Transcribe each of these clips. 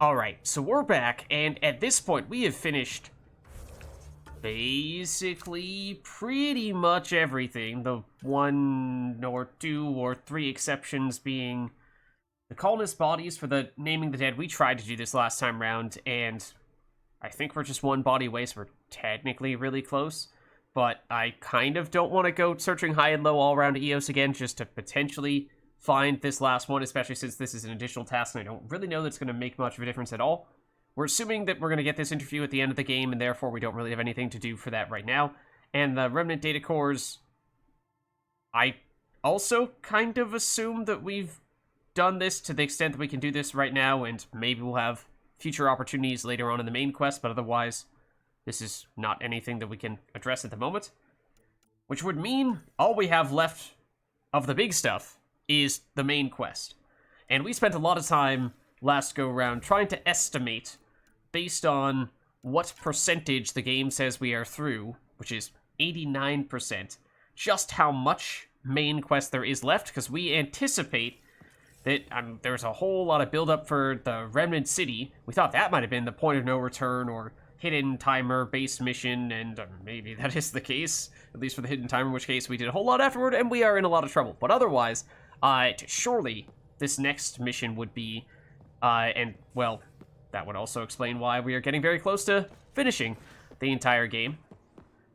Alright, so we're back, and at this point, we have finished basically pretty much everything. The one or two or three exceptions being the colonist bodies for the naming the dead. We tried to do this last time round, and I think we're just one body away, so we're technically really close. But I kind of don't want to go searching high and low all around EOS again, just to potentially find this last one, especially since this is an additional task, and I don't really know that's going to make much of a difference at all. We're assuming that we're going to get this interview at the end of the game, and therefore we don't really have anything to do for that right now. And the Remnant data cores, I also kind of assume that we've done this to the extent that we can do this right now, and maybe we'll have future opportunities later on in the main quest, but otherwise, this is not anything that we can address at the moment. Which would mean all we have left of the big stuff is the main quest. And we spent a lot of time last go around trying to estimate, based on what percentage the game says we are through, which is 89%, just how much main quest there is left, because we anticipate that there's a whole lot of build-up for the Remnant City. We thought that might have been the point of no return or hidden timer-based mission, and maybe that is the case, at least for the hidden timer, in which case we did a whole lot afterward, and we are in a lot of trouble. But otherwise, surely this next mission would be, and, well, that would also explain why we are getting very close to finishing the entire game.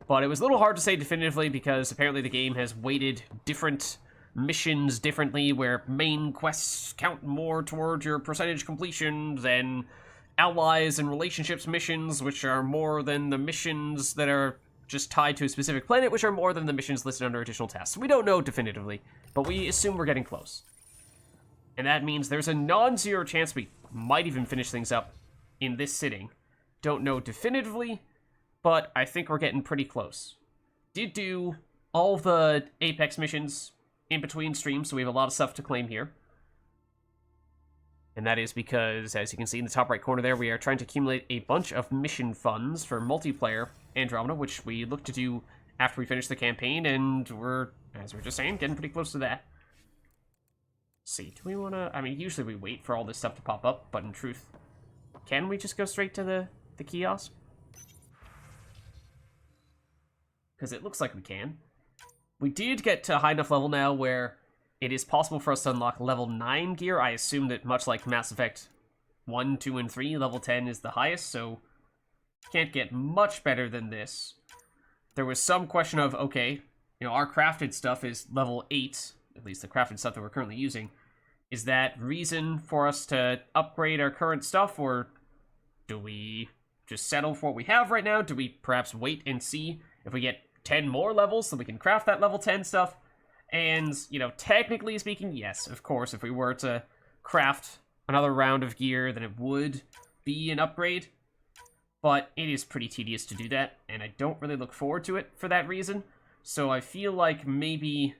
But it was a little hard to say definitively, because apparently the game has weighted different missions differently, where main quests count more towards your percentage completion than allies and relationships missions, which are more than the missions that are just tied to a specific planet, which are more than the missions listed under additional tasks. So we don't know definitively, but we assume we're getting close. And that means there's a non-zero chance we might even finish things up in this sitting. Don't know definitively, but I think we're getting pretty close. Did do all the Apex missions in between streams, so we have a lot of stuff to claim here. And that is because, as you can see in the top right corner there, we are trying to accumulate a bunch of mission funds for multiplayer Andromeda, which we look to do after we finish the campaign, and we're, as we were just saying, getting pretty close to that. Let's see, do we want to... I mean, usually we wait for all this stuff to pop up, but in truth, can we just go straight to the kiosk? Because it looks like we can. We did get to a high enough level now where it is possible for us to unlock level 9 gear. I assume that much like Mass Effect 1, 2, and 3, level 10 is the highest, so can't get much better than this. There was some question of, okay, you know, our crafted stuff is level 8, at least the crafted stuff that we're currently using. Is that reason for us to upgrade our current stuff, or do we just settle for what we have right now? Do we perhaps wait and see if we get 10 more levels so we can craft that level 10 stuff? And, you know, technically speaking, yes, of course, if we were to craft another round of gear, then it would be an upgrade. But it is pretty tedious to do that, and I don't really look forward to it for that reason. So I feel like maybe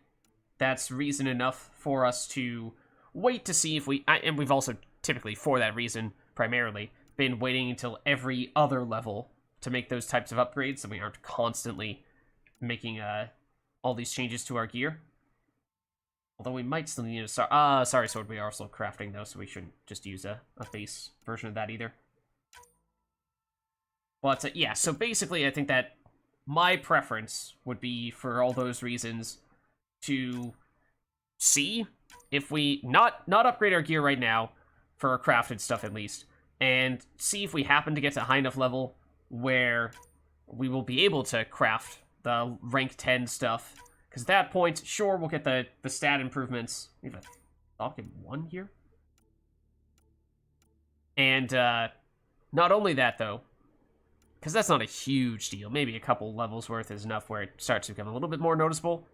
that's reason enough for us to wait to see if we... And we've also typically, for that reason, primarily, been waiting until every other level to make those types of upgrades, so we aren't constantly making all these changes to our gear. Although we might still need a sorry sword. We are also crafting though, so we shouldn't just use a base version of that either. But yeah, so basically I think that my preference would be, for all those reasons, to see if we not upgrade our gear right now, for our crafted stuff at least, and see if we happen to get to a high enough level where we will be able to craft the rank 10 stuff. Because at that point, sure, we'll get the stat improvements. We have a Falcon 1 here. And not only that, though, because that's not a huge deal. Maybe a couple levels worth is enough where it starts to become a little bit more noticeable.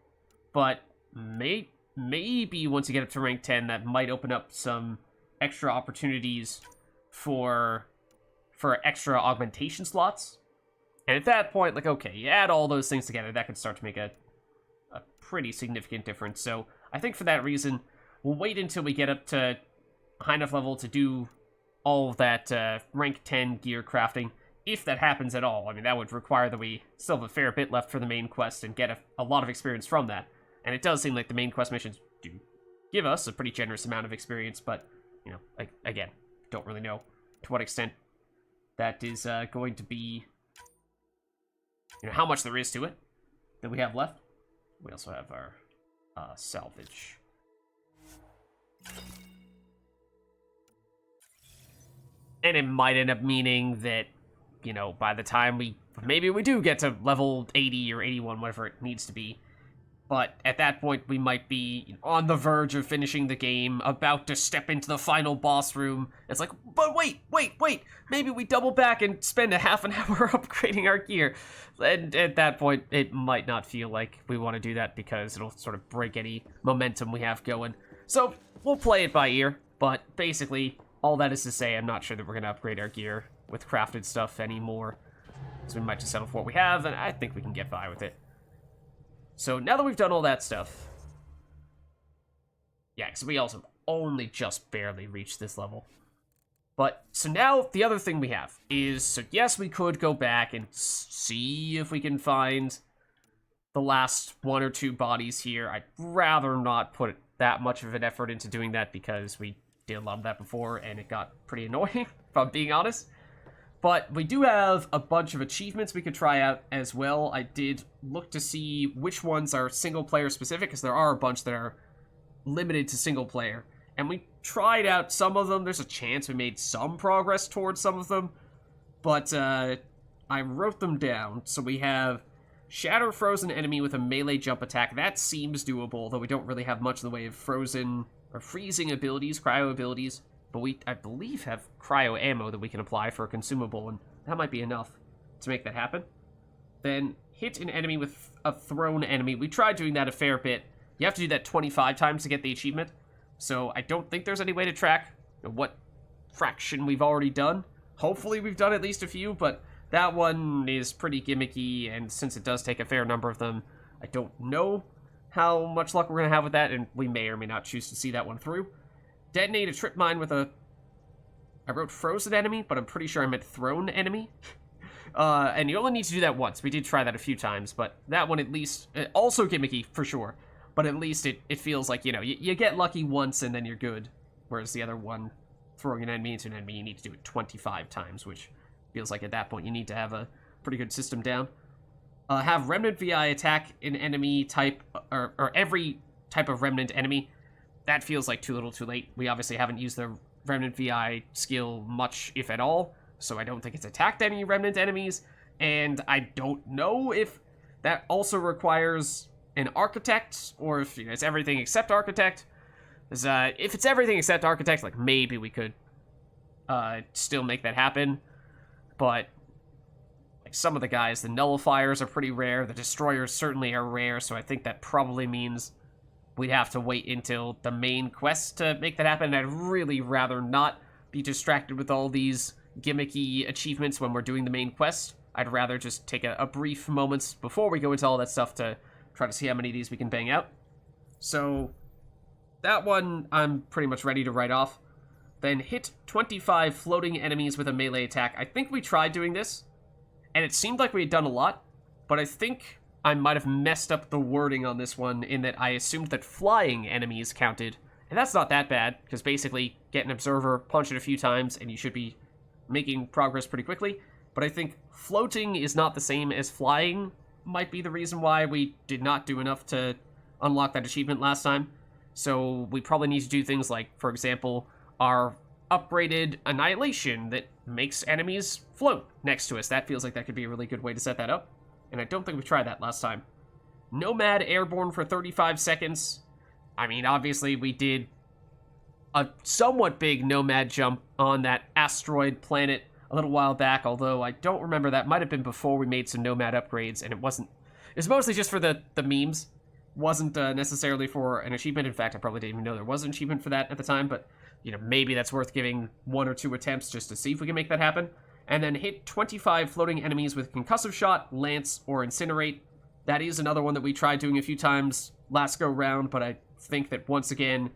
But maybe once you get up to rank 10, that might open up some extra opportunities for extra augmentation slots. And at that point, like, okay, you add all those things together, that could start to make a pretty significant difference. So I think for that reason, we'll wait until we get up to a high enough level to do all of that rank 10 gear crafting, if that happens at all. I mean, that would require that we still have a fair bit left for the main quest and get a lot of experience from that. And it does seem like the main quest missions do give us a pretty generous amount of experience, but, you know, again, don't really know to what extent that is going to be, how much there is to it that we have left. We also have our salvage. And it might end up meaning that, by the time maybe we do get to level 80 or 81, whatever it needs to be. But at that point, we might be on the verge of finishing the game, about to step into the final boss room. It's like, but wait. Maybe we double back and spend a half an hour upgrading our gear. And at that point, it might not feel like we want to do that because it'll sort of break any momentum we have going. So we'll play it by ear. But basically, all that is to say, I'm not sure that we're going to upgrade our gear with crafted stuff anymore. So we might just settle for what we have, and I think we can get by with it. So now that we've done all that stuff... Yeah, because we also only just barely reached this level. But, so now the other thing we have is... So yes, we could go back and see if we can find the last 1 or 2 bodies here. I'd rather not put that much of an effort into doing that because we did a lot of that before and it got pretty annoying, if I'm being honest. But we do have a bunch of achievements we could try out as well. I did look to see which ones are single-player specific, because there are a bunch that are limited to single-player. And we tried out some of them. There's a chance we made some progress towards some of them. But I wrote them down. So we have shatter frozen enemy with a melee jump attack. That seems doable, though we don't really have much in the way of frozen or freezing abilities, cryo abilities. But we, I believe, have cryo ammo that we can apply for a consumable, and that might be enough to make that happen. Then hit an enemy with a thrown enemy. We tried doing that a fair bit. You have to do that 25 times to get the achievement, so I don't think there's any way to track what fraction we've already done. Hopefully we've done at least a few, but that one is pretty gimmicky, and since it does take a fair number of them, I don't know how much luck we're going to have with that, and we may or may not choose to see that one through. Detonate a trip mine with a... I wrote frozen enemy, but I'm pretty sure I meant thrown enemy. And you only need to do that once. We did try that a few times, but that one at least... Also gimmicky, for sure. But at least it feels like, you get lucky once and then you're good. Whereas the other one, throwing an enemy into an enemy, you need to do it 25 times, which feels like at that point you need to have a pretty good system down. Have Remnant VI attack an enemy type, or every type of Remnant enemy. That feels like too little too late. We obviously haven't used the Remnant VI skill much, if at all, so I don't think it's attacked any Remnant enemies, and I don't know if that also requires an Architect, or if it's everything except Architect. If it's everything except Architect, like, maybe we could still make that happen, but like some of the guys, the Nullifiers are pretty rare, the Destroyers certainly are rare, so I think that probably means we'd have to wait until the main quest to make that happen, and I'd really rather not be distracted with all these gimmicky achievements when we're doing the main quest. I'd rather just take a brief moments before we go into all that stuff to try to see how many of these we can bang out. So that one I'm pretty much ready to write off. Then hit 25 floating enemies with a melee attack. I think we tried doing this, and it seemed like we had done a lot, but I think I might have messed up the wording on this one in that I assumed that flying enemies counted. And that's not that bad, because basically get an observer, punch it a few times, and you should be making progress pretty quickly. But I think floating is not the same as flying might be the reason why we did not do enough to unlock that achievement last time. So we probably need to do things like, for example, our upgraded Annihilation that makes enemies float next to us. That feels like that could be a really good way to set that up. And I don't think we tried that last time. Nomad airborne for 35 seconds. I mean, obviously we did a somewhat big Nomad jump on that asteroid planet a little while back, although I don't remember, that might have been before we made some Nomad upgrades, and it was mostly just for the memes. Wasn't necessarily for an achievement. In fact, I probably didn't even know there was an achievement for that at the time, but, maybe that's worth giving 1 or 2 attempts just to see if we can make that happen. And then hit 25 floating enemies with Concussive Shot, Lance, or Incinerate. That is another one that we tried doing a few times last go round, but I think that once again,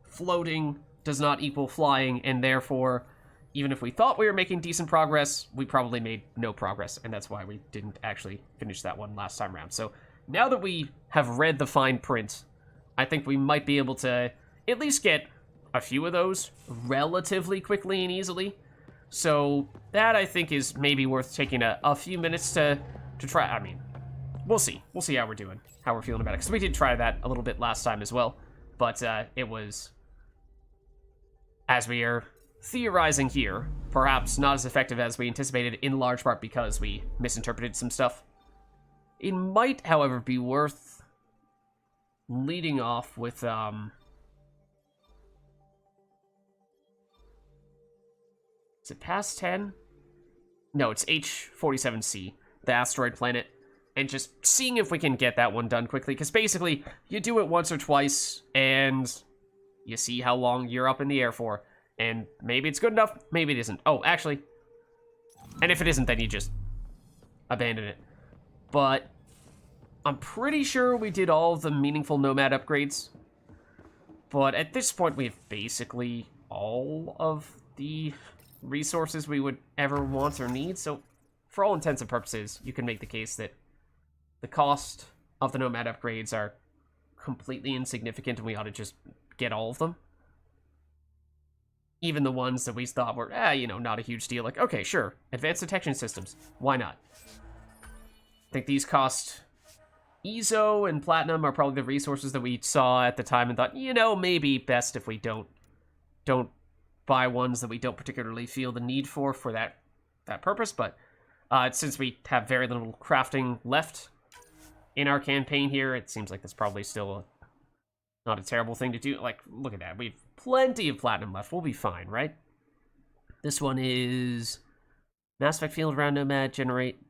floating does not equal flying, and therefore, even if we thought we were making decent progress, we probably made no progress, and that's why we didn't actually finish that one last time around. So now that we have read the fine print, I think we might be able to at least get a few of those relatively quickly and easily. So that, I think, is maybe worth taking a few minutes to try. I mean, we'll see. We'll see how we're doing, how we're feeling about it. Because we did try that a little bit last time as well. But it was, as we are theorizing here, perhaps not as effective as we anticipated, in large part because we misinterpreted some stuff. It might, however, be worth leading off with, is it past 10? No, it's H47C, the asteroid planet, and just seeing if we can get that one done quickly, because basically, you do it once or twice, and you see how long you're up in the air for, and maybe it's good enough, maybe it isn't. Oh, actually, and if it isn't, then you just abandon it. But I'm pretty sure we did all of the meaningful Nomad upgrades, but at this point, we have basically all of the resources we would ever want or need, so for all intents and purposes, you can make the case that the cost of the Nomad upgrades are completely insignificant and we ought to just get all of them. Even the ones that we thought were, not a huge deal. Like, okay, sure, advanced detection systems, why not? I think these cost EZO and Platinum are probably the resources that we saw at the time and thought, maybe best if we don't buy ones that we don't particularly feel the need for that purpose, but since we have very little crafting left in our campaign here, it seems like that's probably still not a terrible thing to do. Like, look at that. We've plenty of platinum left. We'll be fine, right? This one is Mass Effect field around Nomad, generate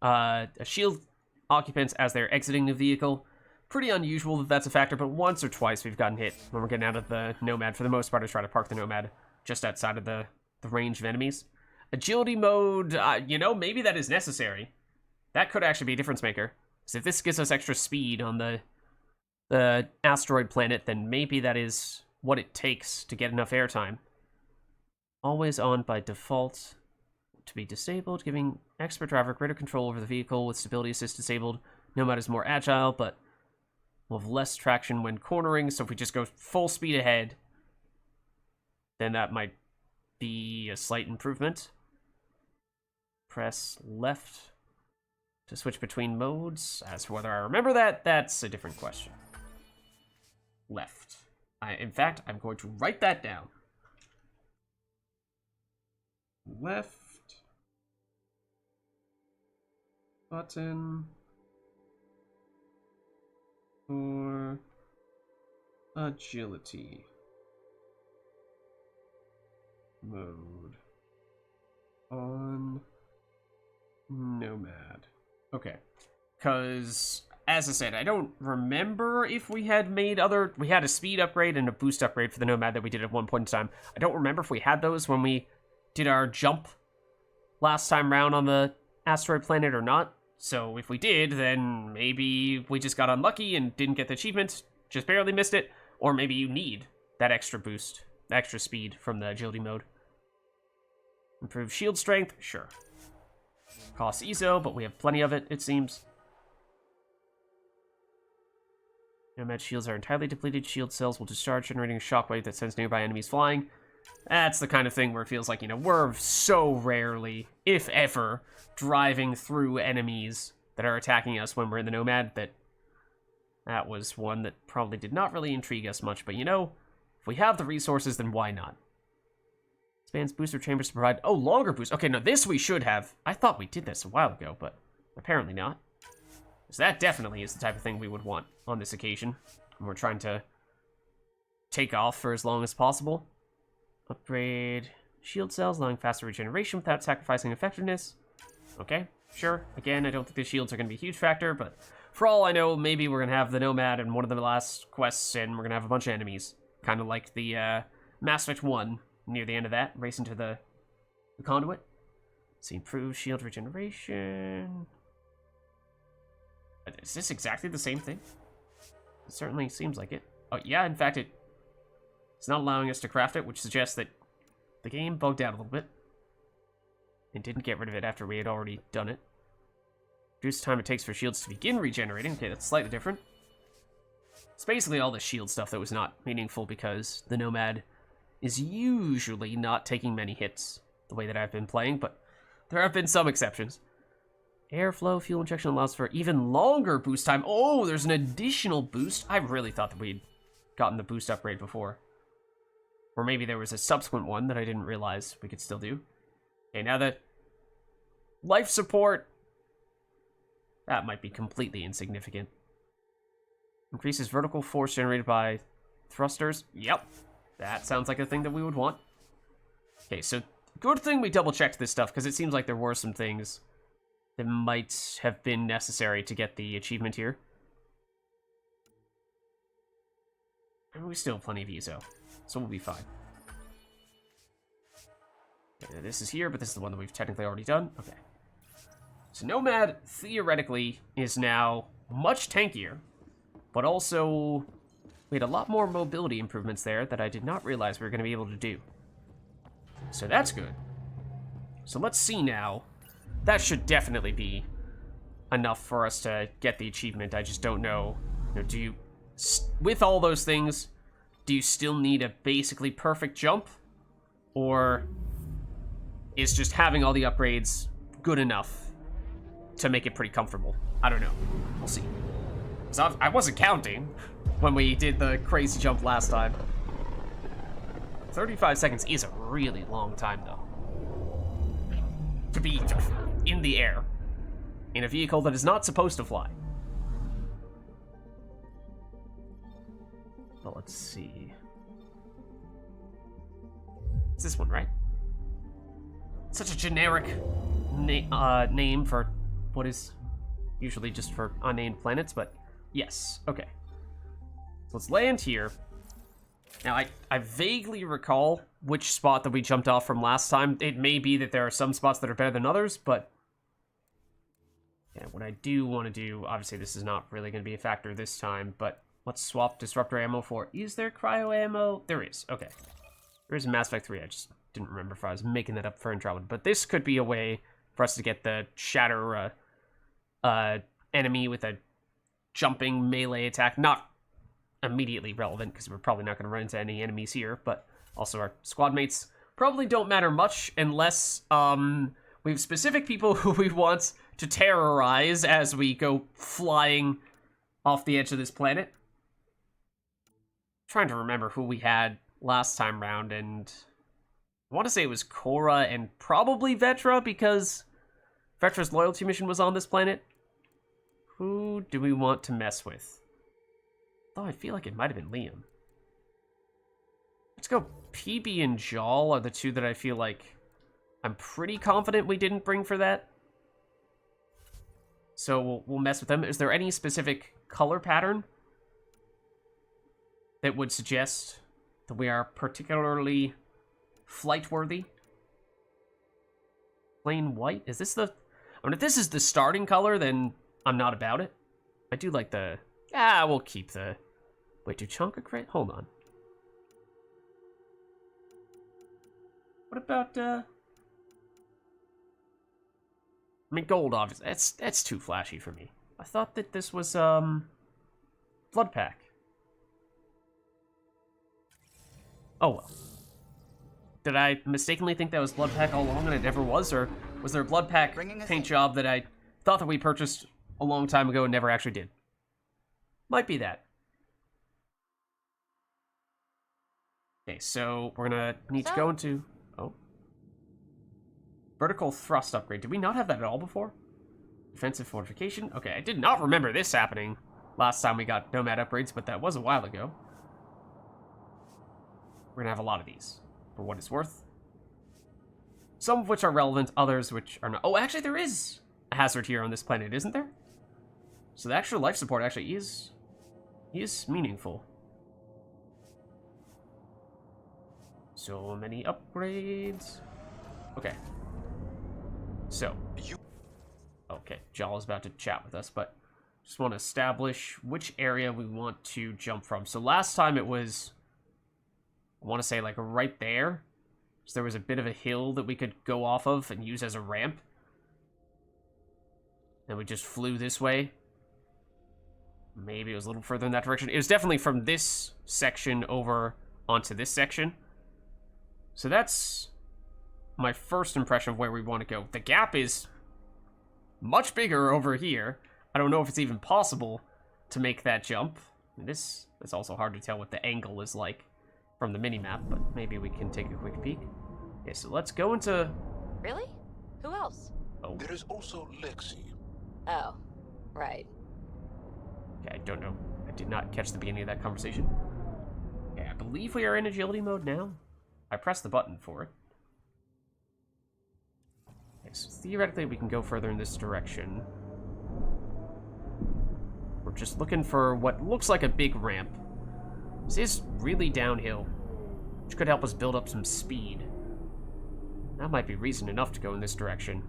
a shield occupants as they're exiting the vehicle. Pretty unusual that that's a factor, but once or twice we've gotten hit when we're getting out of the Nomad. For the most part, I try to park the Nomad just outside of the range of enemies. Agility mode, maybe that is necessary. That could actually be a difference maker. Because if this gives us extra speed on the asteroid planet, then maybe that is what it takes to get enough airtime. Always on by default to be disabled, giving expert driver greater control over the vehicle with stability assist disabled. Nomad is more agile, but we'll have less traction when cornering, so if we just go full speed ahead, then that might be a slight improvement. Press left to switch between modes. As for whether I remember that, that's a different question. Left. In fact, I'm going to write that down. Left button for agility mode on Nomad. Okay. Because, as I said, I don't remember if we had made we had a speed upgrade and a boost upgrade for the Nomad that we did at one point in time. I don't remember if we had those when we did our jump last time round on the asteroid planet or not. So if we did, then maybe we just got unlucky and didn't get the achievement, just barely missed it, or maybe you need that extra boost, extra speed from the agility mode. Improve shield strength, sure. Costs EZO, but we have plenty of it, it seems. Nomad shields are entirely depleted. Shield cells will discharge, generating a shockwave that sends nearby enemies flying. That's the kind of thing where it feels like, we're so rarely, if ever, driving through enemies that are attacking us when we're in the Nomad that was one that probably did not really intrigue us much. But, if we have the resources, then why not? Expands booster chambers to provide... Oh, longer boost. Okay, now this we should have. I thought we did this a while ago, but apparently not. So that definitely is the type of thing we would want on this occasion. And we're trying to take off for as long as possible. Upgrade shield cells, allowing faster regeneration without sacrificing effectiveness. Okay, sure. Again, I don't think the shields are going to be a huge factor, but for all I know, maybe we're going to have the Nomad in one of the last quests, and we're going to have a bunch of enemies. Kind of like the Mass Effect 1 near the end of that, racing to the conduit. See, improve shield regeneration. Is this exactly the same thing? It certainly seems like it. Oh, yeah, in fact, it's not allowing us to craft it, which suggests that the game bugged out a little bit and didn't get rid of it after we had already done it. Reduce the time it takes for shields to begin regenerating. Okay, that's slightly different. It's basically all the shield stuff that was not meaningful because the Nomad is usually not taking many hits the way that I've been playing, but there have been some exceptions. Airflow, fuel injection allows for even longer boost time. Oh, there's an additional boost? I really thought that we'd gotten the boost upgrade before. Or maybe there was a subsequent one that I didn't realize we could still do. Okay, now that life support, that might be completely insignificant. Increases vertical force generated by thrusters. Yep, that sounds like a thing that we would want. Okay, so good thing we double-checked this stuff, because it seems like there were some things that might have been necessary to get the achievement here. And we still have plenty of ESO, so we'll be fine. Okay, this is here, but this is the one that we've technically already done. Okay. So Nomad, theoretically, is now much tankier, but also we had a lot more mobility improvements there that I did not realize we were going to be able to do. So that's good. So let's see now. That should definitely be enough for us to get the achievement. I just don't know. Do you, with all those things, do you still need a basically perfect jump? Or is just having all the upgrades good enough to make it pretty comfortable? I don't know. We'll see. So I wasn't counting when we did the crazy jump last time. 35 seconds is a really long time, though, to be in the air in a vehicle that is not supposed to fly. Well, let's see. It's this one, right? Such a generic name for what is usually just for unnamed planets, but yes, okay. So let's land here. Now, I vaguely recall which spot that we jumped off from last time. It may be that there are some spots that are better than others, but yeah, what I do want to do, obviously this is not really going to be a factor this time, but let's swap disruptor ammo for, is there cryo ammo? There is, okay. There is Mass Effect 3, I just didn't remember if I was making that up for Andromeda, but this could be a way for us to get the shatter enemy with a jumping melee attack. Not immediately relevant, because we're probably not going to run into any enemies here, but also our squad mates probably don't matter much unless we have specific people who we want to terrorize as we go flying off the edge of this planet. I'm trying to remember who we had last time round, and I want to say it was Cora and probably Vetra, because Vetra's loyalty mission was on this planet. Who do we want to mess with? Oh, I feel like it might have been Liam. Let's go. PB and Jal are the two that I feel like I'm pretty confident we didn't bring for that. So we'll mess with them. Is there any specific color pattern that would suggest that we are particularly flight-worthy? Plain white? Is this the... I mean, if this is the starting color, then I'm not about it. I do like the... Ah, we'll keep the... Wait, do Chonka crate? Hold on. What about, I mean, gold, obviously. That's too flashy for me. I thought that this was, Blood Pack. Oh, well. Did I mistakenly think that was Blood Pack all along and it never was? Or was there a Blood Pack paint job that I thought that we purchased a long time ago and never actually did? Might be that. Okay, so we're gonna need to go into... Oh. Vertical thrust upgrade. Did we not have that at all before? Defensive fortification? Okay, I did not remember this happening last time we got Nomad upgrades, but that was a while ago. We're gonna have a lot of these, for what it's worth. Some of which are relevant, others which are not. Oh, actually there is a hazard here on this planet, isn't there? So the actual life support actually is meaningful. So many upgrades. Okay. So. Okay, Jal is about to chat with us, but just want to establish which area we want to jump from. So last time it was, I want to say like right there. So there was a bit of a hill that we could go off of and use as a ramp. And we just flew this way. Maybe it was a little further in that direction. It was definitely from this section over onto this section. So that's my first impression of where we want to go. The gap is much bigger over here. I don't know if it's even possible to make that jump. It's also hard to tell what the angle is like from the minimap, but maybe we can take a quick peek. Okay, so let's go into... Really? Who else? Oh. There is also Lexi. Oh, right. Okay, I don't know. I did not catch the beginning of that conversation. Okay, I believe we are in agility mode now. I pressed the button for it. Okay, so theoretically we can go further in this direction. We're just looking for what looks like a big ramp. This is really downhill, which could help us build up some speed. That might be reason enough to go in this direction.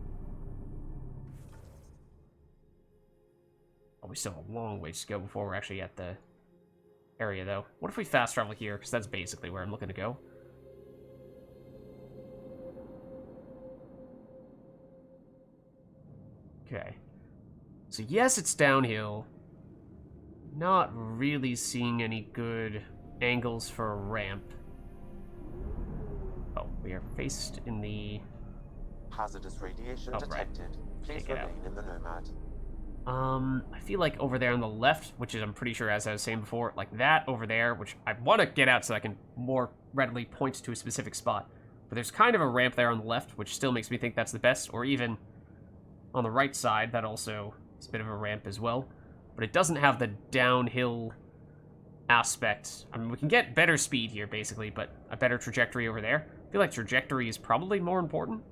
Oh, we still have a long ways to go before we're actually at the area, though. What if we fast travel here? Because that's basically where I'm looking to go. Okay. So yes, it's downhill. Not really seeing any good angles for a ramp. Oh, we are faced in the... Hazardous radiation Oh, detected. right. Please Take it out. remain in the Nomad. I feel like over there on the left, which is, I'm pretty sure, as I was saying before, like that over there, which I want to get out so I can more readily point to a specific spot. But there's kind of a ramp there on the left, which still makes me think that's the best, or even on the right side, that also is a bit of a ramp as well. But it doesn't have the downhill aspect. I mean, we can get better speed here, basically, but a better trajectory over there. I feel like trajectory is probably more important.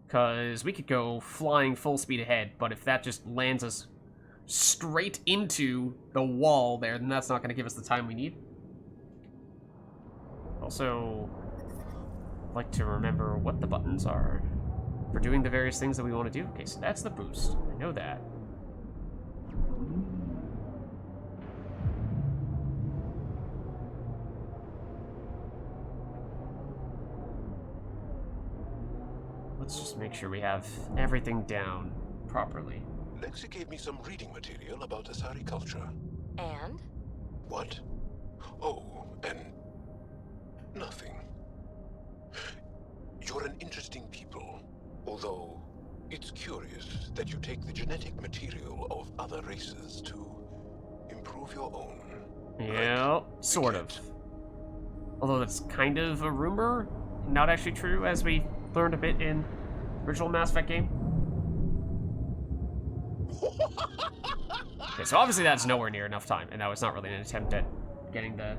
Because we could go flying full speed ahead, but if that just lands us straight into the wall there, then that's not going to give us the time we need. Also, I'd like to remember what the buttons are for doing the various things that we want to do. Okay, so that's the boost. I know that. Let's just make sure we have everything down properly. Lexi gave me some reading material about Asari culture. And? What? Oh, and nothing. You're an interesting people, although it's curious that you take the genetic material of other races to improve your own. Yeah, Right? sort of. Although that's kind of a rumor, not actually true, as we learned a bit in the original Mass Effect game. Okay, so obviously that's nowhere near enough time, and that was not really an attempt at getting the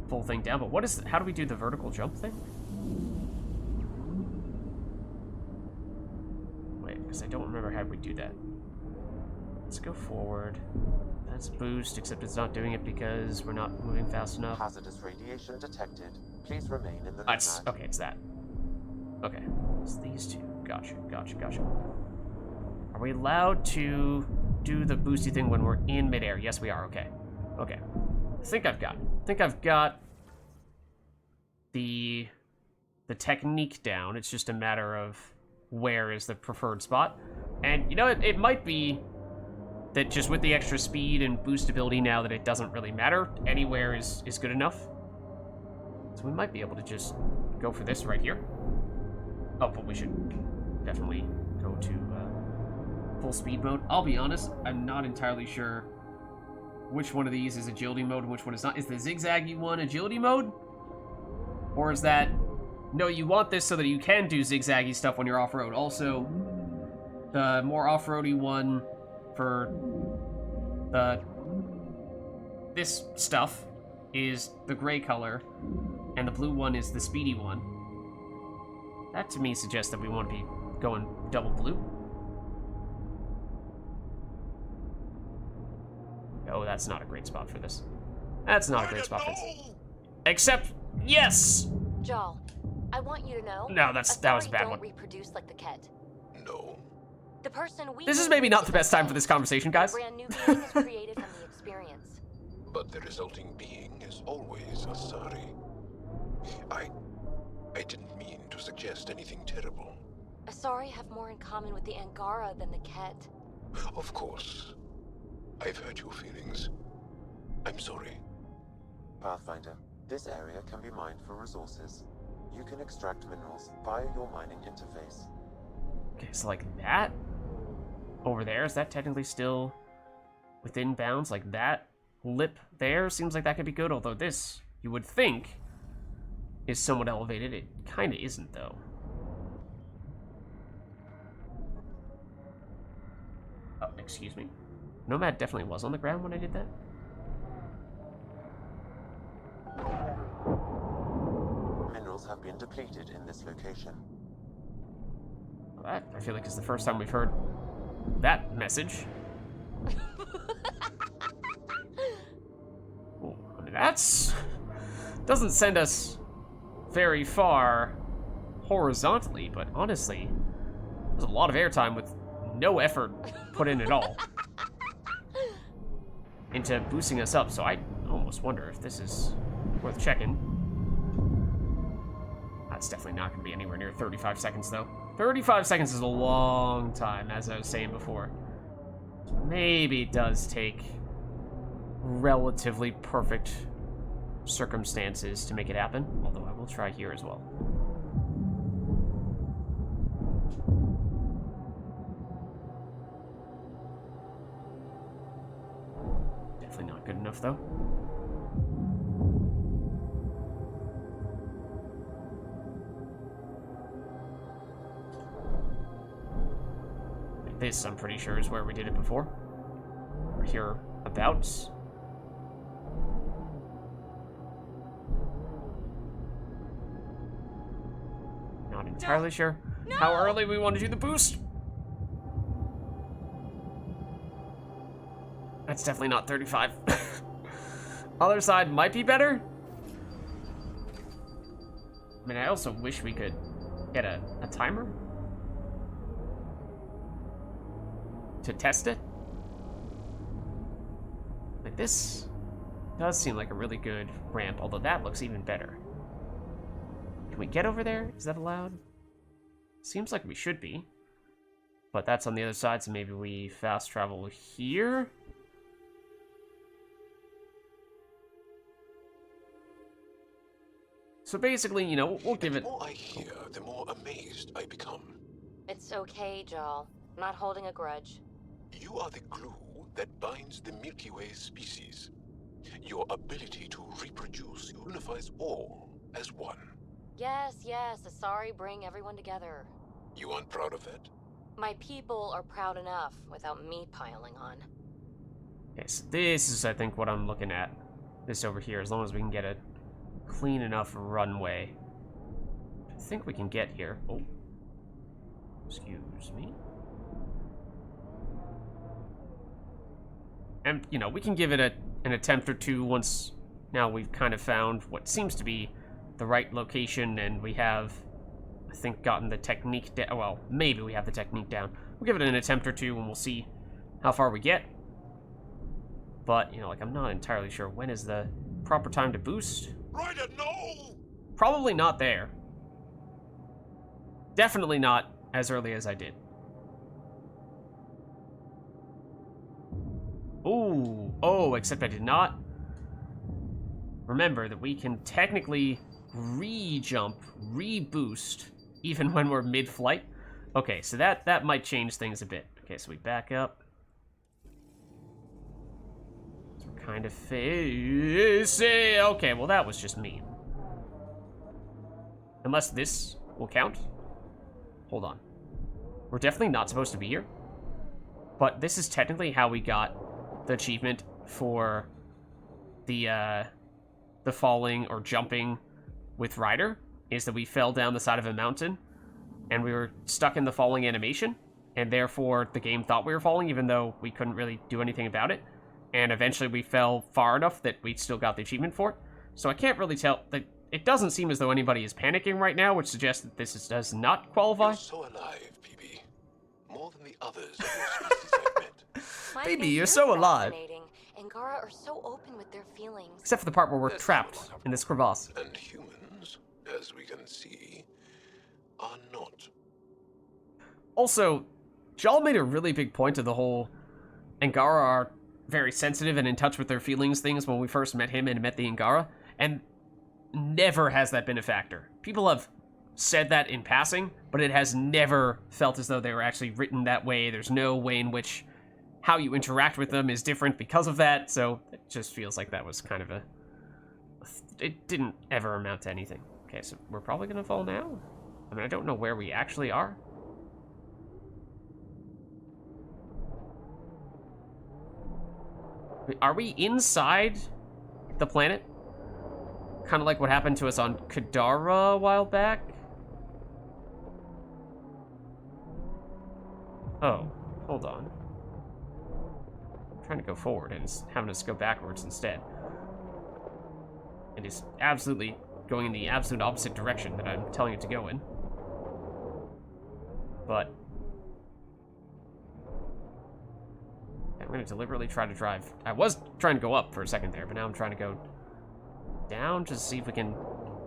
full thing down. But how do we do the vertical jump thing? Wait, because I don't remember how we do that. Let's go forward. That's boost, except it's not doing it because we're not moving fast enough. Hazardous radiation detected. Please remain in the Nomad. Okay, it's that. Okay, it's these two. Gotcha. Are we allowed to do the boosty thing when we're in midair? Yes, we are. Okay. I think I've got the technique down. It's just a matter of where is the preferred spot. And you know, it might be that just with the extra speed and boost ability now that it doesn't really matter. Anywhere is good enough. So we might be able to just go for this right here. Oh, but we should definitely go to full speed mode. I'll be honest, I'm not entirely sure which one of these is agility mode and which one is not. Is the zigzaggy one agility mode? Or is that... No, you want this so that you can do zigzaggy stuff when you're off-road. Also, the more off-roady one for this stuff is the gray color, and the blue one is the speedy one. That to me suggests that we want to be going double blue. Oh, that's not a great spot for this. That's not a great spot for this. Except, yes! Jal, I want you to know. No, that was a bad one. Don't reproduce like the Ket. No. The person we This is maybe not the best time for this conversation, guys. The brand new being is created from the experience. But the resulting being is always Asari. I didn't mean to suggest anything terrible. Asari have more in common with the Angara than the Ket. Of course. I've hurt your feelings. I'm sorry. Pathfinder, this area can be mined for resources. You can extract minerals via your mining interface. Okay, so like that over there, is that technically still within bounds? Like that lip there seems like that could be good, although this, you would think, is somewhat elevated. It kind of isn't, though. Oh, excuse me. Nomad definitely was on the ground when I did that. Minerals have been depleted in this location. Well, that, I feel like, is the first time we've heard that message. Ooh, I mean, that's... doesn't send us very far horizontally, but honestly, there's a lot of airtime with no effort put in at all into boosting us up, so I almost wonder if this is worth checking. That's definitely not going to be anywhere near 35 seconds, though. 35 seconds is a long time, as I was saying before. Maybe it does take relatively perfect circumstances to make it happen, although I will try here as well. Definitely not good enough, though. This, I'm pretty sure, is where we did it before. Or hereabouts. Not entirely sure how early we want to do the boost. That's definitely not 35. Other side might be better. I mean, I also wish we could get a timer to test it. Like, this does seem like a really good ramp, although that looks even better. Can we get over there? Is that allowed? Seems like we should be. But that's on the other side, so maybe we fast travel here. So basically, you know, we'll give it... The more I hear, the more amazed I become. It's okay, Jal. I'm not holding a grudge. You are the glue that binds the Milky Way species. Your ability to reproduce unifies all as one. Yes, Asari bring everyone together. You aren't proud of that? My people are proud enough without me piling on. Okay, so this is, I think, what I'm looking at. This over here, as long as we can get a clean enough runway. I think we can get here. Oh. Excuse me. And, you know, we can give it an attempt or two once now we've kind of found what seems to be the right location, and we have, I think, gotten the technique down. Well, maybe we have the technique down. We'll give it an attempt or two, and we'll see how far we get. But, you know, like, I'm not entirely sure when is the proper time to boost. Ryder, no! Probably not there. Definitely not as early as I did. Ooh, oh, except I did not remember that we can technically re-jump, re-boost, even when we're mid-flight. Okay, so that might change things a bit. Okay, so we back up. So we're kind of facing... Okay, well, that was just mean. Unless this will count. Hold on. We're definitely not supposed to be here. But this is technically how we got the achievement for the falling or jumping with Ryder, is that we fell down the side of a mountain and we were stuck in the falling animation, and therefore the game thought we were falling even though we couldn't really do anything about it, and eventually we fell far enough that we still got the achievement for it. So I can't really tell. That it doesn't seem as though anybody is panicking right now, which suggests that does not qualify. You're so alive, PB. More than the others of your species I've met. Baby, you're so alive. Angara are so open with their feelings. Except for the part where we're trapped in this crevasse. And humans, as we can see, are not. Also, Jal made a really big point of the whole Angara are very sensitive and in touch with their feelings things when we first met him and met the Angara. And never has that been a factor. People have said that in passing, but it has never felt as though they were actually written that way. There's no way in which how you interact with them is different because of that, so it just feels like that was kind of it didn't ever amount to anything. Okay, so we're probably gonna fall now? I mean, I don't know where we actually are. Are we inside the planet? Kind of like what happened to us on Kadara a while back? Oh, hold on. I'm trying to go forward and it's having us go backwards instead. It is absolutely going in the absolute opposite direction that I'm telling it to go in. But I'm going to deliberately try to drive. I was trying to go up for a second there, but now I'm trying to go down to see if we can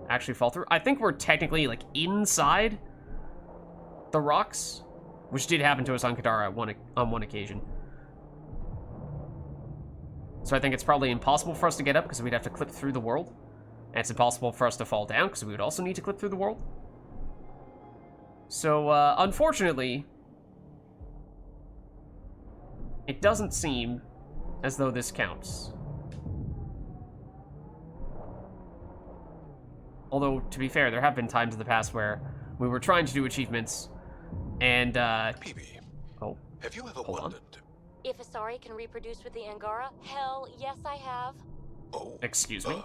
actually fall through. I think we're technically, like, inside the rocks, which did happen to us on Kadara on one occasion. So I think it's probably impossible for us to get up because we'd have to clip through the world. And it's impossible for us to fall down because we would also need to clip through the world. So, unfortunately, it doesn't seem as though this counts. Although, to be fair, there have been times in the past where we were trying to do achievements, and, PB, oh, have you ever hold on. wondered? If Asari can reproduce with the Angara, hell, yes I have. Oh, Excuse me?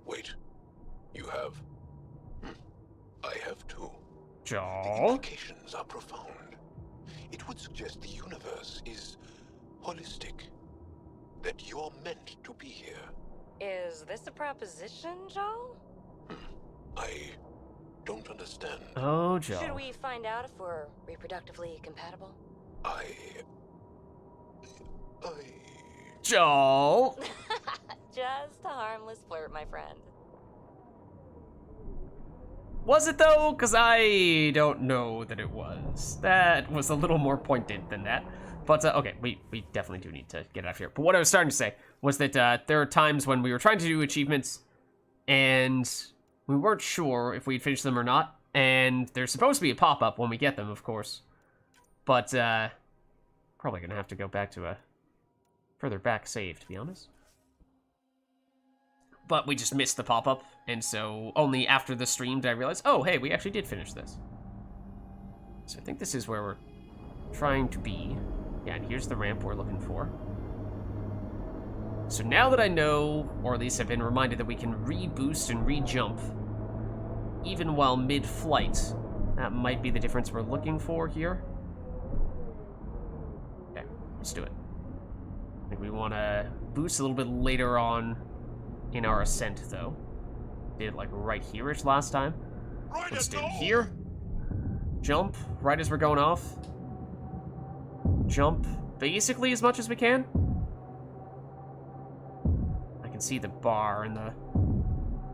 Wait. You have? I have too. The Joel? implications are profound. It would suggest the universe is holistic. That you're meant to be here. Is this a proposition, Joel? I don't understand. Oh, Joel. Should we find out if we're reproductively compatible? Joel! Just a harmless flirt, my friend. Was it, though? Because I don't know that it was. That was a little more pointed than that. But, okay, we definitely do need to get out of here. But what I was starting to say was that there are times when we were trying to do achievements, and we weren't sure if we'd finish them or not. And there's supposed to be a pop-up when we get them, of course. But, probably gonna have to go back to a further back save, to be honest. But we just missed the pop-up, and so only after the stream did I realize, oh, hey, we actually did finish this. So I think this is where we're trying to be. Yeah, and here's the ramp we're looking for. So now that I know, or at least I've been reminded that we can re-boost and re-jump, even while mid-flight, that might be the difference we're looking for here. Okay, let's do it. I think we want to boost a little bit later on in our ascent, though. Did it, like, right here-ish last time. Let's do it here. Jump right as we're going off. Jump basically as much as we can. I can see the bar in the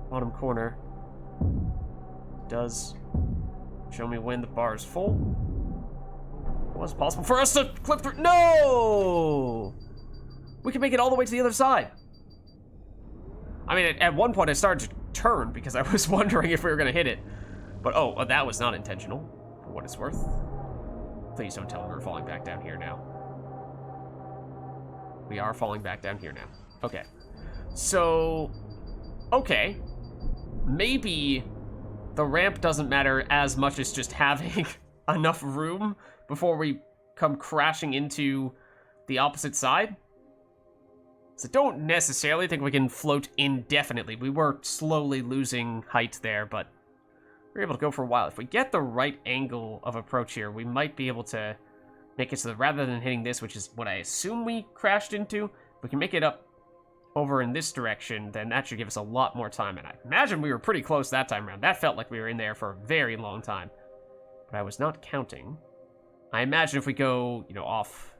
bottom corner. It does show me when the bar is full. It was possible for us to clip through. No! We can make it all the way to the other side. I mean, at one point I started to turn because I was wondering if we were going to hit it. But, oh, that was not intentional, for what it's worth. Please don't tell me we're falling back down here now. We are falling back down here now. Okay. So, okay. Maybe the ramp doesn't matter as much as just having enough room before we come crashing into the opposite side. So I don't necessarily think we can float indefinitely. We were slowly losing height there, but we're able to go for a while. If we get the right angle of approach here, we might be able to make it so that rather than hitting this, which is what I assume we crashed into, we can make it up over in this direction, then that should give us a lot more time. And I imagine we were pretty close that time around. That felt like we were in there for a very long time. But I was not counting. I imagine if we go, you know, off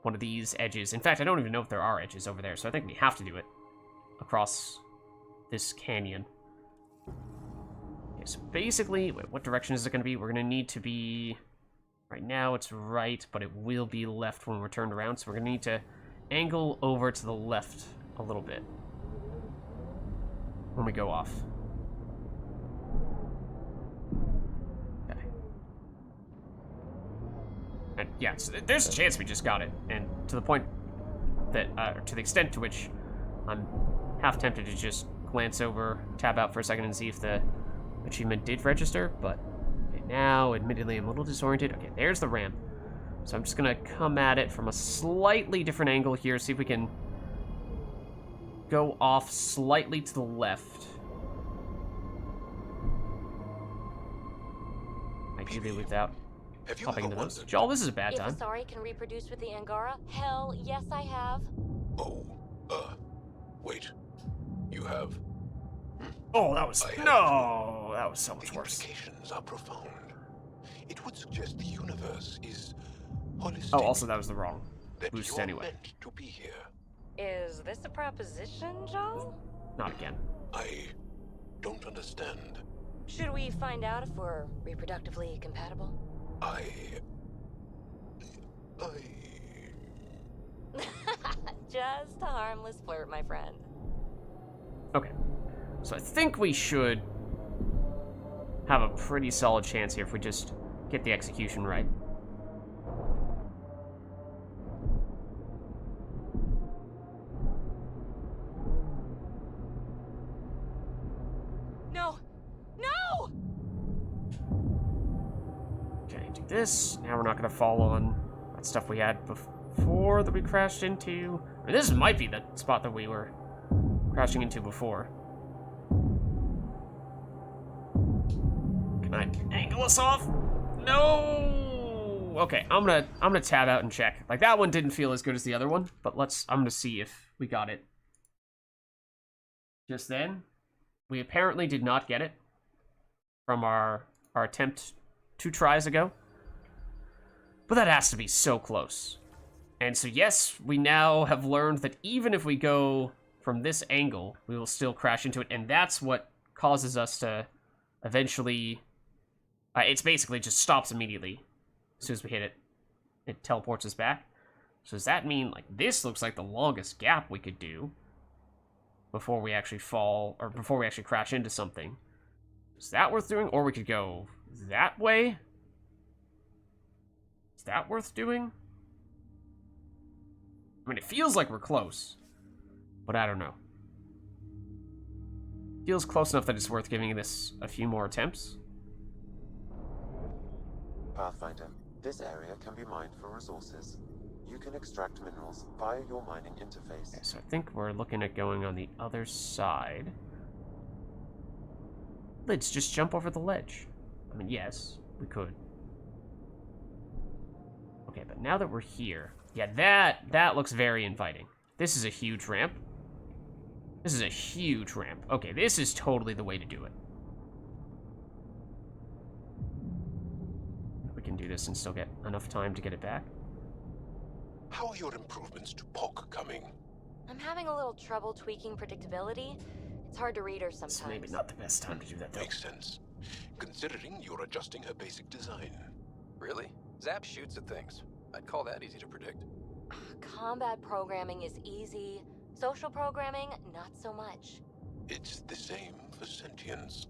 one of these edges. In fact, I don't even know if there are edges over there, so I think we have to do it across this canyon. Okay, so basically, wait, what direction is it going to be? We're going to need to be... Right now, it's right, but it will be left when we're turned around, so we're going to need to angle over to the left a little bit. when we go off. Okay. And yeah, so there's a chance we just got it, and to the point that, to the extent to which I'm half tempted to just glance over, tab out for a second and see if the achievement did register, but okay, now, admittedly, I'm a little disoriented. Okay, there's the ramp. So I'm just gonna come at it from a slightly different angle here, see if we can go off slightly to the left. Ideally without popping into those. Joel, this is a bad time. If Asari can reproduce with the Angara, hell, yes I have. Oh, wait. You have? Oh, that was... No! That was so much The worse. implications are profound. It would suggest the universe is holistic. Oh, also, that was the wrong that boost you're anyway. meant to be here. Is this a proposition, Joe? Not again. I don't understand. Should we find out if we're reproductively compatible? Just a harmless flirt, my friend. Okay. So I think we should have a pretty solid chance here if we just get the execution right. No! No! Okay, do this. Now we're not going to fall on that stuff we had before that we crashed into. I mean, this might be the spot that we were crashing into before. Can I angle us off? No! Okay, I'm gonna tab out and check. Like, that one didn't feel as good as the other one, but I'm gonna see if we got it. Just then, we apparently did not get it from our attempt 2 tries ago. But that has to be so close. And so yes, we now have learned that even if we go from this angle, we will still crash into it, and that's what causes us to eventually... it's basically just stops immediately as soon as we hit it. It teleports us back. So does that mean, like, this looks like the longest gap we could do before we actually fall, or before we actually crash into something? Is that worth doing? Or we could go that way? Is that worth doing? I mean, it feels like we're close, but I don't know. Feels close enough that it's worth giving this a few more attempts. Pathfinder, this area can be mined for resources. You can extract minerals via your mining interface. Okay, so I think we're looking at going on the other side. Let's just jump over the ledge. I mean, yes, we could. Okay, but now that we're here... Yeah, that looks very inviting. This is a huge ramp. This is a huge ramp. Okay, this is totally the way to do it. We can do this and still get enough time to get it back. How are your improvements to POC coming? I'm having a little trouble tweaking predictability. It's hard to read her sometimes. It's maybe not the best time to do that, though. Makes sense, considering you're adjusting her basic design. Really? Zap shoots at things. I'd call that easy to predict. Combat programming is easy. Social programming, not so much. It's the same for sentience.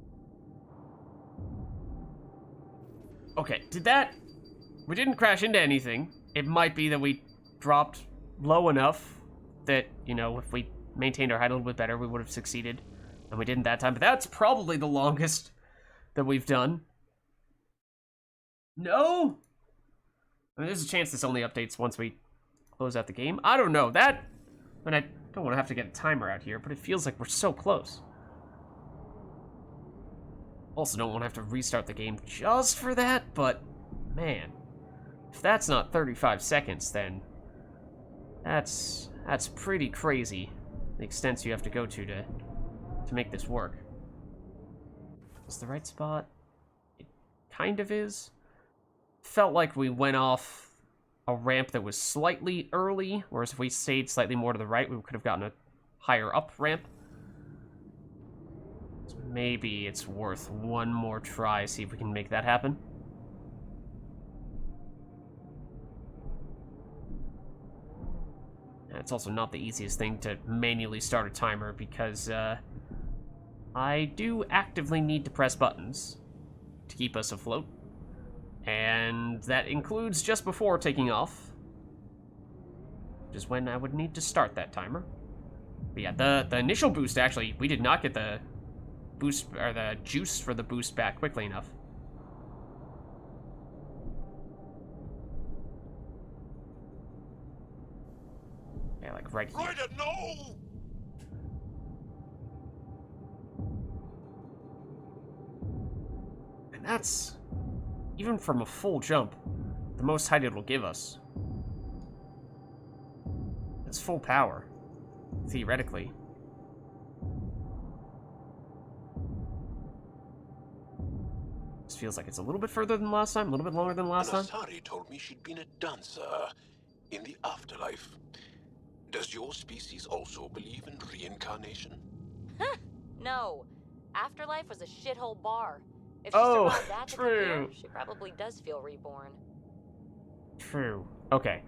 Okay, we didn't crash into anything. It might be that we dropped low enough that, you know, if we maintained our height a little bit better, we would have succeeded. And we didn't that time, but that's probably the longest that we've done. No? I mean, there's a chance this only updates once we close out the game. I don't know. I mean, I don't want to have to get a timer out here, but it feels like we're so close. Also don't want to have to restart the game just for that, but man, if that's not 35 seconds, then that's pretty crazy, the extents you have to go to make this work. Is the right spot? It kind of is. Felt like we went off a ramp that was slightly early, whereas if we stayed slightly more to the right, we could have gotten a higher up ramp. So maybe it's worth one more try, see if we can make that happen. And it's also not the easiest thing to manually start a timer because I do actively need to press buttons to keep us afloat. And that includes just before taking off, which is when I would need to start that timer. But yeah, the initial boost, actually, we did not get the boost, or the juice for the boost back quickly enough. Yeah, like right here. Ryder, no! And that's, even from a full jump, the most height it'll give us. That's full power, theoretically. This feels like it's a little bit further than last time, a little bit longer than last time. Anasari told me she'd been a dancer in the afterlife. Does your species also believe in reincarnation? No. Afterlife was a shithole bar. If she Oh, survived that to true. come here, she probably does feel reborn. True. Okay.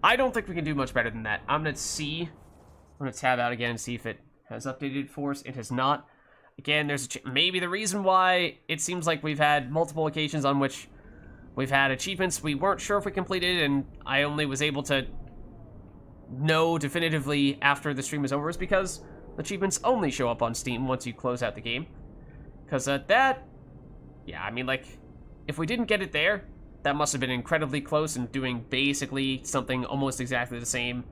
I don't think we can do much better than that. I'm gonna tab out again and see if it has updated for us. It has not. Again, there's maybe the reason why it seems like we've had multiple occasions on which we've had achievements we weren't sure if we completed, and I only was able to know definitively after the stream is over, is because achievements only show up on Steam once you close out the game. Because yeah, I mean, like, if we didn't get it there, that must have been incredibly close, and doing basically something almost exactly the same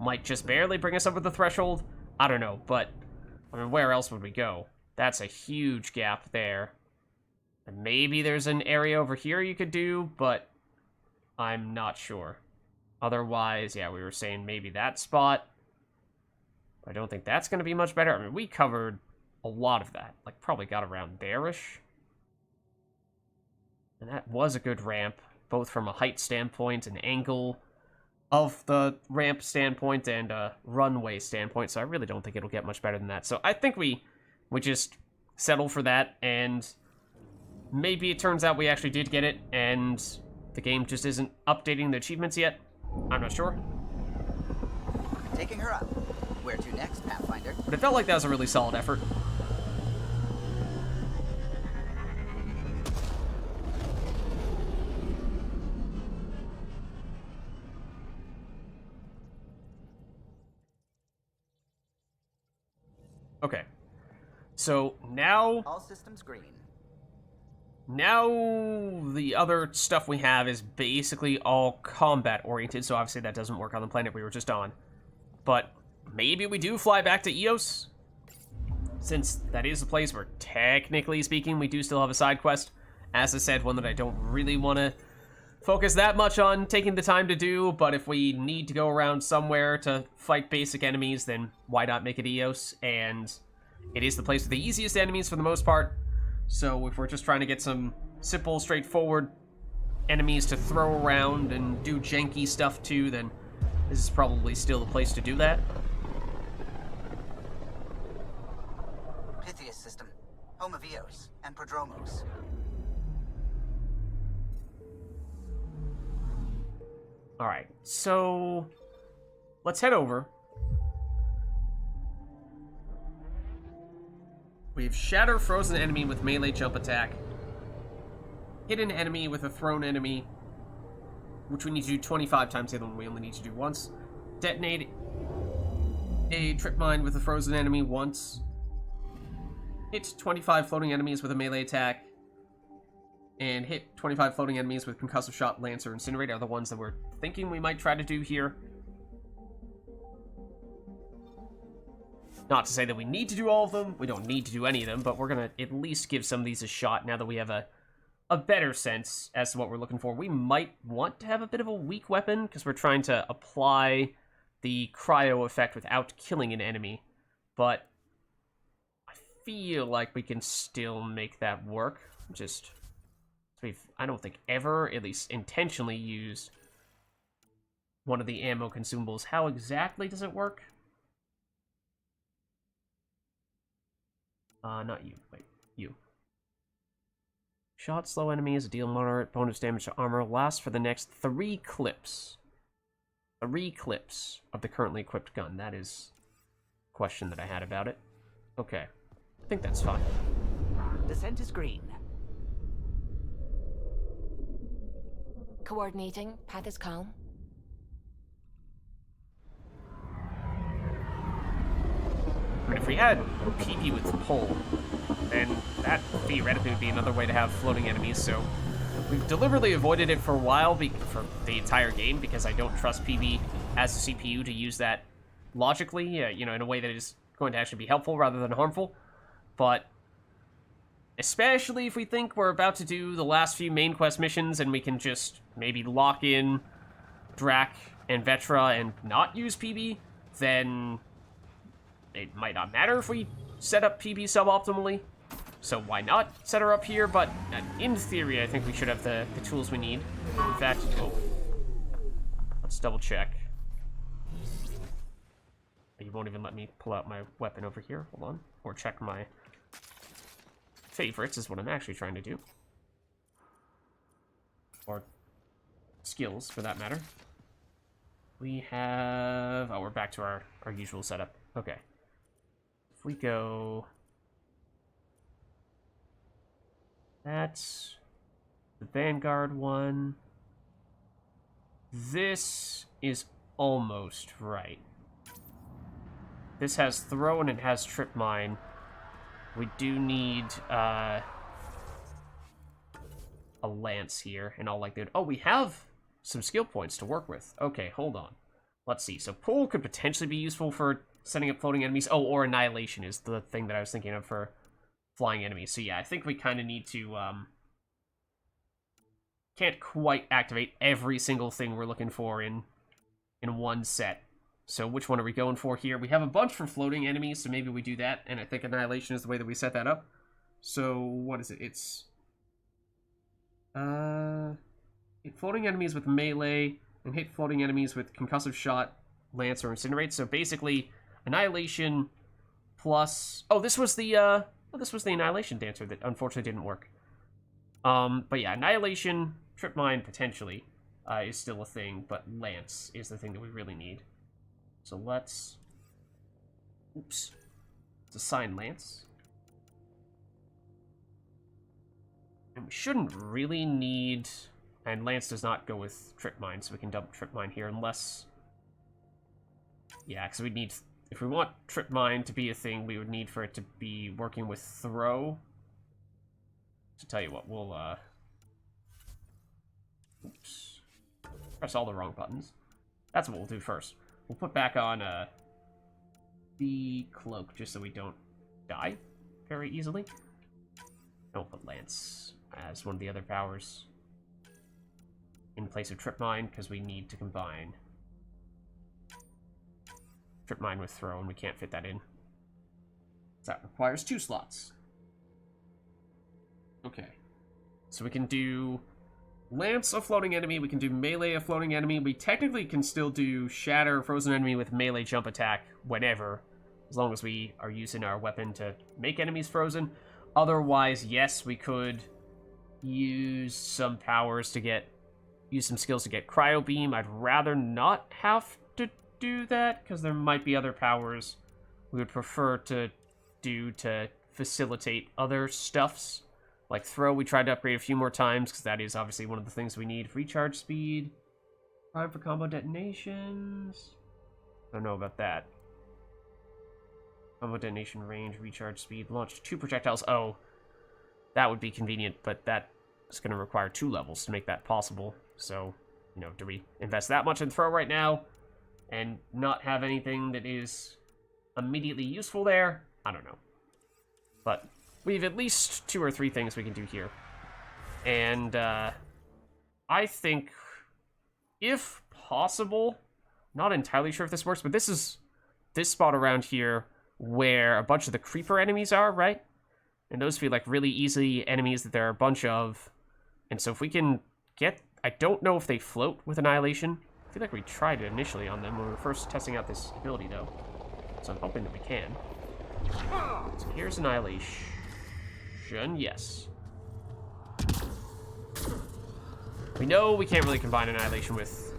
might just barely bring us over the threshold. I don't know, but, I mean, where else would we go? That's a huge gap there. And maybe there's an area over here you could do, but I'm not sure. Otherwise, yeah, we were saying maybe that spot. I don't think that's going to be much better. I mean, we covered a lot of that. Like, probably got around there-ish. And that was a good ramp, both from a height standpoint, an angle of the ramp standpoint, and a runway standpoint. So I really don't think it'll get much better than that. So I think we just settle for that, and maybe it turns out we actually did get it, and the game just isn't updating the achievements yet. I'm not sure. Taking her up. Where to next, Pathfinder? But it felt like that was a really solid effort. Okay. So now All systems green. Now, the other stuff we have is basically all combat-oriented, so obviously that doesn't work on the planet we were just on. But maybe we do fly back to Eos, since that is a place where, technically speaking, we do still have a side quest. As I said, one that I don't really want to focus that much on taking the time to do, but if we need to go around somewhere to fight basic enemies, then why not make it Eos? And it is the place with the easiest enemies for the most part. So if we're just trying to get some simple, straightforward enemies to throw around and do janky stuff too, then this is probably still the place to do that. Pythias system. Home of Eos and Prodromos. Alright, so let's head over. We have Shatter Frozen Enemy with melee jump attack. Hit an enemy with a thrown enemy, which we need to do 25 times. The other one we only need to do once. Detonate a trip mine with a frozen enemy once. Hit 25 floating enemies with a melee attack. And hit 25 floating enemies with concussive shot, lancer, incinerate are the ones that we're thinking we might try to do here. Not to say that we need to do all of them. We don't need to do any of them, but we're going to at least give some of these a shot now that we have a better sense as to what we're looking for. We might want to have a bit of a weak weapon because we're trying to apply the cryo effect without killing an enemy, but I feel like we can still make that work. I don't think ever, at least intentionally, used one of the ammo consumables. How exactly does it work? Not you. Wait, you. Shot slow enemies, deal moderate bonus damage to armor, lasts for the next 3 clips. 3 clips of the currently equipped gun. That is a question that I had about it. Okay. I think that's fine. Descent is green. Coordinating. Path is calm. I mean, if we had PB with pull, then that theoretically would be another way to have floating enemies, so we've deliberately avoided it for a while, for the entire game, because I don't trust PB as a CPU to use that logically, you know, in a way that is going to actually be helpful rather than harmful. But especially if we think we're about to do the last few main quest missions and we can just maybe lock in Drac and Vetra and not use PB, then it might not matter if we set up PB suboptimally. So why not set her up here? But in theory, I think we should have the tools we need. In fact, let's double check. You won't even let me pull out my weapon over here. Hold on. Or check my favorites is what I'm actually trying to do. Or skills, for that matter. We have... Oh, we're back to our usual setup. Okay. If we go... That's the Vanguard one. This is almost right. This has throw and it has trip mine. We do need a lance here, and all like that. Oh, we have some skill points to work with. Okay, hold on. Let's see. So pull could potentially be useful for setting up floating enemies. Oh, or annihilation is the thing that I was thinking of for flying enemies. So yeah, I think we kind of need to can't quite activate every single thing we're looking for in one set. So which one are we going for here? We have a bunch for floating enemies, so maybe we do that, and I think annihilation is the way that we set that up. So what is it? It's hit floating enemies with melee and hit floating enemies with concussive shot, lance, or incinerate. So basically annihilation plus this was the annihilation dancer that unfortunately didn't work. But yeah, annihilation, trip mine potentially is still a thing, but lance is the thing that we really need. So let's assign lance. And we shouldn't really need, and lance does not go with trip mine, so we can dump trip mine here unless, yeah, because we need, if we want trip mine to be a thing, we would need for it to be working with throw. To tell you what, we'll press all the wrong buttons. That's what we'll do first. We'll put back on the cloak just so we don't die very easily. Don't put lance as one of the other powers in place of trip mine because we need to combine trip mine with throw, and we can't fit that in. That requires 2 slots. Okay, so we can do lance a floating enemy, we can do melee a floating enemy, we technically can still do shatter a frozen enemy with melee jump attack whenever, as long as we are using our weapon to make enemies frozen. Otherwise, yes, we could use some powers to use some skills to get cryo beam. I'd rather not have to do that, because there might be other powers we would prefer to do to facilitate other stuffs. Like throw, we tried to upgrade a few more times, because that is obviously one of the things we need. Recharge speed. Time for combo detonations. I don't know about that. Combo detonation range, recharge speed, launch 2 projectiles. Oh, that would be convenient, but that is going to require 2 levels to make that possible. So, you know, do we invest that much in throw right now and not have anything that is immediately useful there? I don't know. But we have at least 2 or 3 things we can do here. And I think, if possible, not entirely sure if this works, but this is this spot around here where a bunch of the creeper enemies are, right? And those feel like really easy enemies that there are a bunch of. And so if we can get... I don't know if they float with Annihilation. I feel like we tried it initially on them when we were first testing out this ability, though. So I'm hoping that we can. So here's Annihilation. Yes. We know we can't really combine Annihilation with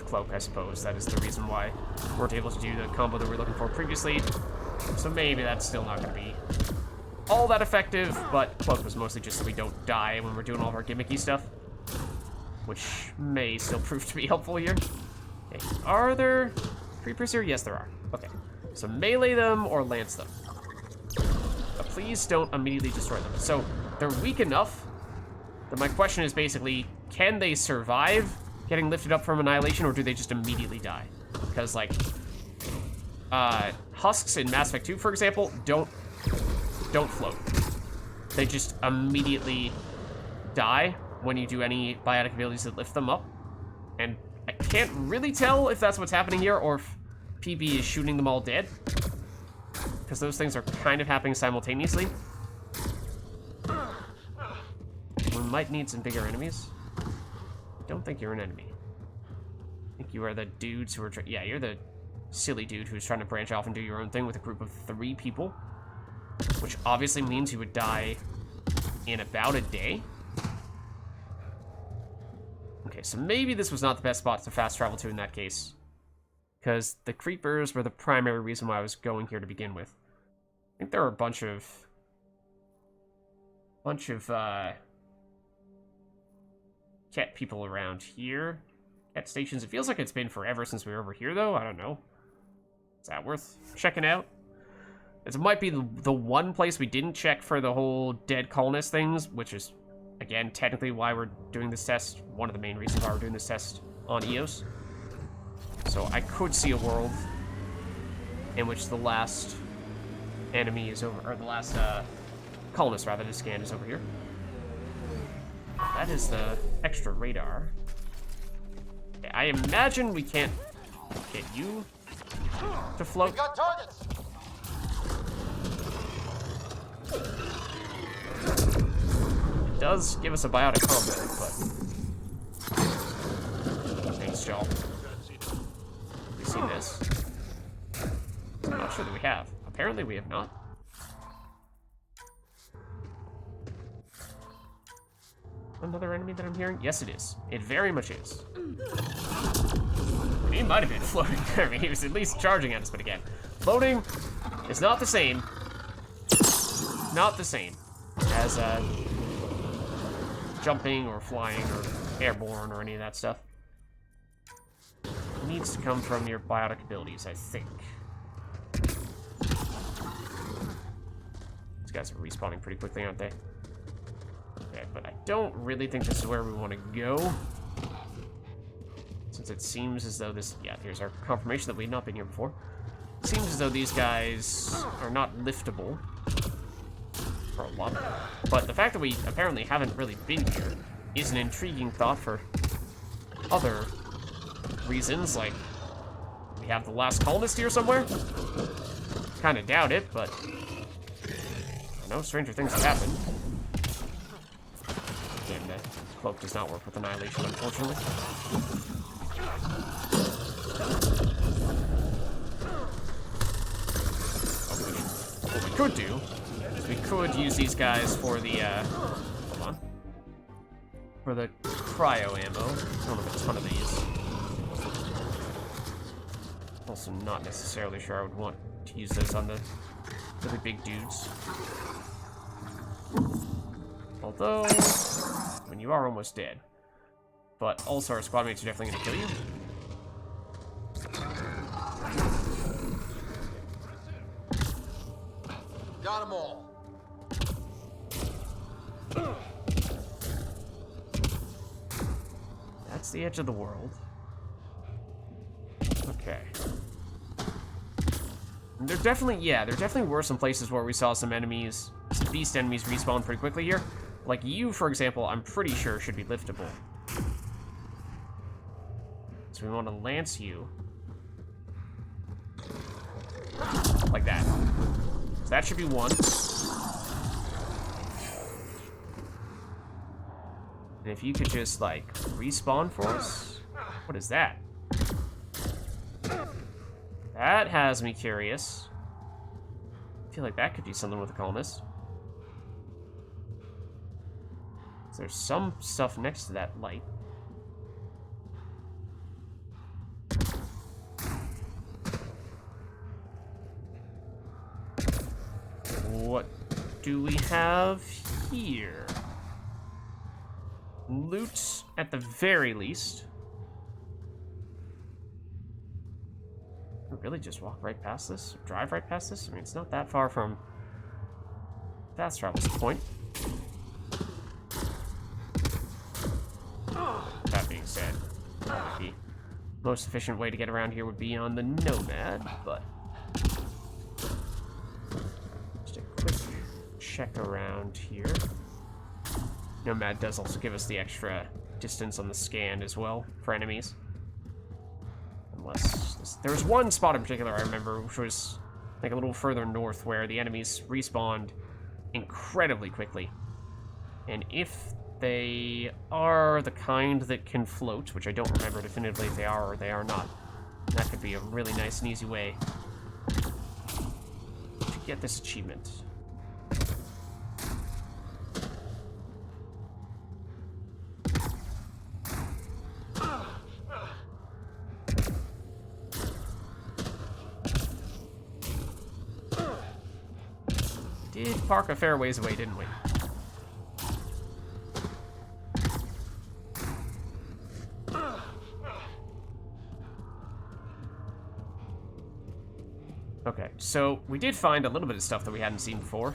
Cloak, I suppose. That is the reason why we weren't able to do the combo that we were looking for previously. So maybe that's still not going to be all that effective, but Cloak was mostly just so we don't die when we're doing all of our gimmicky stuff, which may still prove to be helpful here. Okay, are there creepers here? Yes, there are. Okay, so melee them or lance them. But please don't immediately destroy them. So they're weak enough that my question is basically, can they survive getting lifted up from Annihilation, or do they just immediately die? Because, like, husks in Mass Effect 2, for example, don't float. They just immediately die when you do any biotic abilities that lift them up. And I can't really tell if that's what's happening here, or if PB is shooting them all dead, because those things are kind of happening simultaneously. We might need some bigger enemies. I don't think you're an enemy. I think you are the dudes who are yeah, you're the silly dude who's trying to branch off and do your own thing with a group of 3 people, which obviously means you would die in about a day. Okay, so maybe this was not the best spot to fast travel to in that case, because the creepers were the primary reason why I was going here to begin with. I think there are a bunch of cat people around here. Cat stations. It feels like it's been forever since we were over here, though. I don't know. Is that worth checking out? It might be the one place we didn't check for the whole dead colonist things, which is, again, technically why we're doing this test. One of the main reasons why we're doing this test on EOS. So I could see a world in which the last enemy is over, or the last colonist, rather, to scan is over here. That is the extra radar. Okay, I imagine we can't get you to float. We got targets. It does give us a biotic combo, but thanks, y'all. We've seen this. I'm not sure that we have. Apparently, we have not. Another enemy that I'm hearing? Yes, it is. It very much is. He might have been floating. I mean, he was at least charging at us, but again, floating is not the same. Not the same as jumping or flying or airborne or any of that stuff. It needs to come from your biotic abilities, I think. These guys are respawning pretty quickly, aren't they? Okay, but I don't really think this is where we want to go. Since it seems as though this... Yeah, here's our confirmation that we've not been here before. It seems as though these guys are not liftable for a lot. But the fact that we apparently haven't really been here is an intriguing thought for other reasons, like we have the last colonist here somewhere? Kind of doubt it, but I know stranger things have happened. And the cloak does not work with Annihilation, unfortunately. What we could do is we could use these guys for the, hold on, for the cryo ammo. I don't have a ton of these. Also not necessarily sure I would want to use those on the really big dudes. Although, I mean, you are almost dead. But also our squad mates are definitely going to kill you. Got them all. That's the edge of the world. Okay. And there definitely were some places where we saw some enemies, some beast enemies respawn pretty quickly here. Like you, for example, I'm pretty sure should be liftable. So we want to lance you. Like that. So that should be one. And if you could just, like, respawn for us. What is that? That has me curious. I feel like that could do something with the colonist. There's some stuff next to that light. What do we have here? Loot at the very least. We really just walk right past this? Drive right past this? I mean, it's not that far from fast travel's point. That being said, the most efficient way to get around here would be on the Nomad, but just a quick check around here. Nomad does also give us the extra distance on the scan as well for enemies. Unless there was one spot in particular I remember, which was like a little further north, where the enemies respawned incredibly quickly. And if they are the kind that can float, which I don't remember definitively if they are or they are not, that could be a really nice and easy way to get this achievement. Did park a fair ways away, didn't we? Okay, so we did find a little bit of stuff that we hadn't seen before.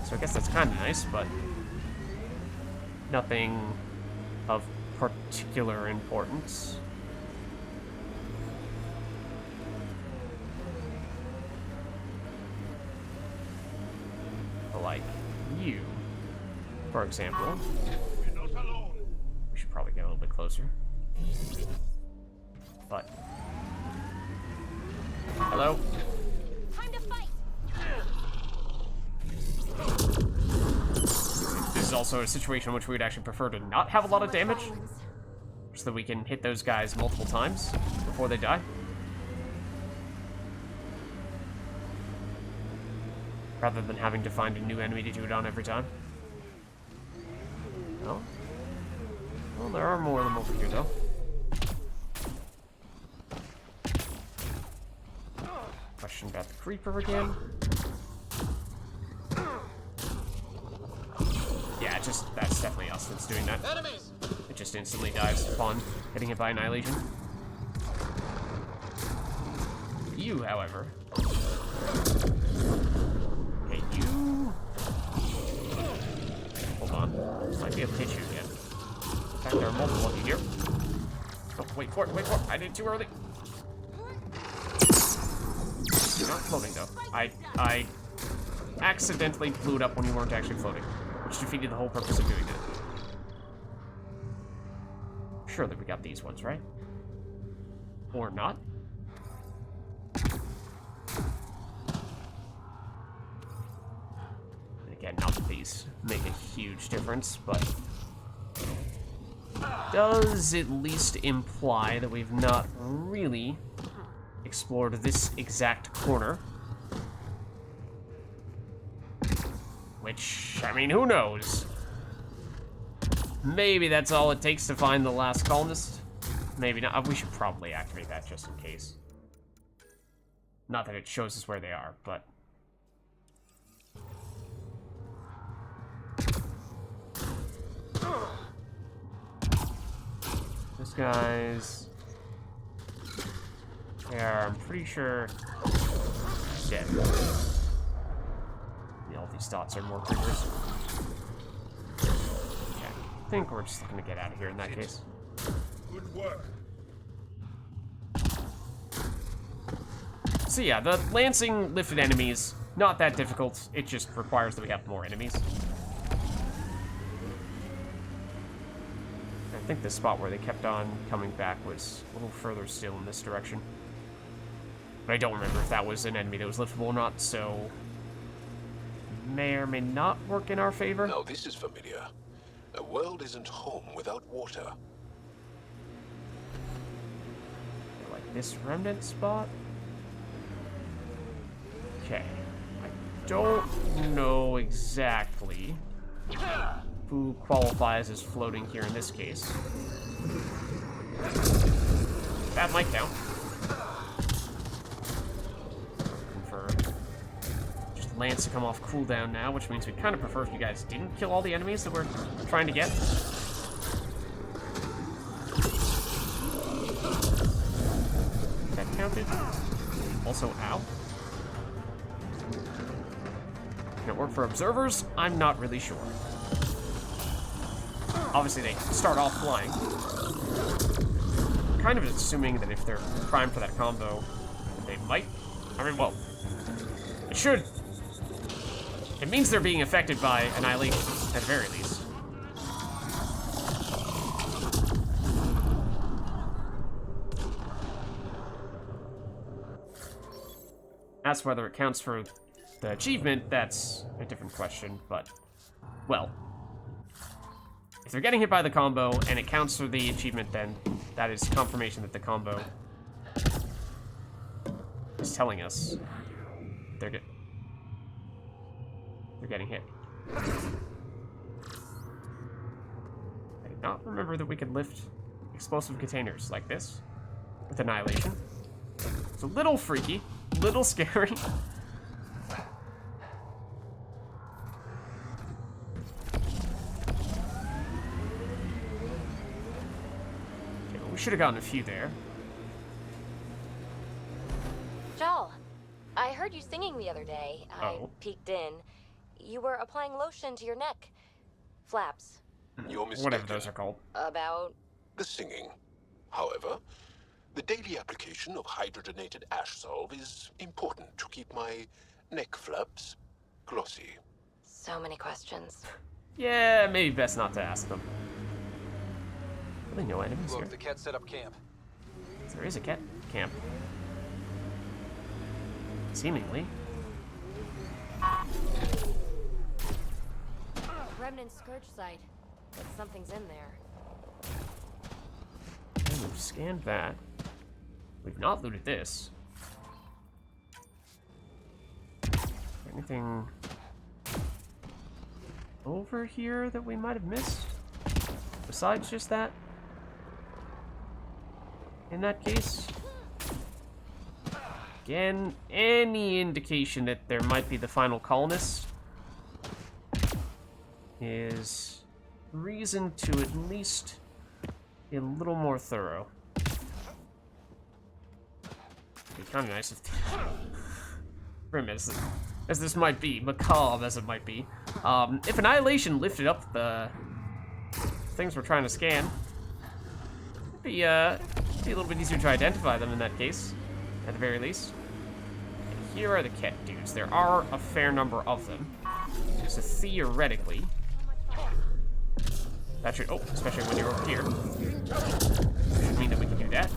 So I guess that's kind of nice, but nothing of particular importance. Like you, for example. We should probably get a little bit closer. But hello. Time to fight. This is also a situation in which we would actually prefer to not have a lot of damage, so that we can hit those guys multiple times before they die. Rather than having to find a new enemy to do it on every time. No? Well, there are more of them over here, though. Question about the creeper again. Yeah, that's definitely us that's doing that. Enemies! It just instantly dies upon getting hit by annihilation. You, however... Hold on. Might be able to hit you again. In fact, there are multiple of you here. Oh, wait for it, wait for it. I did it too early. You're not floating, though. I accidentally blew it up when you weren't actually floating, which defeated the whole purpose of doing that. Surely we got these ones, right? Or not? Again, not that these make a huge difference, but does at least imply that we've not really explored this exact corner. Which, I mean, who knows? Maybe that's all it takes to find the last colonist. Maybe not. We should probably activate that just in case. Not that it shows us where they are, but... This guy's... I'm pretty sure... dead. Yeah, all these dots are more creepers. Okay, I think we're just looking to get out of here in that case. Good work. So yeah, the lancing lifted enemies, not that difficult. It just requires that we have more enemies. I think the spot where they kept on coming back was a little further still in this direction. But I don't remember if that was an enemy that was liftable or not, so... may or may not work in our favor. Now this is familiar. A world isn't home without water. Like this remnant spot? Okay. I don't know exactly who qualifies as floating here in this case. That might count. Confirm. Just Lance to come off cooldown now, which means we'd kind of prefer if you guys didn't kill all the enemies that we're trying to get. That counted. Also, ow. Can it work for observers? I'm not really sure. Obviously, they start off flying. I'm kind of assuming that if they're primed for that combo, they might. I mean, well, it should. It means they're being affected by annihilation, at the very least. As for whether it counts for the achievement, that's a different question, but, well, if they're getting hit by the combo and it counts for the achievement, then that is confirmation that the combo is telling us they're getting hit. I did not remember that we could lift explosive containers like this with annihilation. It's a little freaky, a little scary. Okay, well, we should have gotten a few there. Joel, I heard you singing the other day. I Oh. peeked in. You were applying lotion to your neck. Flaps. You're mistaken. Whatever those are called. About... The singing. However, the daily application of hydrogenated ash salve is important to keep my neck flaps glossy. So many questions. Yeah, maybe best not to ask them. Really no enemies Look, here. the cat set up camp. There is a cat camp. Seemingly. Remnant Scourge site. But something's in there. And we've scanned that. We've not looted this. Anything over here that we might have missed? Besides just that? In that case? Again, any indication that there might be the final colonist is reason to at least be a little more thorough. It'd be kind of nice if, grim as this might be, macabre as it might be, if Annihilation lifted up the things we're trying to scan, it'd be a little bit easier to identify them in that case, at the very least. And here are the cat dudes. There are a fair number of them, so theoretically, that should, oh, especially when you're over here, should mean that we can do that.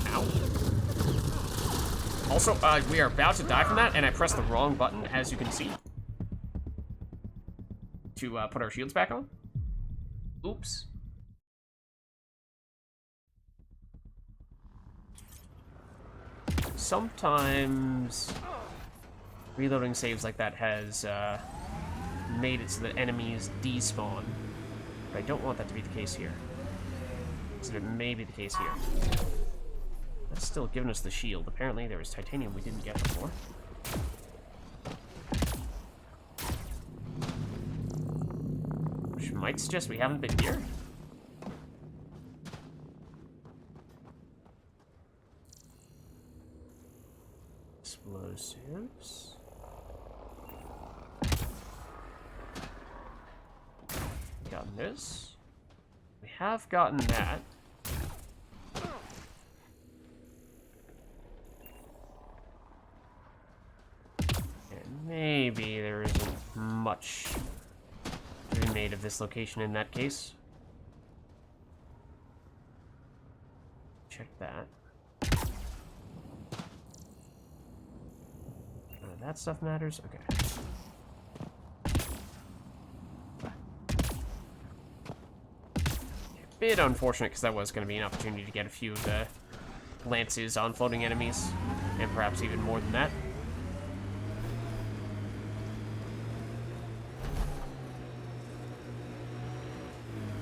Ow. Also, we are about to die from that, and I pressed the wrong button, as you can see, to put our shields back on. Oops. Sometimes reloading saves like that has made it so that enemies despawn, but I don't want that to be the case here. So it may be the case here. That's still giving us the shield. Apparently there was titanium we didn't get before. Which might suggest we haven't been here. Explosives. Gotten this. We have gotten that. And maybe there isn't much to be made of this location in that case. Check that. That stuff matters? Okay. A bit unfortunate because that was going to be an opportunity to get a few of the lances on floating enemies, and perhaps even more than that.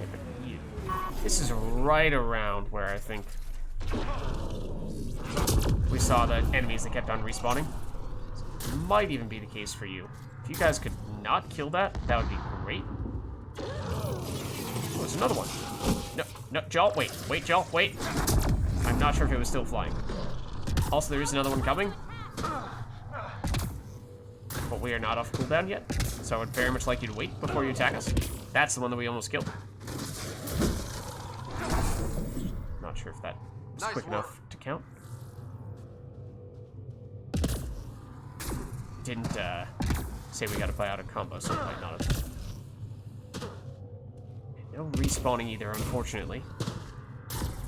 Okay, but you, this is right around where I think we saw the enemies that kept on respawning. might even be the case for you. If you guys could not kill that, that would be great. Oh, there's another one. No, Joel, wait, Joel, wait. I'm not sure if it was still flying. Also, there is another one coming. But we are not off cooldown yet, so I would very much like you to wait before you attack us. That's the one that we almost killed. Not sure if that was quick enough to count. Didn't say we gotta play out a combo, so it might not have. No respawning either, unfortunately.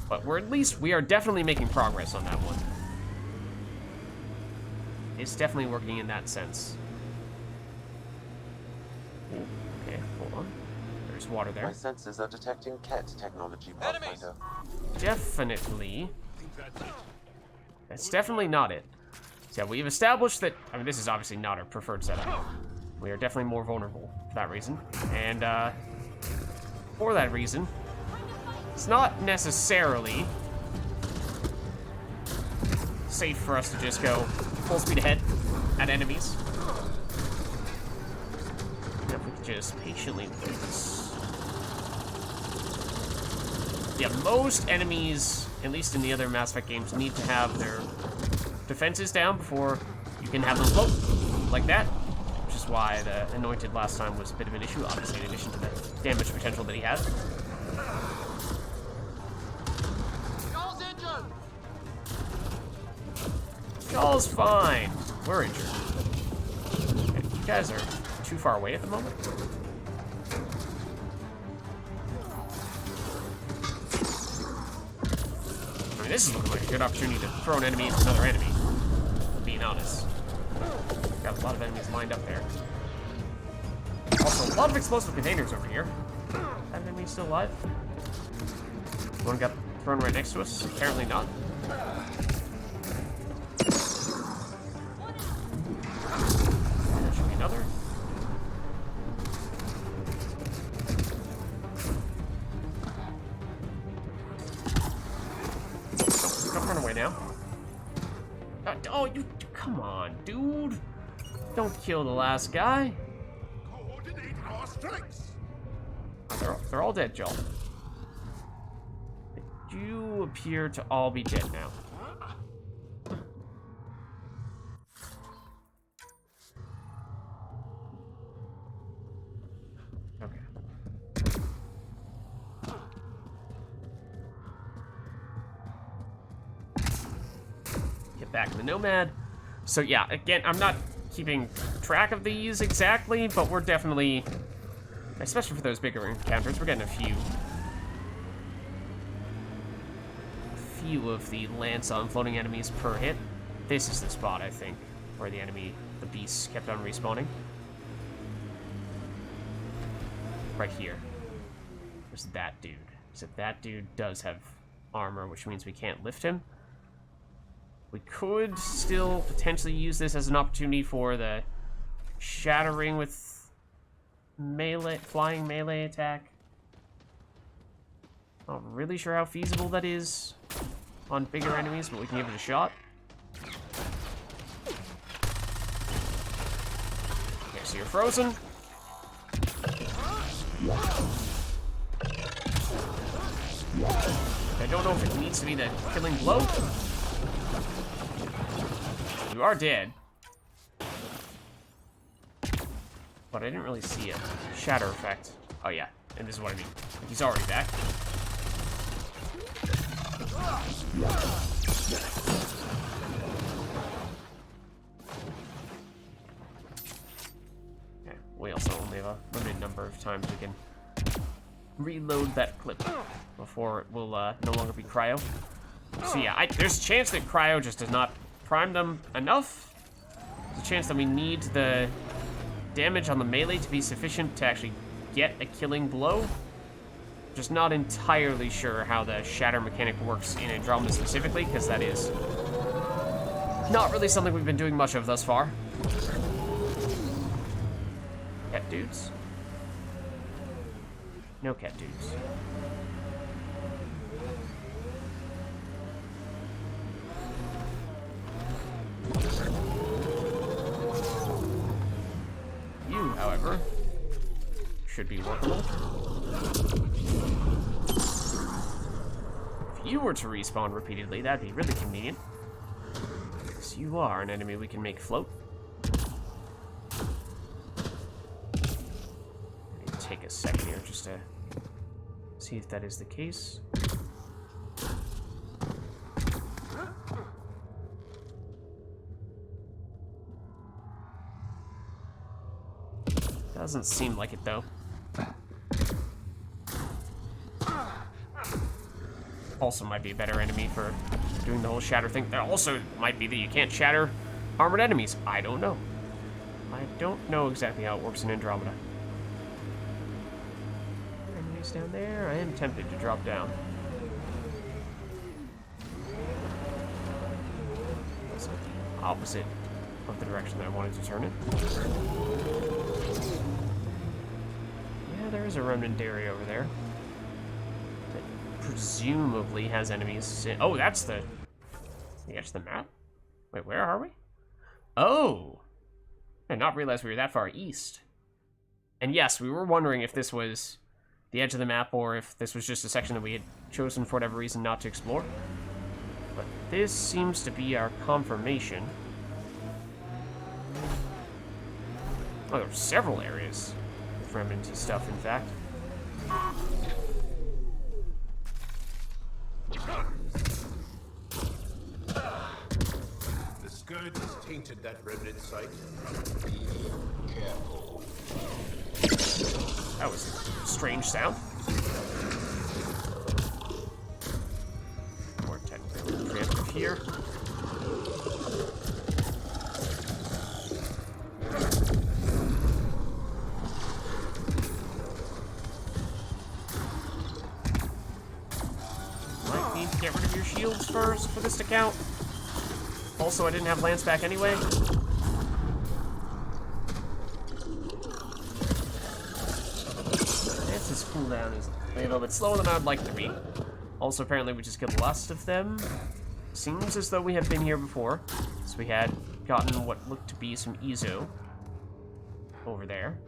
But we are definitely making progress on that one. It's definitely working in that sense. Ooh, okay, hold on. There's water there. My sensors are detecting cat technology, Pathfinder. Definitely. That's definitely not it. So we've established that, I mean, this is obviously not our preferred setup. We are definitely more vulnerable for that reason. And for that reason, it's not necessarily safe for us to just go full speed ahead at enemies. If we could just patiently wait. Yeah, most enemies, at least in the other Mass Effect games, need to have their defenses down before you can have them float like that. Which is why the Anointed last time was a bit of an issue, obviously, in addition to the damage potential that he has. Y'all's injured! Y'all's fine. We're injured. Okay, you guys are too far away at the moment. I mean, this is looking like a good opportunity to throw an enemy into another enemy, being honest. Got a lot of enemies lined up there. Also, a lot of explosive containers over here. That enemy still alive? One got thrown right next to us? Apparently not. There should be another. Don't run away now. Oh, you... Come on, dude. Don't kill the last guy. Coordinate our strengths. They're all dead, Joel. You appear to all be dead now. Okay. Get back in the Nomad. So yeah, again, I'm not keeping track of these exactly, but we're definitely, especially for those bigger encounters, we're getting a few of the lance-on floating enemies per hit. This is the spot, I think, where the beasts kept on respawning. Right here. There's that dude. So that dude does have armor, which means we can't lift him. We could still potentially use this as an opportunity for the shattering with melee, flying melee attack. Not really sure how feasible that is on bigger enemies, but we can give it a shot. Okay, so you're frozen. I don't know if it needs to be the killing blow. You are dead. But I didn't really see a shatter effect. Oh yeah, and this is what I mean. He's already back. Okay, we also only have a limited number of times we can reload that clip before it will no longer be cryo. So yeah, there's a chance that cryo just does not prime them enough. There's a chance that we need the damage on the melee to be sufficient to actually get a killing blow. Just not entirely sure how the shatter mechanic works in Andromeda specifically, because that is not really something we've been doing much of thus far. Cat dudes? No cat dudes. should be workable. If you were to respawn repeatedly, that'd be really convenient. Because you are an enemy we can make float. Take a second here just to see if that is the case. Doesn't seem like it, though. Also might be a better enemy for doing the whole shatter thing. There also might be that you can't shatter armored enemies. I don't know. I don't know exactly how it works in Andromeda. Enemies down there? I am tempted to drop down. That's the opposite of the direction that I wanted to turn it. Yeah, there is a remnant area over there. That presumably has enemies. Oh, that's the edge of the map? Wait, where are we? Oh! I did not realize we were that far east. And yes, we were wondering if this was the edge of the map or if this was just a section that we had chosen for whatever reason not to explore. But this seems to be our confirmation. Oh, there are several areas with remnanty stuff, in fact. The scourge has tainted that remnant site. Be careful. That was a strange sound. More technically preemptive here. Might need to get rid of your shields first for this to count. Also, I didn't have Lance back anyway. Lance's cooldown is a little bit slower than I'd like it to be. Also, apparently, we just killed lust of them. Seems as though we have been here before. So we had gotten what looked to be some Ezo over there.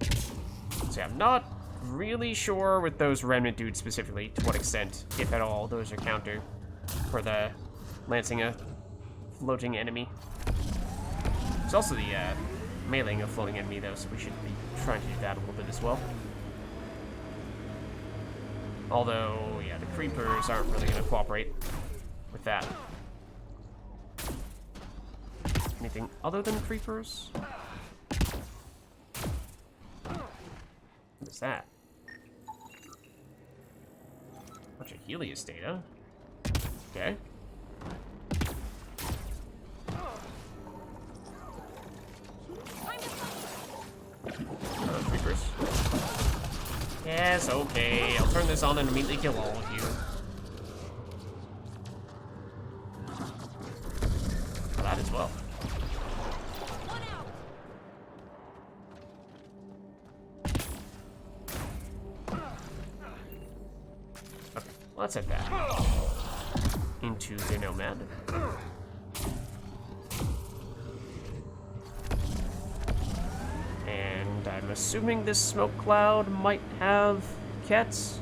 So yeah, I'm not really sure with those remnant dudes specifically to what extent, if at all, those are counter for the lancing a floating enemy. There's also the meleeing a floating enemy though, so we should be trying to do that a little bit as well. Although, yeah, the creepers aren't really going to cooperate with that. Anything other than creepers? What is that? Bunch of Helios data. Okay. Creepers. Yes, okay. I'll turn this on and immediately kill all of you. That as well. Okay, let's head back into the Nomad. And I'm assuming this smoke cloud might have cats.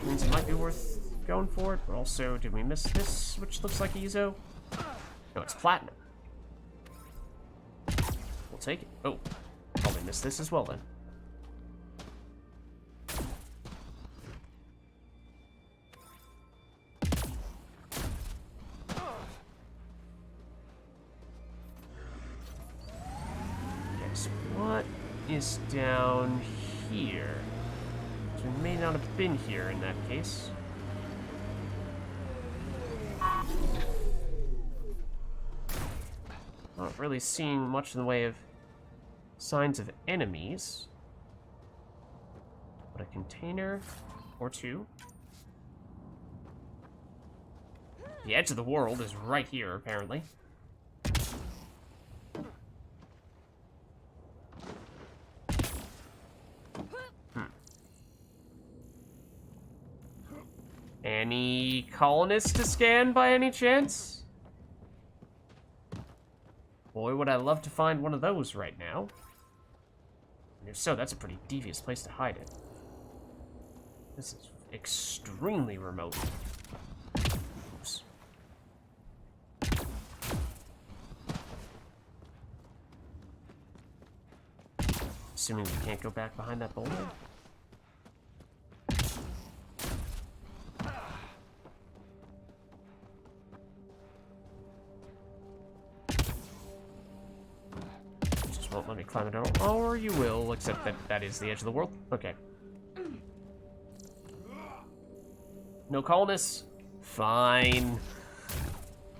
Means it might be worth going for it, but also, did we miss this, which looks like Ezo? No, it's platinum. We'll take it. Oh, probably missed this as well then. What is down here? So we may not have been here in that case. Not really seeing much in the way of signs of enemies. But a container or two. The edge of the world is right here, apparently. Any colonists to scan by any chance? Boy, would I love to find one of those right now. If so, that's a pretty devious place to hide it. This is extremely remote. Oops. Assuming we can't go back behind that boulder? Just won't let me climb it out. Or you will, except that that is the edge of the world. Okay. No colonists? Fine.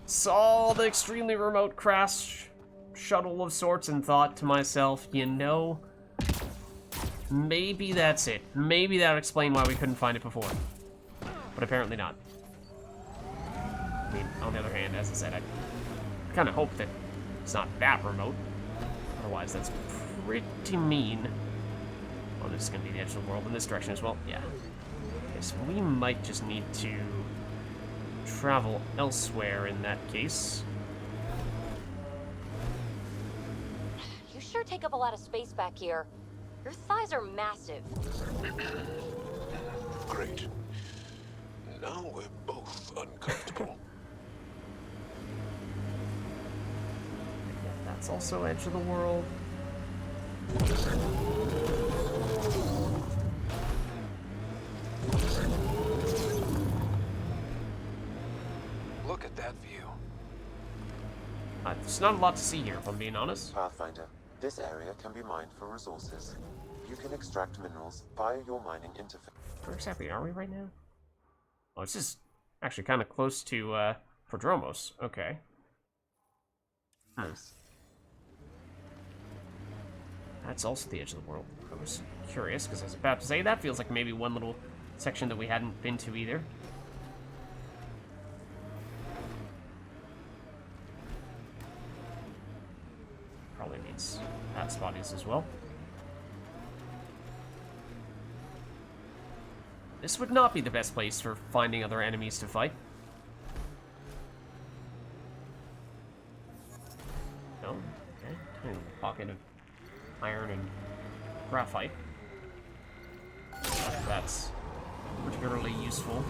Saw the extremely remote crash shuttle of sorts and thought to myself, you know, maybe that's it. Maybe that'll explain why we couldn't find it before. But apparently not. I mean, on the other hand, as I said, I kind of hope that it's not that remote. Otherwise, that's pretty mean. Oh, this is going to be the edge of the world in this direction as well. Yeah. Okay, so we might just need to travel elsewhere in that case. You sure take up a lot of space back here. Your thighs are massive. Great. Now we're both uncomfortable. Yeah, that's also edge of the world. Look at that view. There's not a lot to see here, if I'm being honest. Pathfinder, this area can be mined for resources. You can extract minerals via your mining interface. Where exactly are we right now? Oh, it's just actually kind of close to Prodromos. Okay. That's also the edge of the world. I was curious, because I was about to say, that feels like maybe one little section that we hadn't been to either. Probably means that spot is as well. This would not be the best place for finding other enemies to fight. No? Okay. Tiny little pocket of iron and graphite. That's particularly useful.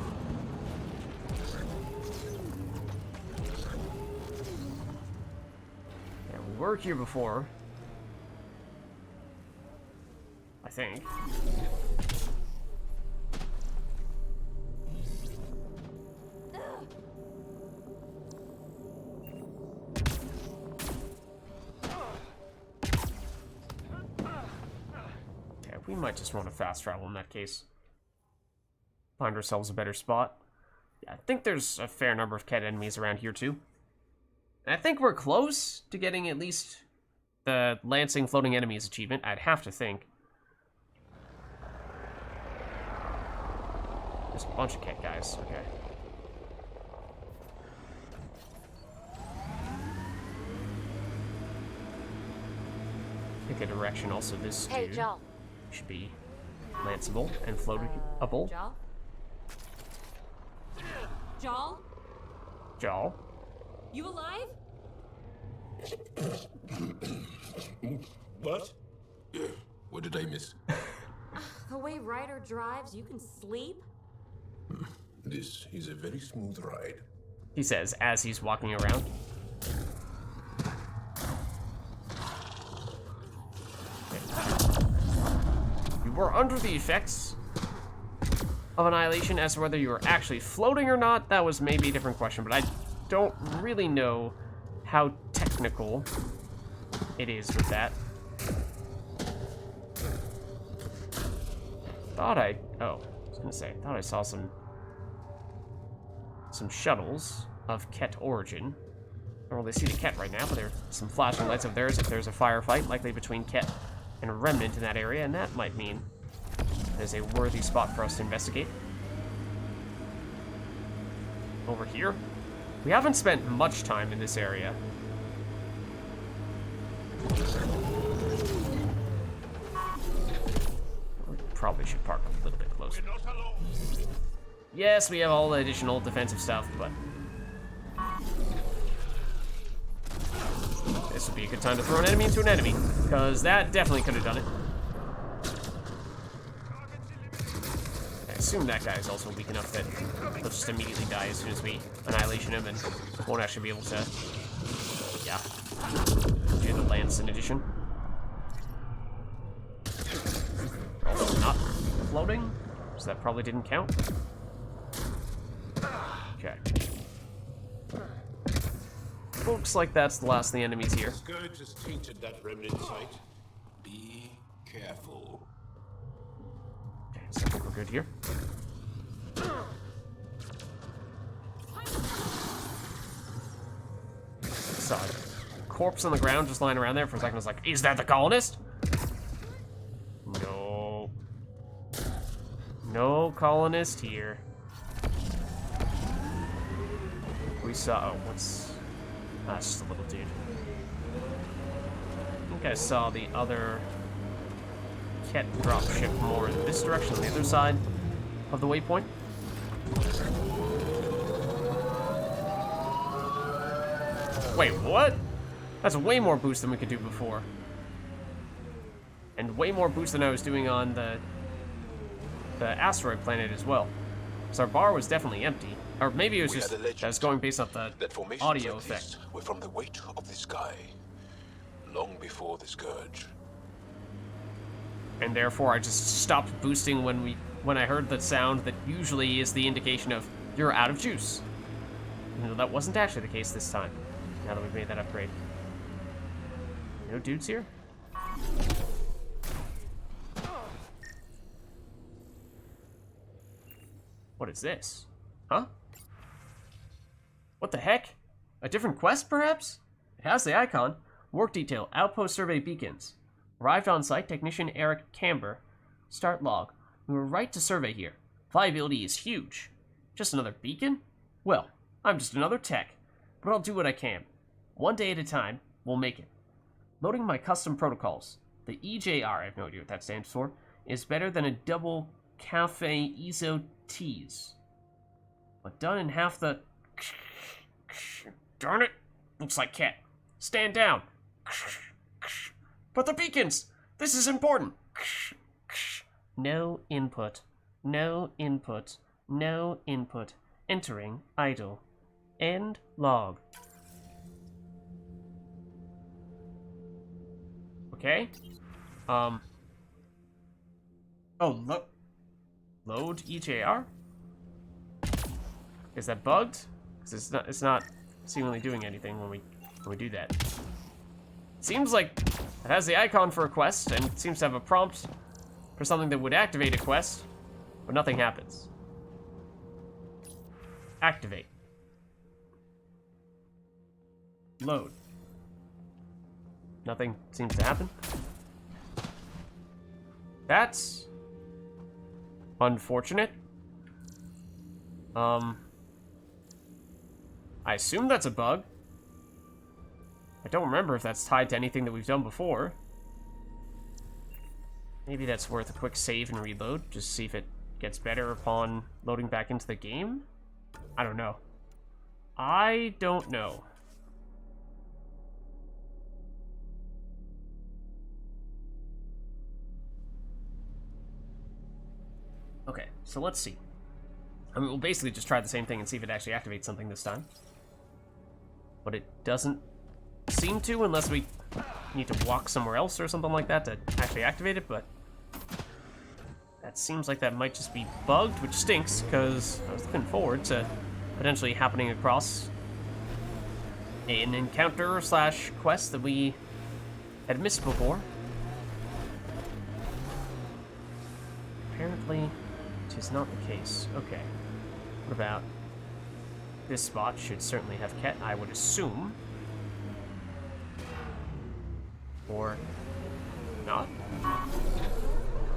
Yeah, we were here before. I think. We might just want to fast travel in that case. Find ourselves a better spot. Yeah, I think there's a fair number of cat enemies around here too. And I think we're close to getting at least the Lancing Floating Enemies achievement, I'd have to think. There's a bunch of cat guys, okay. Pick a direction also this Hey, dude Joel. should be lanceable and floatable. Joel? Joel? Joel? You alive? What? What did I miss? The way Ryder drives, you can sleep? This is a very smooth ride. He says as he's walking around. You were under the effects of annihilation. As to whether you were actually floating or not, that was maybe a different question, but I don't really know how technical it is with that. Thought I was gonna say, thought I saw some shuttles of Ket origin. I don't really see the Ket right now, but there's some flashing lights of theirs if there's a firefight, likely between Ket and a remnant in that area, and that might mean there's a worthy spot for us to investigate. Over here, we haven't spent much time in this area. We probably should park a little bit closer. Yes, we have all the additional defensive stuff, but this would be a good time to throw an enemy into an enemy, because that definitely could have done it. assume that guy is also weak enough that he'll just immediately die as soon as we annihilation him and won't actually be able to, yeah, do the lance in addition. Also not floating, so that probably didn't count. Okay. Looks like that's the last of the enemies here. Scourge has tainted that remnant site. Be careful. Okay, so I think we're good here. Saw a corpse on the ground just lying around there for a second. I was like, is that the colonist? No. No colonist here. We saw, oh, what's... Ah, it's just a little dude. I think I saw the other Ket dropship more in this direction, on the other side of the waypoint. Wait, what? That's way more boost than we could do before. And way more boost than I was doing on the asteroid planet as well. So our bar was definitely empty. Or maybe it was just that was going based off the audio effect. Were from the weight of the sky, long before the scourge. And therefore I just stopped boosting when I heard the sound that usually is the indication of you're out of juice. Even though that wasn't actually the case this time, now that we've made that upgrade. No dudes here? What is this? Huh? What the heck? A different quest, perhaps? It has the icon. Work detail, outpost survey beacons. Arrived on site, technician Eric Camber. Start log. We were right to survey here. Viability is huge. Just another beacon? Well, I'm just another tech, but I'll do what I can. One day at a time, we'll make it. Loading my custom protocols. The EJR, I have no idea what that stands for, is better than a double cafe iso teas. But done in half the... Darn it! Looks like Ket. Stand down. But the beacons! This is important! No input. No input. No input. Entering idle. End log. Okay. Oh, load EJR? Is that bugged? Because it's not seemingly doing anything when we do that. Seems like it has the icon for a quest, and it seems to have a prompt for something that would activate a quest, but nothing happens. Activate. Load. Nothing seems to happen. That's unfortunate. I assume that's a bug. I don't remember if that's tied to anything that we've done before. Maybe that's worth a quick save and reload, just to see if it gets better upon loading back into the game? I don't know. I don't know. Okay, so let's see. I mean, we'll basically just try the same thing and see if it actually activates something this time. But it doesn't seem to, unless we need to walk somewhere else or something like that to actually activate it, but that seems like that might just be bugged, which stinks, because I was looking forward to potentially happening across an encounter slash quest that we had missed before. Apparently, it is not the case. Okay. What about this spot? Should certainly have Ket, I would assume. Or not?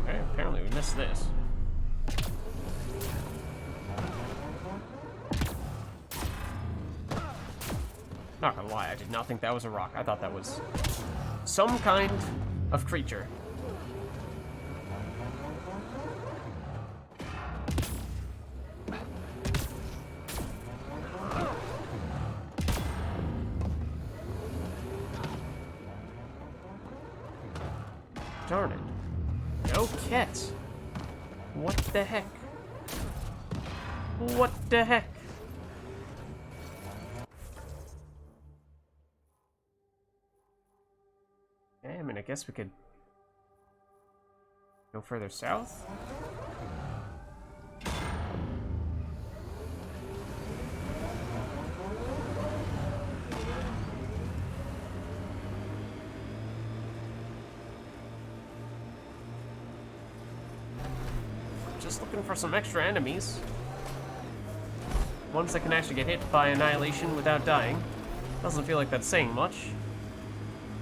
Okay, apparently we missed this. Not gonna lie, I did not think that was a rock. I thought that was some kind of creature. Darn it. No Ket. What the heck? What the heck? Okay, I mean, I guess we could go further south. Just looking for some extra enemies. Ones that can actually get hit by annihilation without dying. Doesn't feel like that's saying much.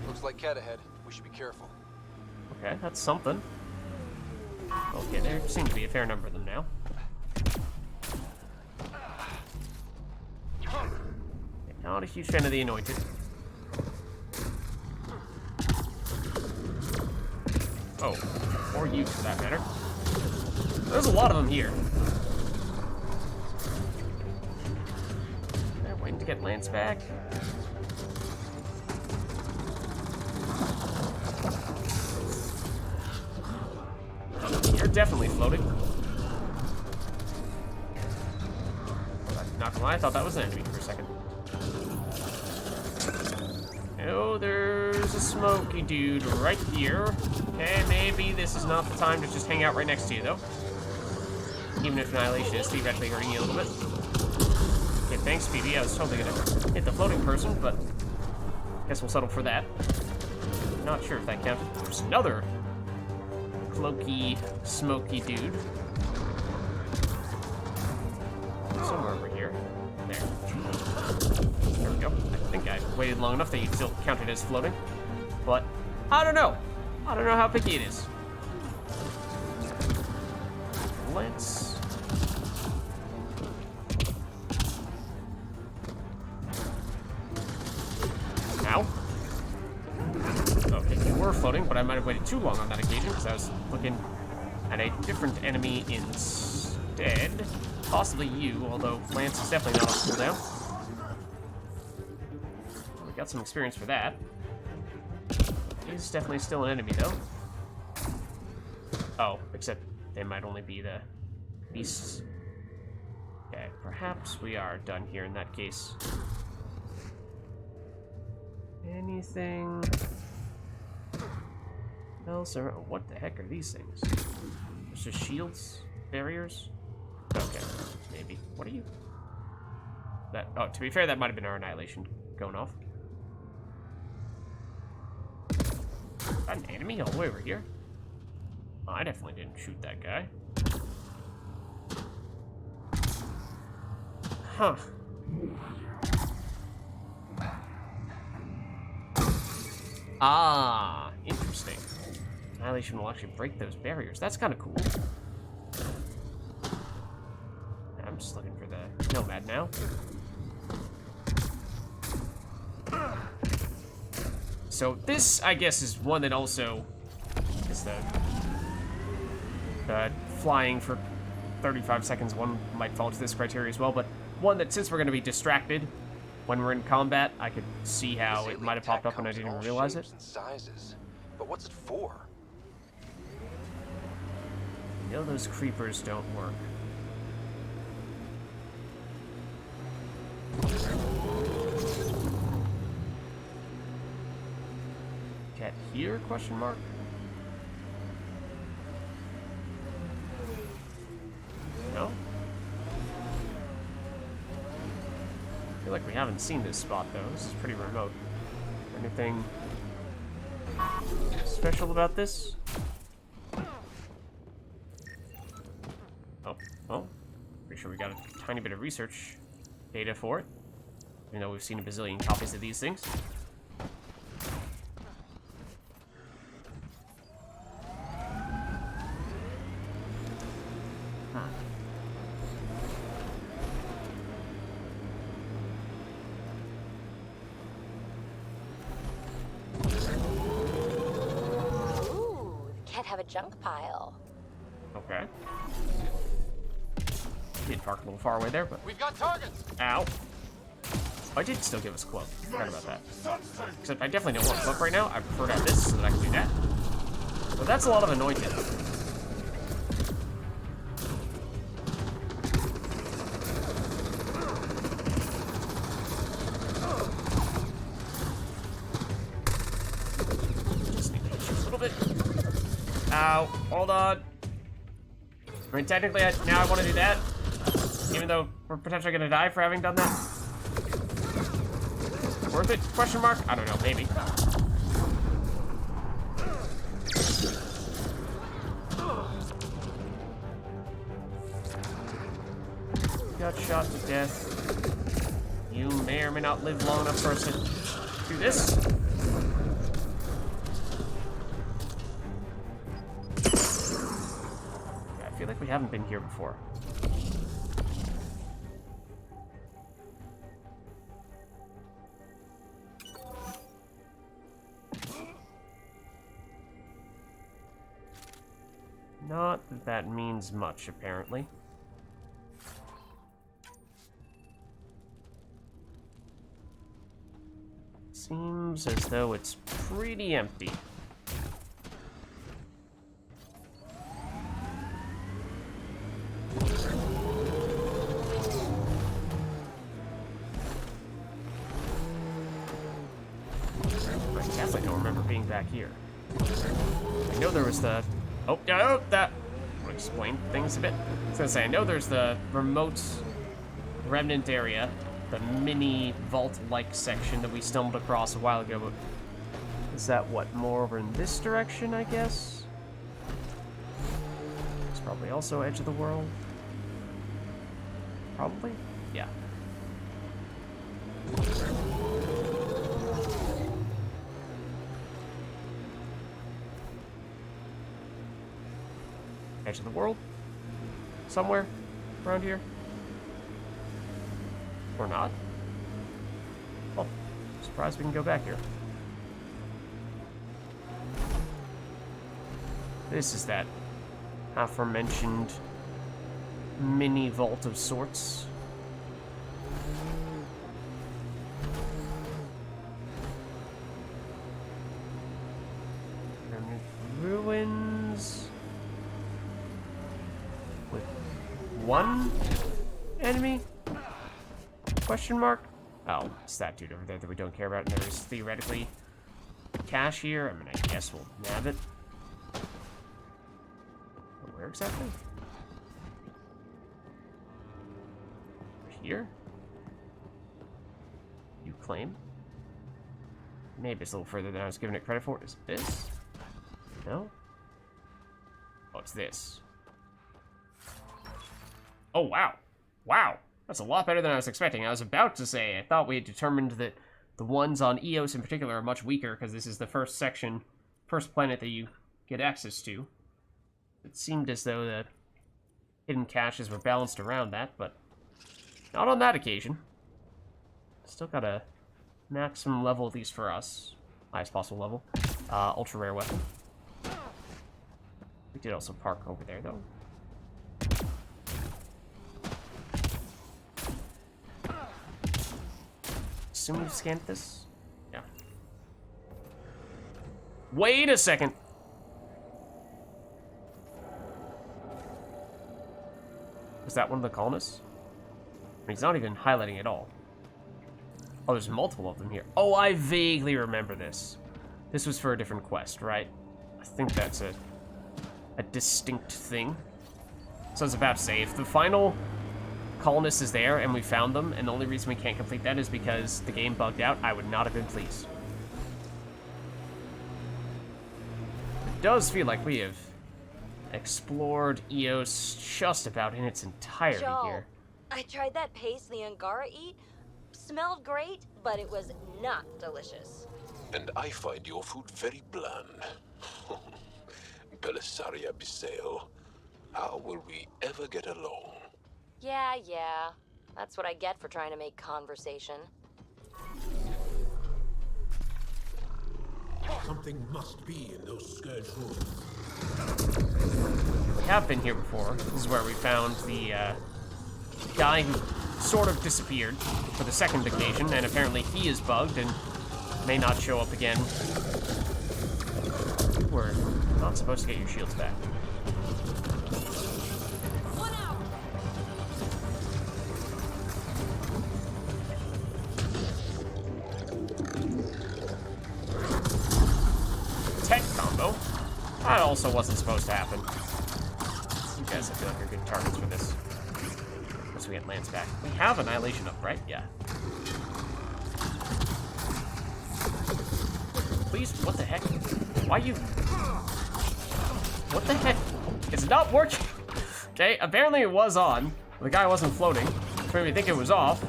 Looks like cat ahead. We should be careful. Okay, that's something. Okay, there seem to be a fair number of them now. Not a huge fan of the Anointed. Oh, or you for that matter. There's a lot of them here. They're waiting to get Lance back. You're definitely floating. Not gonna lie, I thought that was an enemy for a second. Oh, there's a smoky dude right here. Okay, maybe this is not the time to just hang out right next to you, though. Even if Annihilation is theoretically hurting you a little bit. Okay, thanks, BB. I was totally gonna hit the floating person, but guess we'll settle for that. Not sure if that counted. There's another cloaky, smoky dude. Somewhere over here. There. There we go. I think I waited long enough that you still counted as floating. But, I don't know. I don't know how picky it is. Let's... Ow. Okay, you were floating, but I might have waited too long on that occasion because I was looking at a different enemy instead. Possibly you, although Lance is definitely not on cooldown. We got some experience for that. He's definitely still an enemy, though. Oh, except they might only be the beasts. Okay, perhaps we are done here in that case. Anything else? Or what the heck are these things? There's just shields? Barriers? Okay, maybe. What are you? That. Oh, to be fair, that might have been our annihilation going off. An enemy all the way over here? Oh, I definitely didn't shoot that guy. Huh. Ah, interesting. Annihilation will actually break those barriers. That's kind of cool. I'm just looking for the Nomad now. So this, I guess, is one that also is the flying for 35 seconds. One might fall into this criteria as well, but one that, since we're going to be distracted when we're in combat, I could see how it might have popped up and I didn't even realize it. Sizes. But what's it for? You know those creepers don't work. Cat here? Question mark. No? I feel like we haven't seen this spot though. This is pretty remote. Anything special about this? Oh, pretty sure we got a tiny bit of research data for it. Even though we've seen a bazillion copies of these things. Ooh, can't have a junk pile. Okay. Did park a little far away there, but... We've got targets! Ow. Oh, I did still give us a cloak. Forgot about that. Except I definitely don't want a cloak right now. I prefer to have this so that I can do that. But that's a lot of anointed. Hold on. I mean, technically, now I want to do that. Even though we're potentially going to die for having done that. Worth it? Question mark? I don't know, maybe. Got shot to death. You may or may not live long enough for us to do this. I feel like we haven't been here before. Not that that means much, apparently. Seems as though it's pretty empty. I guess I don't remember being back here. I know there was the... Oh, that would explain things a bit. I was gonna say, I know there's the remote remnant area, the mini vault-like section that we stumbled across a while ago, but is that what, more over in this direction, I guess? It's probably also edge of the world. Probably? Yeah. Edge of the world? Somewhere around here? Or not? Oh, surprised we can go back here. This is that aforementioned mini vault of sorts. Ruins with one enemy? Question mark? Oh, it's that dude over there that we don't care about, and there's theoretically cash here. I mean, I guess we'll nab it. Where exactly? Here? You claim? Maybe it's a little further than I was giving it credit for. Is it this? No? Oh, it's this. Oh, wow. Wow. That's a lot better than I was expecting. I was about to say, I thought we had determined that the ones on Eos in particular are much weaker, because this is the first section, first planet that you get access to. It seemed as though the hidden caches were balanced around that, but not on that occasion. Still got a maximum level, at least for us. Highest possible level. Ultra rare weapon. We did also park over there, though. Assume we've scanned this? Yeah. Wait a second! Was that one of the colonists? I mean, he's not even highlighting at all. Oh, there's multiple of them here. Oh, I vaguely remember this. This was for a different quest, right? I think that's a distinct thing. So I was about to say, if the final colonist is there and we found them, and the only reason we can't complete that is because the game bugged out, I would not have been pleased. It does feel like we have explored Eos just about in its entirety Joel, here. I tried that paste the Angara eat. Smelled great, but it was not delicious. And I find your food very bland. Belisaria Biseo, how will we ever get along? Yeah. That's what I get for trying to make conversation. Something must be in those scourge rooms. We have been here before. This is where we found the guy who sort of disappeared for the second occasion, and apparently he is bugged and may not show up again. We're not supposed to get your shields back. One out. Tech combo. That also wasn't supposed to happen. You guys, I feel like, are good targets for this. Once we get Lance back. We have Annihilation up, right? Yeah. Please, what the heck? Why you... What the heck? It's not working! Okay, apparently it was on. The guy wasn't floating. Which made me think it was off.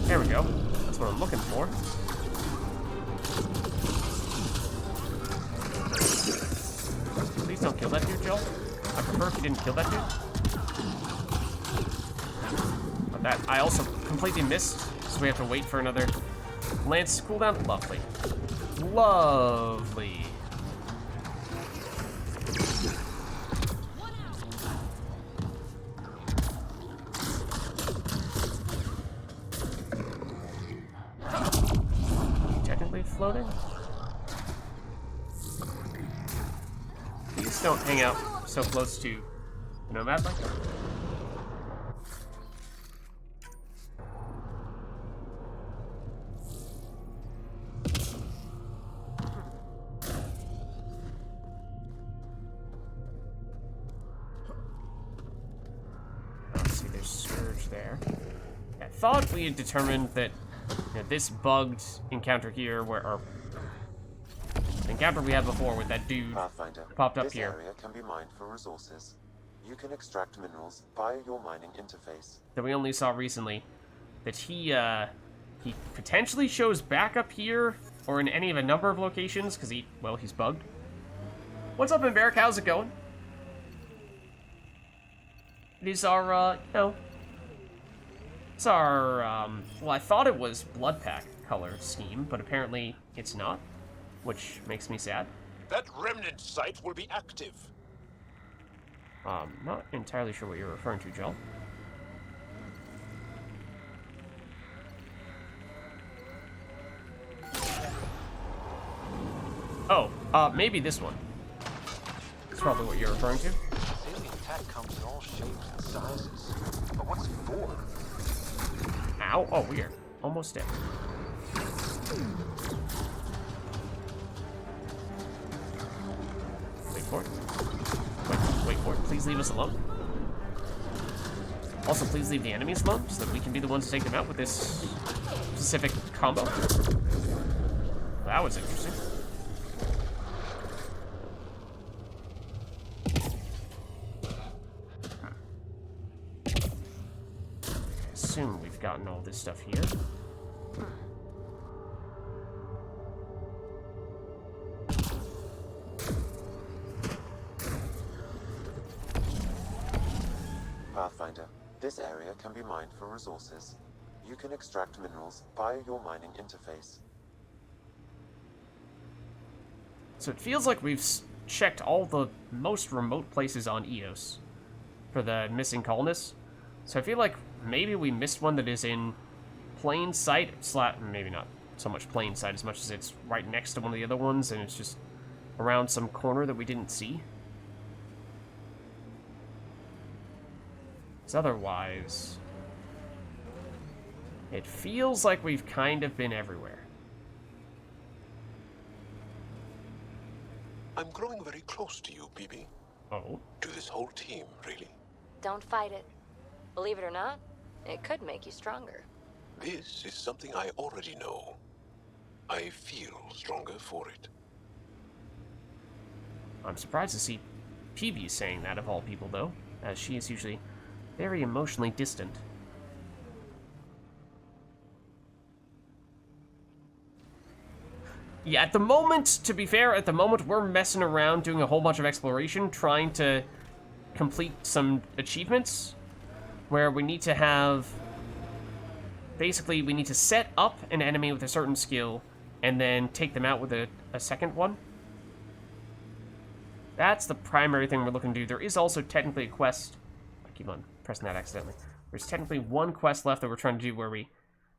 There we go. That's what I'm looking for. Please don't kill that dude, Joel. I prefer if you didn't kill that dude. But that, I also completely missed, so we have to wait for another Lance cooldown. Lovely. Lovely. Technically floating? Please don't hang out so close to the Nomad like that. Let's see, there's Scourge there. I thought we had determined that this bugged encounter here, or the encounter we had before with that dude Pathfinder, popped up this here. area can be mined for resources. You can extract minerals via your mining interface. That we only saw recently. That he potentially shows back up here, or in any of a number of locations, because he's bugged. What's up, Emberic? How's it going? It is our, it's our, well, I thought it was Blood Pack color scheme, but apparently it's not, which makes me sad. That remnant site will be active. Not entirely sure what you're referring to, Joel. Oh, maybe this one. That's probably what you're referring to. Alien tech comes in all shapes and sizes. But what's it for? Ow. Oh, weird. Almost dead. Wait for it. Wait for it. Please leave us alone. Also, please leave the enemies alone so that we can be the ones to take them out with this specific combo. That was interesting. I assume we've gotten all this stuff here. Pathfinder, this area can be mined for resources. You can extract minerals via your mining interface. So it feels like we've checked all the most remote places on Eos for the missing colonists. So I feel like maybe we missed one that is in plain sight, maybe not so much plain sight as much as it's right next to one of the other ones, and it's just around some corner that we didn't see. Because otherwise, it feels like we've kind of been everywhere. I'm growing very close to you, BB. Oh? To this whole team, really. Don't fight it. Believe it or not, it could make you stronger. This is something I already know. I feel stronger for it. I'm surprised to see PB saying that of all people, though, as she is usually very emotionally distant. Yeah, at the moment, to be fair, at the moment we're messing around doing a whole bunch of exploration, trying to complete some achievements where we need to have... Basically, we need to set up an enemy with a certain skill and then take them out with a second one. That's the primary thing we're looking to do. There is also technically a quest... I keep on pressing that accidentally. There's technically one quest left that we're trying to do where we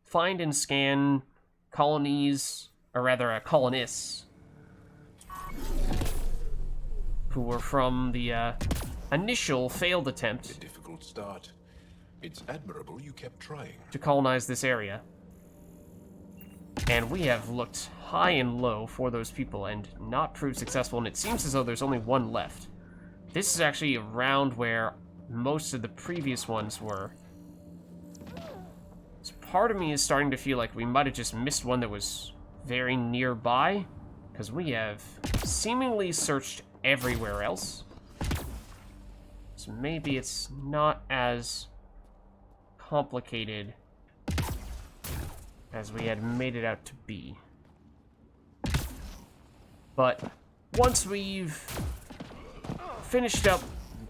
find and scan colonies, or rather, colonists, who were from the initial failed attempt A difficult start. It's admirable you kept trying. to colonize this area. And we have looked high and low for those people and not proved successful, and it seems as though there's only one left. This is actually around where most of the previous ones were. So part of me is starting to feel like we might have just missed one that was very nearby, because we have seemingly searched everywhere else. So maybe it's not as complicated as we had made it out to be. But once we've finished up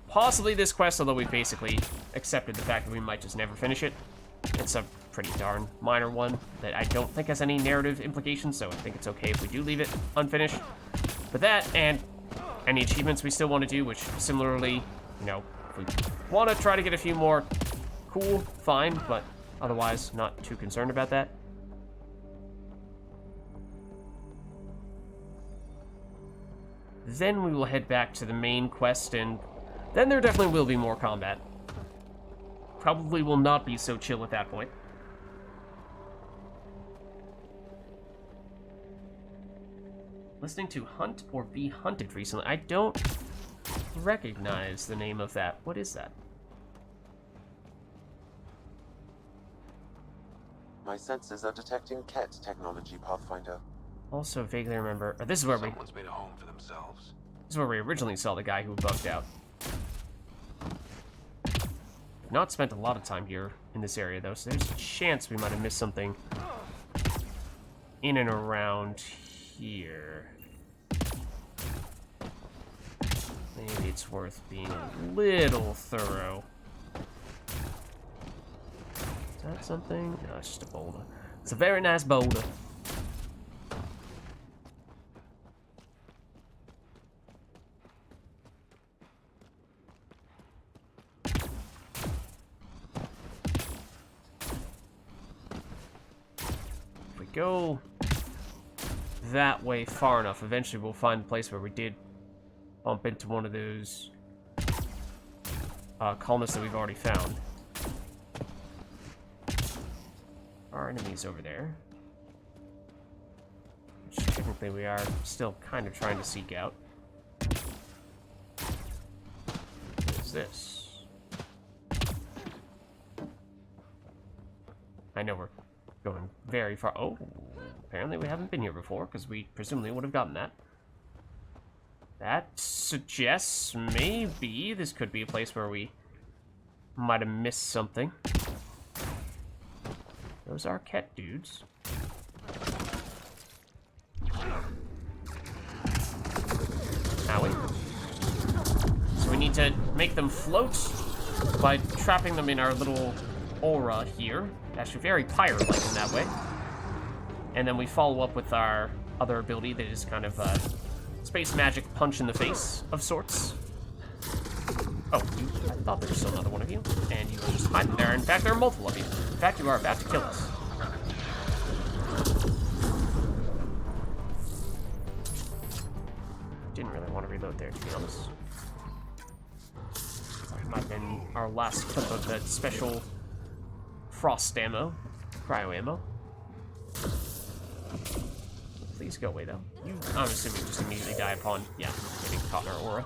possibly this quest, although we basically accepted the fact that we might just never finish it, it's a pretty darn minor one that I don't think has any narrative implications, so I think it's okay if we do leave it unfinished. But that, and any achievements we still want to do, which similarly, you know, if we want to try to get a few more, cool, fine, but otherwise not too concerned about that. Then we will head back to the main quest, and then there definitely will be more combat. Probably will not be so chill at that point. Listening to Hunt or Be Hunted recently. I don't recognize the name of that. What is that? My senses are detecting Ket technology, Pathfinder. Also vaguely remember. Or this is where Someone's made a home for themselves. This is where we originally saw the guy who bugged out. Not spent a lot of time here in this area though, so there's a chance we might have missed something in and around here. Maybe it's worth being a little thorough. Is that something? No, it's just a boulder. It's a very nice boulder. Go that way far enough, eventually we'll find a place where we did bump into one of those colonists that we've already found. Our enemies over there, which technically we are still kind of trying to seek out. What is this? I know we're going very far. Oh, apparently we haven't been here before, because we presumably would have gotten that. That suggests maybe this could be a place where we might have missed something. Those are Ket dudes. Owie. So we need to make them float by trapping them in our little aura here. Actually very pirate-like in that way. And then we follow up with our other ability that is kind of a space magic punch in the face of sorts. Oh, I thought there was still another one of you, and you were just hiding there. In fact, there are multiple of you. In fact, you are about to kill us. Didn't really want to reload there, to be honest. That might have been our last clip of that special frost ammo, cryo ammo. Please go away, though. You, I'm assuming, just immediately die upon, yeah, getting caught in our aura.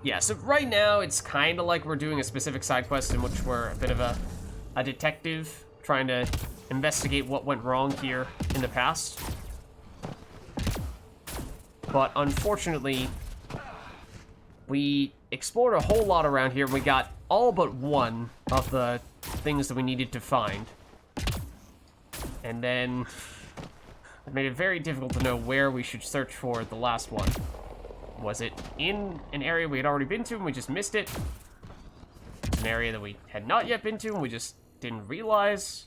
Yeah, so right now, it's kind of like we're doing a specific side quest in which we're a bit of a detective trying to investigate what went wrong here in the past. But unfortunately, we explored a whole lot around here, and we got all but one of the things that we needed to find. And then it made it very difficult to know where we should search for the last one. Was it in an area we had already been to and we just missed it? An area that we had not yet been to and we just didn't realize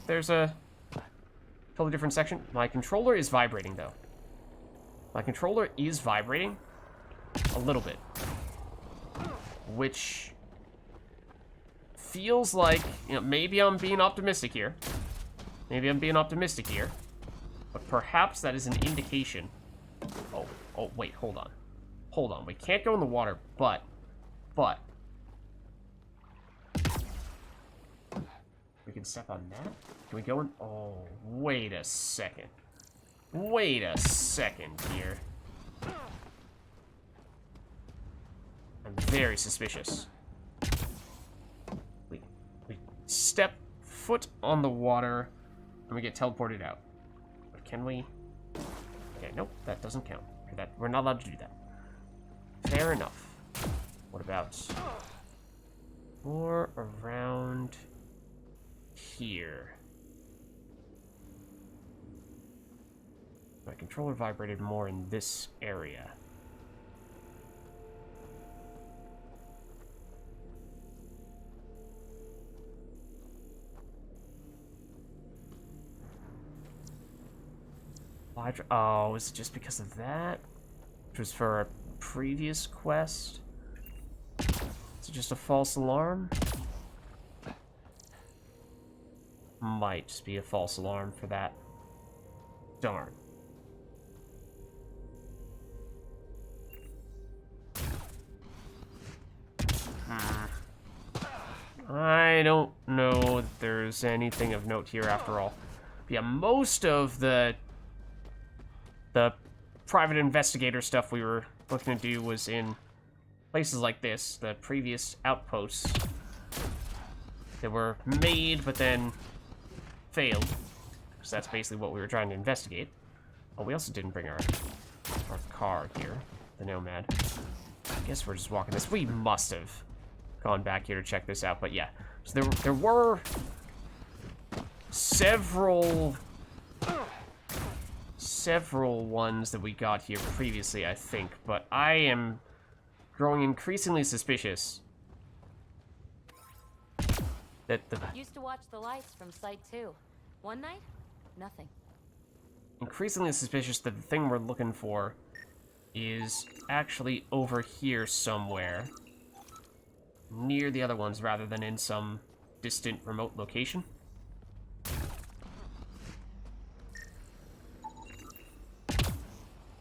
there's a totally different section? My controller is vibrating, though. My controller is vibrating a little bit, which feels like, you know, maybe I'm being optimistic here. Maybe I'm being optimistic here, but perhaps that is an indication. Oh, wait, hold on. Hold on, we can't go in the water, but can step on that? Can we go in? Oh, wait a second. Wait a second here. I'm very suspicious. We step foot on the water and we get teleported out. But can we? Okay, nope, that doesn't count. We're not allowed to do that. Fair enough. What about more around here? My controller vibrated more in this area. Oh, is it just because of that? Which was for a previous quest? Is it just a false alarm? Might just be a false alarm for that. Darn. I don't know that there's anything of note here after all. But yeah, most of the private investigator stuff we were looking to do was in places like this, the previous outposts that were made but then failed. Because that's basically what we were trying to investigate. Oh, we also didn't bring our car here, the Nomad. I guess we're just walking this. We must have gone back here to check this out, but yeah. So there were several ones that we got here previously, I think, but I am growing increasingly suspicious that the... Used to watch the lights from Site 2. One night, nothing. Increasingly suspicious that the thing we're looking for is actually over here somewhere, near the other ones, rather than in some distant remote location.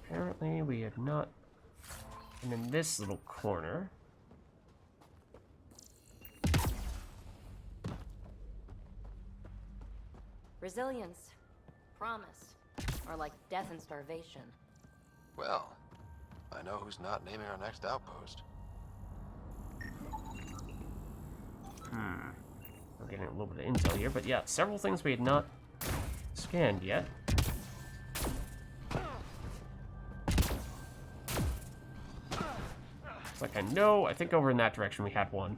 Apparently we have not been in this little corner. Resilience, promise, or like death and starvation. Well, I know who's not naming our next outpost. We're getting a little bit of intel here, but yeah, several things we had not scanned yet. It's like I think over in that direction we had one.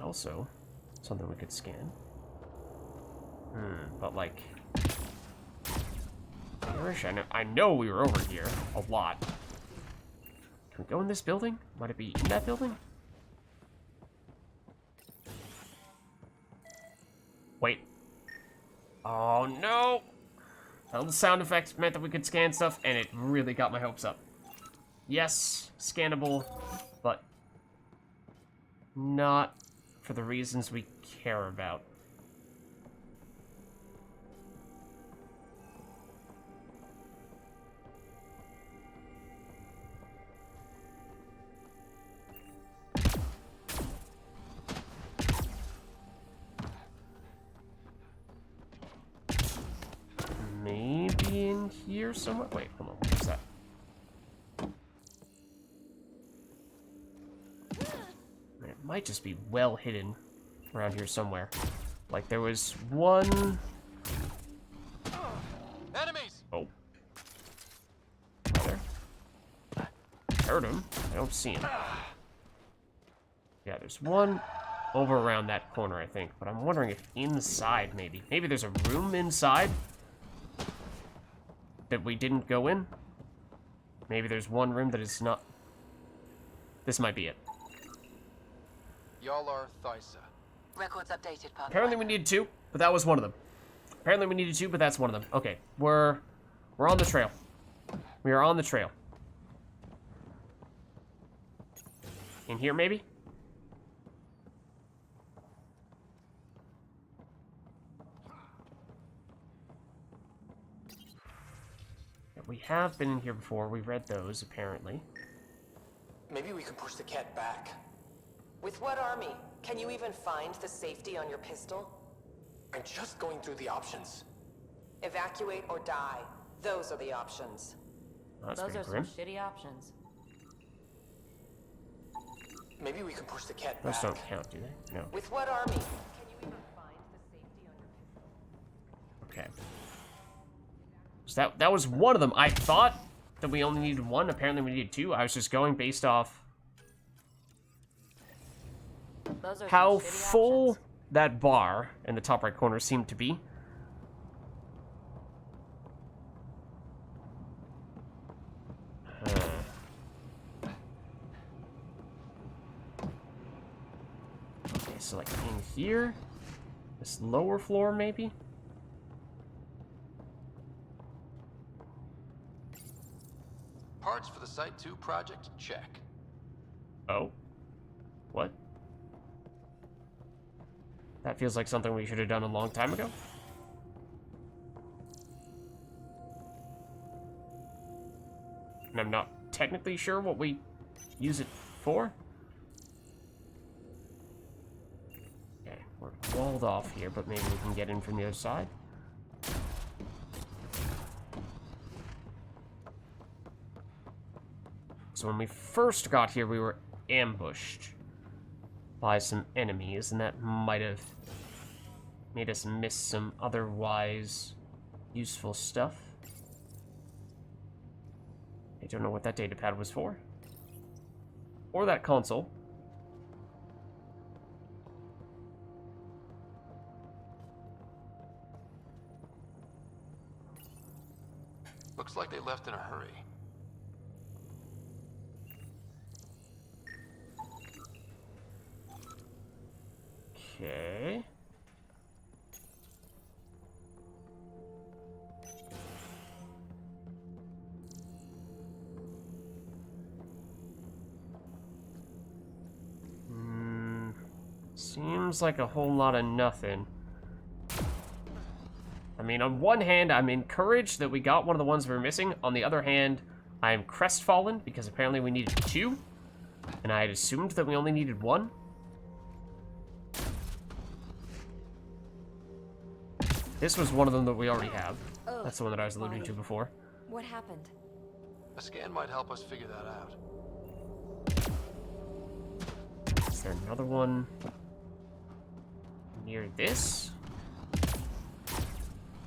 Also, something we could scan. But like... I know we were over here a lot. Can we go in this building? Might it be in that building? Wait. Oh no! That little sound effect meant that we could scan stuff, and it really got my hopes up. Yes, scannable, but not for the reasons we care about. Maybe in here somewhere? Wait, hold on, what's that? It might just be well hidden around here somewhere. Like there was one... Enemies! Oh. Right there. Heard him. I don't see him. Yeah, there's one over around that corner, I think. But I'm wondering if inside, maybe. Maybe there's a room inside that we didn't go in. Maybe there's one room that is not... This might be it. Y'all are Thysa. Records updated, Pathfinder. Apparently we needed two, but that was one of them. Apparently we needed two, but that's one of them. Okay, we're on the trail. We are on the trail. In here, maybe? We have been in here before. We read those, apparently. Maybe we can push the cat back. With what army? Can you even find the safety on your pistol? I'm just going through the options. Evacuate or die. Those are the options. That's Those pretty are grim. some shitty options. Maybe we can push the cat Those back. don't count, do they? No. With what army? Can you even find the safety on your pistol? Okay. So that was one of them. I thought that we only needed one. Apparently we needed two. I was just going based off Those are how some shitty full options. that bar in the top right corner seemed to be. Okay, so like in here, this lower floor maybe. Parts for the Site 2 project, check. Oh, what? That feels like something we should have done a long time ago. And I'm not technically sure what we use it for. Okay, we're walled off here, but maybe we can get in from the other side. So when we first got here, we were ambushed by some enemies, and that might have made us miss some otherwise useful stuff. I don't know what that datapad was for. Or that console. Looks like they left in a hurry. Okay. Seems like a whole lot of nothing. I mean, on one hand, I'm encouraged that we got one of the ones we were missing. On the other hand, I am crestfallen because apparently we needed two, and I had assumed that we only needed one. This was one of them that we already have. That's the one that I was alluding to before. What happened? A scan might help us figure that out. Is there another one near this?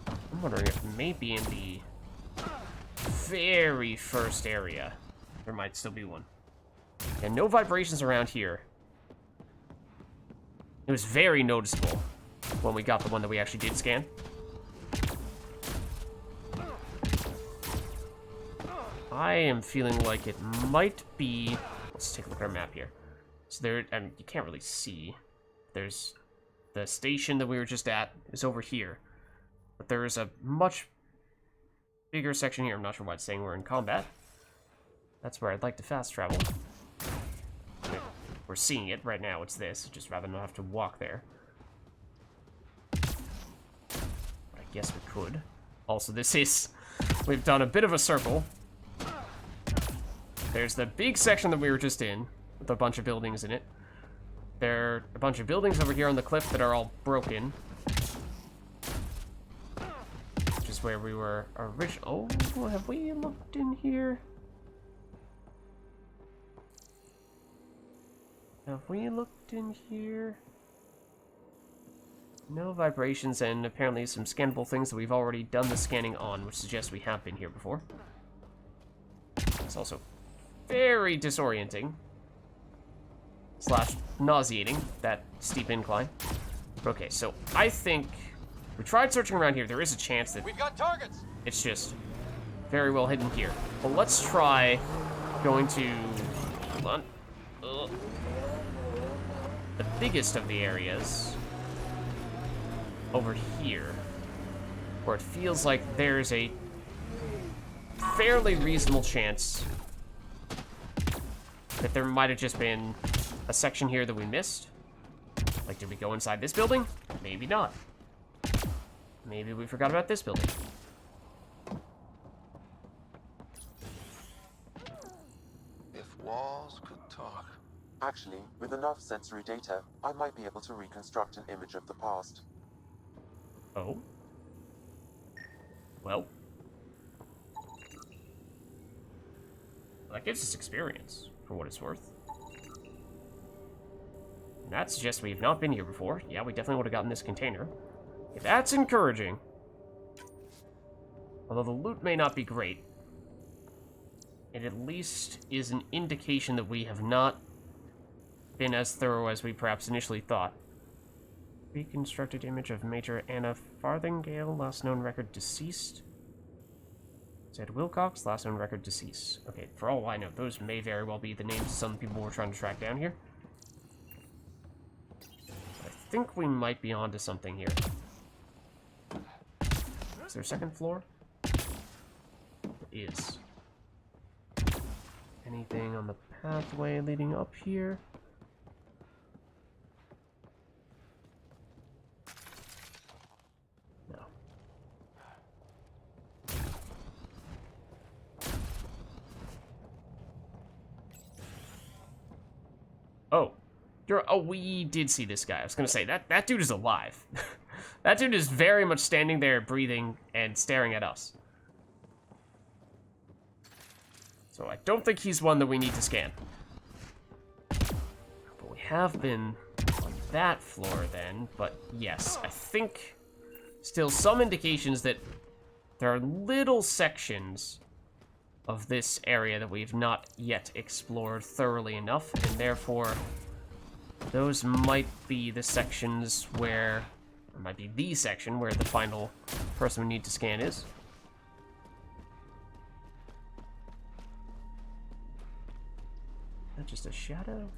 I'm wondering if maybe in the very first area there might still be one. And no vibrations around here. It was very noticeable when we got the one that we actually did scan. I am feeling like it might be... Let's take a look at our map here. So there, I mean, you can't really see. There's the station that we were just at is over here. But there is a much bigger section here. I'm not sure why it's saying we're in combat. That's where I'd like to fast travel. I mean, we're seeing it right now. It's this. Just rather not have to walk there. But I guess we could. Also, this is... We've done a bit of a circle. There's the big section that we were just in, with a bunch of buildings in it. There are a bunch of buildings over here on the cliff that are all broken. Which is where we were originally... Oh, have we looked in here? Have we looked in here? No vibrations and apparently some scannable things that we've already done the scanning on, which suggests we have been here before. It's also very disorienting. / nauseating, that steep incline. Okay, so I think we tried searching around here. There is a chance that We've got targets. it's just very well hidden here. But let's try going to hold on. The biggest of the areas over here, where it feels like there's a fairly reasonable chance that there might have just been a section here that we missed. Like, did we go inside this building? Maybe not. Maybe we forgot about this building. If walls could Actually, with enough sensory data, I might be able to reconstruct an image of the past. Oh? Well. That gives us experience, for what it's worth. And that suggests we've not been here before. Yeah, we definitely would have gotten this container. If that's encouraging. Although the loot may not be great. It at least is an indication that we have not been as thorough as we perhaps initially thought. Reconstructed image of Major Anna Farthingale, last known record deceased. Said Wilcox, last known record deceased. Okay, for all I know, those may very well be the names of some people we're trying to track down here. I think we might be onto something here. Is there a second floor? There is. Anything on the pathway leading up here? No. Oh. Oh, we did see this guy. I was gonna say, that dude is alive. That dude is very much standing there, breathing, and staring at us. So I don't think he's one that we need to scan. But we have been on that floor then, but yes, I think still some indications that there are little sections of this area that we've not yet explored thoroughly enough, and therefore those might be the sections where, or might be the section where the final person we need to scan is. Is that just a shadow?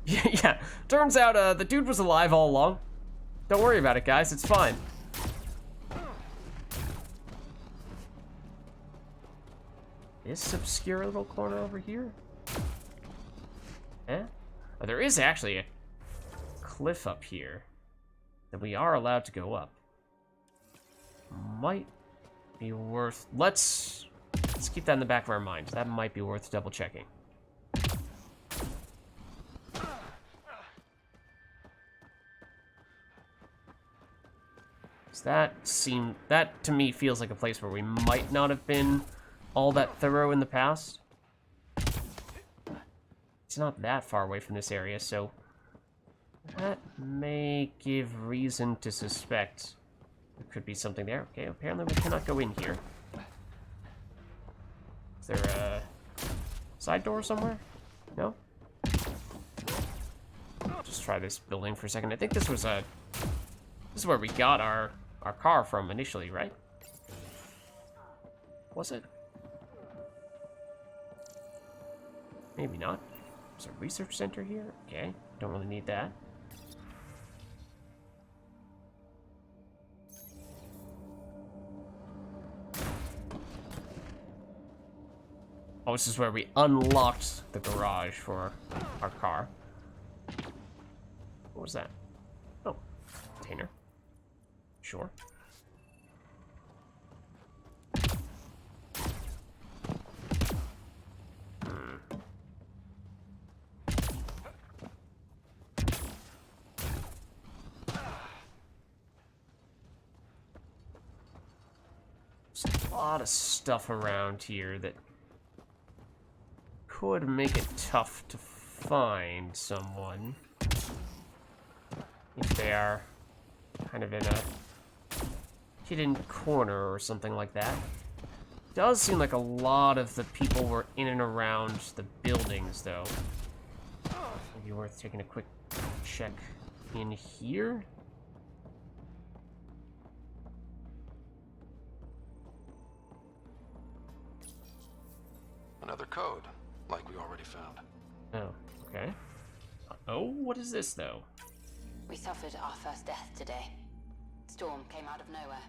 Yeah, turns out the dude was alive all along. Don't worry about it, guys, it's fine. This obscure little corner over here? Eh? Oh, there is actually a cliff up here that we are allowed to go up. Might be worth... Let's keep that in the back of our minds. That might be worth double checking. That to me feels like a place where we might not have been all that thorough in the past. It's not that far away from this area, so that may give reason to suspect there could be something there. Okay, apparently we cannot go in here. Is there a side door somewhere? No? Just try this building for a second. I think this was this is where we got our car from initially, right? Was it? Maybe not. There's a research center here? Okay, don't really need that. Oh, this is where we unlocked the garage for our car. What was that? Oh, container. Sure. There's a lot of stuff around here that could make it tough to find someone if they are kind of in a hidden corner or something like that. Does seem like a lot of the people were in and around the buildings, though. Maybe worth taking a quick check in here. Another code, like we already found. Oh, okay. Oh, what is this, though? We suffered our first death today. Storm came out of nowhere.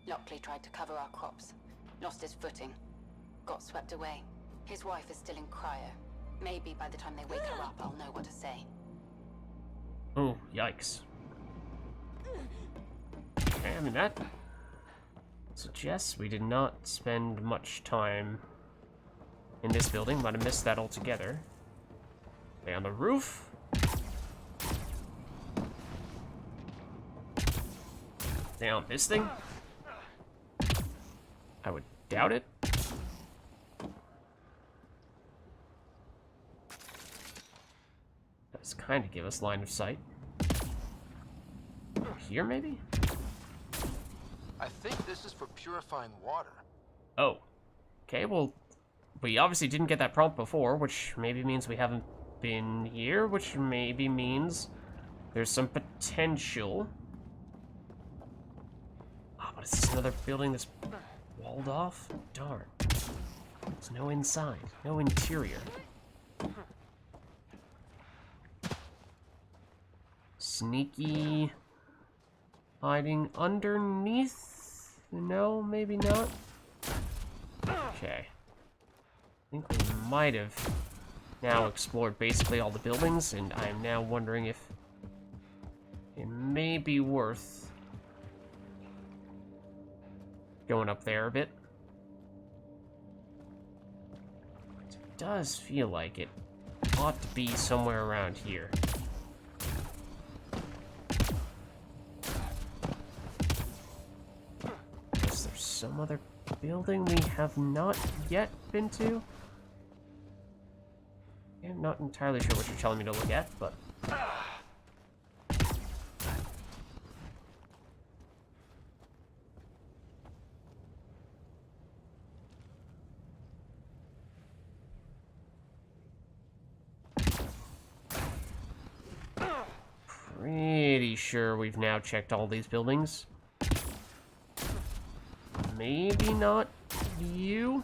Lockley tried to cover our crops. Lost his footing. Got swept away. His wife is still in cryo. Maybe by the time they wake her up, I'll know what to say. Oh, yikes. Okay, I mean, that suggests we did not spend much time in this building. Might have missed that altogether. Okay, on the roof. Down this thing. I would doubt it. Does kind of give us line of sight. Here, maybe? I think this is for purifying water. Oh. Okay, well, we obviously didn't get that prompt before, which maybe means we haven't been here, which maybe means there's some potential. Oh, but is this another building that's walled off? Darn. There's no inside, no interior. Sneaky hiding underneath? No, maybe not. Okay. I think we might have now explored basically all the buildings, and I'm now wondering if it may be worth going up there a bit. It does feel like it ought to be somewhere around here. Is there some other building we have not yet been to? I'm not entirely sure what you're telling me to look at, but... Pretty sure we've now checked all these buildings. Maybe not you?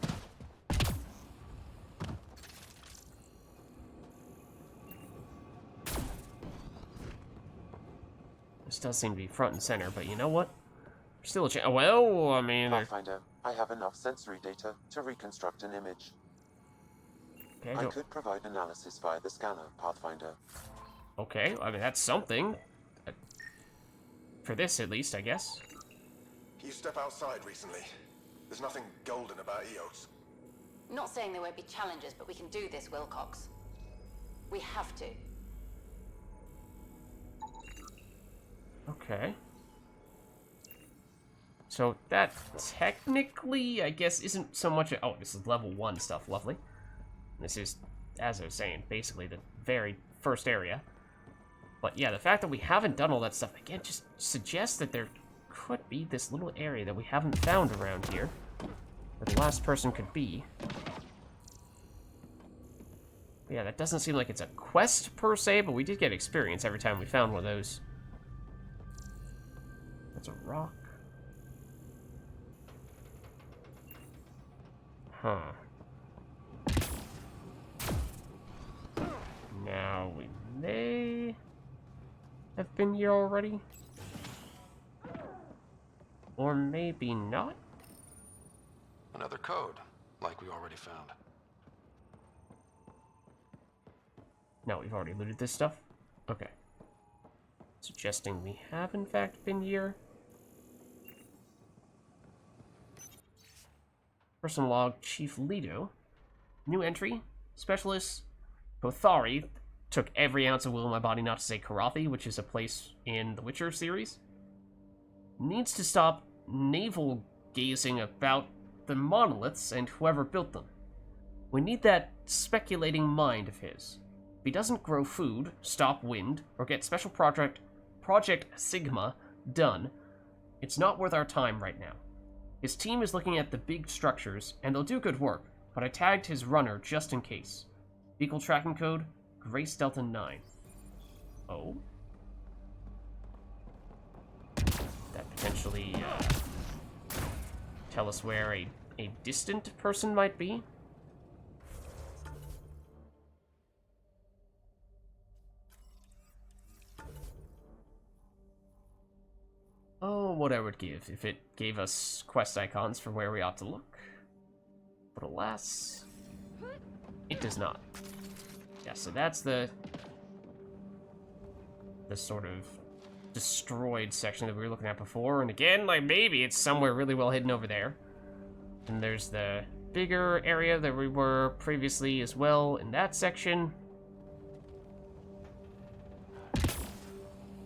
This does seem to be front and center, but you know what? Still a chance. Well, I mean... Pathfinder, I have enough sensory data to reconstruct an image. Okay, I could provide analysis via the scanner, Pathfinder. Okay, I mean, that's something. For this, at least, I guess. Can you step outside recently? There's nothing golden about Eos. Not saying there won't be challenges, but we can do this, Wilcox. We have to. Okay. So that technically, I guess, isn't so much oh, this is level 1 stuff, lovely. This is, as I was saying, basically the very first area. But yeah, the fact that we haven't done all that stuff, again, just suggests that there could be this little area that we haven't found around here. Where the last person could be. But yeah, that doesn't seem like it's a quest per se, but we did get experience every time we found one of those. That's a rock. Huh. Now, we may have been here already. Or maybe not. Another code, like we already found. No, we've already looted this stuff? Okay. Suggesting we have, in fact, been here. Person log, Chief Lido. New entry. Specialist Bothari. Took every ounce of will in my body not to say Karathi, which is a place in the Witcher series. Needs to stop navel-gazing about the monoliths and whoever built them. We need that speculating mind of his. If he doesn't grow food, stop wind, or get special Project Sigma done, it's not worth our time right now. His team is looking at the big structures, and they'll do good work, but I tagged his runner just in case. Vehicle tracking code, Grace Delta 9. Oh? That potentially, tell us where a distant person might be? Oh, what I would give if it gave us quest icons for where we ought to look. But alas, it does not. Yeah, so that's the sort of destroyed section that we were looking at before. And again, like, maybe it's somewhere really well hidden over there. And there's the bigger area that we were previously as well in that section.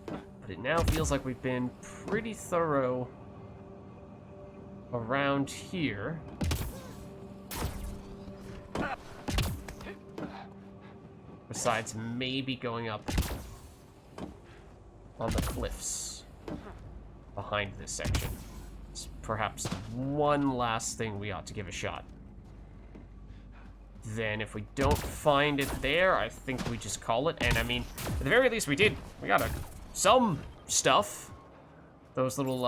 But it now feels like we've been pretty thorough around here. Besides maybe going up on the cliffs behind this section. It's perhaps one last thing we ought to give a shot. Then if we don't find it there, I think we just call it. And I mean, at the very least we got some stuff. Those little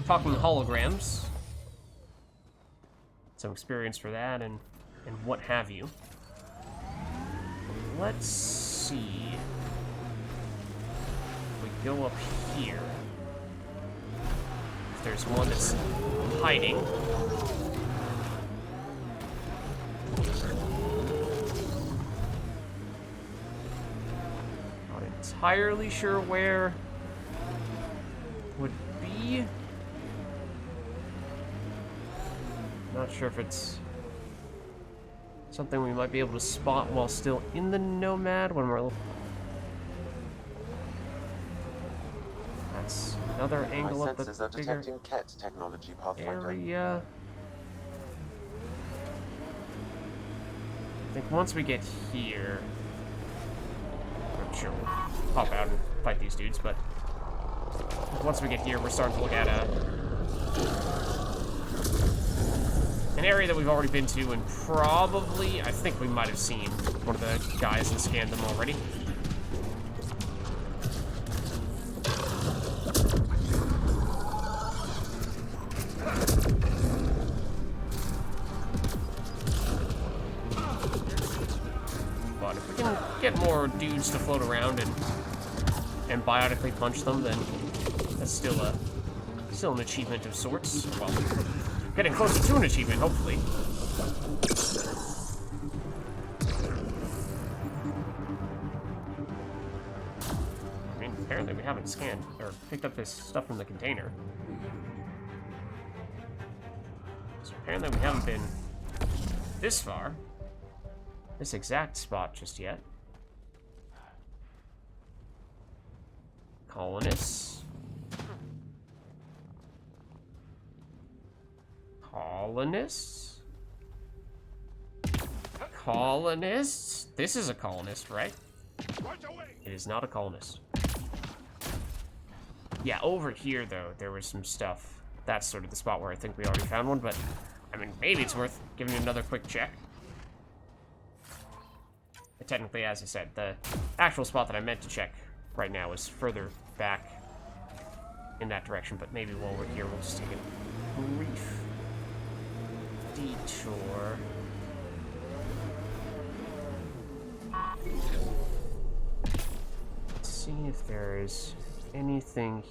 talking holograms. Some experience for that and what have you. Let's see. If we go up here. If there's one that's hiding. Not entirely sure where would be. Not sure if it's something we might be able to spot while still in the Nomad when we're... That's another angle My of the sensors are bigger detecting Ket technology, Pathfinder. area. I think once we get here... I'm sure we'll pop out and fight these dudes, but... once we get here, we're starting to look at an area that we've already been to, and probably, I think we might have seen one of the guys and scanned them already. But if we can get more dudes to float around and biotically punch them, then that's still an achievement of sorts. Well, getting closer to an achievement, hopefully. I mean, apparently we haven't scanned or picked up this stuff from the container. So apparently we haven't been this far, this exact spot just yet. Colonists. Colonists? Colonists? This is a colonist, right? It is not a colonist. Yeah, over here, though, there was some stuff. That's sort of the spot where I think we already found one, but, I mean, maybe it's worth giving it another quick check. But technically, as I said, the actual spot that I meant to check right now is further back in that direction, but maybe while we're here, we'll just take a brief detour. Let's see if there's anything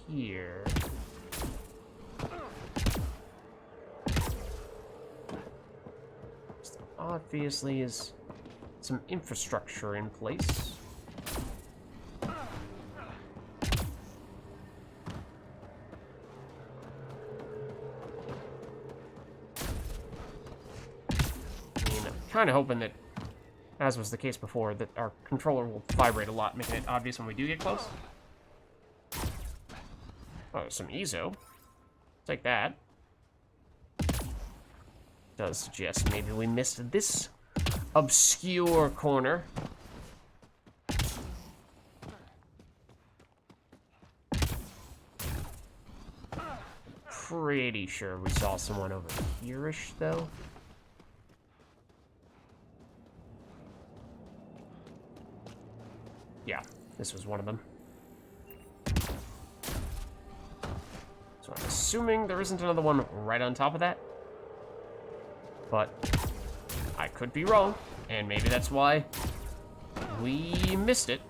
here. So obviously is some infrastructure in place. Kind of hoping that, as was the case before, that our controller will vibrate a lot, making it obvious when we do get close. Oh, some EZO. Take that. Does suggest maybe we missed this obscure corner. Pretty sure we saw someone over here-ish, though. Yeah, this was one of them. So I'm assuming there isn't another one right on top of that. But I could be wrong, and maybe that's why we missed it.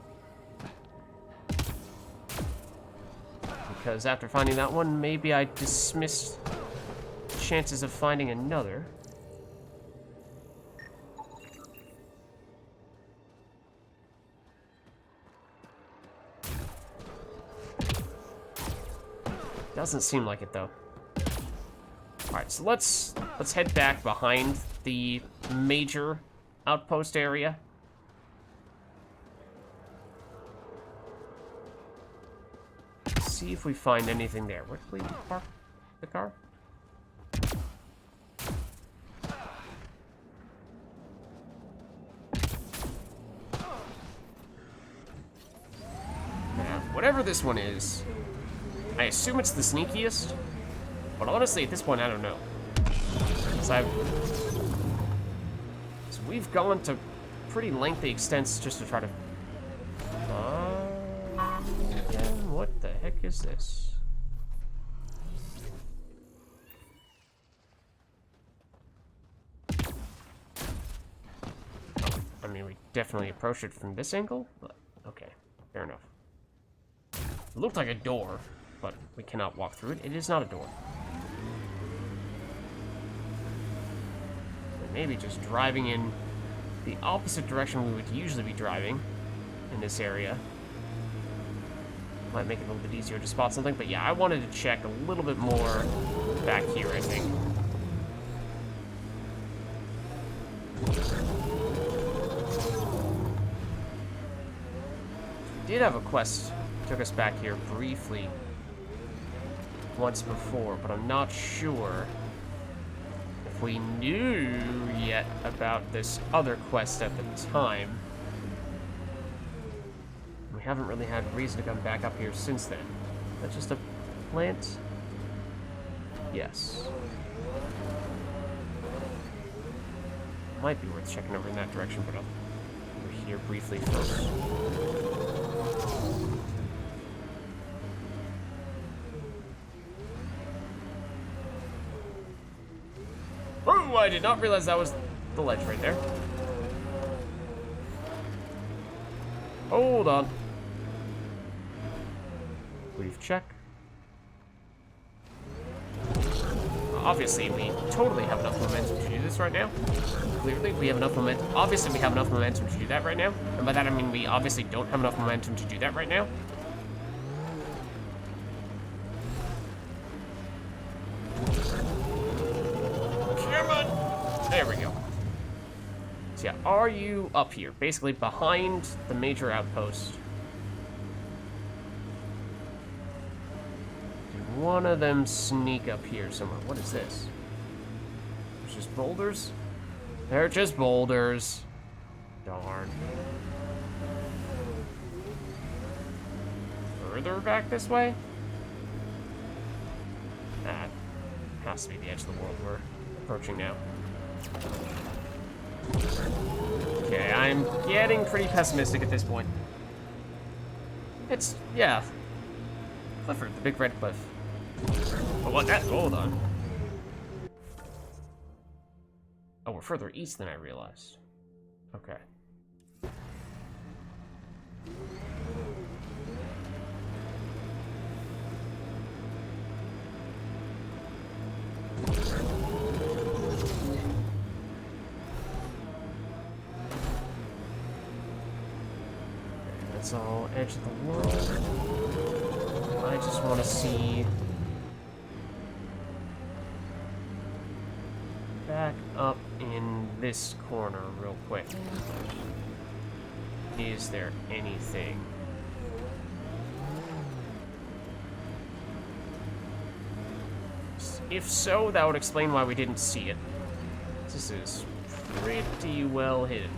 Because after finding that one, maybe I dismissed chances of finding another. Doesn't seem like it, though. Alright, so let's head back behind the major outpost area. See if we find anything there. Where did we park the car? Now, whatever this one is, I assume it's the sneakiest, but honestly, at this point, I don't know. So we've gone to pretty lengthy extents just to try to... Again, what the heck is this? I mean, we definitely approached it from this angle, but okay, fair enough. It looked like a door, but we cannot walk through it. It is not a door. Maybe just driving in the opposite direction we would usually be driving in this area might make it a little bit easier to spot something, but yeah, I wanted to check a little bit more back here, I think. We did have a quest, took us back here briefly once before, but I'm not sure if we knew yet about this other quest at the time. We haven't really had reason to come back up here since then. Is that just a plant? Yes. Might be worth checking over in that direction, but I'll over here briefly first. Oh, I did not realize that was the ledge right there. Hold on. Brief check. Obviously, we totally have enough momentum to do this right now. Clearly, we have enough momentum. Obviously, we have enough momentum to do that right now. And by that, I mean we obviously don't have enough momentum to do that right now. Come on! There we go. So yeah, are you up here? Basically behind the major outpost. Did one of them sneak up here somewhere? What is this? There's just boulders? They're just boulders. Darn. Further back this way? That has to be the edge of the world we're approaching now. Okay, I'm getting pretty pessimistic at this point. It's, yeah. Clifford, the big red cliff. But what that? Hold on. Oh, we're further east than I realized. Okay. That's all edge of the world. I just want to see back up in this corner real quick. Is there anything? If so, that would explain why we didn't see it. This is pretty well hidden.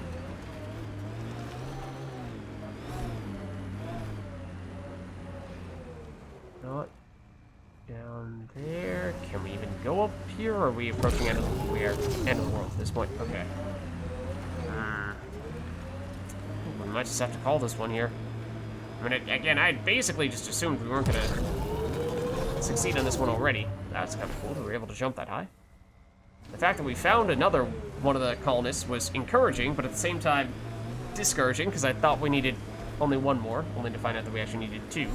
Not down there. Can we even go up here, or are we approaching end of the world at this point? Okay. We might just have to call this one here. I mean, again, I basically just assumed we weren't gonna succeed on this one already. That's kind of cool that we were able to jump that high. The fact that we found another one of the colonists was encouraging, but at the same time discouraging, because I thought we needed only one more, only to find out that we actually needed two.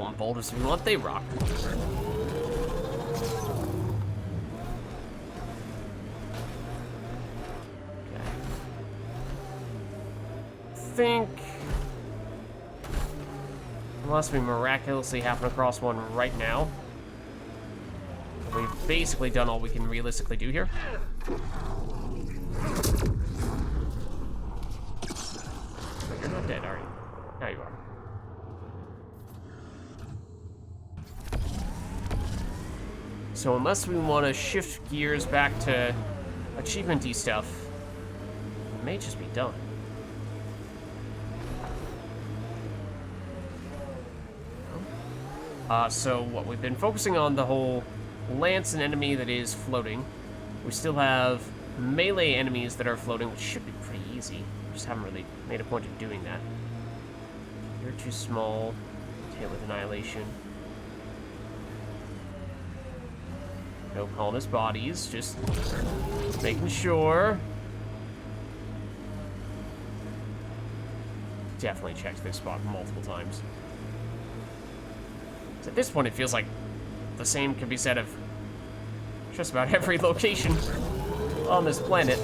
Column boulders if we want, they rock. Okay. Think... Unless we miraculously happen across one right now. We've basically done all we can realistically do here. You're not dead, are you? Now you are. So unless we want to shift gears back to achievement-y stuff, it may just be done. So what we've been focusing on the whole lance an enemy that is floating. We still have melee enemies that are floating, which should be pretty easy. We just haven't really made a point of doing that. You're too small. Hit with annihilation. No colonist bodies, just making sure. Definitely checked this spot multiple times. At this point, it feels like the same can be said of just about every location on this planet.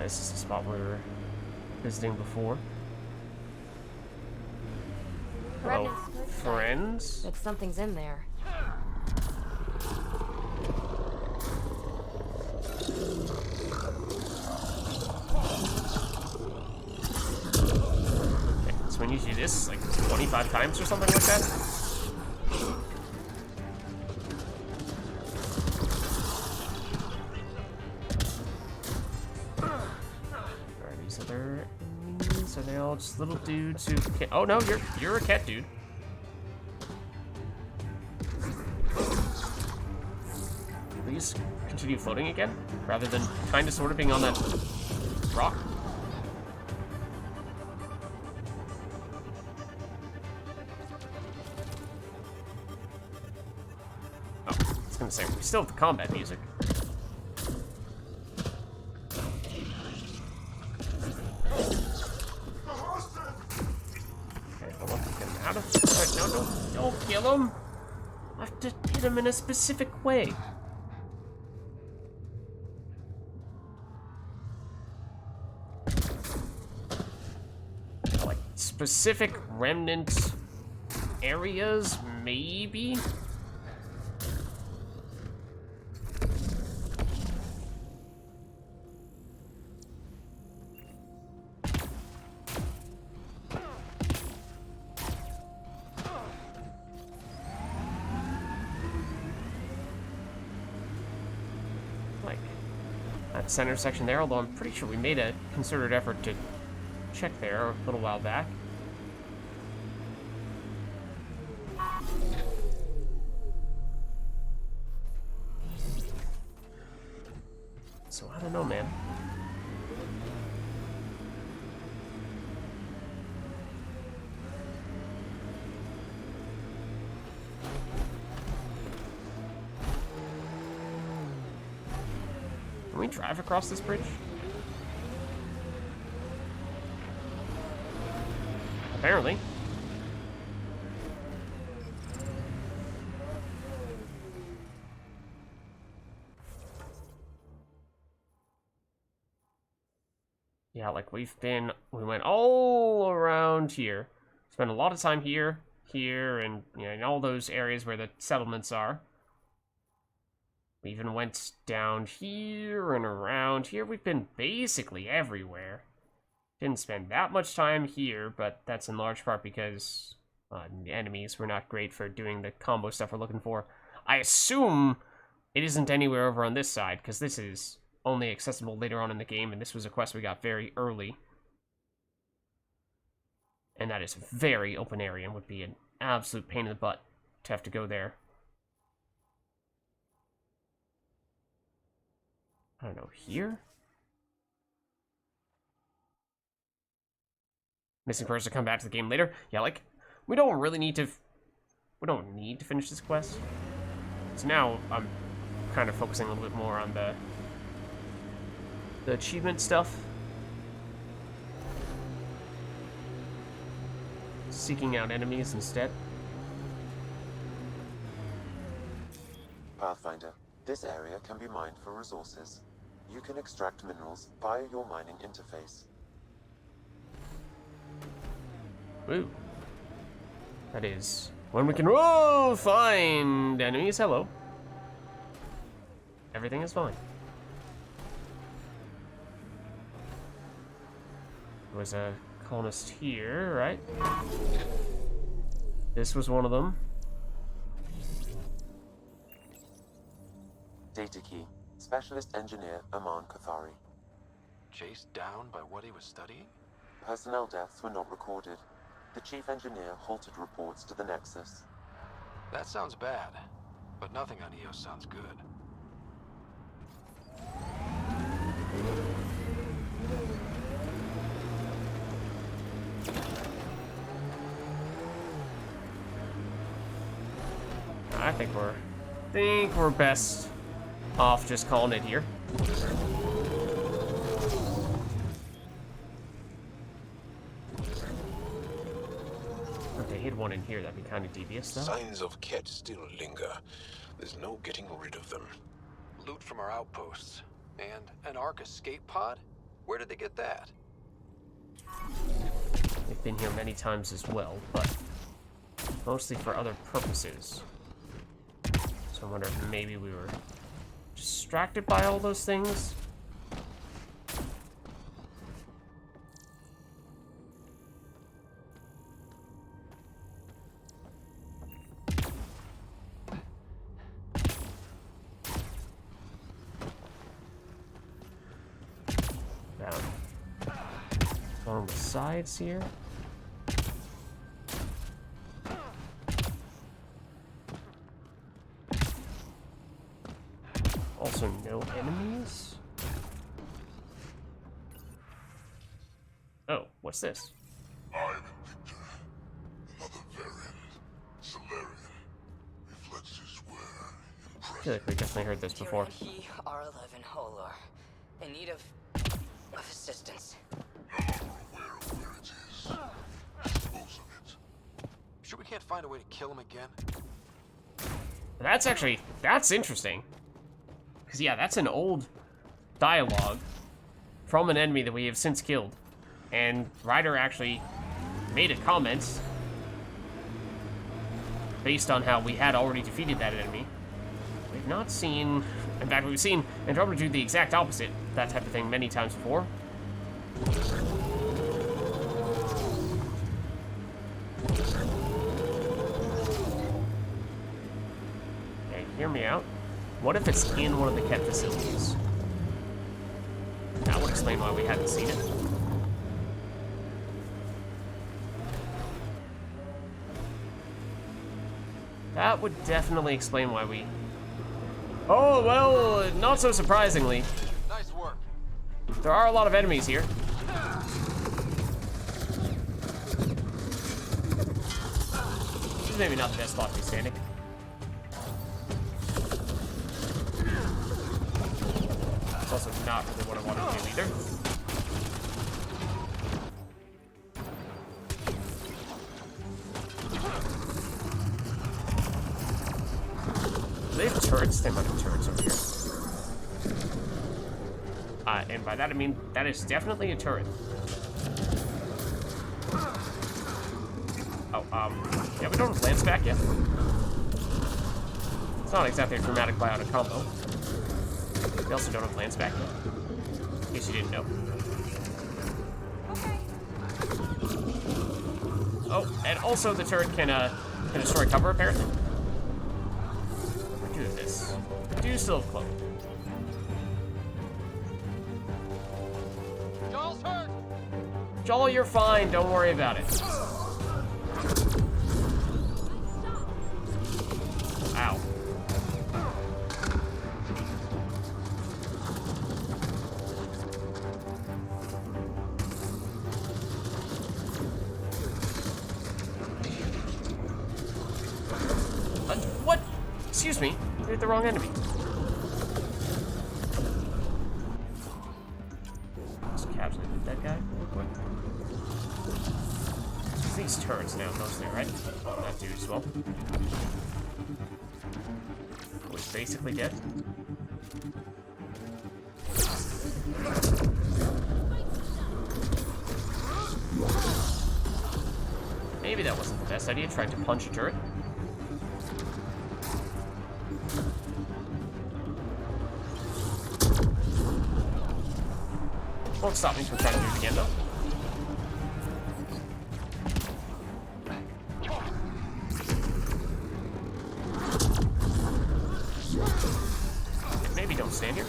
This is the spot we were visiting before. Hello, friends? Like something's in there. When you do this, like 25 times or something like that. Are these other enemies? Are they all just little dudes who can't... Oh no, you're a cat dude. Please continue floating again, rather than kind of sort of being on that rock. Say, we still have the combat music. Okay, hold on. Get him out of... Right, no, don't kill him. I have to hit him in a specific way. Like, specific remnant areas, maybe? Center section there, although I'm pretty sure we made a concerted effort to check there a little while back. So I don't know, man. Can we drive across this bridge? Apparently. Yeah, like we went all around here. Spent a lot of time here, and you know, in all those areas where the settlements are. We even went down here and around here. We've been basically everywhere. Didn't spend that much time here, but that's in large part because the enemies were not great for doing the combo stuff we're looking for. I assume it isn't anywhere over on this side, because this is only accessible later on in the game, and this was a quest we got very early. And that is a very open area and would be an absolute pain in the butt to have to go there. I don't know, here? Missing person to come back to the game later? Yeah, like, we don't need to finish this quest. So now I'm kind of focusing a little bit more on the achievement stuff. Seeking out enemies instead. Pathfinder, this area can be mined for resources. You can extract minerals via your mining interface. Ooh. That is when we can find enemies. Hello. Everything is fine. There was a colonist here, right? This was one of them. Data key. Specialist engineer Aman Kathari. Chased down by what he was studying? Personnel deaths were not recorded. The chief engineer halted reports to the Nexus. That sounds bad, but nothing on EOS sounds good. I think we're best off just calling it here. If they hid one in here, that'd be kind of devious, though. Signs of Ket still linger. There's no getting rid of them. Loot from our outposts. And an Ark escape pod? Where did they get that? They've been here many times as well, but mostly for other purposes. So I wonder if maybe we were distracted by all those things. Down along the sides here. Also, no enemies? Oh, what's this? I'm Victor. Another variant. Solarian. Reflexes were I feel like we definitely heard this before. He R11 Holor. In need of assistance. no longer aware of where it is. Dispose of it. Sure we can't find a way to kill him again? That's interesting. Because, yeah, that's an old dialogue from an enemy that we have since killed. And Ryder actually made a comment based on how we had already defeated that enemy. We've not seen... In fact, we've seen Andromeda do the exact opposite, that type of thing, many times before. Okay, hear me out. What if it's in one of the Ket facilities? That would explain why we hadn't seen it. That would definitely explain why we... Oh, well, not so surprisingly. Nice work. There are a lot of enemies here. This is maybe not the best spot to be standing. It's also not really what I wanted to do either. Do they have turrets? They might have turrets over here. And by that I mean that is definitely a turret. Oh, yeah, we don't have lance back yet. It's not exactly a dramatic bionic combo. We also don't have lance back yet. In case you didn't know. Oh, and also the turret can destroy cover apparently. I do have this. I do still have cloak. Joel's hurt! Joel, you're fine. Don't worry about it. Ow. What? Excuse me. We hit the wrong enemy. Let's capture that guy real quick. It's these turrets now, mostly, right? That dude as well. Was basically dead. Maybe that wasn't the best idea, trying to punch a turret. Won't stop me from trying to do it again, though. Maybe don't stand here.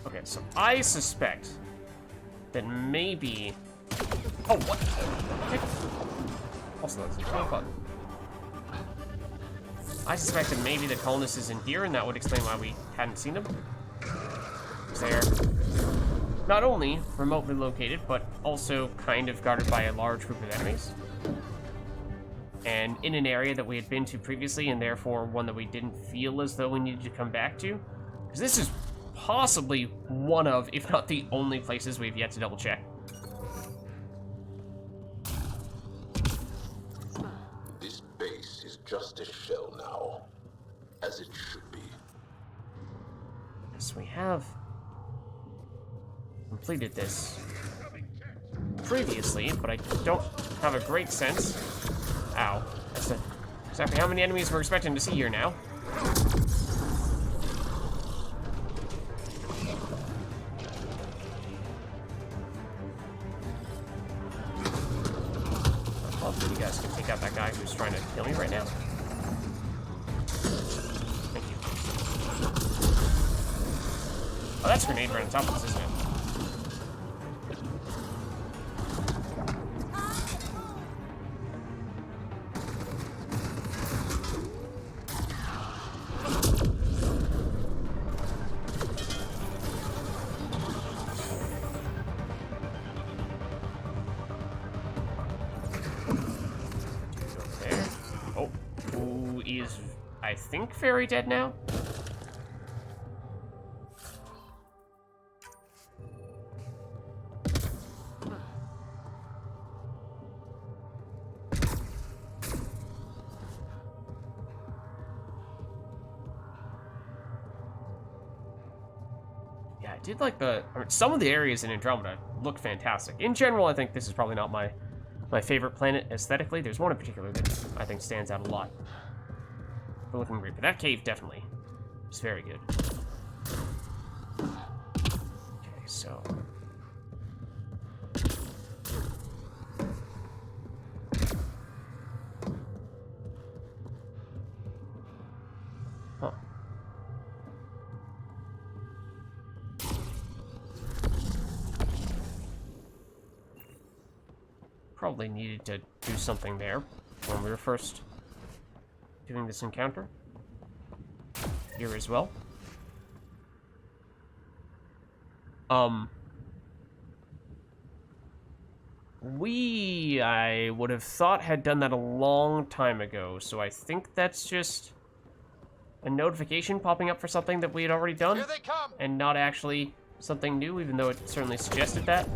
Okay, so I suspect that maybe... Oh, what? Also, that's a button. I suspect that maybe the colonist is in here, and that would explain why we hadn't seen them. They're not only remotely located, but also kind of guarded by a large group of enemies. And in an area that we had been to previously, and therefore one that we didn't feel as though we needed to come back to. Because this is possibly one of, if not the only places we've yet to double check. This base is just a shell now, as it should be. So we have completed this previously, but I don't have a great sense. Ow. That's exactly how many enemies we're expecting to see here now. Hopefully you guys can take out that guy who's trying to kill me right now. Thank you. Oh, that's a grenade right on top of this, isn't it? I think very dead now. Yeah, I did like some of the areas in Andromeda look fantastic. In general, I think this is probably not my favorite planet aesthetically. There's one in particular that I think stands out a lot. Looking great, but that cave definitely is very good. Okay, so probably needed to do something there when we were first doing this encounter. Here as well. I would have thought had done that a long time ago, so I think that's just a notification popping up for something that we had already done. Here they come! And not actually something new, even though it certainly suggested that.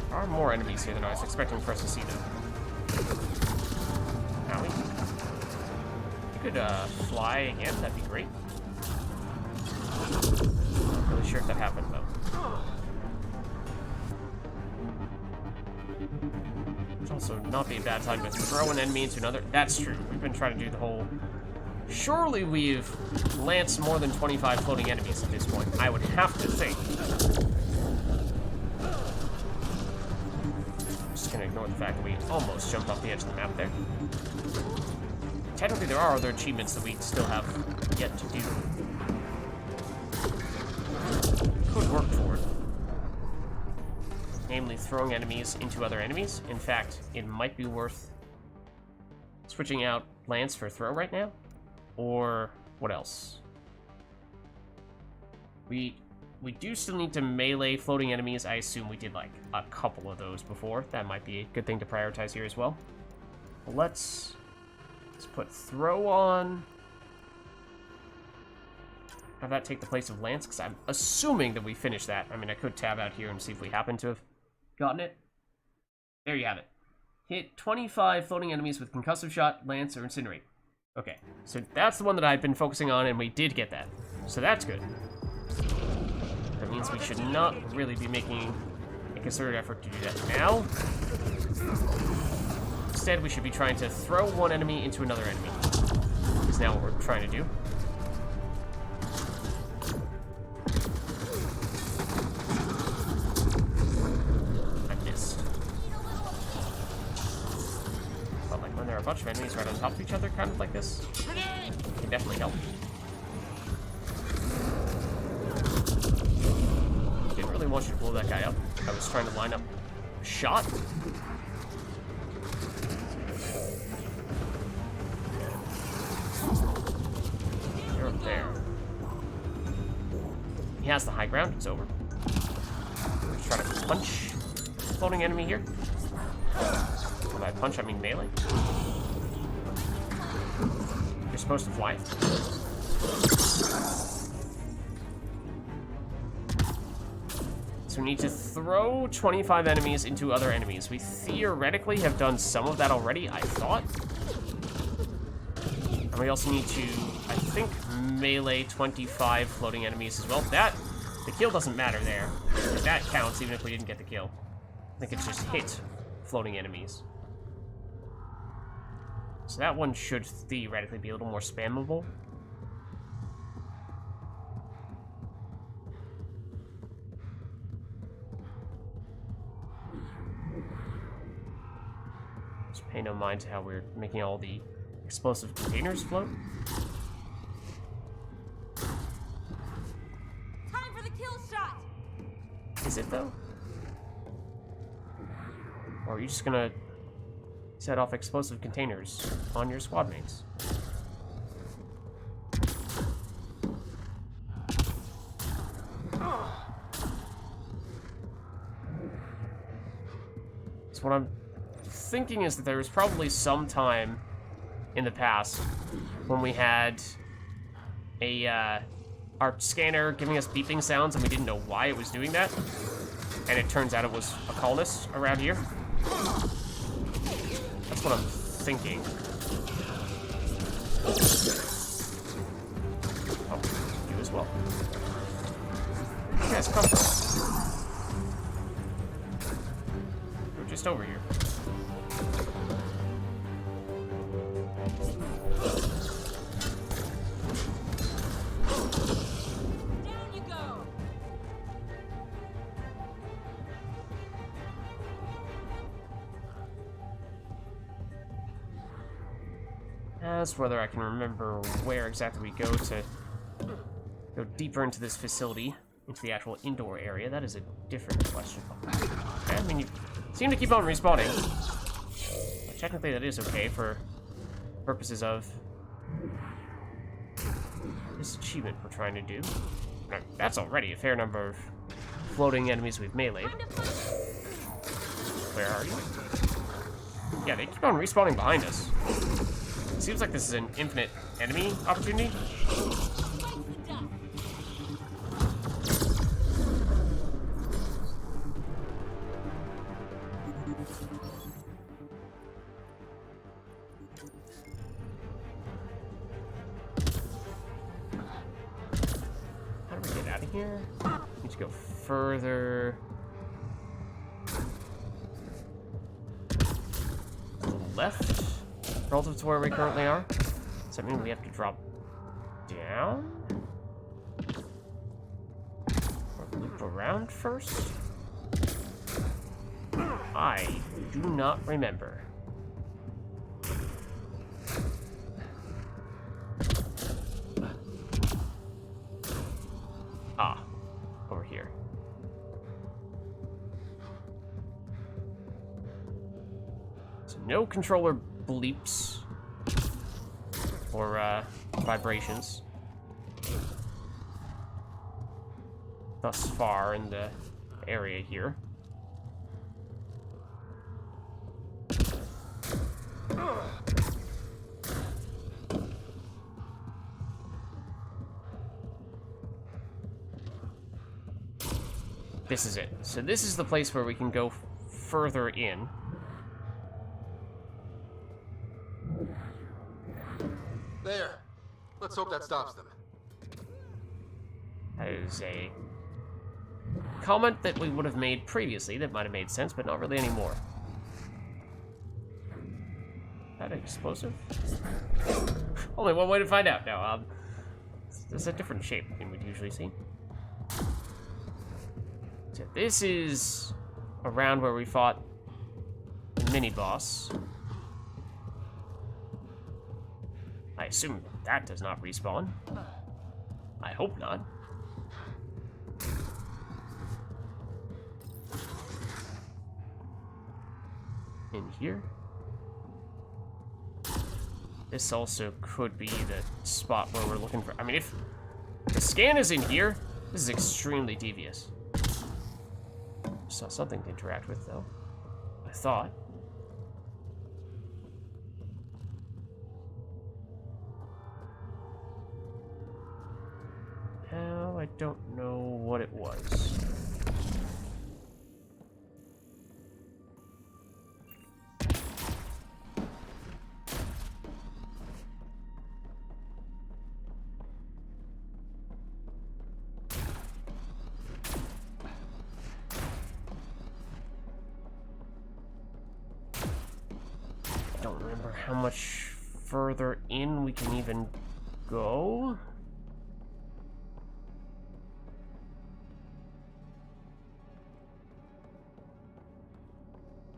There are more enemies here than I was expecting for us to see them. Owie. If you could fly again, that'd be great. Not really sure if that happened, though. It's also not be a bad time to throw an enemy into another. That's true. We've been trying to do the whole... Surely we've lanced more than 25 floating enemies at this point. I would have to think. ignore the fact that we almost jumped off the edge of the map there. Technically, there are other achievements that we still have yet to do. Could work toward. Namely, throwing enemies into other enemies. In fact, it might be worth switching out Lance for throw right now. Or what else? We do still need to melee floating enemies. I assume we did like a couple of those before. That might be a good thing to prioritize here as well. But let's put throw on. Have that take the place of Lance, because I'm assuming that we finished that. I mean, I could tab out here and see if we happen to have gotten it. There you have it. Hit 25 floating enemies with concussive shot, lance, or incinerate. Okay, so that's the one that I've been focusing on, and we did get that. So that's good. That means we should not really be making a concerted effort to do that now. Instead, we should be trying to throw one enemy into another enemy. Is now what we're trying to do. There are a bunch of enemies right on top of each other, kind of like this. Can definitely help. Didn't really want you to blow that guy up. I was trying to line up a shot. You're up there. He has the high ground. It's over. Let's try to punch floating enemy here. By punch, I mean melee. You're supposed to fly. So we need to throw 25 enemies into other enemies. We theoretically have done some of that already, I thought. And we also need to, I think, melee 25 floating enemies as well. The kill doesn't matter there. That counts even if we didn't get the kill. I think it's just hit floating enemies. So that one should theoretically be a little more spammable. Just pay no mind to how we're making all the explosive containers float. Time for the kill shot! Is it though? Or are you just gonna set off explosive containers on your squad mates? So what I'm thinking is that there was probably some time in the past when we had our scanner giving us beeping sounds and we didn't know why it was doing that. And it turns out it was a colonist around here. That's what I'm thinking. Oh, you as well. Where you guys come from? We're just over here. Down you go! As for whether I can remember where exactly we go to go deeper into this facility, into the actual indoor area, that is a different question. Okay, I mean, you seem to keep on respawning. But technically that is okay for purposes of this achievement we're trying to do. Now, that's already a fair number of floating enemies we've meleeed. Where are you? Yeah, they keep on respawning behind us. It seems like this is an infinite enemy opportunity. How do we get out of here? Need to go further to the left. Relative to where we currently are. Does that mean we have to drop down? Or loop around first? I do not remember. Ah, over here. So no controller bleeps or vibrations thus far in the area here. This is it. So this is the place where we can go further in. There. Let's hope that stops them. That is a comment that we would have made previously that might have made sense, but not really anymore. Is that explosive? Only one way to find out now. It's a different shape than we'd usually see. So this is around where we fought the mini-boss. I assume that does not respawn. I hope not. In here. This also could be the spot where we're looking for... I mean, if the scan is in here, this is extremely devious. Saw something to interact with, though. I thought. Now, I don't know what it was. Don't remember how much further in we can even go.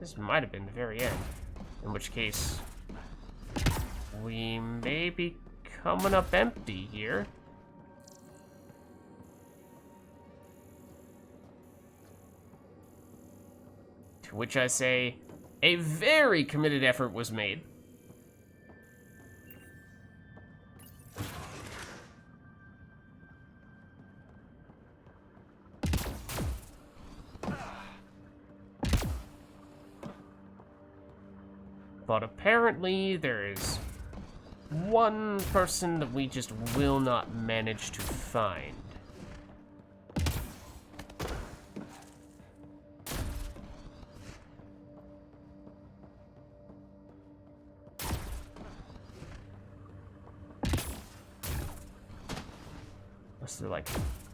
This might have been the very end, in which case we may be coming up empty here. To which I say, a very committed effort was made. But apparently there is one person that we just will not manage to find. Unless they're like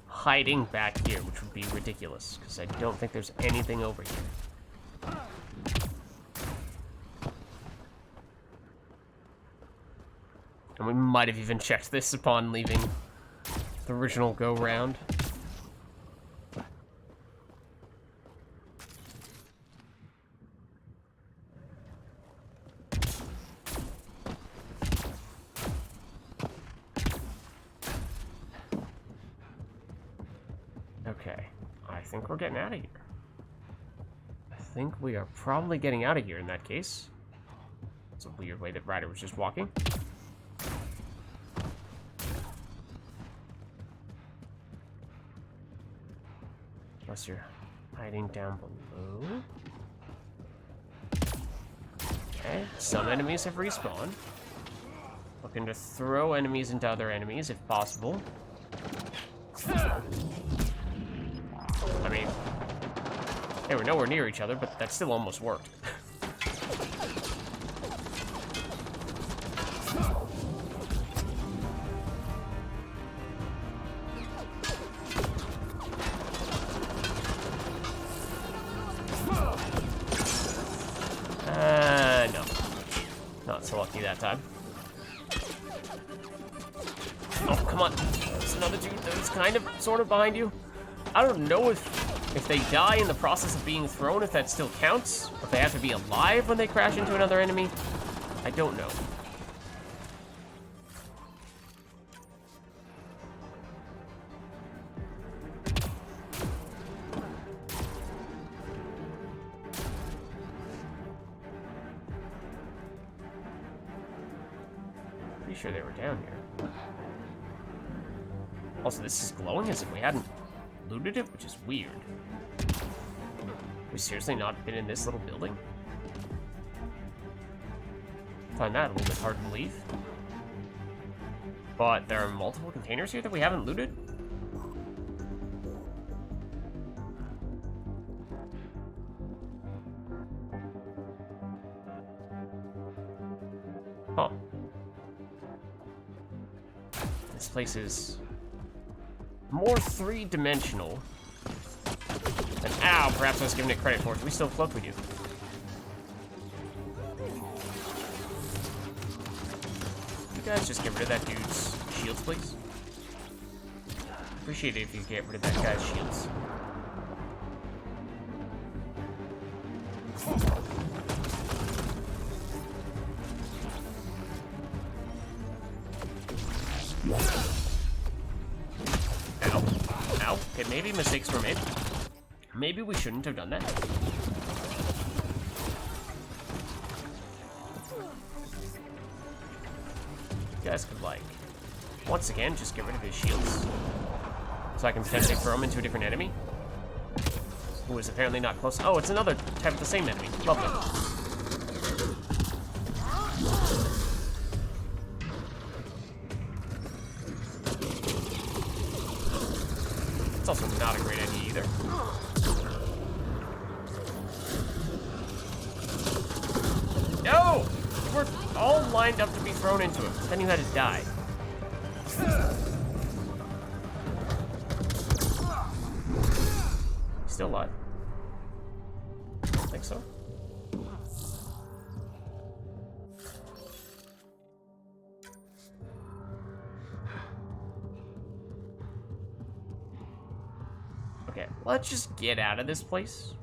hiding back here, which would be ridiculous, because I don't think there's anything over here. And we might have even checked this upon leaving the original go-round. Okay, I think we're getting out of here. I think we are probably getting out of here in that case. It's a weird way that Ryder was just walking. Unless you're hiding down below. Okay, some enemies have respawned. Looking to throw enemies into other enemies if possible. I mean, they were nowhere near each other, but that still almost worked. No. Not so lucky that time. Oh, come on. There's another dude that was kind of, sort of behind you. I don't know if if they die in the process of being thrown, if that still counts. If they have to be alive when they crash into another enemy, I don't know. Pretty sure they were down here. Also, this is glowing as if we hadn't looted it, which is weird. We seriously not been in this little building? Find that a little bit hard to believe. But there are multiple containers here that we haven't looted? Huh. This place is more three-dimensional. And ow, perhaps I was giving it credit for it. Do we still float? We do. You guys just get rid of that dude's shields, please. Appreciate it if you get rid of that guy's shields. Ow. Ow. Okay, maybe mistakes were made. Maybe we shouldn't have done that. You guys could, like, once again, just get rid of his shields. So I can potentially throw him into a different enemy. Who is apparently not close. Oh, it's another type of the same enemy. Lovely. It's also not a great idea either. No! We're all lined up to be thrown into it. Then you had to die. Still alive? I don't think so. Okay, let's just get out of this place.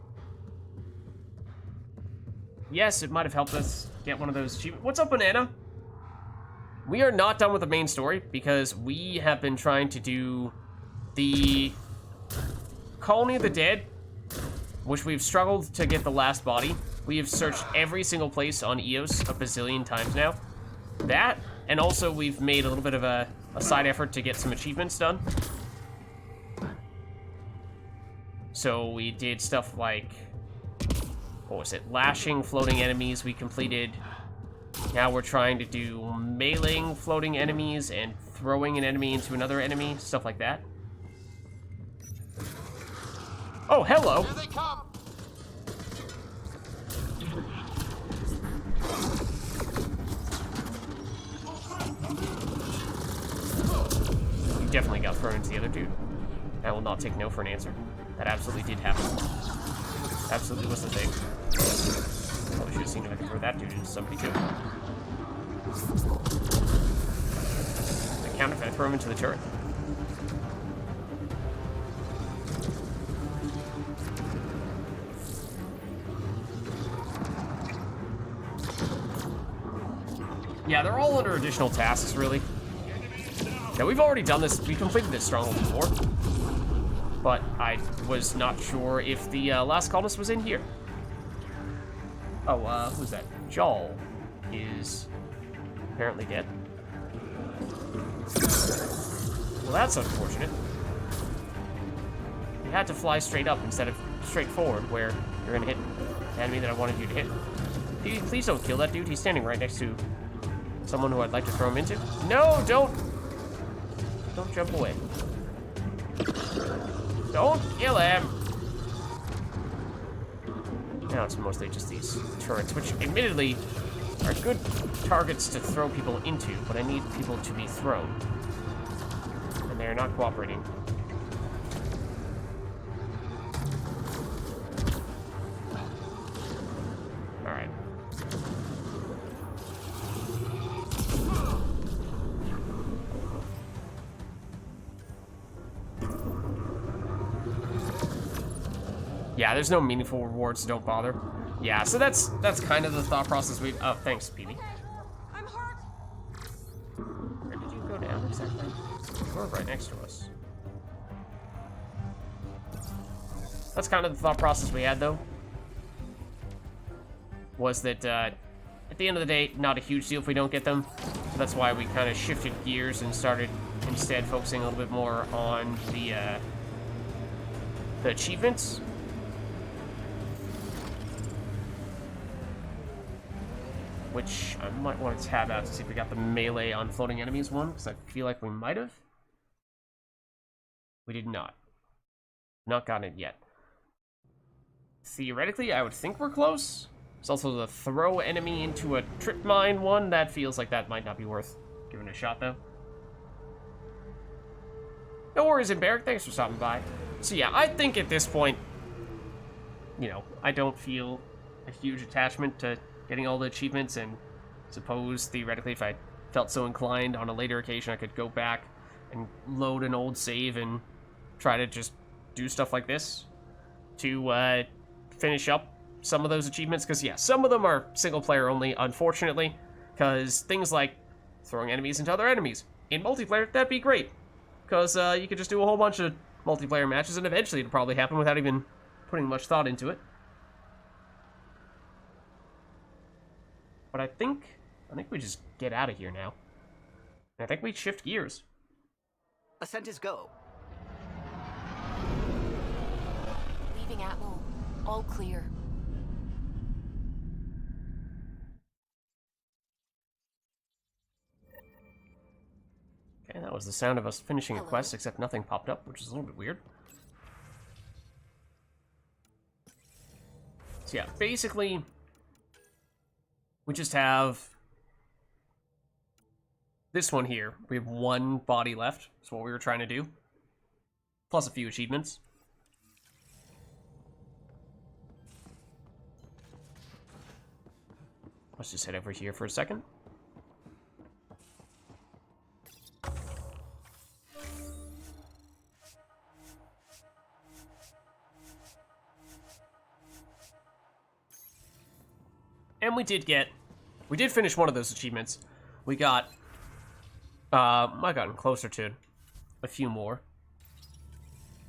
Yes, it might have helped us get one of those achievements. What's up, Banana? We are not done with the main story because we have been trying to do the Colony of the Dead, which we've struggled to get the last body. We have searched every single place on EOS a bazillion times now. That, and also we've made a little bit of a side effort to get some achievements done. So we did stuff like, what was it? Lashing floating enemies we completed. Now we're trying to do meleeing floating enemies and throwing an enemy into another enemy, stuff like that. Oh, hello! Here they come! You definitely got thrown into the other dude. I will not take no for an answer. That absolutely did happen. Absolutely was the thing. Probably should have seen if I could throw that dude into somebody too. I count if I throw him into the turret. Yeah, they're all under additional tasks, really. Yeah, we've already done this. We completed this stronghold before. But I was not sure if the last colonist was in here. Oh, who's that? Jal is apparently dead. Well, that's unfortunate. You had to fly straight up instead of straight forward, where you're gonna hit the enemy that I wanted you to hit. Please don't kill that dude. He's standing right next to someone who I'd like to throw him into. No, don't jump away. Don't kill him! Now it's mostly just these turrets, which admittedly are good targets to throw people into, but I need people to be thrown. And they're not cooperating. Alright. Yeah, there's no meaningful rewards, so don't bother. Yeah, so that's kind of the thought process we... Oh, thanks, Peebee. I'm hurt. Where did you go down exactly? You were right next to us. That's kind of the thought process we had, though. Was that, at the end of the day, not a huge deal if we don't get them. So that's why we kind of shifted gears and started instead focusing a little bit more on the achievements. Which I might want to tab out to see if we got the melee on floating enemies one, because I feel like we might have. We did not. Not gotten it yet. Theoretically, I would think we're close. There's also the throw enemy into a trip mine one. That feels like that might not be worth giving a shot, though. No worries, Barrick. Thanks for stopping by. So yeah, I think at this point, you know, I don't feel a huge attachment to getting all the achievements, and suppose theoretically if I felt so inclined on a later occasion I could go back and load an old save and try to just do stuff like this to finish up some of those achievements, because yeah, some of them are single player only, unfortunately, because things like throwing enemies into other enemies in multiplayer, that'd be great, because you could just do a whole bunch of multiplayer matches and eventually it'll probably happen without even putting much thought into it. But I think we just get out of here now. I think we shift gears. Ascent is go. Leaving Atmo. All clear. Okay, that was the sound of us finishing a quest, except nothing popped up, which is a little bit weird. So yeah, basically, we just have this one here. We have one body left. That's what we were trying to do. Plus a few achievements. Let's just head over here for a second. And we did finish one of those achievements. We got, I've gotten closer to a few more.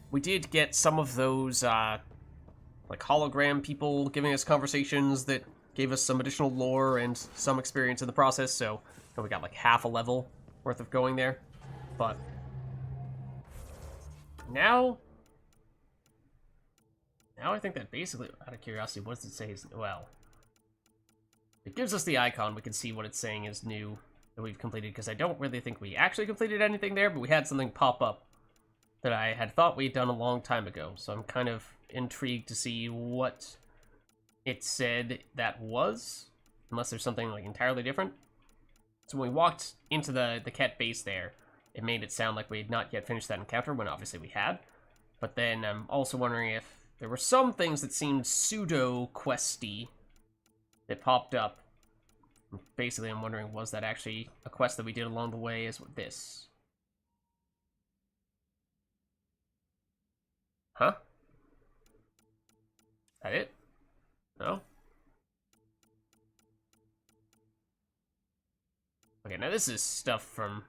We did get some of those, like hologram people giving us conversations that gave us some additional lore and some experience in the process, so we got like half a level worth of going there. But now I think that basically, out of curiosity, what does it say is, well, it gives us the icon. We can see what it's saying is new that we've completed, because I don't really think we actually completed anything there, but we had something pop up that I had thought we'd done a long time ago. So I'm kind of intrigued to see what it said that was, unless there's something like entirely different. So when we walked into the Ket base there, it made it sound like we had not yet finished that encounter, when obviously we had. But then I'm also wondering if there were some things that seemed pseudo-questy that popped up. Basically, I'm wondering, was that actually a quest that we did along the way as with this? Huh? That it? No? Okay, now this is stuff from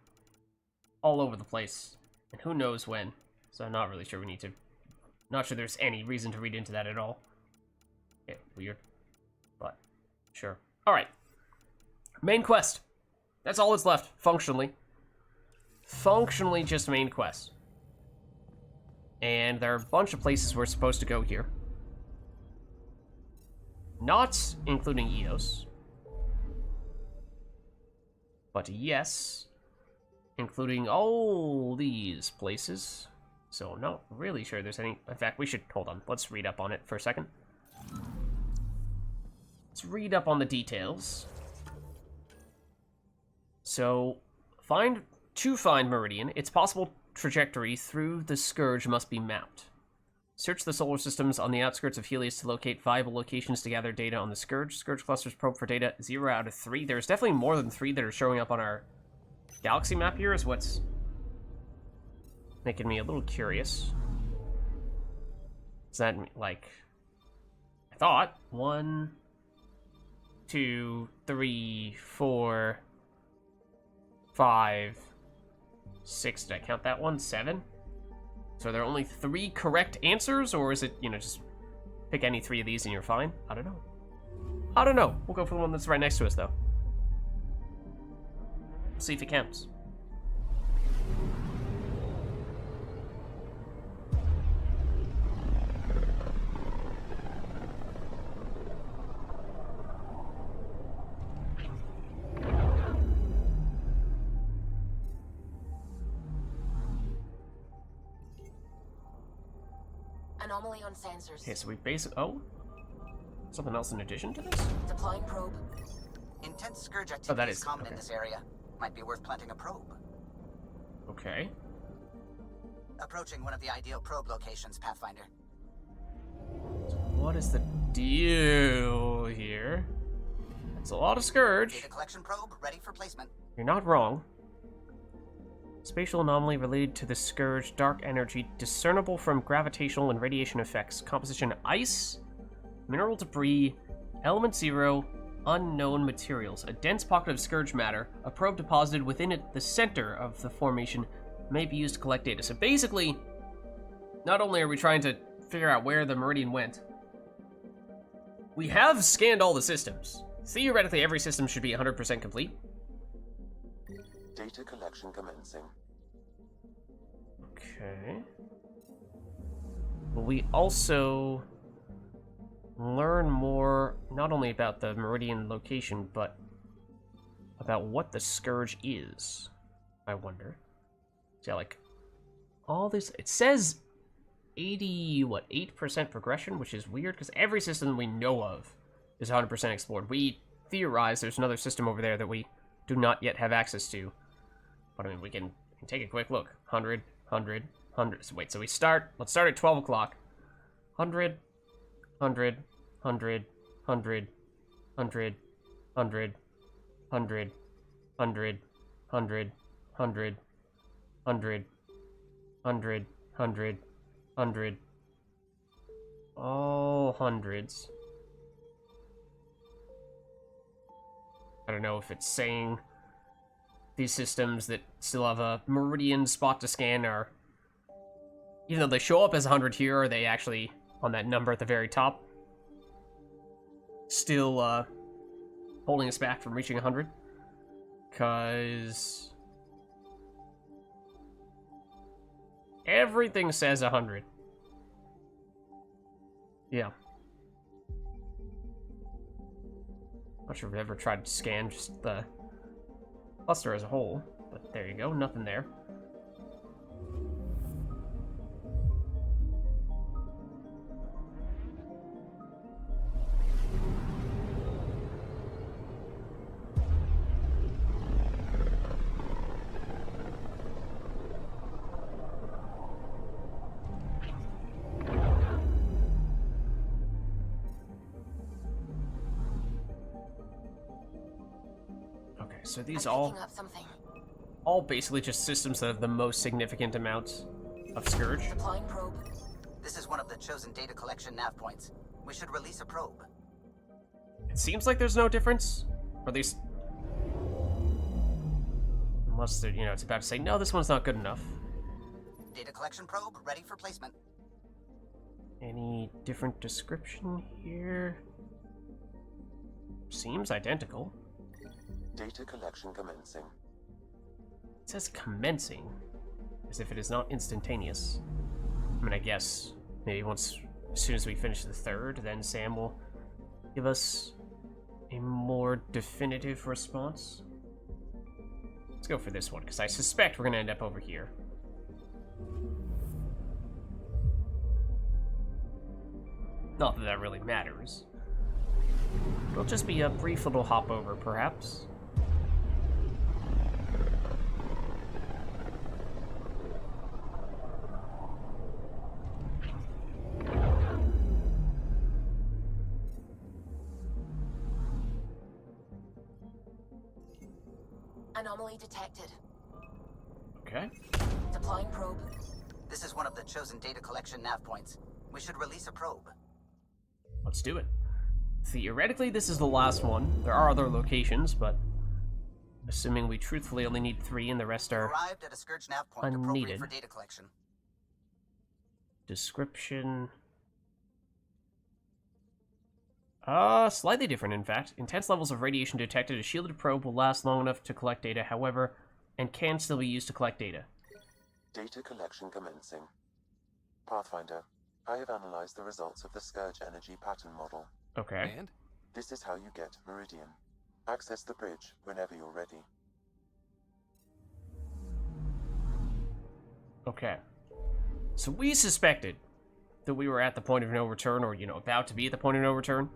all over the place, and who knows when. So I'm not really sure we need to... Not sure there's any reason to read into that at all. Okay, weird. But, sure. Alright. Main quest. That's all that's left, functionally. Functionally just main quest. And there are a bunch of places we're supposed to go here. Not including Eos. But yes, including all these places. So I'm not really sure there's any... In fact, we should... Hold on. Let's read up on it for a second. Let's read up on the details. So, to find Meridian, its possible trajectory through the Scourge must be mapped. Search the solar systems on the outskirts of Helios to locate viable locations to gather data on the Scourge. Scourge clusters probe for data 0 out of 3. There's definitely more than 3 that are showing up on our galaxy map here, is what's making me a little curious. Does that, like, thought. 1, 2, 3, 4, 5, 6. Did I count that one? 7? So are there only 3 correct answers, or is it, you know, just pick any 3 of these and you're fine? I don't know. I don't know. We'll go for the one that's right next to us, though. See if it counts. Anomaly on sensors. Okay, so we oh, something else in addition to this? Deploying probe. Intense scourge activity that is is common okay. in this area. Might be worth planting a probe. Okay. Approaching one of the ideal probe locations, Pathfinder. So what is the deal here? It's a lot of scourge. Data collection probe ready for placement. You're not wrong. Spatial anomaly related to the scourge, dark energy, discernible from gravitational and radiation effects, composition ice, mineral debris, element 0, unknown materials. A dense pocket of scourge matter, a probe deposited within it, the center of the formation, may be used to collect data. So basically, not only are we trying to figure out where the meridian went, we have scanned all the systems. Theoretically, every system should be 100% complete. Data collection commencing. Okay. Will we also learn more, not only about the meridian location, but about what the scourge is? I wonder. So, like, all this, it says 8% progression, which is weird, because every system we know of is 100% explored. We theorize there's another system over there that we do not yet have access to. But I mean, we can take a quick look. 100, 100, 100. So wait, so let's start at 12 o'clock. 100, 100, 100, 100, 100, 100, 100, 100, 100, 100, 100, 100, 100, 100. All hundreds. I don't know if it's saying these systems that still have a meridian spot to scan are, even though they show up as 100 here, are they actually on that number at the very top? Still holding us back from reaching 100? Because everything says 100. Yeah. Not sure if I've ever tried to scan just the cluster as a whole, but there you go, nothing there. So these all basically just systems that have the most significant amounts of scourge. Deploying probe. This is one of the chosen data collection nav points. We should release a probe. It seems like there's no difference, or at least, unless they're, you know, it's about to say no, this one's not good enough. Data collection probe ready for placement. Any different description here? Seems identical. Data collection commencing. It says commencing, as if it is not instantaneous. I mean, I guess maybe as soon as we finish the third, then Sam will give us a more definitive response. Let's go for this one, because I suspect we're going to end up over here. Not that that really matters. It'll just be a brief little hop over, perhaps. Anomaly detected. Okay. Deploying probe. This is one of the chosen data collection nav points. We should release a probe. Let's do it. theoretically, this is the last one. There are other locations, but assuming we truthfully only need 3 and the rest are Arrived at a Scourge nav point appropriate unneeded. for data collection. Description. Slightly different, in fact. Intense levels of radiation detected. A shielded probe will last long enough to collect data, however, and can still be used to collect data. Data collection commencing. Pathfinder, I have analyzed the results of the Scourge energy pattern model. Okay. And? This is how you get Meridian. Access the bridge whenever you're ready. Okay. So we suspected that we were at the point of no return, or, about to be at the point of no return.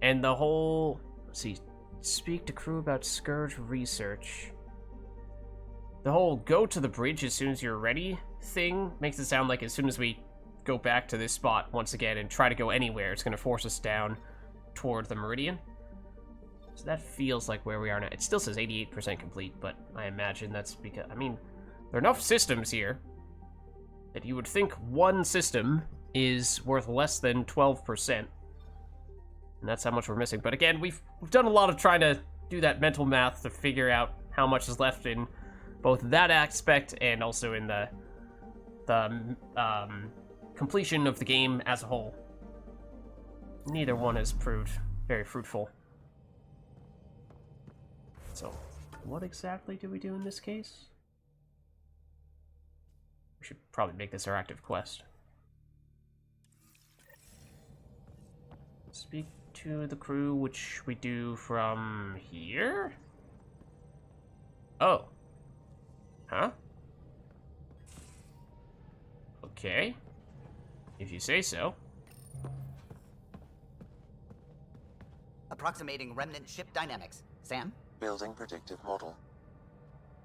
And the whole... Let's see. Speak to crew about Scourge research. The whole go to the bridge as soon as you're ready thing makes it sound like as soon as we go back to this spot once again and try to go anywhere, it's going to force us down toward the Meridian. So that feels like where we are now. It still says 88% complete, but I imagine that's because... I mean, there are enough systems here that you would think one system is worth less than 12%. And that's how much we're missing. But again, we've done a lot of trying to do that mental math to figure out how much is left in both that aspect and also in the completion of the game as a whole. Neither one has proved very fruitful. So, what exactly do we do in this case? We should probably make this our active quest. Speak to the crew, which we do from here? Oh. Huh? Okay. If you say so. Approximating remnant ship dynamics. Sam? Building predictive model.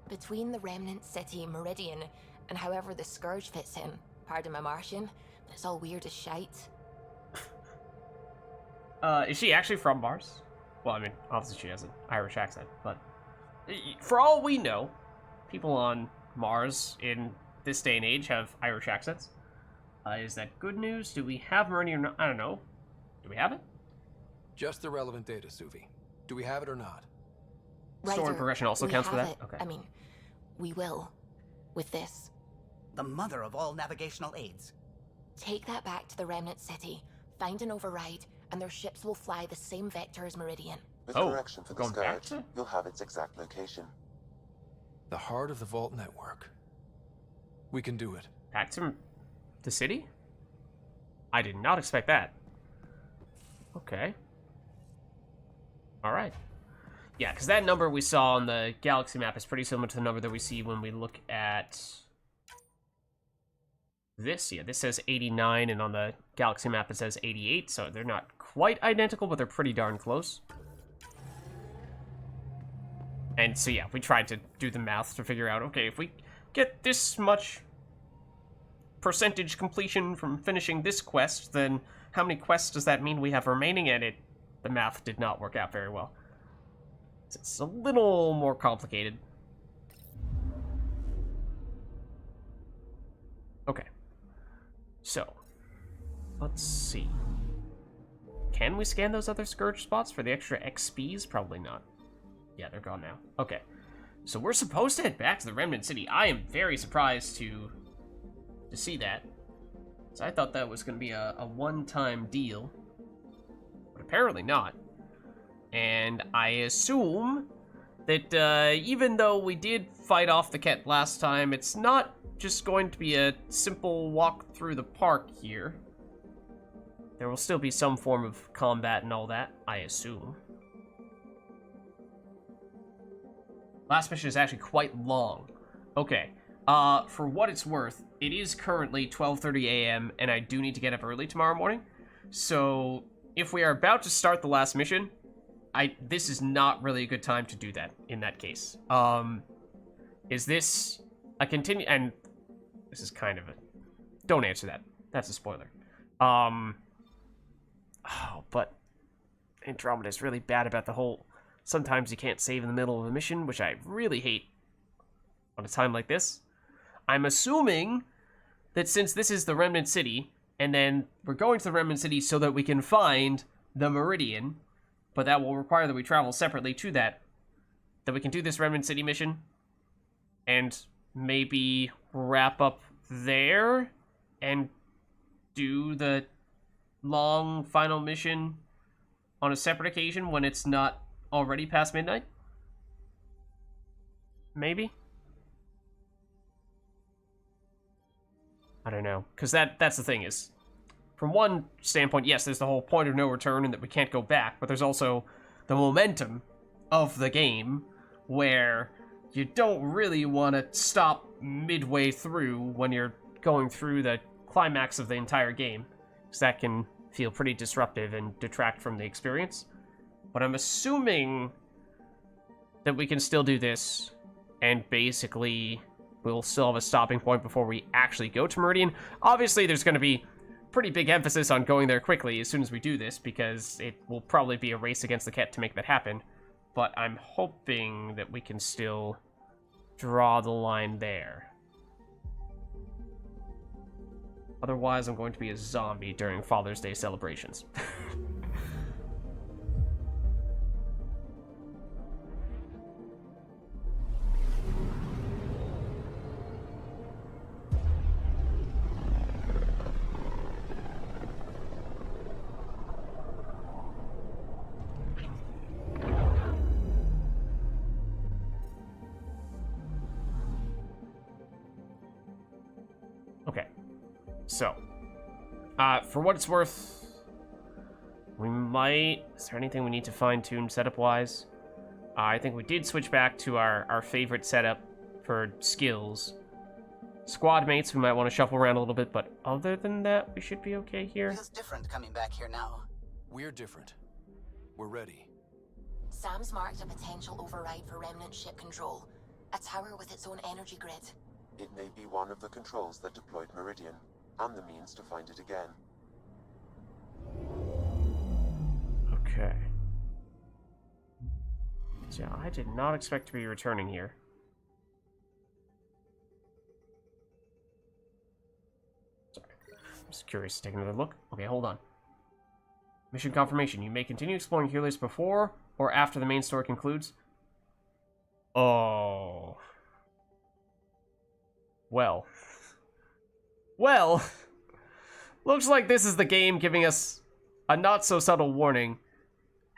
Between the remnant city Meridian and however the Scourge fits in, pardon my Martian, but it's all weird as shite. Is she actually from Mars? Well, I mean, obviously she has an Irish accent, but for all we know, people on Mars in this day and age have Irish accents. Is that good news? Do we have Meridian? I don't know. Do we have it? Just the relevant data, Suvi. Do we have it or not? Story progression also counts for that? It. Okay. I mean, we will. With this. The mother of all navigational aids. Take that back to the remnant city, find an override, and their ships will fly the same vector as Meridian. With correction for the Scourge, you'll have its exact location. The heart of the Vault network. We can do it. Back to the city? I did not expect that. Okay. Alright. Yeah, because that number we saw on the galaxy map is pretty similar to the number that we see when we look at this. Yeah, this says 89, and on the galaxy map it says 88, so they're not quite identical, but they're pretty darn close. And so yeah, we tried to do the math to figure out, okay, if we get this much percentage completion from finishing this quest, then how many quests does that mean we have remaining? And the math did not work out very well. It's a little more complicated. Okay. So, let's see. Can we scan those other Scourge spots for the extra XPs? Probably not. Yeah, they're gone now. Okay. So we're supposed to head back to the Remnant City. I am very surprised to see that. So I thought that was going to be a one-time deal. But apparently not. And I assume that even though we did fight off the Ket last time, it's not just going to be a simple walk through the park here. There will still be some form of combat and all that, I assume. Last mission is actually quite long. Okay, for what it's worth, it is currently 12:30 a.m. and I do need to get up early tomorrow morning. So if we are about to start the last mission, this is not really a good time to do that in that case. Is this a continue? And this is kind of a... Don't answer that. That's a spoiler. Oh, but Andromeda is really bad about the whole... Sometimes you can't save in the middle of a mission, which I really hate on a time like this. I'm assuming that since this is the Remnant City, and then we're going to the Remnant City so that we can find the Meridian, but that will require that we travel separately to that we can do this Remnant City mission and maybe wrap up there and do the long final mission on a separate occasion when it's not already past midnight? Maybe? I don't know. Because that's the thing is, from one standpoint, yes, there's the whole point of no return and that we can't go back, but there's also the momentum of the game where you don't really want to stop midway through when you're going through the climax of the entire game, because that can feel pretty disruptive and detract from the experience. But I'm assuming that we can still do this, and basically we'll still have a stopping point before we actually go to Meridian. Obviously, there's going to be pretty big emphasis on going there quickly as soon as we do this, because it will probably be a race against the Ket to make that happen. But I'm hoping that we can still draw the line there. Otherwise, I'm going to be a zombie during Father's Day celebrations. Okay. So, for what it's worth, we might... Is there anything we need to fine-tune setup-wise? I think we did switch back to our favorite setup for skills. Squad mates, we might want to shuffle around a little bit, but other than that, we should be okay here. Feels different coming back here now. We're different. We're ready. Sam's marked a potential override for Remnant ship control. A tower with its own energy grid. It may be one of the controls that deployed Meridian, and the means to find it again. Okay. So yeah, I did not expect to be returning here. Sorry. I'm just curious to take another look. Okay, hold on. Mission confirmation. You may continue exploring Helios before or after the main story concludes. Oh. Well. Well. Looks like this is the game giving us a not-so-subtle warning.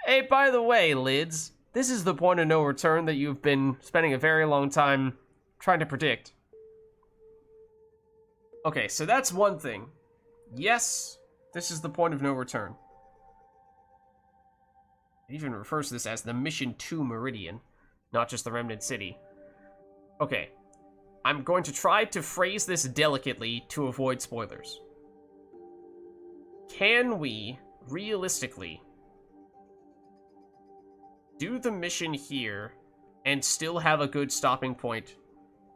Hey, by the way, Lids, this is the point of no return that you've been spending a very long time trying to predict. Okay, so that's one thing. Yes, this is the point of no return. It even refers to this as the mission to Meridian, not just the Remnant City. Okay, I'm going to try to phrase this delicately to avoid spoilers. Can we, realistically, do the mission here and still have a good stopping point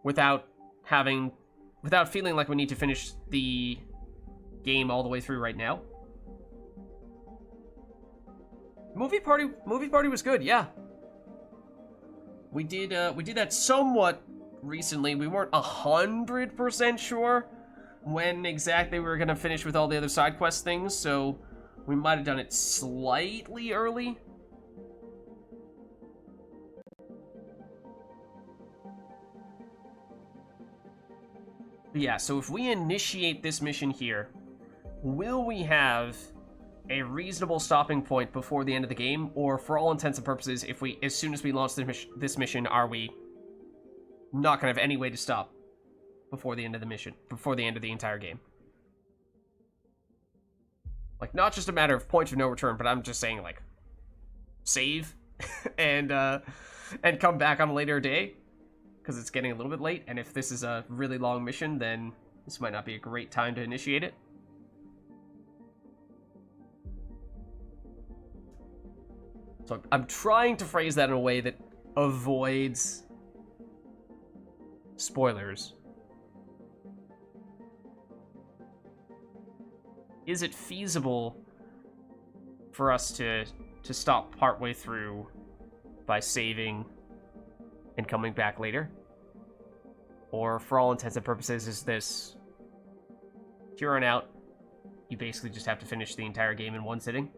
without feeling like we need to finish the game all the way through right now? Movie party was good, yeah. We did that somewhat recently. We weren't 100% sure when exactly we were gonna finish with all the other side quest things, so we might have done it slightly early. But yeah, so if we initiate this mission here, will we have a reasonable stopping point before the end of the game, or for all intents and purposes, as soon as we launch this mission, are we not gonna have any way to stop before the end of the mission, before the end of the entire game? Like, not just a matter of point of no return, but I'm just saying, like, save and come back on a later day, because it's getting a little bit late, and if this is a really long mission, then this might not be a great time to initiate it. So I'm trying to phrase that in a way that avoids spoilers. Is it feasible for us to stop partway through by saving and coming back later? Or for all intents and purposes, is this here on out, you basically just have to finish the entire game in one sitting?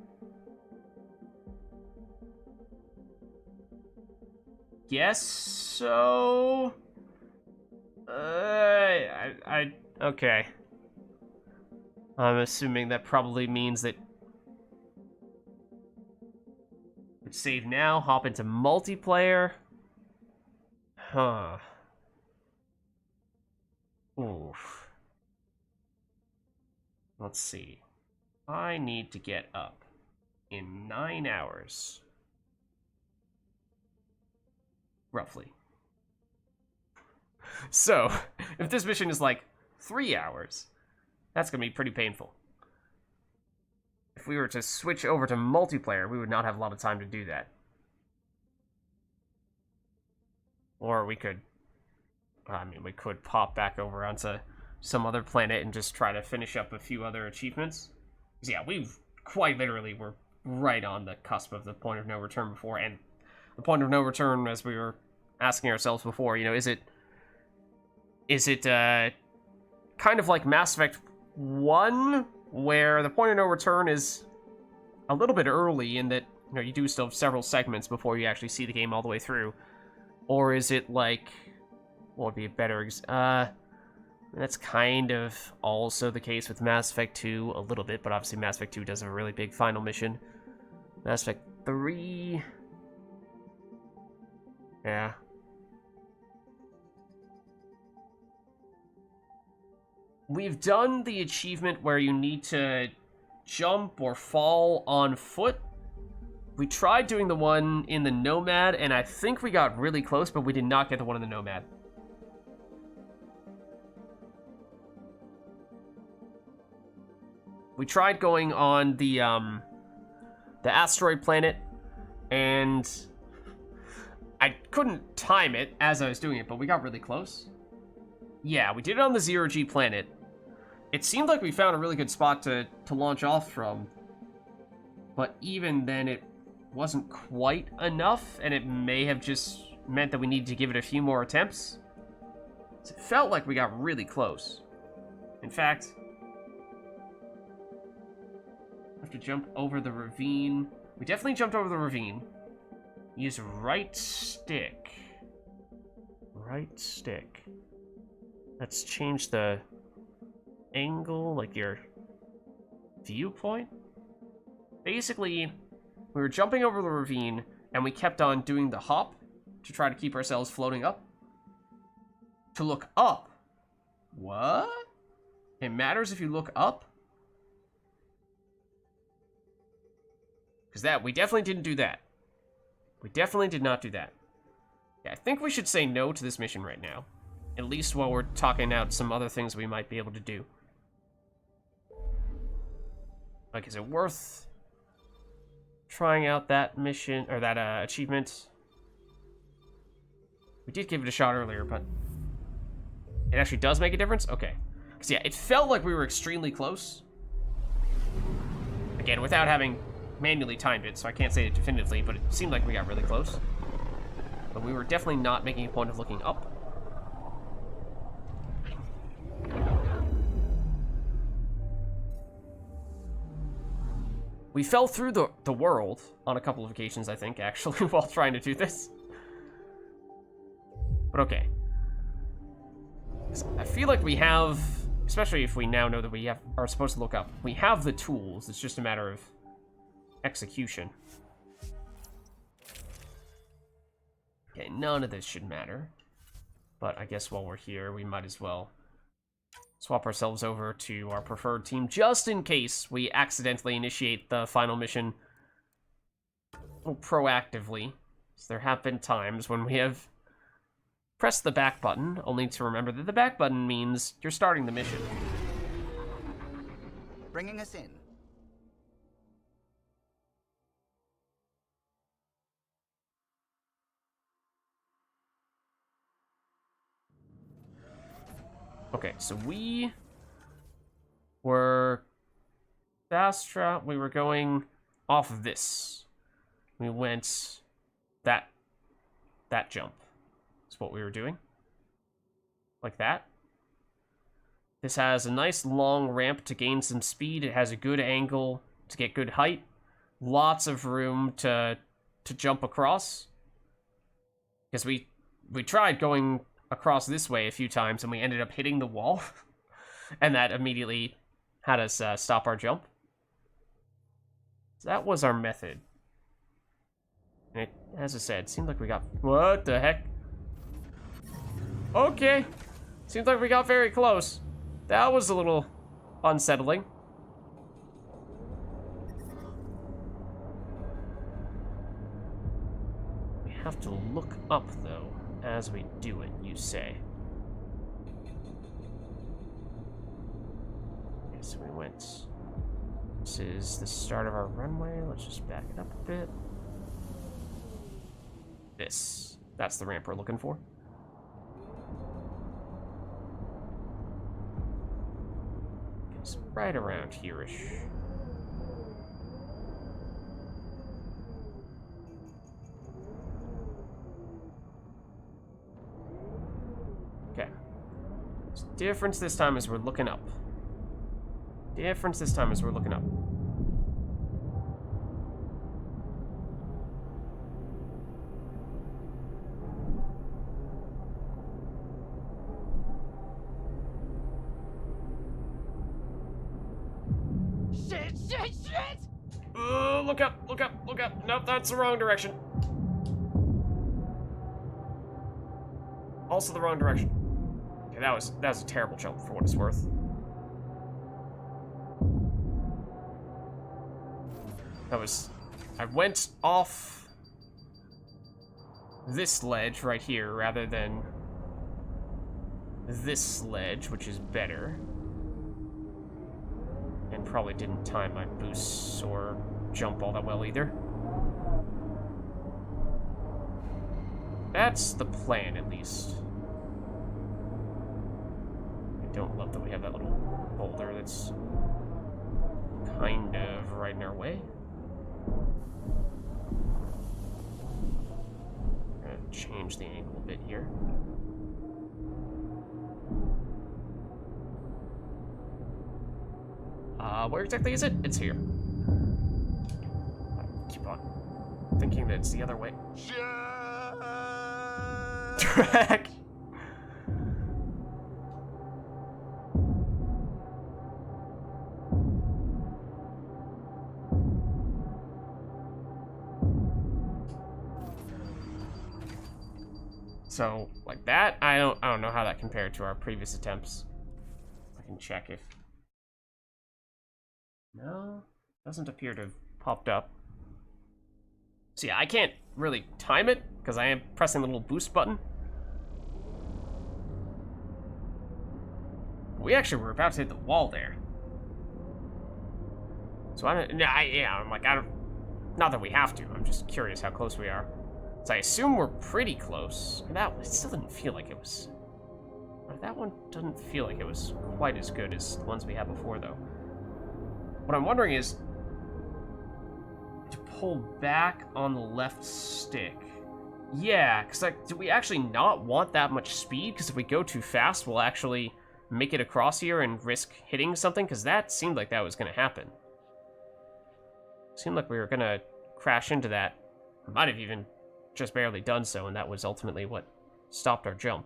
guess so. Okay. I'm assuming that probably means that we save now, hop into multiplayer. Huh. Oof. Let's see. I need to get up in 9 hours. Roughly. So, if this mission is like 3 hours, that's gonna be pretty painful. If we were to switch over to multiplayer, we would not have a lot of time to do that. Or we could... I mean, we could pop back over onto some other planet and just try to finish up a few other achievements. Because, yeah, we've quite literally were right on the cusp of the point of no return before. And the point of no return, as we were asking ourselves before, you know, is it kind of like Mass Effect 1, where the point of no return is a little bit early in that, you know, you do still have several segments before you actually see the game all the way through? Or is it like... what would be a better... that's kind of also the case with Mass Effect 2 a little bit, but obviously Mass Effect 2 does have a really big final mission. Mass Effect 3... yeah. We've done the achievement where you need to jump or fall on foot. We tried doing the one in the Nomad, and I think we got really close, but we did not get the one in the Nomad. We tried going on the asteroid planet, and I couldn't time it as I was doing it, but we got really close. Yeah, we did it on the Zero-G planet. It seemed like we found a really good spot to launch off from, but even then it wasn't quite enough, and it may have just meant that we needed to give it a few more attempts. It felt like we got really close. In fact, I have to jump over the ravine. We definitely jumped over the ravine. Use right stick. Right stick. Let's change the angle, like your viewpoint. Basically, we were jumping over the ravine, and we kept on doing the hop to try to keep ourselves floating up. To look up. What? It matters if you look up? Because we definitely didn't do that. We definitely did not do that. Yeah, I think we should say no to this mission right now. At least while we're talking out some other things we might be able to do. Like, is it worth trying out that mission, or that achievement? We did give it a shot earlier, but it actually does make a difference? Okay. Because, yeah, it felt like we were extremely close. Again, without having manually timed it, so I can't say it definitively, but it seemed like we got really close. But we were definitely not making a point of looking up. We fell through the world on a couple of occasions, I think, actually, while trying to do this. But okay. I feel like we have, especially if we now know that we are supposed to look up, we have the tools. It's just a matter of execution. Okay, none of this should matter. But I guess while we're here, we might as well swap ourselves over to our preferred team, just in case we accidentally initiate the final mission proactively. So there have been times when we have pressed the back button, only to remember that the back button means you're starting the mission. Bringing us in. Okay, so we were we were going off of this. We went that jump. That's what we were doing. Like that. This has a nice long ramp to gain some speed. It has a good angle to get good height. Lots of room to jump across. Because we tried going across this way a few times, and we ended up hitting the wall. And that immediately had us stop our jump. So that was our method. And it, as I said, seemed like we got... What the heck? Okay. Seems like we got very close. That was a little unsettling. We have to look up, though, as we do it, you say. Okay, so we went... This is the start of our runway. Let's just back it up a bit. That's the ramp we're looking for. It's right around here-ish. Okay. Difference this time is we're looking up. Difference this time is we're looking up. Shit! Look up, look up, look up. Nope, that's the wrong direction. Also the wrong direction. Okay, that was a terrible jump for what it's worth. I went off this ledge right here rather than this ledge, which is better. And probably didn't time my boosts or jump all that well either. That's the plan, at least. I don't love that we have that little boulder that's kind of right in our way. Change the angle a bit here. Where exactly is it? It's here. I keep on thinking that it's the other way. Track! So, like that, I don't know how that compared to our previous attempts. I can check if... No, doesn't appear to have popped up. So yeah, I can't really time it, because I am pressing the little boost button. We actually were about to hit the wall there. So I'm like, not that we have to, I'm just curious how close we are. So I assume we're pretty close. It still didn't feel like it was... That one doesn't feel like it was quite as good as the ones we had before, though. What I'm wondering is... to pull back on the left stick. Yeah, because, like, do we actually not want that much speed? Because if we go too fast, we'll actually make it across here and risk hitting something? Because that seemed like that was going to happen. Seemed like we were going to crash into that. Might have even... just barely done so, and that was ultimately what stopped our jump.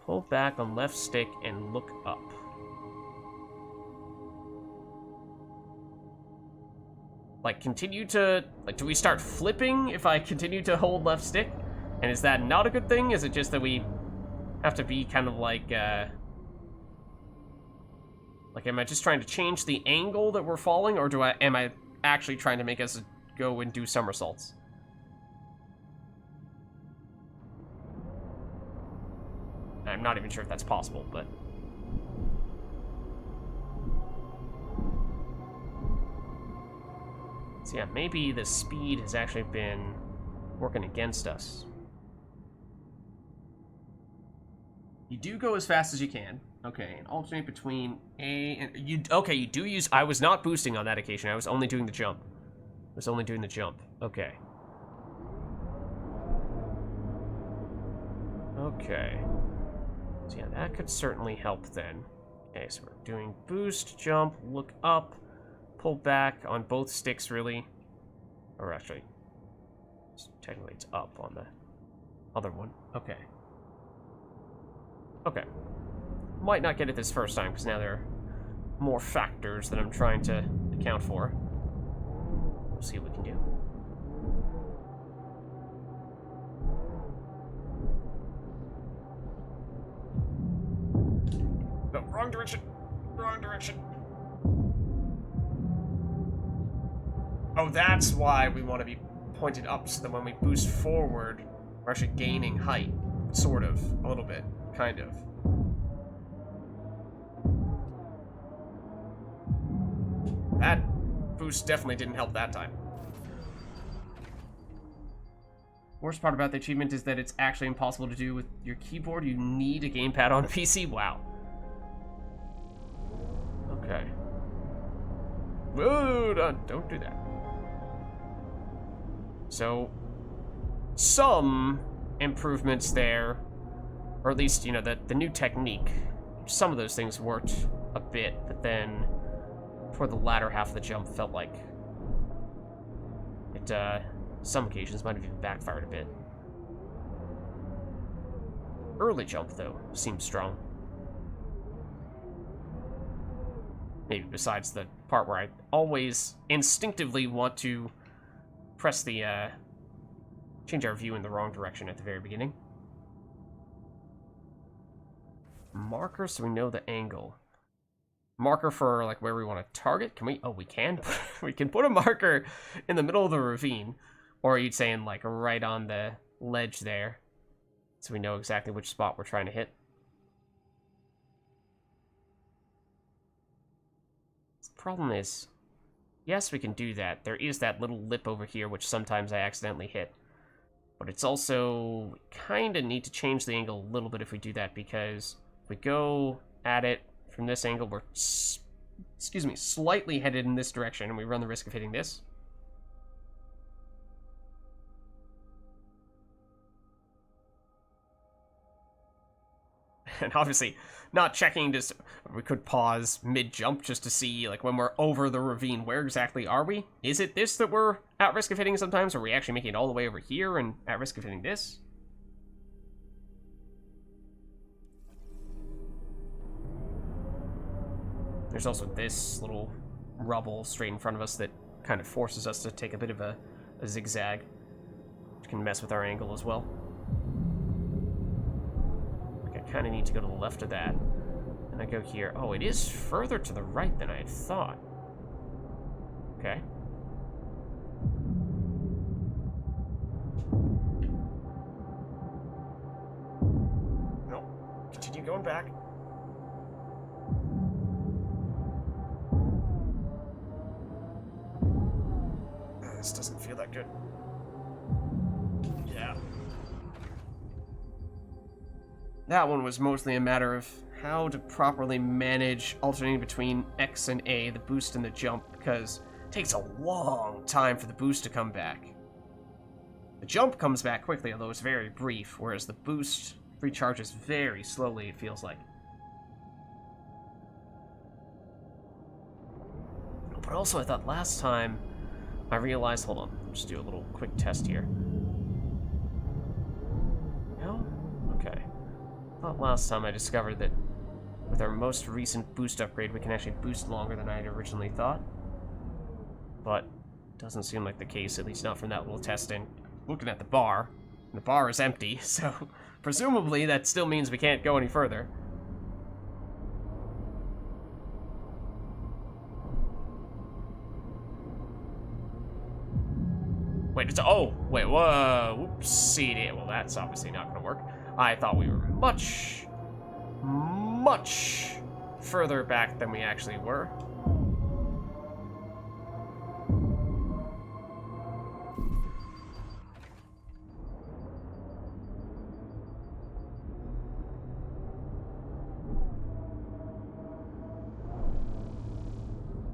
Pull back on left stick and look up. Like, continue to... Like, do we start flipping if I continue to hold left stick? And is that not a good thing? Is it just that we have to be kind of like, like, am I just trying to change the angle that we're falling, or am I actually trying to make us go and do somersaults? I'm not even sure if that's possible, but... So yeah, maybe the speed has actually been working against us. You do go as fast as you can. Okay, and alternate between A and... you do use... I was not boosting on that occasion. I was only doing the jump. Okay. Okay. So yeah, that could certainly help then. Okay, so we're doing boost, jump, look up, pull back on both sticks, really. Or actually, technically it's up on the Other one. Okay. Okay. Might not get it this first time, because now there are more factors that I'm trying to account for. We'll see what we can do. No, wrong direction. Wrong direction. Oh, that's why we want to be pointed up, so that when we boost forward, we're actually gaining height. Sort of. A little bit. Kind of. That boost definitely didn't help that time. Worst part about the achievement is that it's actually impossible to do with your keyboard. You need a gamepad on PC. Wow. Okay. Whoa, don't do that. So, some improvements there, or at least, you know, the new technique. Some of those things worked a bit, but then toward the latter half of the jump felt like it, some occasions might have even backfired a bit. Early jump, though, seems strong. Maybe besides the part where I always instinctively want to press the, change our view in the wrong direction at the very beginning. Marker, so we know the angle. Marker for, like, where we want to target? Can we? Oh, we can? We can put a marker in the middle of the ravine. Or are you saying, like, right on the ledge there? So we know exactly which spot we're trying to hit. The problem is, yes, we can do that. There is that little lip over here, which sometimes I accidentally hit. But it's also, we kind of need to change the angle a little bit if we do that, because if we go at it from this angle, we're, excuse me, slightly headed in this direction, and we run the risk of hitting this. And obviously, not checking, just, we could pause mid-jump just to see, like, when we're over the ravine, where exactly are we? Is it this that we're at risk of hitting sometimes, or are we actually making it all the way over here and at risk of hitting this? There's also this little rubble straight in front of us that kind of forces us to take a bit of a zigzag, which can mess with our angle as well. I kind of need to go to the left of that. And I go here. Oh, it is further to the right than I had thought. Okay. No. Continue going back. This doesn't feel that good. Yeah. That one was mostly a matter of how to properly manage alternating between X and A, the boost and the jump, because it takes a long time for the boost to come back. The jump comes back quickly, although it's very brief, whereas the boost recharges very slowly, it feels like. But also, I thought last time I realized, hold on, let's do a little quick test here. No? Okay. I thought last time I discovered that with our most recent boost upgrade, we can actually boost longer than I had originally thought. But doesn't seem like the case, at least not from that little test. And looking at the bar is empty, so presumably that still means we can't go any further. Wait, it's, oh, wait, whoa, whoopsie, well, that's obviously not gonna work. I thought we were much, much further back than we actually were.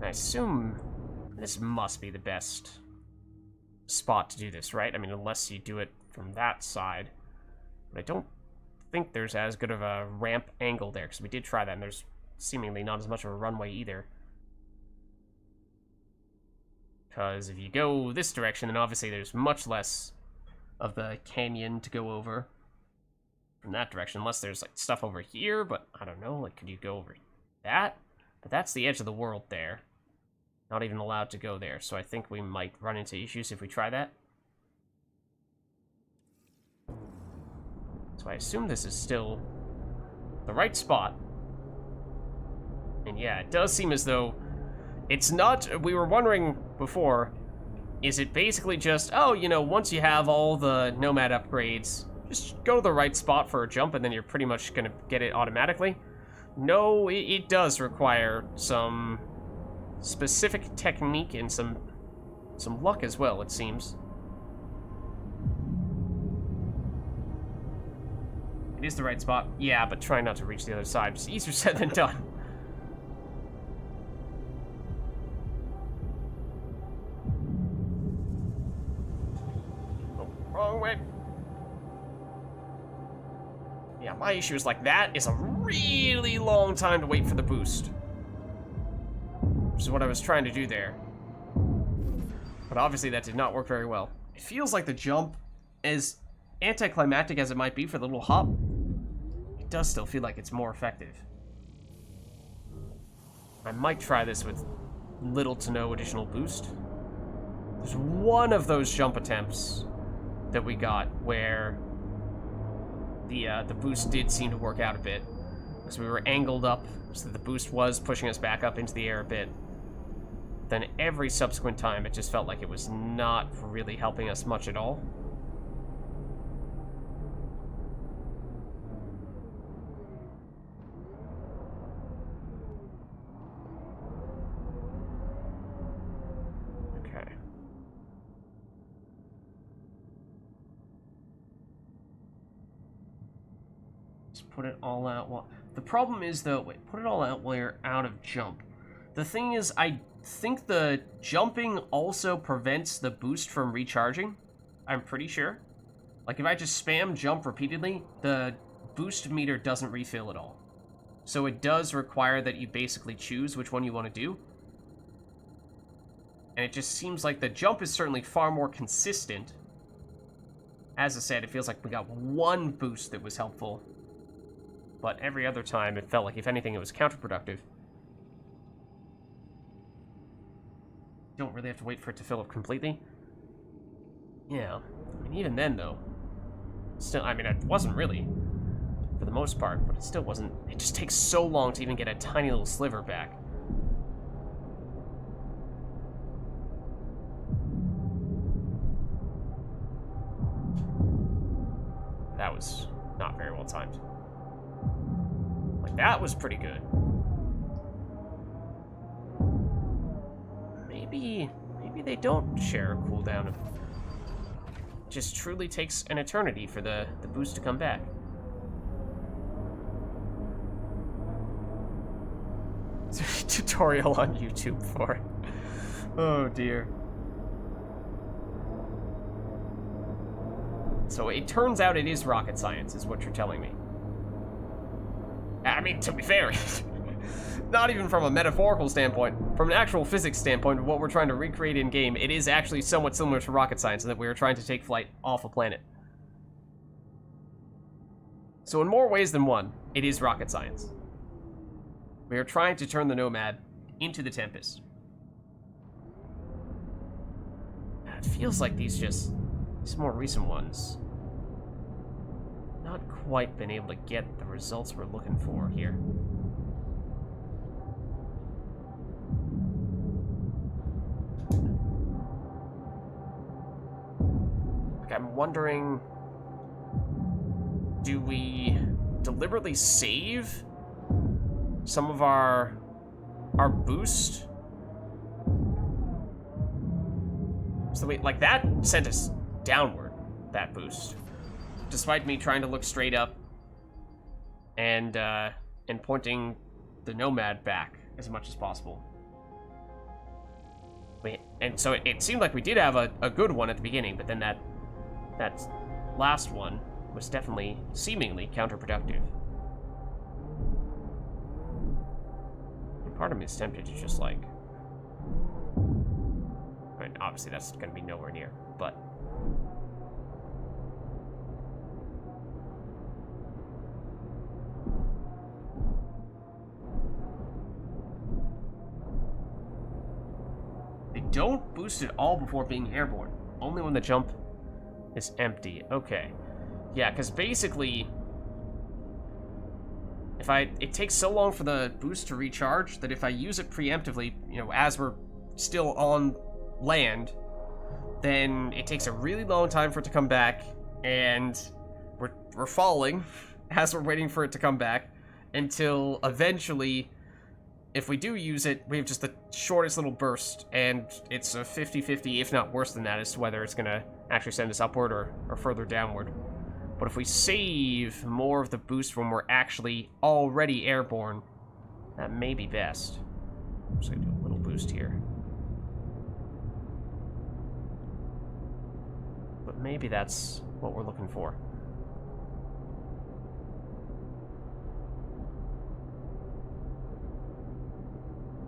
I assume this must be the best spot to do this, right? I mean, unless you do it from that side. But I don't think there's as good of a ramp angle there, because we did try that, and there's seemingly not as much of a runway either. Because if you go this direction, then obviously there's much less of the canyon to go over from that direction, unless there's like stuff over here, but I don't know, like could you go over that? But that's the edge of the world there. Not even allowed to go there, so I think we might run into issues if we try that. So I assume this is still the right spot. And yeah, it does seem as though it's not, we were wondering before, is it basically just, oh, you know, once you have all the Nomad upgrades, just go to the right spot for a jump and then you're pretty much going to get it automatically? No, it does require some specific technique and some luck as well, it seems. It is the right spot. Yeah, but try not to reach the other side. It's easier said than done. Oh, wrong way. Yeah, my issue is like that is a really long time to wait for the boost. Which is what I was trying to do there. But obviously that did not work very well. It feels like the jump, as anticlimactic as it might be for the little hop, it does still feel like it's more effective. I might try this with little to no additional boost. There's one of those jump attempts that we got where the boost did seem to work out a bit, because we were angled up so that the boost was pushing us back up into the air a bit. Then every subsequent time it just felt like it was not really helping us much at all. Okay. Just put it all out. Well, the problem is though, wait, put it all out while you're out of jump. The thing is, I think the jumping also prevents the boost from recharging. I'm pretty sure. Like, if I just spam jump repeatedly, the boost meter doesn't refill at all. So it does require that you basically choose which one you want to do. And it just seems like the jump is certainly far more consistent. As I said, it feels like we got one boost that was helpful. But every other time, it felt like, if anything, it was counterproductive. Don't really have to wait for it to fill up completely. Yeah, I mean, even then, though, still, I mean, it wasn't really, for the most part, but it still wasn't, it just takes so long to even get a tiny little sliver back. That was not very well timed. Like, that was pretty good. Maybe they don't share a cooldown. It just truly takes an eternity for the boost to come back. Tutorial on YouTube for it. Oh dear. So it turns out it is rocket science, is what you're telling me. I mean, to be fair, not even from a metaphorical standpoint, from an actual physics standpoint of what we're trying to recreate in-game, it is actually somewhat similar to rocket science in that we are trying to take flight off a planet. So in more ways than one, it is rocket science. We are trying to turn the Nomad into the Tempest. It feels like these more recent ones, not quite been able to get the results we're looking for here. Like, I'm wondering, do we deliberately save some of our boost? So wait, like, that sent us downward, that boost, despite me trying to look straight up and pointing the Nomad back as much as possible. Wait, and so it seemed like we did have a good one at the beginning, but then that last one was definitely seemingly counterproductive. And part of me is tempted to just, like, I mean, obviously that's going to be nowhere near, but don't boost at all before being airborne. Only when the jump is empty. Okay. Yeah, because basically, it takes so long for the boost to recharge that if I use it preemptively, you know, as we're still on land, then it takes a really long time for it to come back, and we're falling as we're waiting for it to come back until eventually, if we do use it, we have just the shortest little burst, and it's a 50-50, if not worse than that, as to whether it's going to actually send us upward or further downward. But if we save more of the boost when we're actually already airborne, that may be best. I'm just going to do a little boost here. But maybe that's what we're looking for.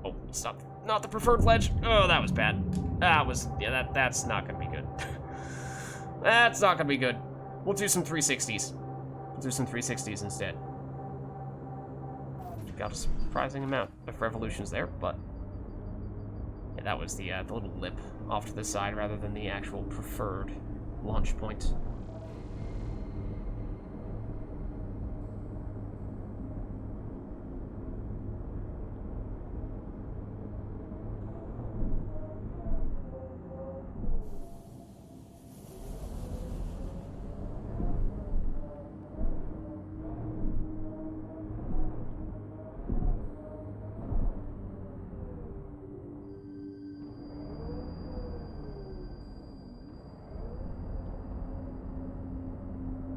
Oh, it's not the preferred ledge. Oh, that was bad. That's not gonna be good. That's not gonna be good. We'll do some 360s. We'll do some 360s instead. Got a surprising amount of revolutions there, but yeah, that was the little lip off to the side rather than the actual preferred launch point.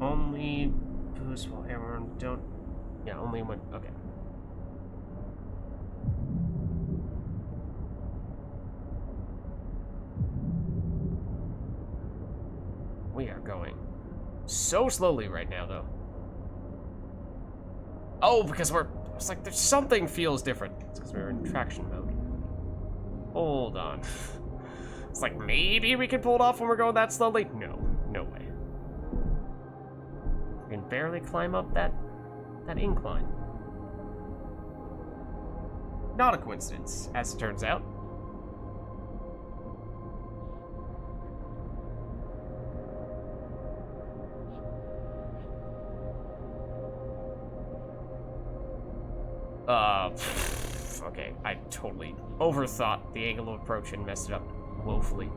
Only boost while everyone don't... Yeah, only when... Okay. We are going so slowly right now, though. Oh, because it's like there's something feels different. It's because we're in traction mode. Hold on. It's like maybe we can pull it off when we're going that slowly? No. No way. We can barely climb up that incline. Not a coincidence, as it turns out. Okay, I totally overthought the angle of approach and messed it up woefully.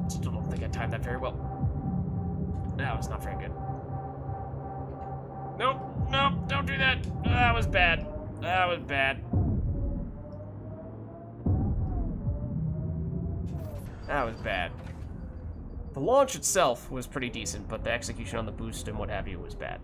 Still don't think I timed that very well. That was not very good. Nope, nope, don't do that. That was bad. That was bad. That was bad. The launch itself was pretty decent, but the execution on the boost and what have you was bad.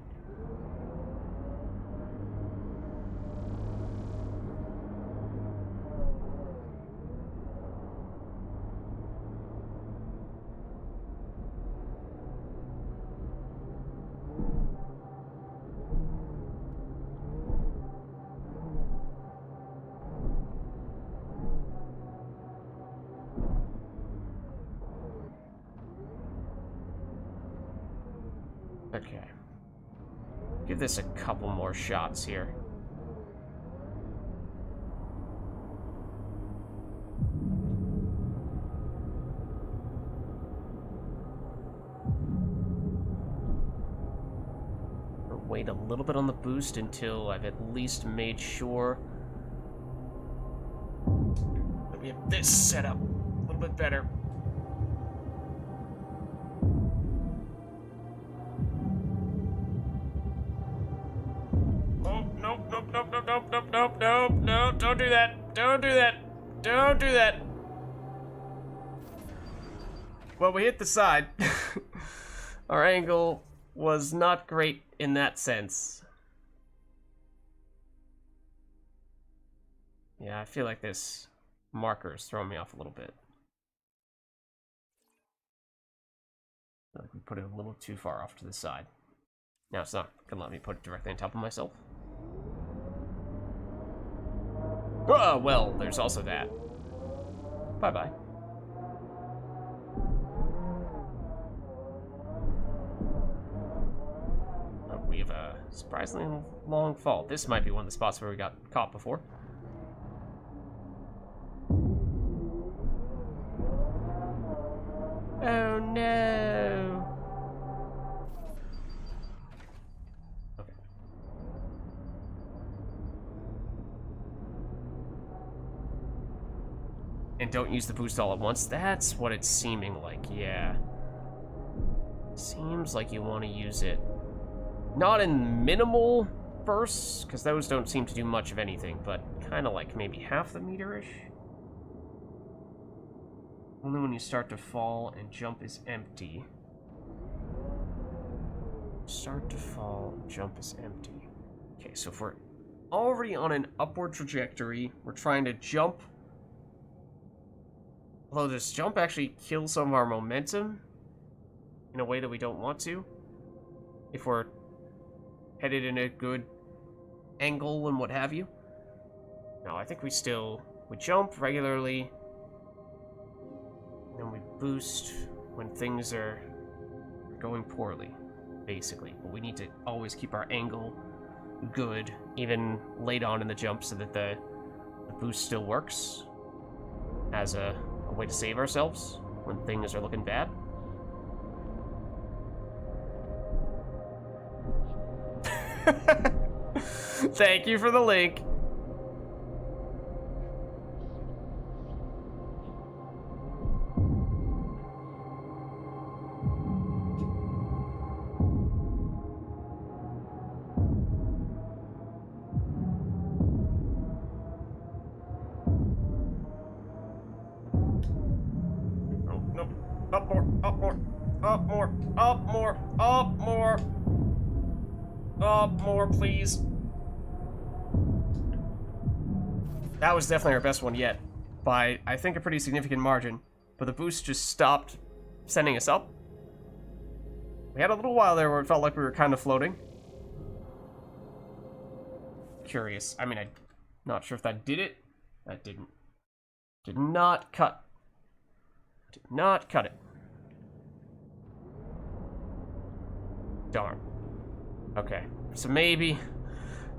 Okay. Give this a couple more shots here. Or wait a little bit on the boost until I've at least made sure that we have this set up a little bit better. Nope, don't do that. Don't do that. Don't do that. Well, we hit the side. Our angle was not great in that sense. Yeah, I feel like this marker is throwing me off a little bit. I feel like we put it a little too far off to the side. Now it's not gonna let me put it directly on top of myself. Oh, well, there's also that. Bye-bye. Oh, we have a surprisingly long fall. This might be one of the spots where we got caught before. Oh no! Okay. And don't use the boost all at once. That's what it's seeming like, yeah. Seems like you want to use it not in minimal bursts, because those don't seem to do much of anything, but kind of like maybe half the meter-ish. Only when you start to fall and jump is empty. Start to fall, jump is empty. Okay, so if we're already on an upward trajectory, we're trying to jump. Although this jump actually kills some of our momentum in a way that we don't want to. If we're headed in a good angle and what have you. No, I think we jump regularly. And we boost when things are going poorly, basically. But we need to always keep our angle good, even late on in the jump, so that the boost still works as a way to save ourselves when things are looking bad. Thank you for the link. Up more, up more, up more, up more, up more. Up more, please. That was definitely our best one yet, by, I think, a pretty significant margin. But the boost just stopped sending us up. We had a little while there where it felt like we were kind of floating. Curious. I mean, I'm not sure if that did it. That didn't. Did not cut. Did not cut it. Darn. Okay, so maybe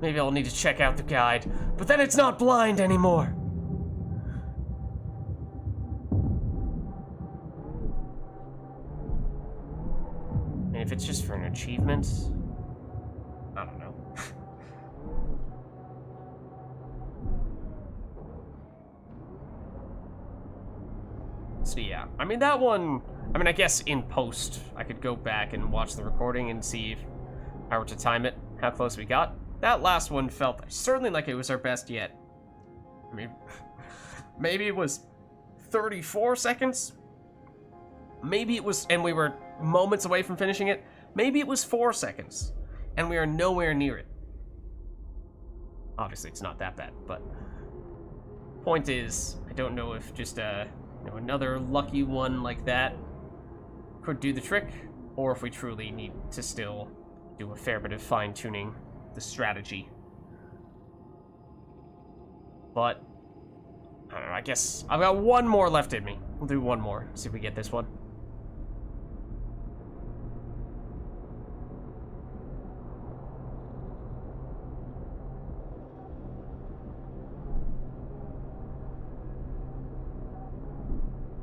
I'll need to check out the guide, but then it's not blind anymore. And if it's just for an achievement, I don't know. So yeah, I mean that one, I guess in post, I could go back and watch the recording and see if I were to time it, how close we got. That last one felt certainly like it was our best yet. I mean, maybe it was 34 seconds. Maybe it was, and we were moments away from finishing it. Maybe it was 4 seconds, and we are nowhere near it. Obviously, it's not that bad, but point is, I don't know if just another lucky one like that could do the trick, or if we truly need to still do a fair bit of fine-tuning the strategy. But I don't know, I guess I've got one more left in me. We'll do one more, see if we get this one.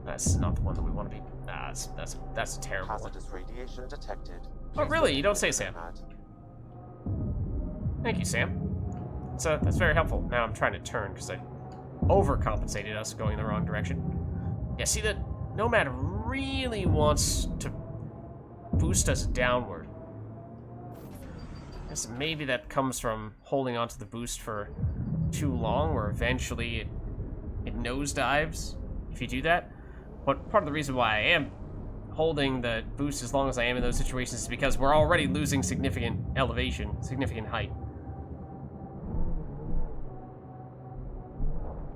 That's not the one that we want to be. Nah, that's a terrible one. Hazardous radiation detected. Oh, really? You don't say, Sam. Thank you, Sam. That's very helpful. Now I'm trying to turn because I overcompensated us going the wrong direction. Yeah, see that Nomad really wants to boost us downward. I guess maybe that comes from holding onto the boost for too long, where eventually it nosedives if you do that. But part of the reason why I am holding the boost as long as I am in those situations is because we're already losing significant elevation, significant height.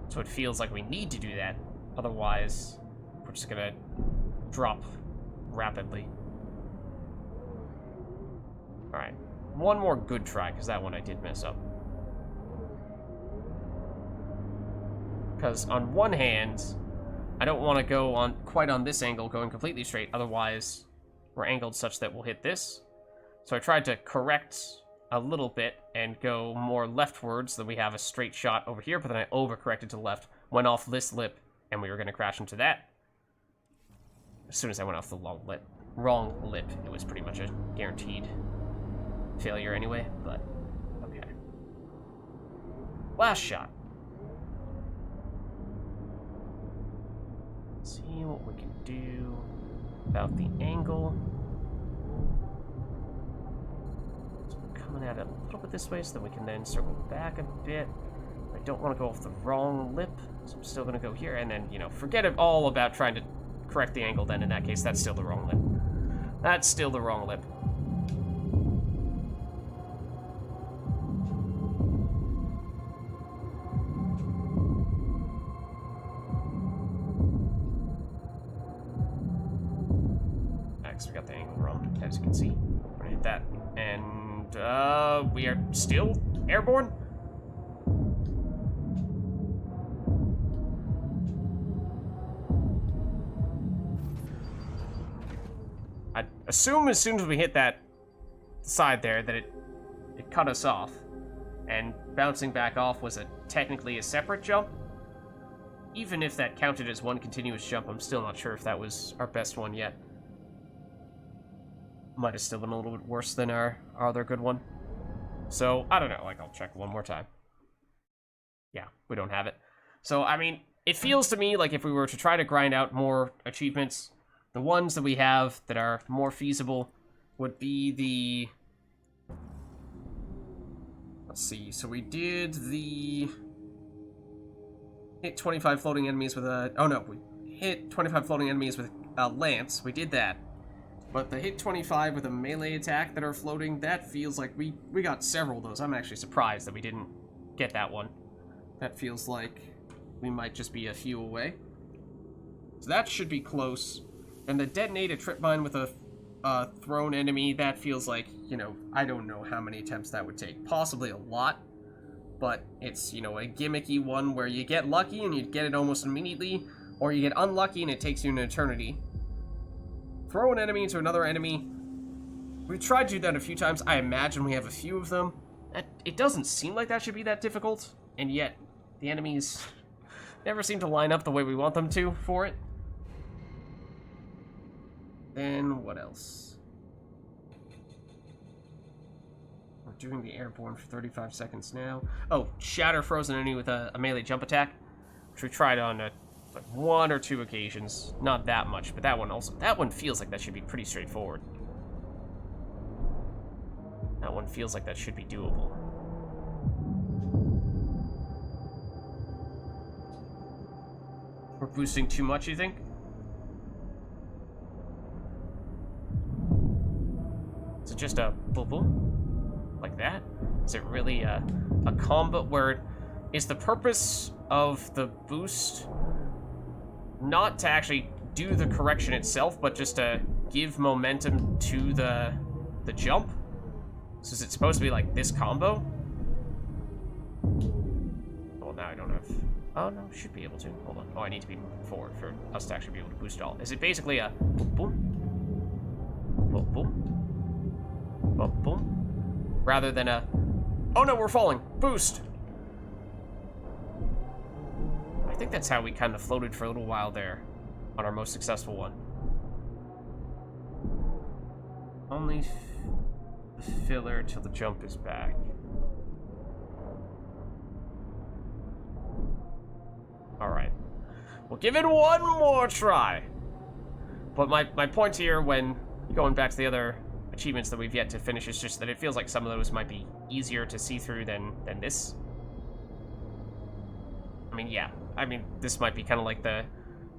So it feels like we need to do that. Otherwise, we're just gonna drop rapidly. Alright. One more good try, because that one I did mess up. Because on one hand, I don't want to go on quite on this angle, going completely straight. Otherwise, we're angled such that we'll hit this. So I tried to correct a little bit and go more leftwards, so that we have a straight shot over here, but then I overcorrected to the left, went off this lip, and we were going to crash into that. As soon as I went off the wrong lip, it was pretty much a guaranteed failure anyway, but okay. Last shot. See what we can do about the angle. So we're coming at it a little bit this way so that we can then circle back a bit. I don't want to go off the wrong lip, so I'm still going to go here, and then, you know, forget it all about trying to correct the angle then. In that case, that's still the wrong lip. That's still the wrong lip. We got the angle wrong, as you can see. We're gonna hit that. And, we are still airborne? I assume as soon as we hit that side there that it cut us off. And bouncing back off was technically a separate jump. Even if that counted as one continuous jump, I'm still not sure if that was our best one yet. Might have still been a little bit worse than our other good one. So, I don't know, like, I'll check one more time. Yeah, we don't have it. So, I mean, it feels to me like if we were to try to grind out more achievements, the ones that we have that are more feasible would be the... Let's see, so we did the... Hit 25 floating enemies with a... Oh no, we hit 25 floating enemies with a lance. We did that. But the hit 25 with a melee attack that are floating, that feels like we got several of those. I'm actually surprised that we didn't get that one. That feels like we might just be a few away. So that should be close. And the detonate a trip mine with a thrown enemy, that feels like, you know, I don't know how many attempts that would take. Possibly a lot. But it's, you know, a gimmicky one where you get lucky and you get it almost immediately, or you get unlucky and it takes you an eternity. Throw an enemy into another enemy. We tried to do that a few times. I imagine we have a few of them. It doesn't seem like that should be that difficult, and yet the enemies never seem to line up the way we want them to for it. Then what else? We're doing the airborne for 35 seconds now. Oh, shatter frozen enemy with a melee jump attack, which we tried on like 1 or 2 occasions. Not that much, but that one feels like that should be pretty straightforward. That one feels like that should be doable. We're boosting too much, you think? Is it just a boom boom? Like that? Is it really a combo where is the purpose of the boost not to actually do the correction itself, but just to give momentum to the jump? So is it supposed to be like this combo? Well, now I don't have... Oh, no, should be able to. Hold on. Oh, I need to be moving forward for us to actually be able to boost it all. Is it basically a boom, boom, boom, boom, boom, rather than a, oh no, we're falling, boost? I think that's how we kind of floated for a little while there on our most successful one. Only filler till the jump is back. Alright. We'll give it one more try. But my point here when going back to the other achievements that we've yet to finish is just that it feels like some of those might be easier to see through than this. I mean, yeah. I mean, this might be kind of like the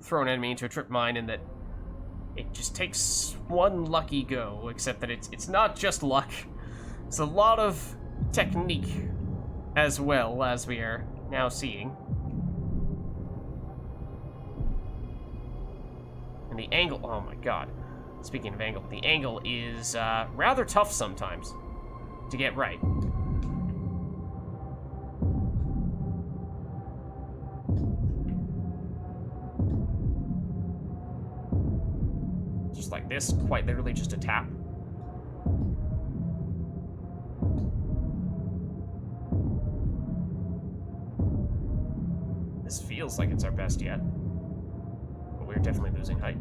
throw an enemy into a trip mine in that it just takes one lucky go, except that it's not just luck. It's a lot of technique as well, as we are now seeing. And the angle, oh my god. Speaking of angle, the angle is rather tough sometimes to get right. Just like this, quite literally just a tap. This feels like it's our best yet. But we're definitely losing height.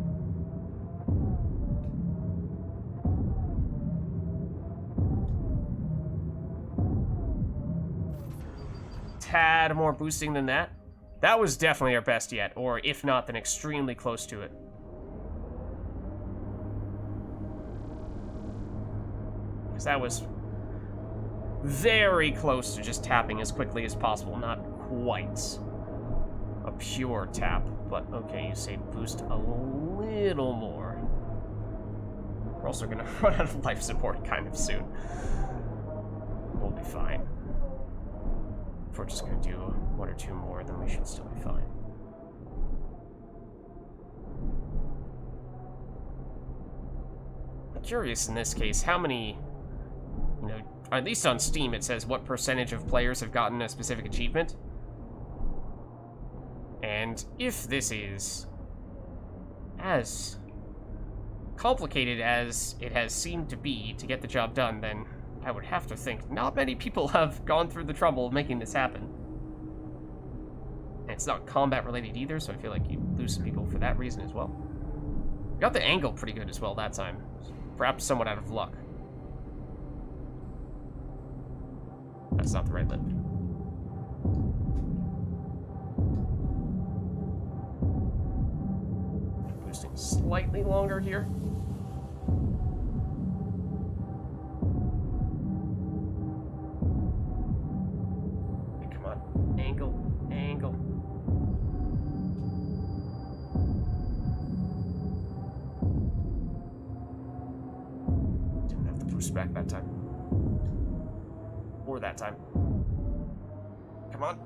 Tad more boosting than that. That was definitely our best yet, or if not, then extremely close to it. Because that was very close to just tapping as quickly as possible. Not quite a pure tap, but okay, you say boost a little more. We're also gonna run out of life support kind of soon. We'll be fine. If we're just gonna do one or two more, then we should still be fine. I'm curious in this case, how many, you know, at least on Steam it says what percentage of players have gotten a specific achievement. And if this is as complicated as it has seemed to be to get the job done, then I would have to think not many people have gone through the trouble of making this happen. And it's not combat related either, so I feel like you lose some people for that reason as well. We got the angle pretty good as well that time. Perhaps somewhat out of luck. That's not the right lip. Boosting slightly longer here. Okay, come on. Angle. Angle. Didn't have to boost back that time. Or that time. Come on.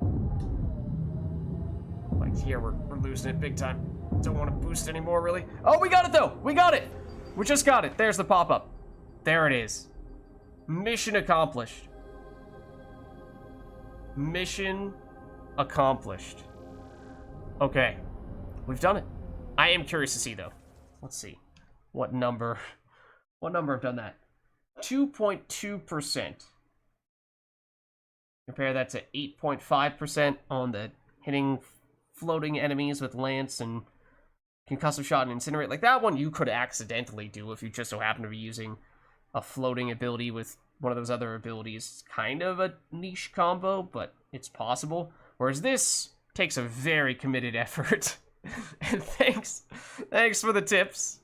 Like here, we're losing it big time. Don't want to boost anymore, really. Oh, we got it, though! We got it! We just got it. There's the pop-up. There it is. Mission accomplished. Mission accomplished. Okay. We've done it. I am curious to see, though. Let's see. What number have done that? 2.2%. Compare that to 8.5% on the hitting floating enemies with lance and concussive shot and incinerate. Like that one you could accidentally do if you just so happen to be using a floating ability with one of those other abilities. It's kind of a niche combo, but it's possible. Whereas this takes a very committed effort. And thanks for the tips.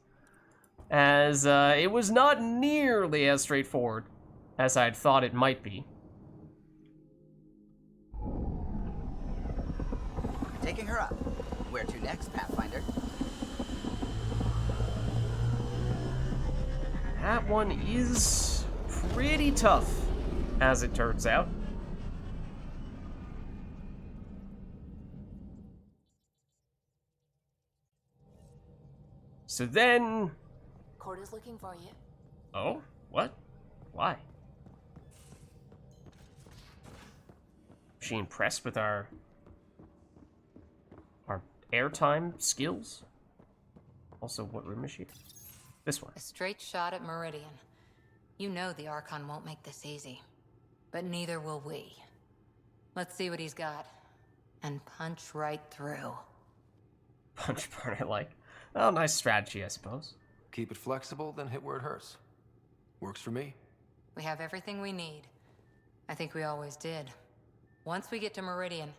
As it was not nearly as straightforward as I'd thought it might be. Taking her up. Where to next, Pathfinder? That one is pretty tough, as it turns out. So then... Corda's looking for you. Oh? What? Why? Is she impressed with our airtime skills? Also, what room is she? This one. A straight shot at Meridian. You know the Archon won't make this easy. But neither will we. Let's see what he's got. And punch right through. Punch part I like. Oh, nice strategy, I suppose. Keep it flexible, then hit where it hurts. Works for me. We have everything we need. I think we always did. Once we get to Meridian,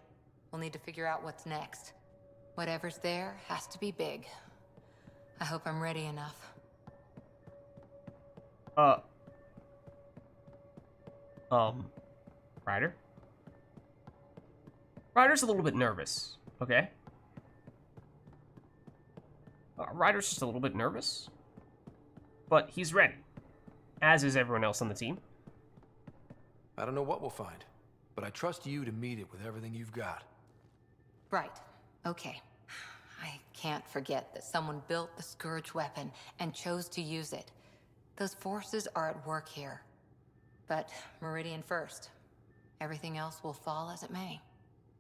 we'll need to figure out what's next. Whatever's there has to be big. I hope I'm ready enough. Ryder? Ryder's a little bit nervous, okay? Ryder's just a little bit nervous, but he's ready, as is everyone else on the team. I don't know what we'll find, but I trust you to meet it with everything you've got. Right. Okay. I can't forget that someone built the Scourge weapon and chose to use it. Those forces are at work here. But Meridian first. Everything else will fall as it may.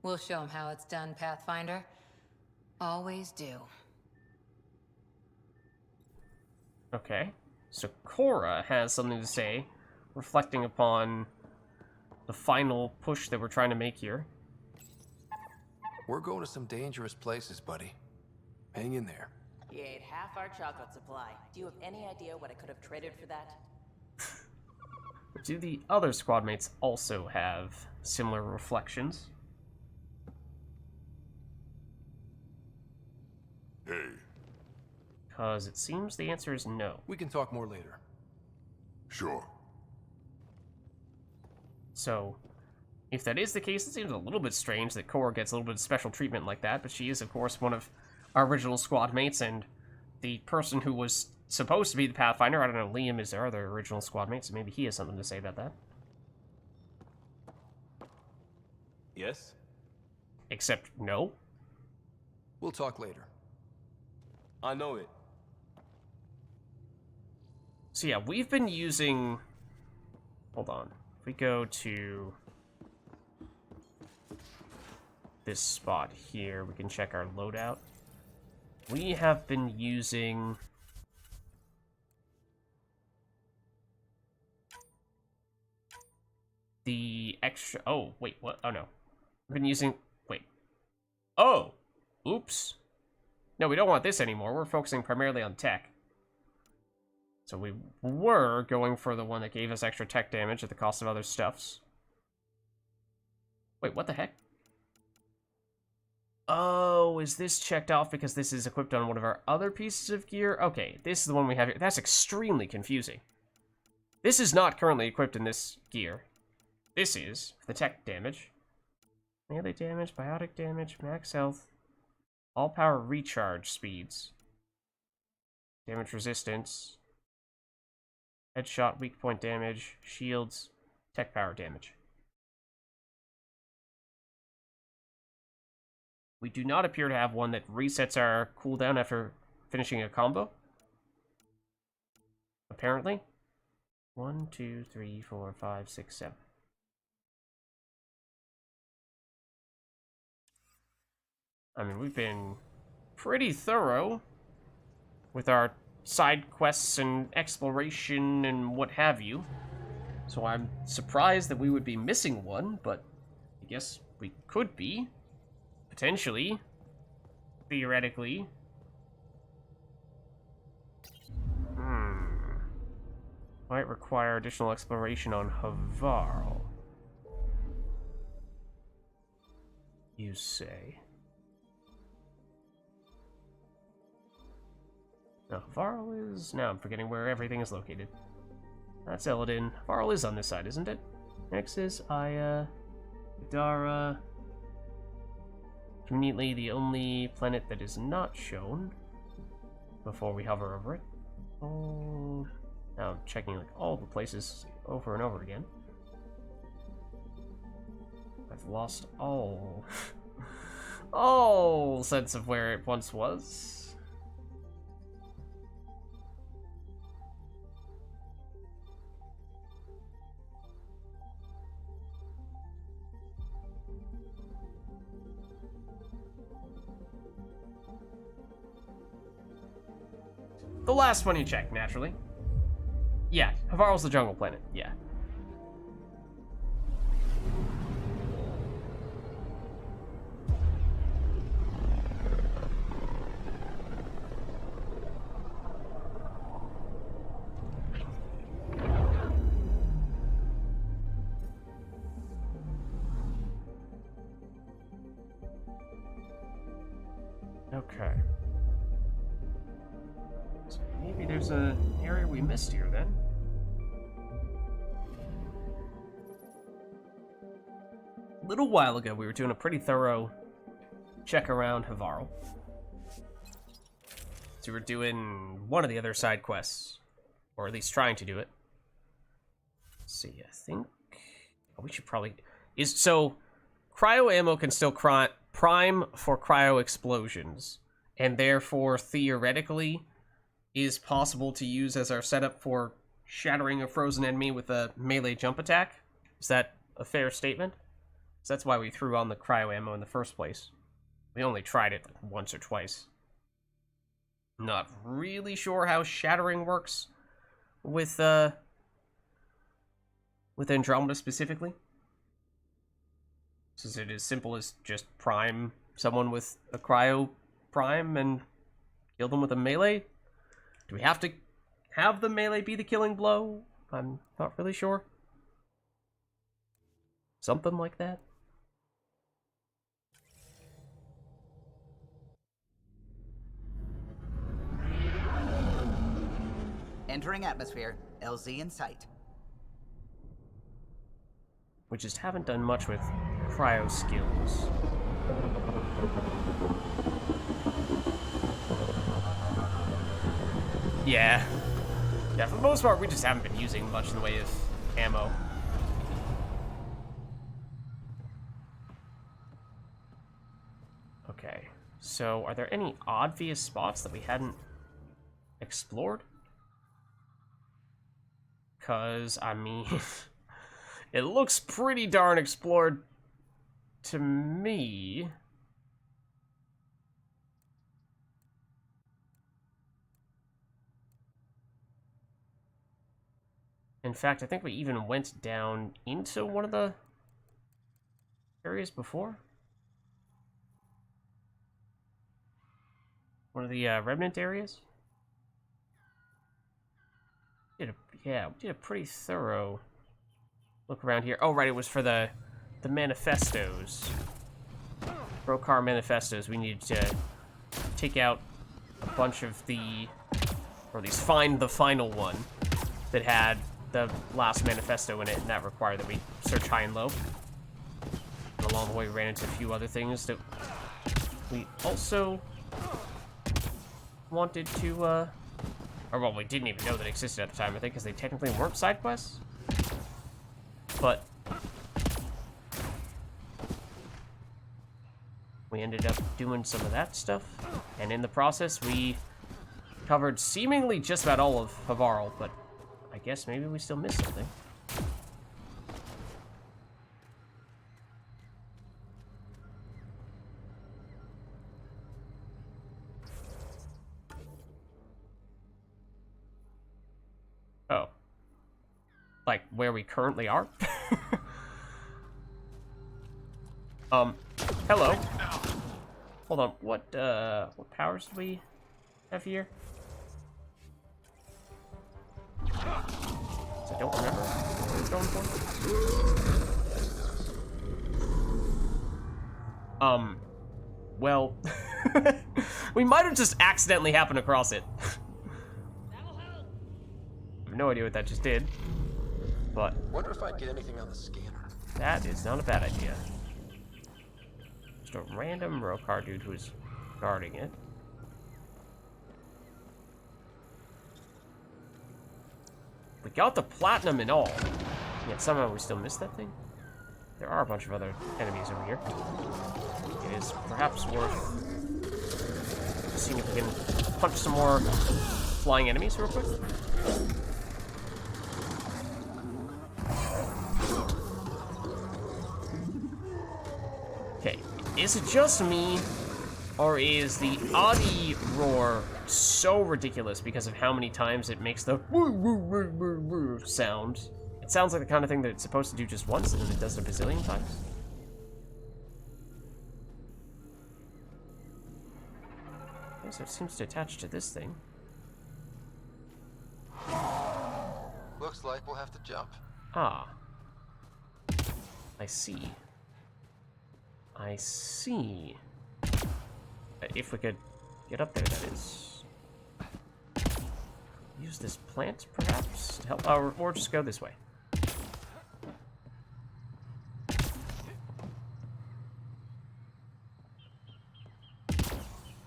We'll show them how it's done, Pathfinder. Always do. Okay. So Cora has something to say, reflecting upon the final push that we're trying to make here. We're going to some dangerous places, buddy. Hang in there. You ate half our chocolate supply. Do you have any idea what I could have traded for that? Do the other squad mates also have similar reflections? Hey. Because it seems the answer is no. We can talk more later. Sure. So, if that is the case, it seems a little bit strange that Cora gets a little bit of special treatment like that, but she is, of course, one of our original squad mates, and the person who was supposed to be the Pathfinder, I don't know, Liam is our other original squad mate, so maybe he has something to say about that. Yes? Except, no. We'll talk later. I know it. So yeah, we've been using... Hold on. If we go to this spot here, we can check our loadout. We have been using... the extra... Oh, wait, what? Oh, no. We've been using... Wait. Oh! Oops. No, we don't want this anymore. We're focusing primarily on tech. So we were going for the one that gave us extra tech damage at the cost of other stuffs. Wait, what the heck? Oh, is this checked off because this is equipped on one of our other pieces of gear? Okay, this is the one we have here. That's extremely confusing. This is not currently equipped in this gear. This is the tech damage. Melee damage, biotic damage, max health, all power recharge speeds, damage resistance, headshot, weak point damage, shields, tech power damage. We do not appear to have one that resets our cooldown after finishing a combo. Apparently. 1, 2, 3, 4, 5, 6, 7. I mean, we've been pretty thorough with our side quests and exploration and what have you. So I'm surprised that we would be missing one, but I guess we could be. Potentially. Theoretically. Might require additional exploration on Havarl. You say. Now, Havarl is... Now I'm forgetting where everything is located. That's Eladin. Havarl is on this side, isn't it? Next is Aya, Dara. Conveniently, the only planet that is not shown before we hover over it. Oh, now I'm checking like all the places over and over again. I've lost all all sense of where it once was. The last one you checked, naturally. Yeah, Havarl's the jungle planet, yeah. Okay. So maybe there's an area we missed here, then. A little while ago, we were doing a pretty thorough check around Havarl. It's we were doing one of the other side quests, or at least trying to do it. Let's see, I think we should probably so cryo ammo can still prime for cryo explosions, and therefore theoretically is possible to use as our setup for shattering a frozen enemy with a melee jump attack. Is that a fair statement? So that's why we threw on the cryo ammo in the first place. We only tried it once or twice. Not really sure how shattering works with Andromeda specifically. Is it as simple as just prime someone with a cryo prime and kill them with a melee? Do we have to have the melee be the killing blow? I'm not really sure. Something like that. Entering atmosphere, LZ in sight. We just haven't done much with cryo skills. Yeah. Yeah, for the most part, we just haven't been using much in the way of ammo. Okay, so are there any obvious spots that we hadn't explored? Because, I mean, it looks pretty darn explored to me. In fact, I think we even went down into one of the areas before. One of the remnant areas. Yeah, we did a pretty thorough look around here. Oh, right, it was for the manifestos. Brokar manifestos. We needed to take out a bunch of or at least find the final one that had the last manifesto in it, and that required that we search high and low. And along the way, we ran into a few other things that we also wanted to, or well, we didn't even know that existed at the time, I think, because they technically weren't side quests. But we ended up doing some of that stuff, and in the process, we covered seemingly just about all of Havarl, but I guess maybe we still missed something. Oh. Like, where we currently are? Hello. Hold on, what powers do we have here? I don't remember what I was going for. Well, we might have just accidentally happened across it. I have no idea what that just did, but wonder if I'd get anything on the scanner. That is not a bad idea. Just a random Rokar dude who's guarding it. We got the platinum and all, yet somehow we still missed that thing. There are a bunch of other enemies over here. It is perhaps worth seeing if we can punch some more flying enemies real quick. Okay, is it just me, or is the Audi roar so ridiculous because of how many times it makes the woo woo woo woo woo sound? It sounds like the kind of thing that it's supposed to do just once and then it does it a bazillion times. Okay, so it seems to attach to this thing. Looks like we'll have to jump. Ah. I see. I see. If we could get up there, that is. Use this plant, perhaps, to help, or just go this way.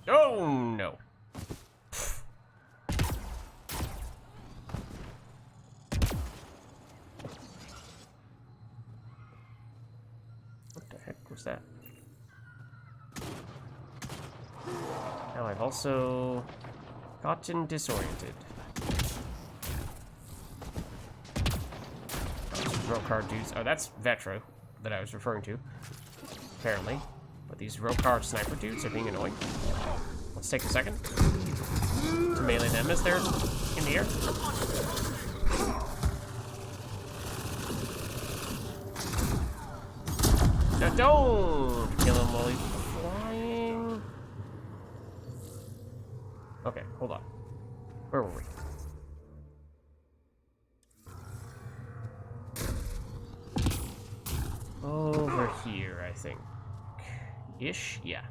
Oh, no. fuck's that? Now I've also gotten disoriented. Rokar dudes. Oh, that's Vetro that I was referring to, apparently. But these Rokar sniper dudes are being annoying. Let's take a second to melee them as they're in the air. Now don't kill him while he's flying. Okay, hold on. Where were we? Over here, I think. Ish? Yeah.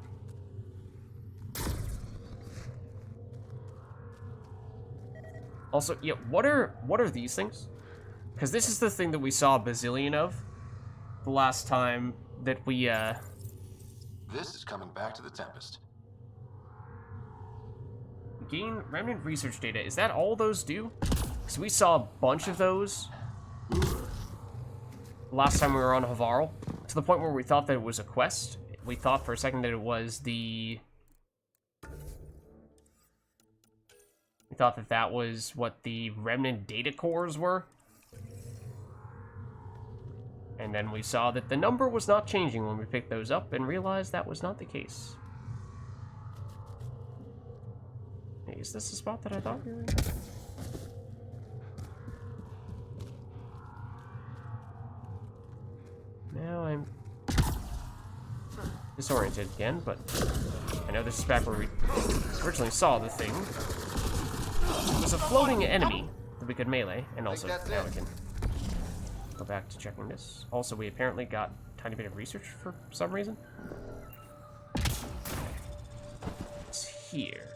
Also, yeah, what are these things? Because this is the thing that we saw a bazillion of the last time that we, This is coming back to the Tempest. gain remnant research data. Is that all those do? Because we saw a bunch of those last time we were on Havarl, to the point where we thought that it was a quest. We thought for a second that it was the... We thought that that was what the remnant data cores were. And then we saw that the number was not changing when we picked those up and realized that was not the case. Hey, is this the spot that I thought we were in? Now I'm disoriented again, but I know this is back where we originally saw the thing. It was a floating enemy that we could melee, and also now we can go back to checking this. Also, we apparently got a tiny bit of research for some reason. It's here.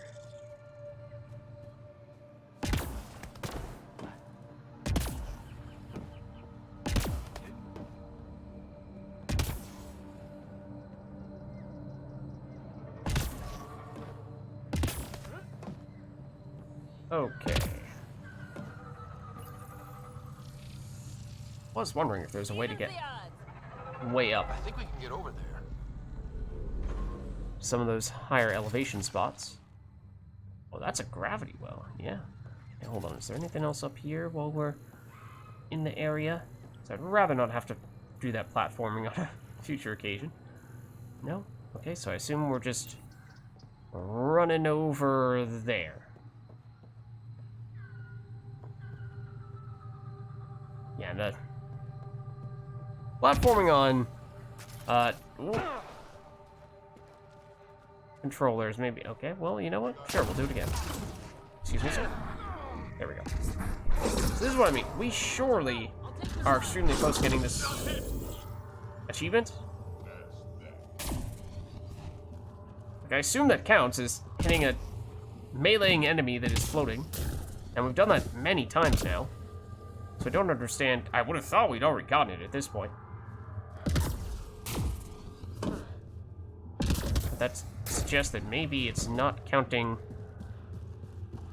Okay. I was wondering if there's a way to get way up. I think we can get over there. Some of those higher elevation spots. Oh, that's a gravity well. Yeah. Okay, hold on. Is there anything else up here while we're in the area? So I'd rather not have to do that platforming on a future occasion. No? Okay, so I assume we're just running over there. Yeah, the platforming on controllers maybe. Okay, well, you know what? Sure, we'll do it again. Excuse me, sir. There we go. So this is what I mean. We surely are extremely close to getting this achievement. Like, I assume that counts as hitting a meleeing enemy that is floating. And we've done that many times now. So I don't understand. I would have thought we'd already gotten it at this point. But that suggests that maybe it's not counting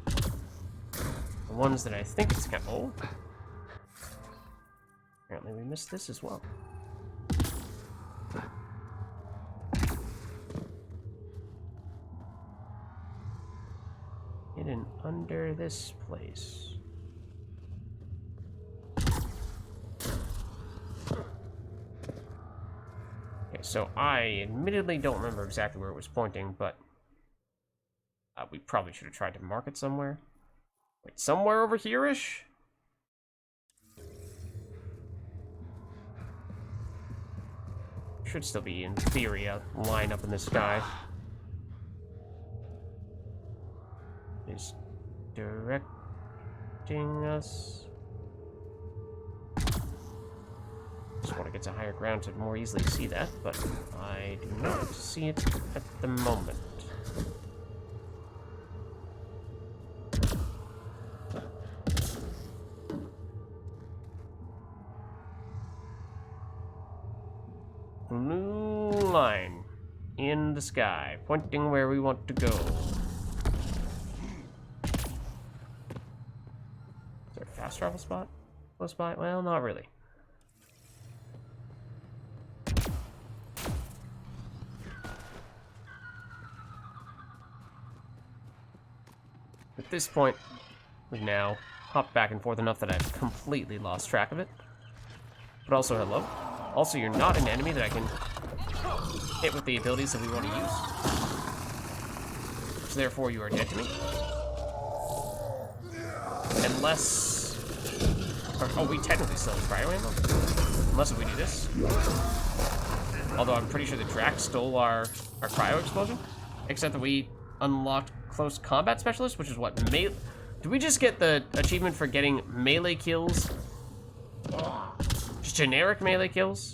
the ones that I think it's counting. Oh. Apparently we missed this as well. Hidden under this place. So I admittedly don't remember exactly where it was pointing, but we probably should have tried to mark it somewhere. Wait, somewhere over here-ish? Should still be, in theory, a line up in the sky. Is directing us. Just want to get to higher ground to more easily see that, but I do not see it at the moment. Blue line in the sky, pointing where we want to go. Is there a fast travel spot close by? Well, not really. At this point, we've now hopped back and forth enough that I've completely lost track of it. But also, hello. Also, you're not an enemy that I can hit with the abilities that we want to use. So therefore, you are dead to me. Unless... oh, we technically still have cryo ammo. Unless if we do this. Although I'm pretty sure the Drax stole our cryo explosion. Except that we unlocked close combat specialist, which is what, melee... Did we just get the achievement for getting melee kills? Just generic melee kills?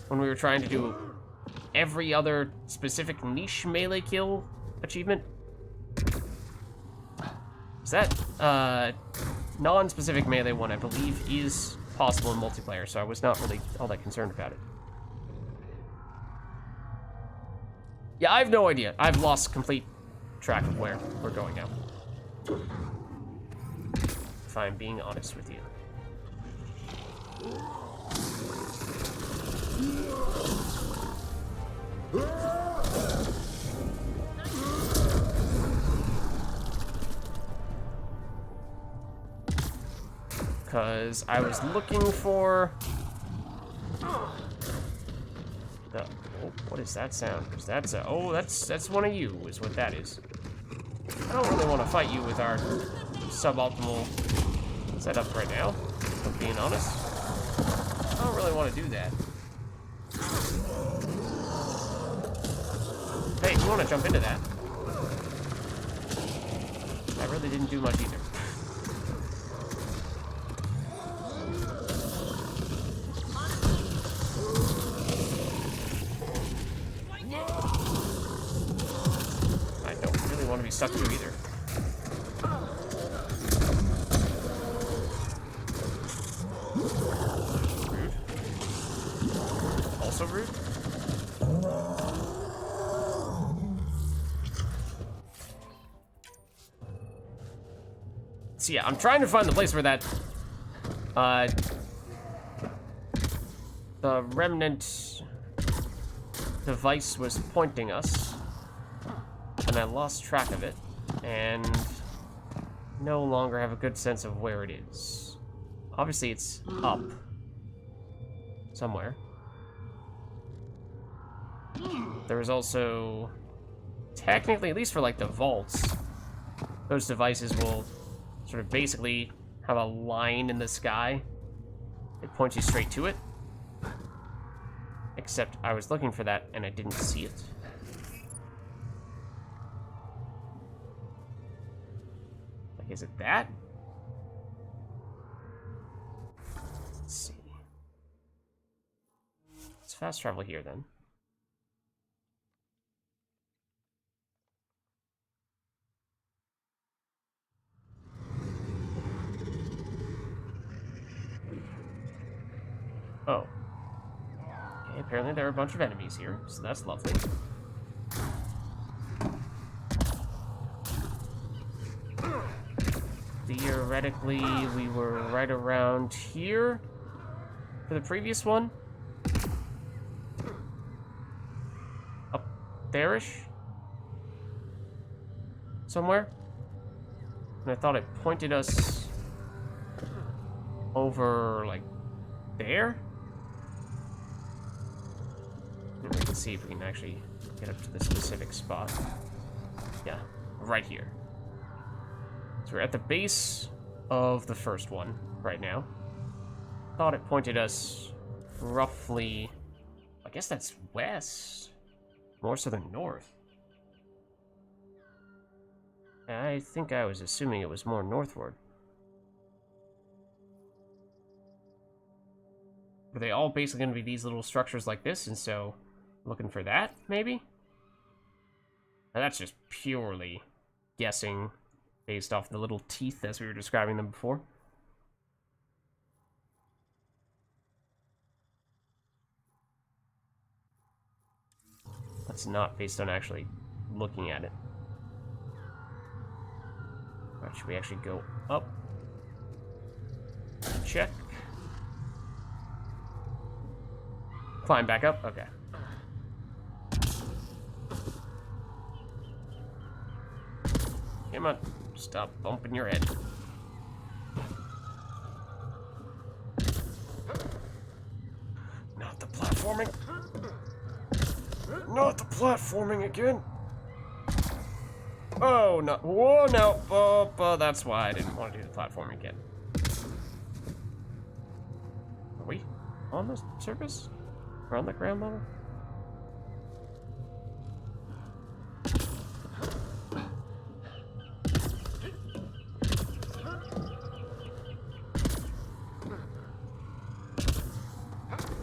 When we were trying to do every other specific niche melee kill achievement? Is that, non-specific melee one, I believe, is possible in multiplayer, so I was not really all that concerned about it. Yeah, I have no idea. I've lost complete track of where we're going now. If I'm being honest with you. Because I was looking for the... Oh, what is that sound? Because that's a... Oh, that's one of you, is what that is. I don't really want to fight you with our suboptimal setup right now, if I'm being honest. I don't really want to do that. Hey, if you want to jump into that. I really didn't do much either. I don't really want to be stuck to either. Rude. Also rude. So yeah, I'm trying to find the place where that, the remnant device was pointing us, and I lost track of it, and no longer have a good sense of where it is. Obviously, it's up somewhere. There is also, technically, at least for like the vaults, those devices will sort of basically have a line in the sky. It points you straight to it. Except I was looking for that and I didn't see it. Like, is it that? Let's see. Let's fast travel here then. Oh. Okay, apparently there are a bunch of enemies here, so that's lovely. Theoretically, we were right around here for the previous one. Up there-ish? Somewhere? And I thought it pointed us over, like, there? And we can see if we can actually get up to the specific spot. Yeah, right here. So we're at the base of the first one right now. Thought it pointed us roughly, I guess that's west, more so than north. I think I was assuming it was more northward. Were they all basically going to be these little structures like this, and so looking for that, maybe? Now that's just purely guessing based off the little teeth as we were describing them before. That's not based on actually looking at it. Alright, should we actually go up? Check. Climb back up? Okay. Come on. stop bumping your head. Not the platforming. Not the platforming again. Oh, no. Whoa, no. Oh, that's why I didn't want to do the platforming again. Are we on the surface? We're on the ground level?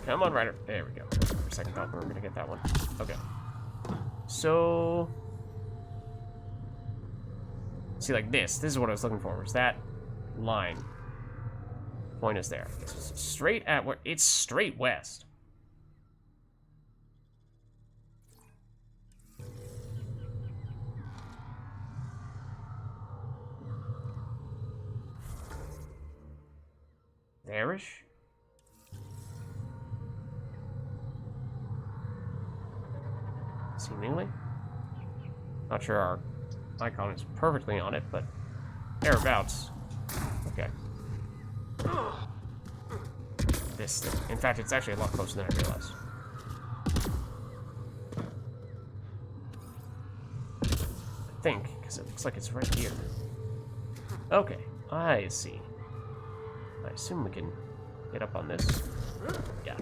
Come on, Ryder. There we go. For a second thought we were gonna get that one. Okay. So... see, like this. This is what I was looking for. Was that line? Point us there. It's straight at where... it's straight west. There-ish? Seemingly. Not sure our icon is perfectly on it, but thereabouts. Okay. This thing. In fact, it's actually a lot closer than I realized. I think, because it looks like it's right here. Okay, I see. I assume we can get up on this. Yeah.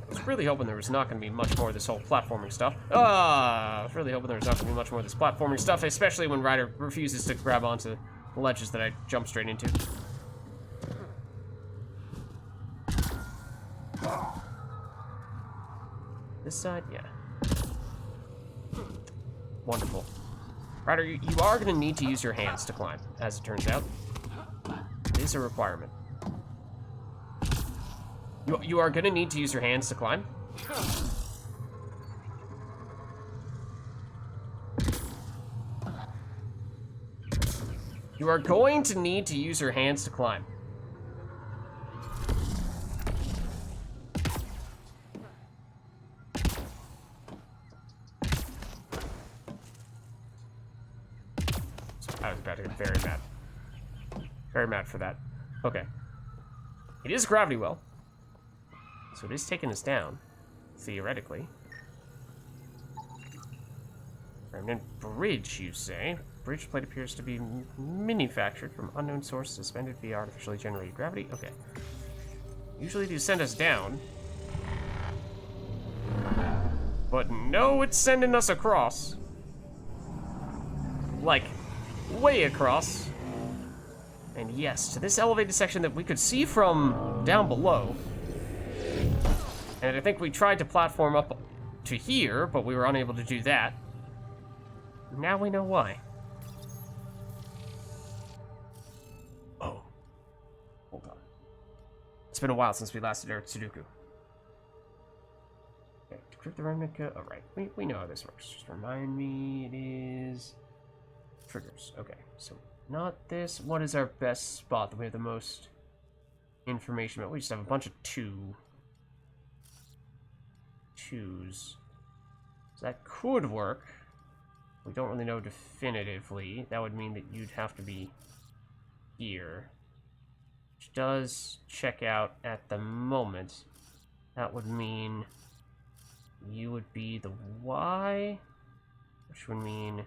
I was really hoping there was not going to be much more of this whole platforming stuff. I was really hoping there was not going to be much more of this platforming stuff, especially when Ryder refuses to grab onto the ledges that I jumped straight into. This side? Yeah. Wonderful. Ryder, you are going to need to use your hands to climb, as it turns out. It is a requirement. You are going to need to use your hands to climb. You are going to need to use your hands to climb. I was about to get very mad. Very mad for that. Okay. It is a gravity well. So it is taking us down, theoretically. Remnant bridge, you say? Bridge plate appears to be manufactured from unknown source, suspended via artificially generated gravity. Okay. Usually they send us down. But no, it's sending us across. Like, way across. And yes, to this elevated section that we could see from down below. And I think we tried to platform up to here, but we were unable to do that. Now we know why. Oh. Hold on. It's been a while since we last did our Sudoku. Okay, decrypt the remnant code. Oh, right. We know how this works. Just remind me, it is... triggers. Okay, so not this. What is our best spot that we have the most information about? We just have a bunch of twos. So that could work. We don't really know definitively. That would mean that you'd have to be here. Which does check out at the moment. That would mean you would be the Y, which would mean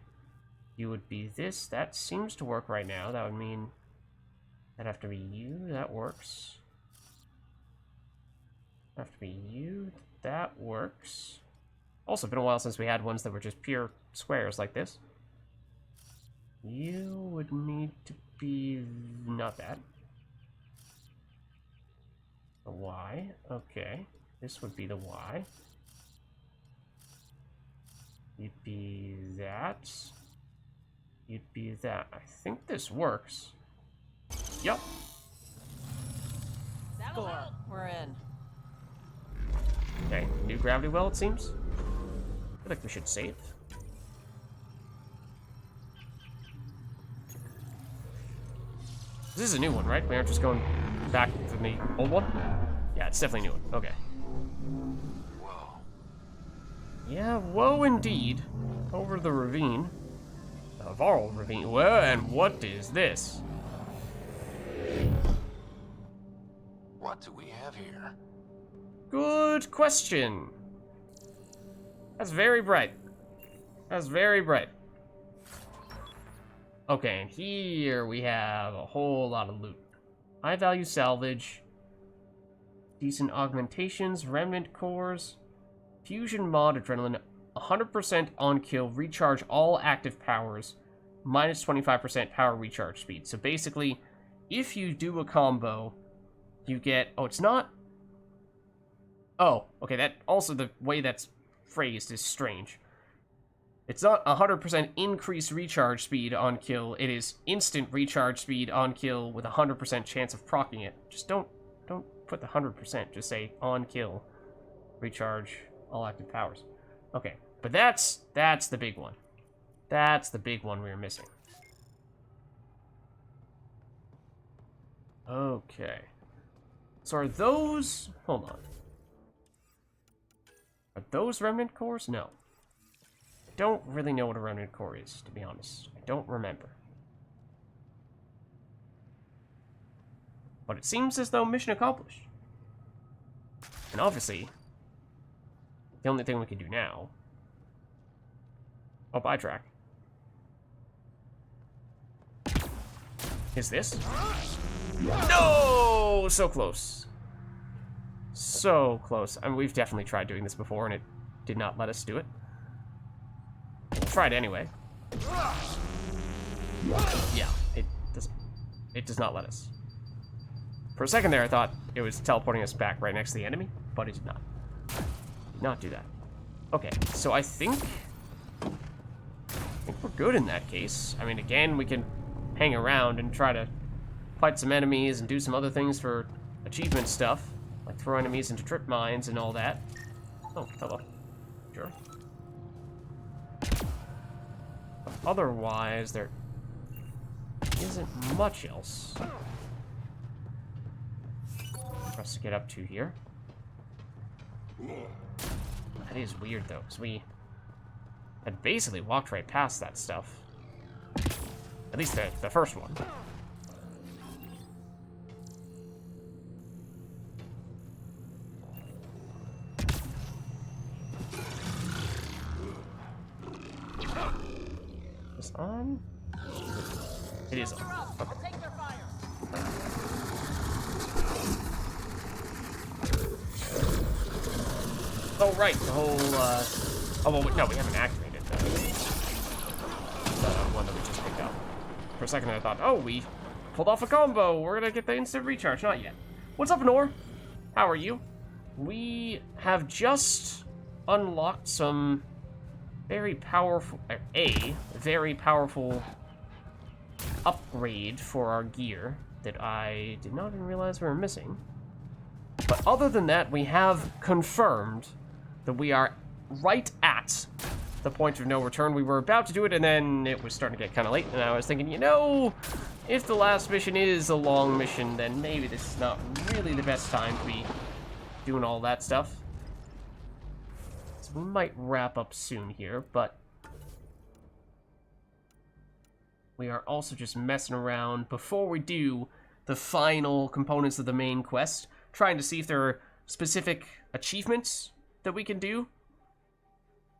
you would be this. That seems to work right now. That would mean that'd have to be you. That works. Have to be you. That works. Also, been a while since we had ones that were just pure squares like this. You would need to be not that. The Y. Okay. This would be the Y. You'd be that. You'd be that. I think this works. Yep. Score. We're in. Okay, new gravity well, it seems. I feel like we should save. This is a new one, right? We aren't just going back to the old one? Yeah, it's definitely a new one. Okay. Whoa. Yeah, whoa indeed. Over the ravine. The Varl ravine. Well, and what is this? What do we have here? Good question. That's very bright. That's very bright. Okay, and here we have a whole lot of loot. High value salvage. Decent augmentations, remnant cores. Fusion mod adrenaline. 100% on kill, recharge all active powers. Minus 25% power recharge speed. So basically, if you do a combo, you get... Oh, it's not... Oh, okay, that also the way that's phrased is strange. It's not 100% increased recharge speed on kill, it is instant recharge speed on kill with 100% chance of proccing it. Just don't put the 100%, just say on kill, recharge all active powers. Okay, but that's the big one. That's the big one we were missing. Okay. So are those... Hold on. Are those remnant cores? No. I don't really know what a remnant core is, to be honest. I don't remember. But it seems as though mission accomplished. And obviously, the only thing we can do now... Oh, buy track. Is this? No! So close. So close. I mean, we've definitely tried doing this before, and it did not let us do it. We'll try it anyway. Yeah, it does not let us. For a second there, I thought it was teleporting us back right next to the enemy, but it did not. Did not do that. Okay, so I think we're good in that case. I mean, again, we can hang around and try to fight some enemies and do some other things for achievement stuff. Like throw enemies into trip mines and all that. Oh, hello. Sure. But otherwise, there isn't much else for us to get up to here. That is weird, though, because we had basically walked right past that stuff. At least the first one. On? It is on. Okay. Oh, right, the whole, Oh, well, no, we haven't activated the one that we just picked up. For a second, I thought, oh, we pulled off a combo. We're gonna get the instant recharge. Not yet. What's up, Nor? How are you? We have just unlocked some... very powerful, very powerful upgrade for our gear that I did not even realize we were missing. But other than that, we have confirmed that we are right at the point of no return. We were about to do it, and then it was starting to get kind of late, and I was thinking, you know, if the last mission is a long mission, then maybe this is not really the best time to be doing all that stuff. We might wrap up soon here, but we are also just messing around before we do the final components of the main quest, trying to see if there are specific achievements that we can do.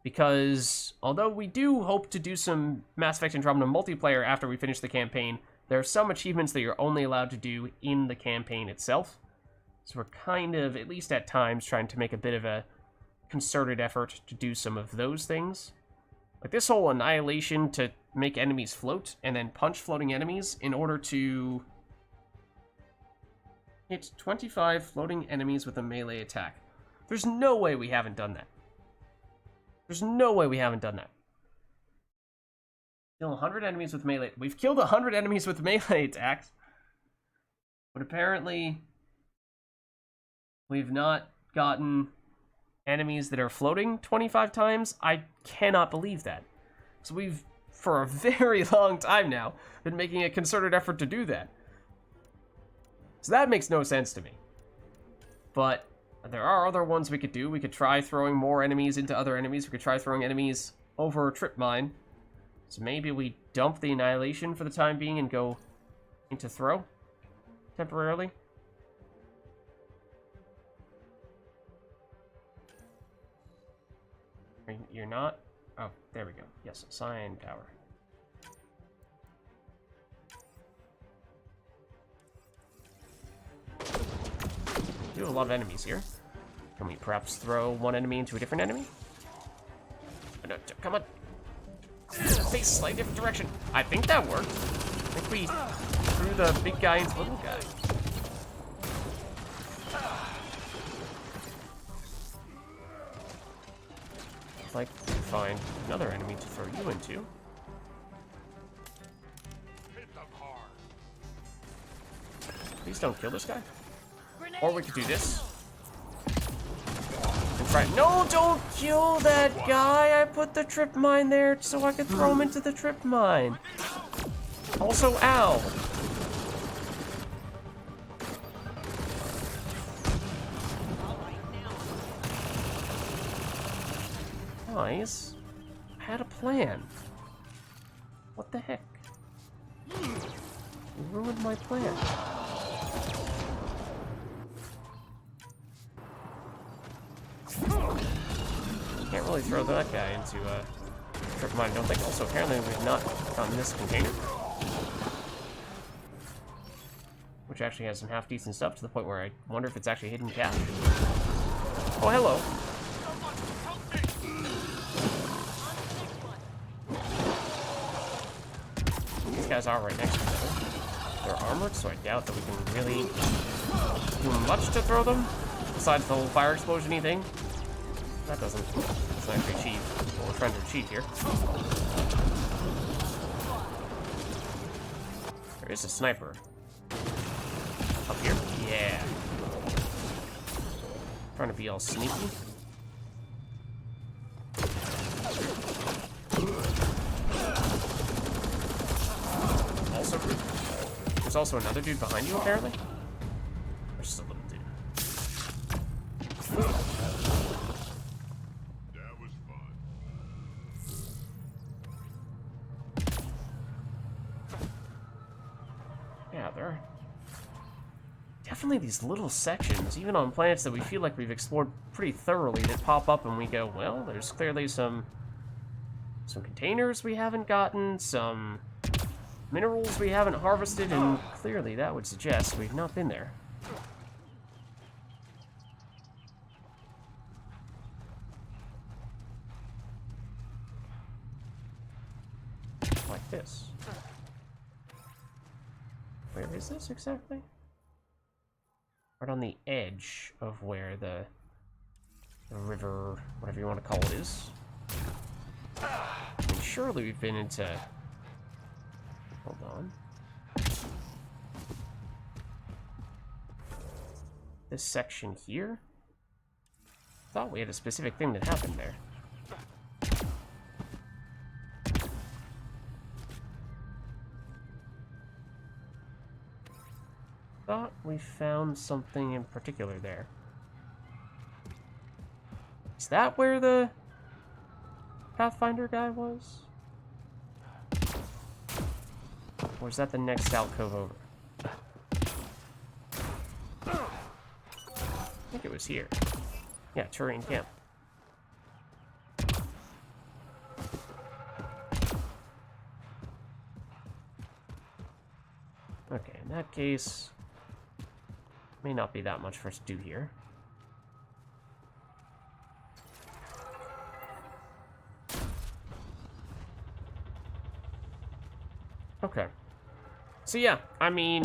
Because although we do hope to do some Mass Effect Andromeda multiplayer after we finish the campaign, there are some achievements that you're only allowed to do in the campaign itself. So we're kind of, at least at times, trying to make a bit of a concerted effort to do some of those things. Like this whole annihilation to make enemies float and then punch floating enemies in order to hit 25 floating enemies with a melee attack. There's no way we haven't done that. There's no way we haven't done that. Kill 100 enemies with melee. We've killed 100 enemies with melee attacks. But apparently we've not gotten enemies that are floating 25 times. I cannot believe that. So we've, for a very long time now, been making a concerted effort to do that. So that makes no sense to me. But There are other ones we could do. We could try throwing more enemies into other enemies. We could try throwing enemies over a trip mine. So maybe we dump the Annihilation for the time being and go into throw temporarily. You're not? Oh, there we go. Yes, assign power. We have a lot of enemies here. Can we perhaps throw one enemy into a different enemy? Oh, no, come on. Face slightly different direction. I think that worked. I think we threw the big guy into the little guy. I'd like to find another enemy to throw you into. Please don't kill this guy. Or we could do this. And try. No, don't kill that guy. I put the trip mine there so I could throw him into the trip mine. Also, ow. Guys, I had a plan. What the heck? You ruined my plan. Can't really throw that guy into a trip mine, I don't think. Also, apparently we've not gotten this container. Which actually has some half-decent stuff to the point where I wonder if it's actually hidden cash. Oh, hello. These guys are right next to each other. They're armored, so I doubt that we can really do much to throw them, besides the whole fire explosion-y thing. That doesn't actually achieve what we're trying to achieve here. There is a sniper. Up here? Yeah. Trying to be all sneaky. Also, there's also another dude behind you, apparently. There's just a little dude. Yeah, there are definitely these little sections, even on planets that we feel like we've explored pretty thoroughly, that pop up and we go, well, there's clearly some containers we haven't gotten, some minerals we haven't harvested, and clearly that would suggest we've not been there. Like this. Where is this exactly? Right on the edge of where the river, whatever you want to call it, is. I mean, surely we've been into... Hold on. This section here? Thought we had a specific thing that happened there. Thought we found something in particular there. Is that where the Pathfinder guy was? Or is that the next alcove over? I think it was here. Yeah, Turian camp. Okay, in that case, may not be that much for us to do here. Okay. So yeah, I mean,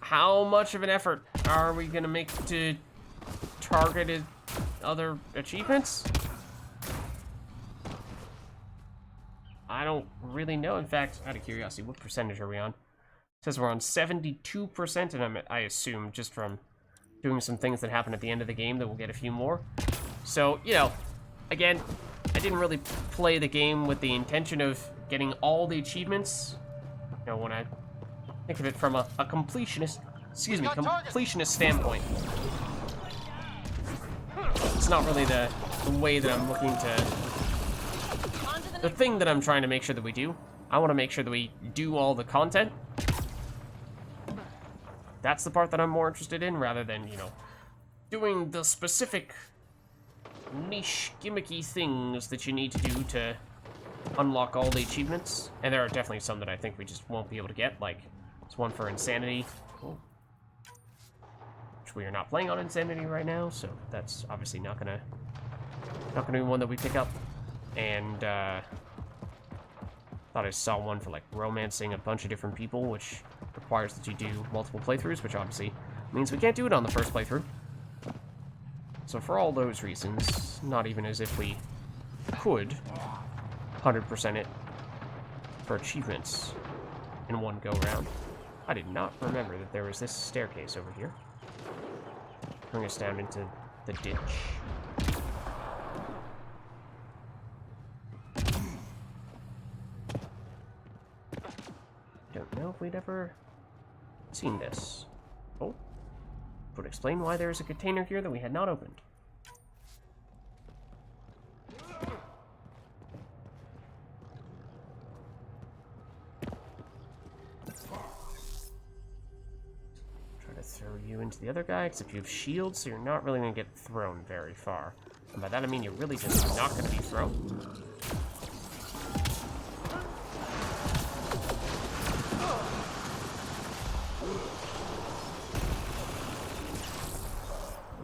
how much of an effort are we gonna make to target other achievements? I don't really know. In fact, out of curiosity, what percentage are we on? It says we're on 72%, and I assume just from doing some things that happen at the end of the game that we'll get a few more. So, you know, again, I didn't really play the game with the intention of getting all the achievements. You know, when I think of it from a completionist, completionist standpoint. It's not really the way that I'm looking to... The thing that I'm trying to make sure that we do. I want to make sure that we do all the content. That's the part that I'm more interested in, rather than, you know, doing the specific niche, gimmicky things that you need to do to unlock all the achievements. And there are definitely some that I think we just won't be able to get, like this one for Insanity. Oh. Which we are not playing on Insanity right now, so that's obviously not gonna be one that we pick up. And thought I saw one for like romancing a bunch of different people, which requires that you do multiple playthroughs, which obviously means we can't do it on the first playthrough. So for all those reasons, not even as if we could 100% it for achievements in one go-round. I did not remember that there was this staircase over here. Bring us down into the ditch. Don't know if we'd ever seen this. Oh. Would explain why there is a container here that we had not opened. Try to throw you into the other guy, except you have shields, so you're not really going to get thrown very far. And by that I mean you're really just not going to be thrown.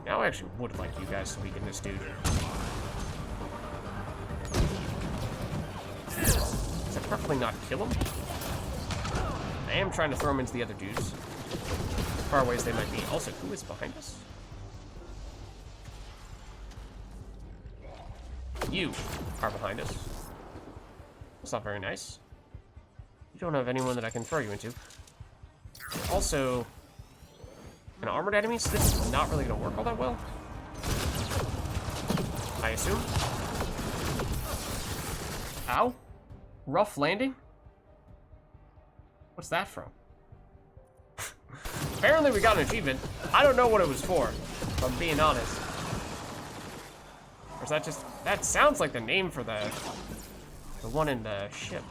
Now I actually would like you guys to weaken this dude. Does that perfectly not kill him? I am trying to throw him into the other dudes. As far away as they might be. Also, who is behind us? You are behind us. That's not very nice. You don't have anyone that I can throw you into. Also... an armored enemy, so this is not really going to work all that well. I assume. Ow. Rough landing? What's that from? Apparently we got an achievement. I don't know what it was for, if I'm being honest. Or is that just... that sounds like the name for the one in the ship.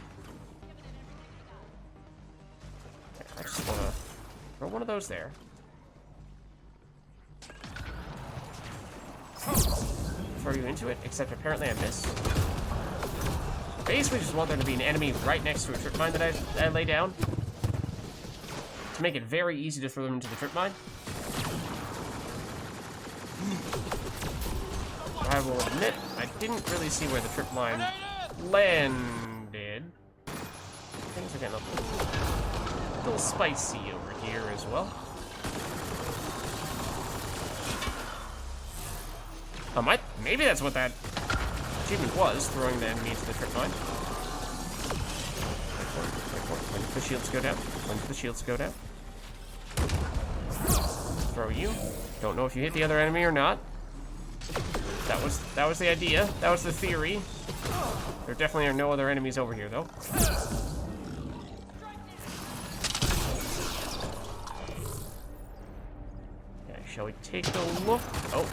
I just want to throw one of those there. Throw you into it, except apparently I missed. Basically just want there to be an enemy right next to a trip mine that I lay down. To make it very easy to throw them into the trip mine. I will admit, I didn't really see where the trip mine landed. Things are getting a little spicy over here as well. Maybe that's what that achievement was, throwing the enemy into the trip mine. When the shields go down. When the shields go down. Throw you. Don't know if you hit the other enemy or not. That was the idea. That was the theory. There definitely are no other enemies over here, though. Okay, shall we take a look? Oh.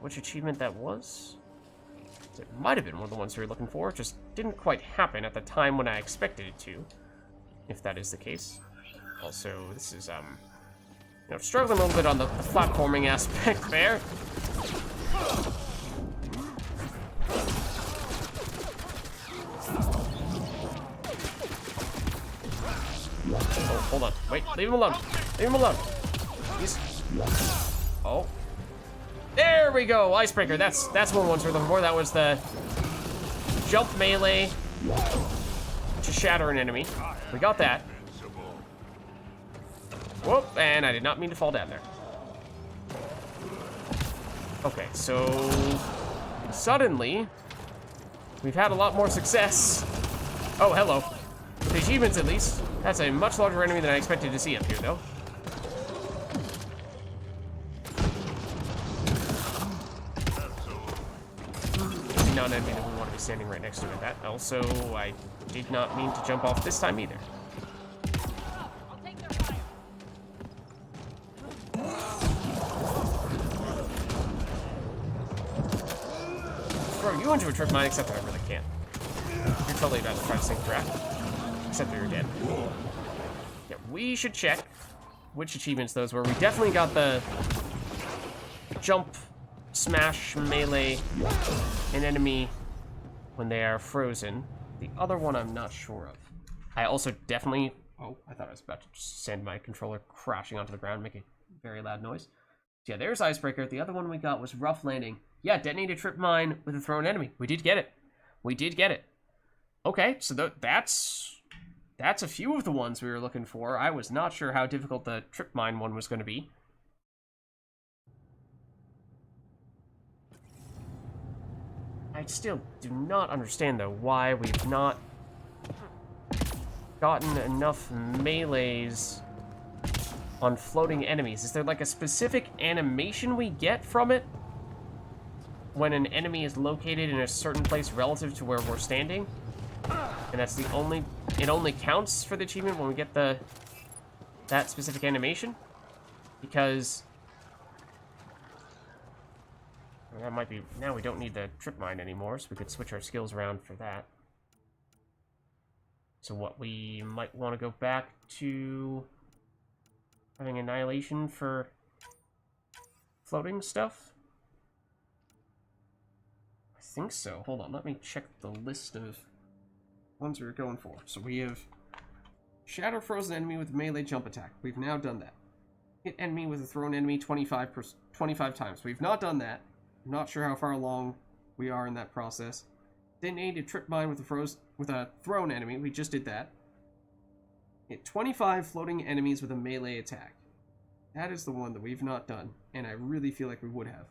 Which achievement that was? It might have been one of the ones we were looking for. It just didn't quite happen at the time when I expected it to, if that is the case. Also, this is, you know, struggling a little bit on the platforming aspect there. Oh, hold on. Wait, leave him alone. Leave him alone. He's... oh. There we go, icebreaker. That's one of the ones we're looking for. That was the jump melee to shatter an enemy. We got that. Whoop, and I did not mean to fall down there. Okay, so suddenly we've had a lot more success. Oh, hello. The achievements, at least. That's a much larger enemy than I expected to see up here, though. Not an enemy that we want to be standing right next to at that. Also, I did not mean to jump off this time either. throw you into a trip mine, except that I really can't. You're totally about to try to sink draft. Except that you're dead. Yeah, we should check which achievements those were. We definitely got the jump, smash, melee an enemy when they are frozen. The other one I'm not sure of. I also definitely... Oh, I thought I was about to send my controller crashing onto the ground, making a very loud noise. So yeah, there's Icebreaker. The other one we got was Rough Landing. Yeah, detonate a trip mine with a thrown enemy. We did get it. We did get it. Okay, so that's a few of the ones we were looking for. I was not sure how difficult the trip mine one was going to be. I still do not understand, though, why we've not gotten enough melees on floating enemies. Is there like a specific animation we get from it when an enemy is located in a certain place relative to where we're standing? And that's the only... It only counts for the achievement when we get that specific animation? Because... that might be... Now we don't need the trip mine anymore, so we could switch our skills around for that. So what, we might want to go back to having Annihilation for floating stuff? I think so. Hold on, let me check the list of ones we were going for. So we have Shatter Frozen Enemy with melee jump attack. We've now done that. Hit enemy with a thrown enemy 25 times. We've not done that. I'm not sure how far along we are in that process. Detonate a trip mine with a thrown enemy. We just did that. Hit 25 floating enemies with a melee attack. That is the one that we've not done, and I really feel like we would have.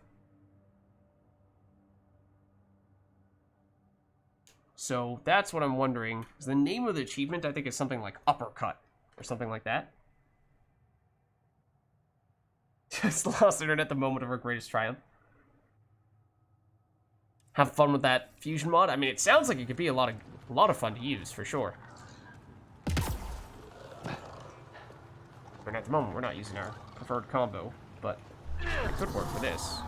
So that's what I'm wondering. Is the name of the achievement, I think, is something like Uppercut or something like that. Just lost internet at the moment of our greatest triumph. Have fun with that fusion mod. I mean, it sounds like it could be a lot of fun to use for sure. And at the moment, we're not using our preferred combo, but it could work for this.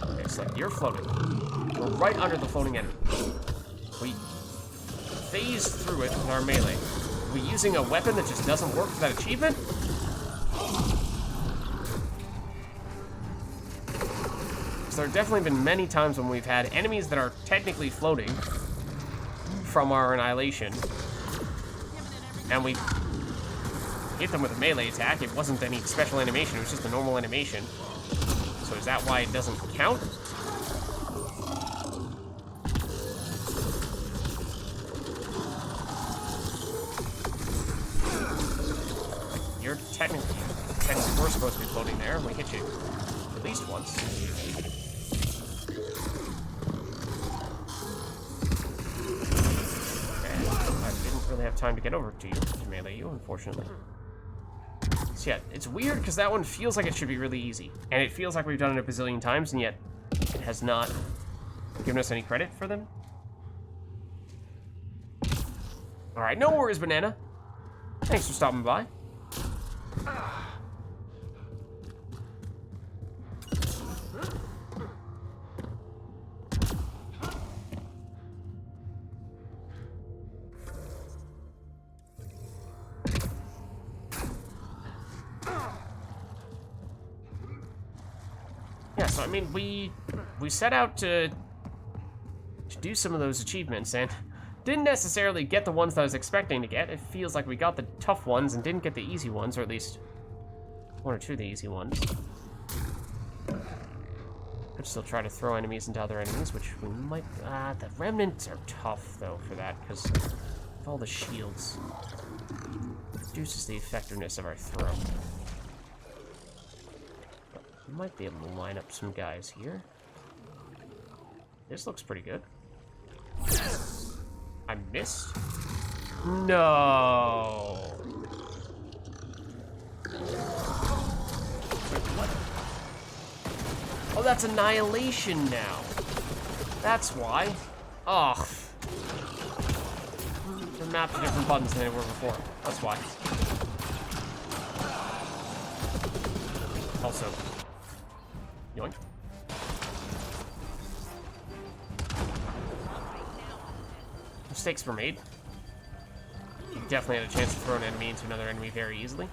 Okay, it's like you're floating. We're right under the floating enemy. We phase through it with our melee. Are we using a weapon that just doesn't work for that achievement? There have definitely been many times when we've had enemies that are technically floating from our Annihilation, and we hit them with a melee attack. It wasn't any special animation, it was just a normal animation. So is that why it doesn't count? You're technically we're supposed to be floating there, and we hit you at least once. Really have time to get over to you, to melee you, unfortunately. So yeah, it's weird because that one feels like it should be really easy. And it feels like we've done it a bazillion times, and yet it has not given us any credit for them. Alright, no worries, Banana. Thanks for stopping by. Yeah, so I mean, we set out to do some of those achievements and didn't necessarily get the ones that I was expecting to get. It feels like we got the tough ones and didn't get the easy ones, or at least one or two of the easy ones. Could still try to throw enemies into other enemies, which we might... the remnants are tough, though, for that, because of all the shields. It reduces the effectiveness of our throw. We might be able to line up some guys here. This looks pretty good. I missed? No! Wait, what? Oh, that's Annihilation now. That's why. Ugh. They're mapped to different buttons than they were before. That's why. Also, Yoink. Mistakes were made. You definitely had a chance to throw an enemy into another enemy very easily.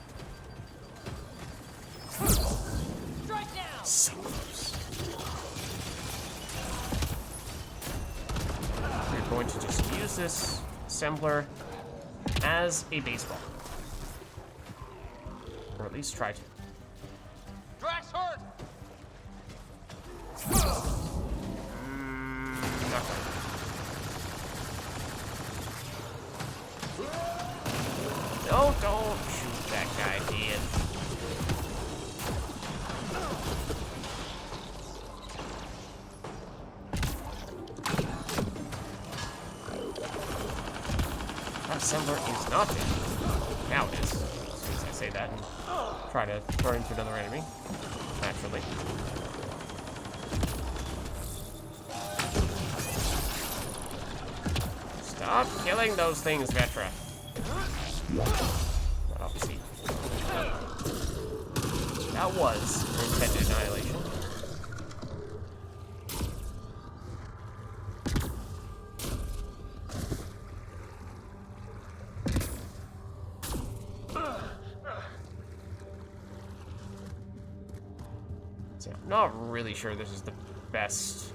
So close. We're going to just use this assembler as a baseball. Or at least try to. Drax hurt! Not quite. No, don't shoot that guy, Ian. That assembler is not dead. Now it is. As soon as I say that and try to throw into another enemy. Naturally. Stop killing those things, Vetra. Obviously. That was an intended annihilation. So I'm not really sure this is the best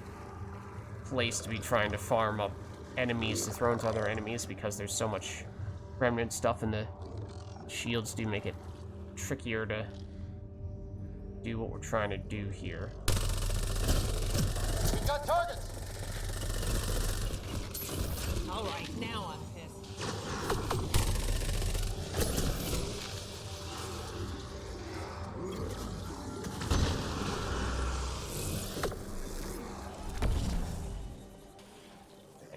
place to be trying to farm up enemies to throw into other enemies because there's so much remnant stuff and the shields do make it trickier to do what we're trying to do here. We've got targets! Alright, now I'm pissed.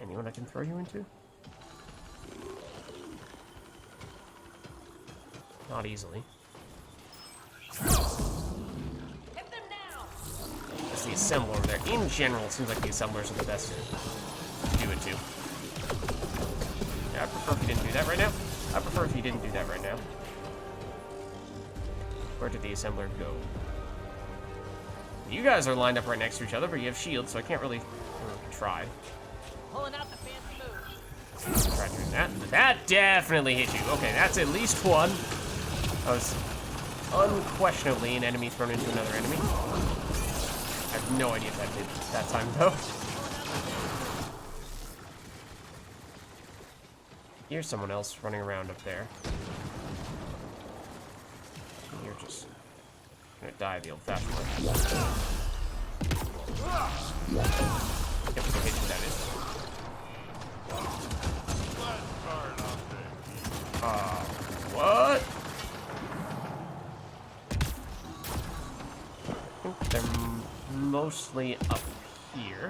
Anyone I can throw you into? Not easily. Hit them now! It's the assembler over there. In general, it seems like the assemblers are the best to do it to. Yeah, I prefer if you didn't do that right now. I prefer if you didn't do that right now. Where did the assembler go? You guys are lined up right next to each other, but you have shields, so I can't really try. Pulling out the fancy move. Try doing that. That definitely hit you. Okay, that's at least one. That was unquestionably an enemy thrown into another enemy. I have no idea if that did that time, though. Here's someone else running around up there. You're just gonna die the old-fashioned way. If we can hit you, that is. What? I think they're mostly up here.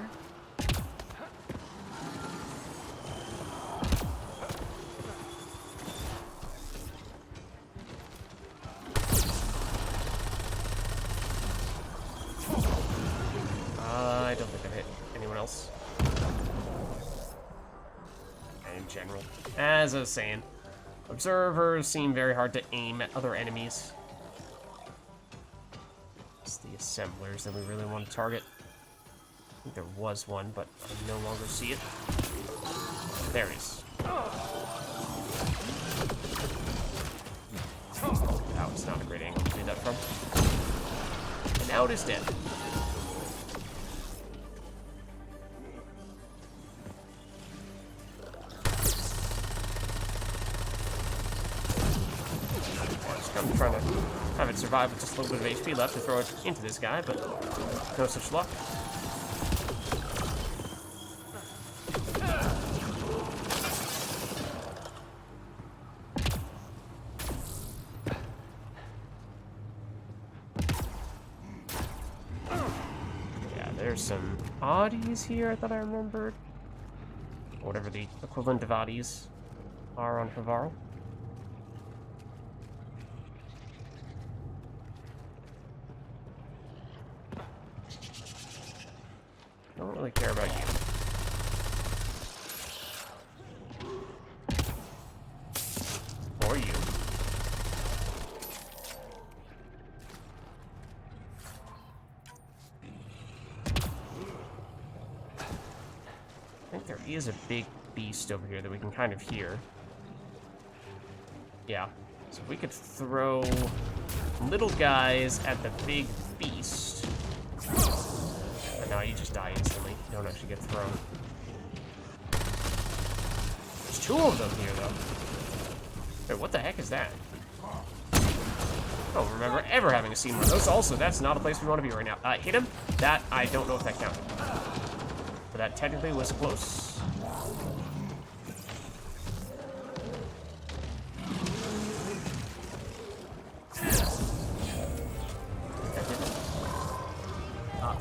I don't think I've hit anyone else. In general. As I was saying, observers seem very hard to aim at other enemies. It's the assemblers that we really want to target. I think there was one, but I no longer see it. There it is. That was not a great angle to do that from. And now it is dead. I'm trying to have it survive with just a little bit of HP left to throw it into this guy, but no such luck. Yeah, there's some oddies here I thought I remembered. Or whatever the equivalent of oddies are on Havarl. I don't really care about you. Or you. think there is a big beast over here that we can kind of hear. Yeah. So if we could throw little guys at the big beast. But no, you just die instantly. You don't actually get thrown. There's 2 of them here, though. Wait, what the heck is that? I don't remember ever having seen one of those. Also, that's not a place we want to be right now. Hit him? That, I don't know if that counted. But that technically was close.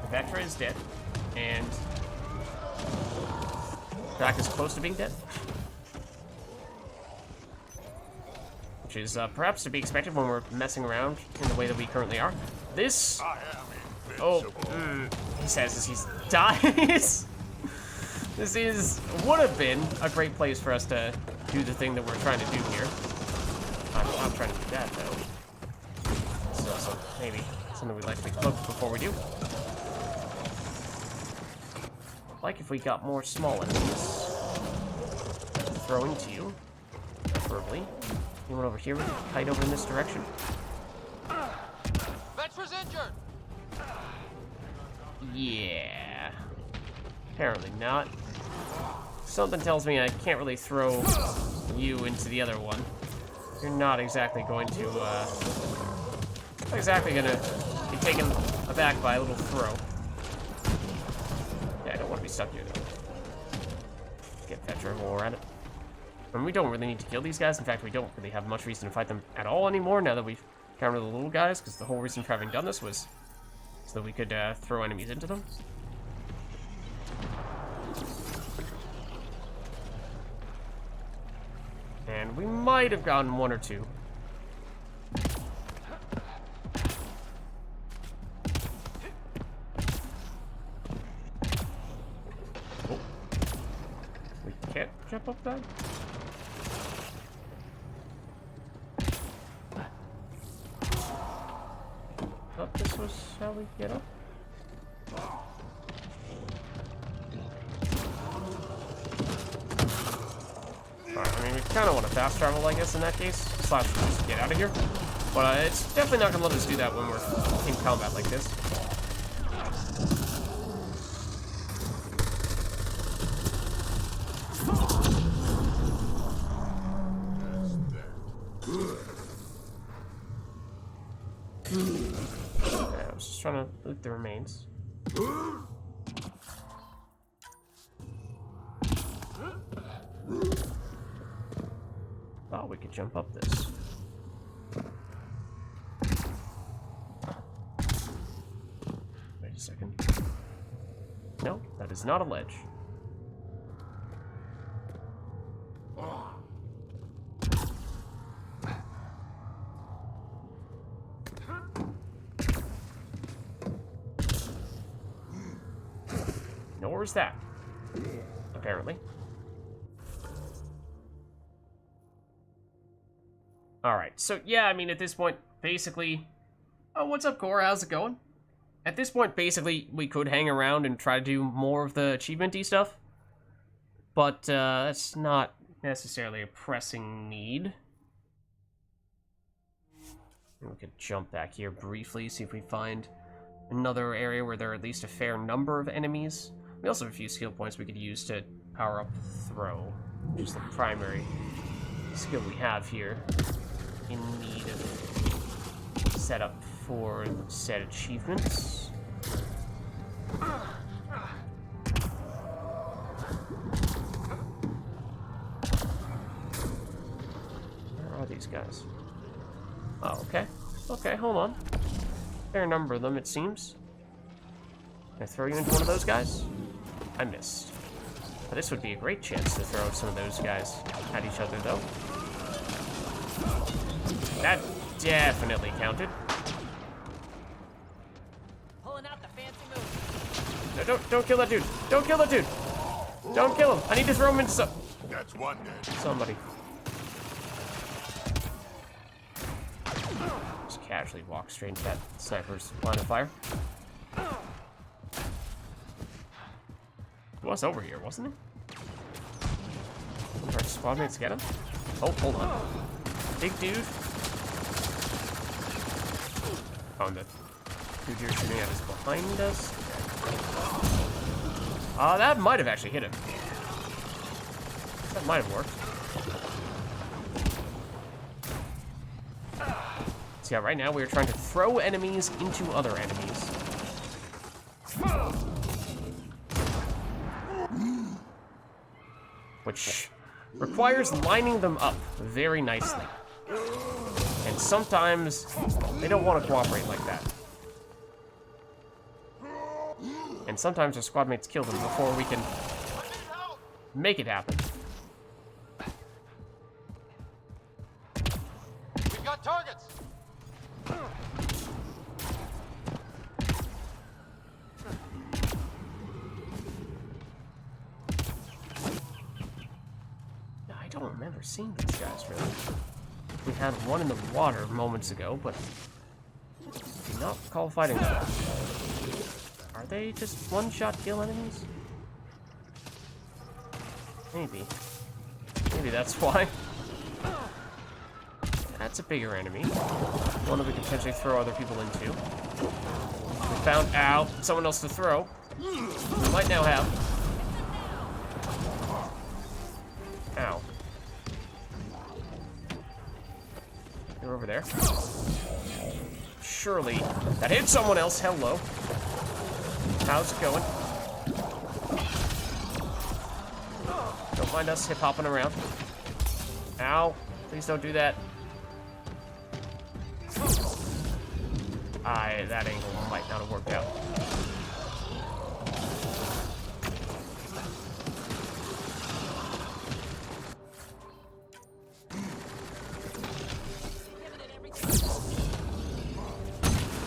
The Vectra is dead. And Drac is close to being dead. Which is perhaps to be expected when we're messing around in the way that we currently are. This... Oh, he says as he dies. This would have been a great place for us to do the thing that we're trying to do here. I'm not trying to do that, though. It's also maybe something we'd like to look before we do. Like if we got more small enemies. Throwing to you, preferably. Anyone over here? We can kite over in this direction. Vetra's injured. Yeah. Apparently not. Something tells me I can't really throw you into the other one. You're not exactly going to, not exactly gonna be taken aback by a little throw. Yeah, I don't want to be stuck here, though. Get Vetra while we're at it. And we don't really need to kill these guys. In fact, we don't really have much reason to fight them at all anymore now that we've countered the little guys, because the whole reason for having done this was so that we could throw enemies into them. And we might have gotten 1 or 2. Oh. We can't jump up that? Thought this was how we get up. Alright, I mean, we kind of want to fast travel, I guess, in that case. Slash, just get out of here. But it's definitely not going to let us do that when we're in combat like this. Yeah, I was just trying to loot the remains. Thought we could jump up this. Wait a second. No, that is not a ledge. Nor is that, apparently. Alright, so yeah, I mean, at this point, basically... Oh, what's up, Cora? How's it going? At this point, basically, we could hang around and try to do more of the achievement-y stuff. But, that's not necessarily a pressing need. We could jump back here briefly, see if we find another area where there are at least a fair number of enemies. We also have a few skill points we could use to power up Throw, which is the primary skill we have here. In need of setup for said achievements. Where are these guys? Oh, okay. Okay, hold on. Fair number of them, it seems. Can I throw you into one of those guys? I missed. But this would be a great chance to throw some of those guys at each other, though. That definitely counted. Pulling out the fancy move. No, don't kill that dude. Don't kill that dude. Don't kill him. I need to throw him into That's one dead. somebody. Just casually walk straight into that sniper's line of fire. He was over here, wasn't he? Alright, squad mates get him. Oh, hold on. Big dude. Oh, and the dude you're shooting at is behind us. That might have actually hit him. That might have worked. So yeah, right now we're trying to throw enemies into other enemies. Which requires lining them up very nicely. And sometimes they don't want to cooperate like that. And sometimes our squad mates kill them before we can make it happen. We've got targets! I don't remember seeing these guys, really. We had one in the water moments ago, but do not recall fighting them. Are they just one-shot kill enemies? Maybe. Maybe that's why. That's a bigger enemy. One that we could potentially throw other people into. We found, ow, someone else to throw. We might now have. Ow. You're over there. Surely that hit someone else. Hello. How's it going? Don't mind us hip-hopping around. Ow. Please don't do that. That angle might not have worked out.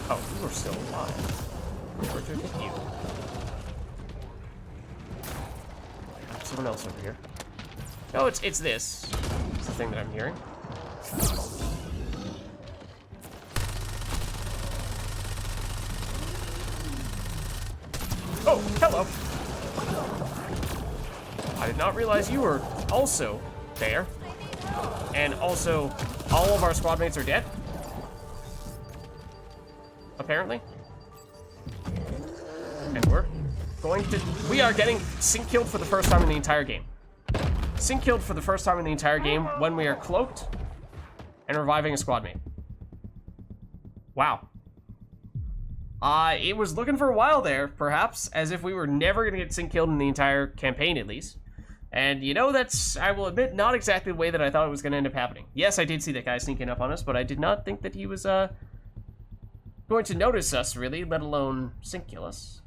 Oh, you were still alive. Where'd you hit you? Someone else over here. No, it's this. It's the thing that I'm hearing. Oh, hello. I did not realize you were also there. And also, all of our squad mates are dead. Apparently. And we are getting sync killed for the first time in the entire game. Sync killed for the first time in the entire game when we are cloaked and reviving a squad mate. Wow. It was looking for a while there, perhaps, as if we were never going to get sync killed in the entire campaign, at least. And, you know, that's, I will admit, not exactly the way that I thought it was going to end up happening. Yes, I did see that guy sneaking up on us, but I did not think that he was, going to notice us, really, let alone sync kill us.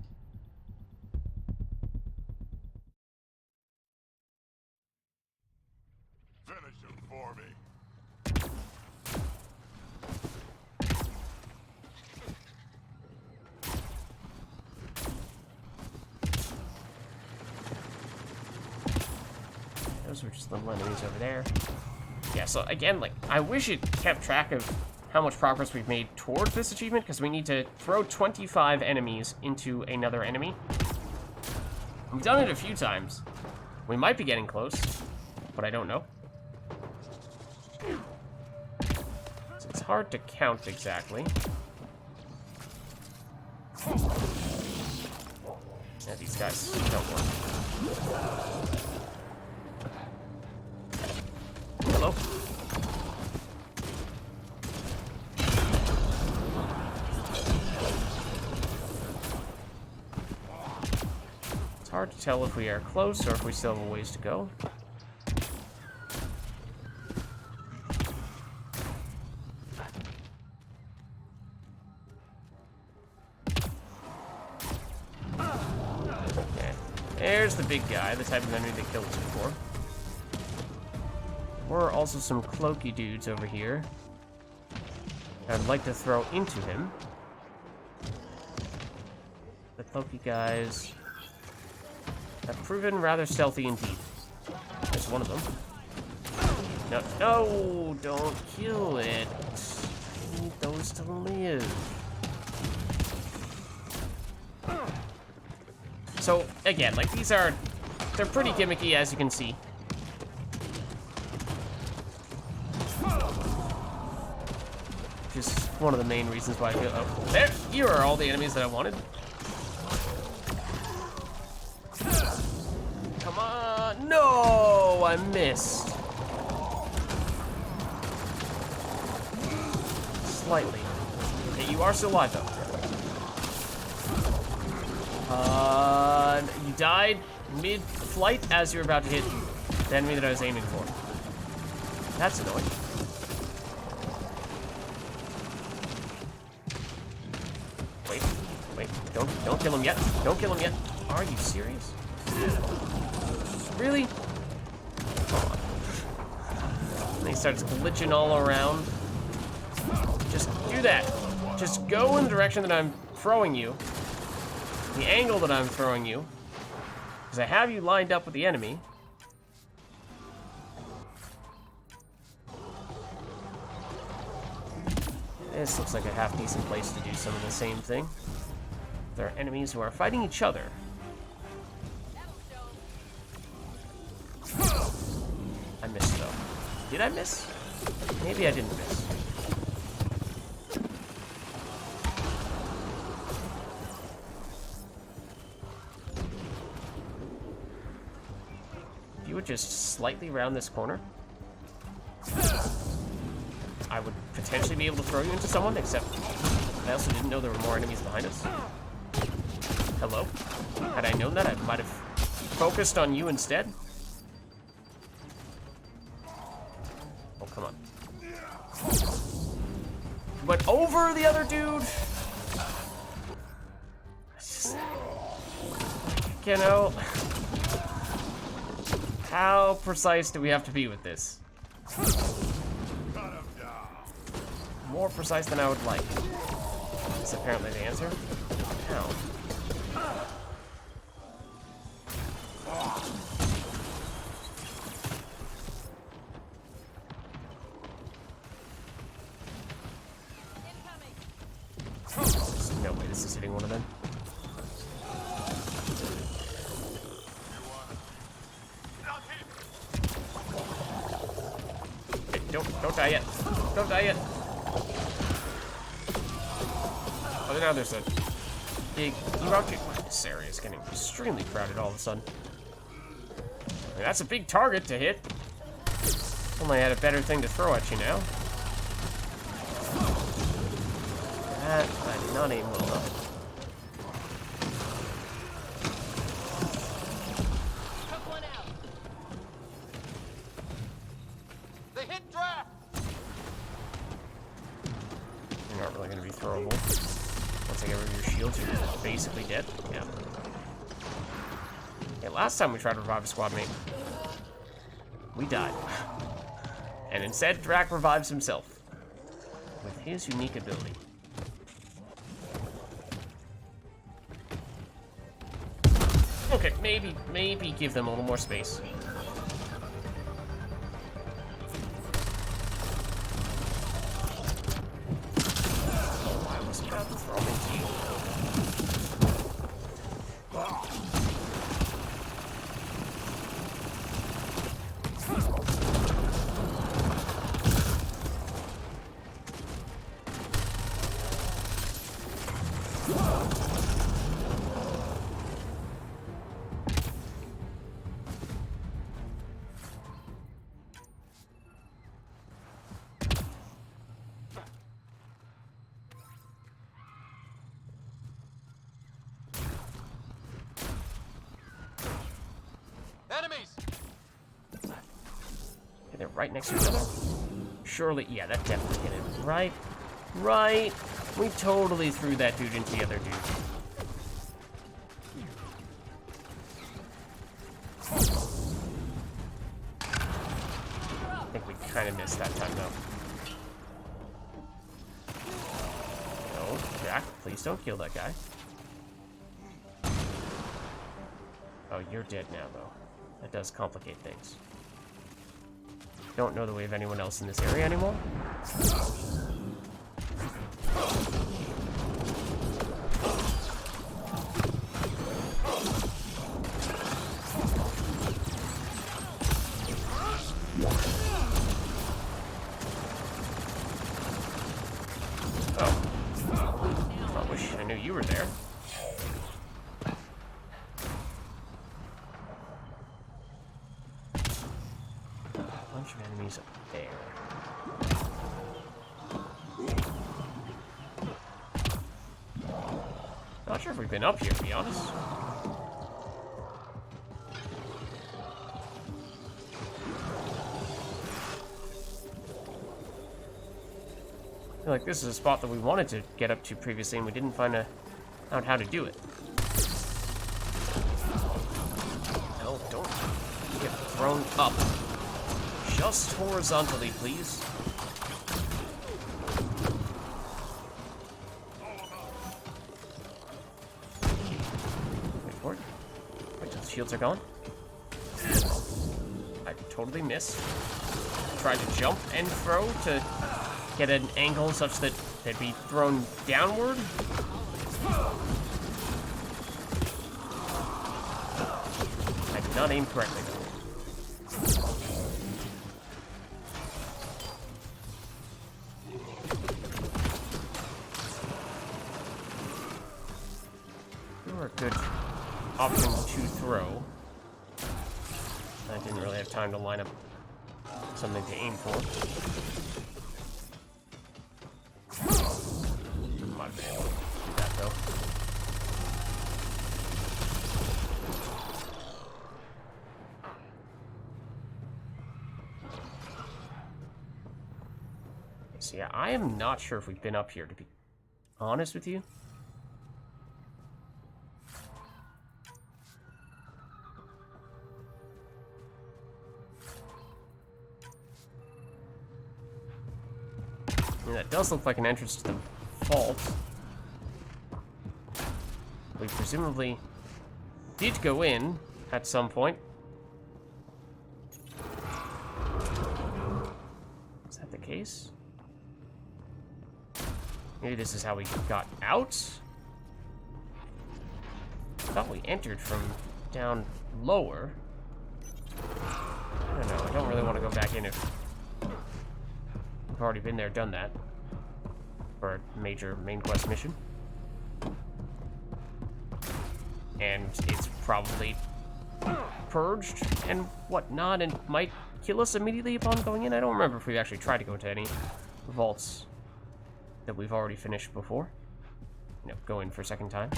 Finish him for me. Those were just little enemies over there. Yeah, so again, like, I wish it kept track of how much progress we've made towards this achievement, because we need to throw 25 enemies into another enemy. We've done it a few times. We might be getting close, but I don't know. So it's hard to count exactly. Yeah, these guys don't work. Hello. It's hard to tell if we are close or if we still have a ways to go. Okay. There's the big guy, the type of enemy that killed us before. There are also some cloaky dudes over here I'd like to throw into him. The cloaky guys have proven rather stealthy indeed. There's one of them. No, no, don't kill it. I need those to live. So, again, like, they're pretty gimmicky, as you can see. one of the main reasons why I feel... Oh, there! You are all the enemies that I wanted. Come on! No! I missed. Slightly. Okay, you are still alive, though. You died mid-flight as you were about to hit the enemy that I was aiming for. That's annoying. Wait, don't kill him yet. Don't kill him yet. Are you serious? Really? Come on. And he starts glitching all around. Just do that. Just go in the direction that I'm throwing you. The angle that I'm throwing you. Because I have you lined up with the enemy. This looks like a half-decent place to do some of the same thing. There are enemies who are fighting each other. I missed, though. Did I miss? Maybe I didn't miss. If you would just slightly round this corner, I would potentially be able to throw you into someone, except I also didn't know there were more enemies behind us. Hello? Had I known that, I might have focused on you instead. Oh, come on. But over the other dude? You know, how precise do we have to be with this? More precise than I would like. That's apparently the answer. Ow. There's no way this is hitting one of them. Hey, don't die yet. Don't die yet. Oh, now there's a big rocket. This area is getting extremely crowded all of a sudden. I mean, that's a big target to hit. Only I had a better thing to throw at you now. That I did not aim well enough. They hit draft. You're not really going to be throwable. Once I get rid of your shields, you're basically dead. Yeah. Yeah, last time we tried to revive a squad mate, we died. And instead, Drac revives himself with his unique ability. Okay, maybe give them a little more space. I was about to throw into you. Enemies! Okay, they're right next to each other. Surely, yeah, that definitely hit it. Right. We totally threw that dude into the other dude. I think we kind of missed that time, though. No, Jack, please don't kill that guy. Oh, you're dead now, though. That does complicate things. Don't know the way of anyone else in this area anymore. Not sure if we've been up here, to be honest. I feel like this is a spot that we wanted to get up to previously, and we didn't find out how to do it. No, don't get thrown up. Just horizontally, please. Wait for it. Wait till the shields are gone. I totally missed. Tried to jump and throw to get an angle such that they'd be thrown downward. I did not aim correctly, though. They were a good option to throw. I didn't really have time to line up something to aim for. Might have been able to do that, though. So yeah, I am not sure if we've been up here, to be honest with you. That does look like an entrance to the vault. We presumably did go in at some point. Is that the case? Maybe this is how we got out? I thought we entered from down lower. I don't know, I don't really want to go back in if we've already been there, done that. For a major main quest mission. And it's probably purged and whatnot, and might kill us immediately upon going in. I don't remember if we've actually tried to go into any vaults that we've already finished before. You know, go in for a second time.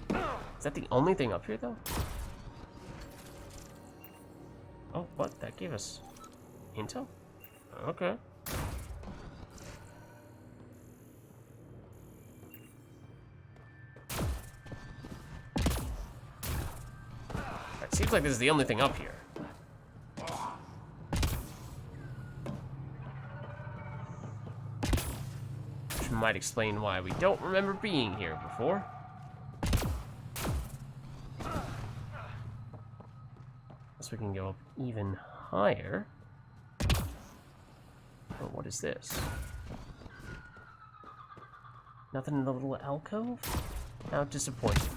Is that the only thing up here, though? Oh, what? That gave us intel? Okay. It seems like this is the only thing up here. Which might explain why we don't remember being here before. Guess we can go up even higher. Oh, what is this? Nothing in the little alcove? How disappointing.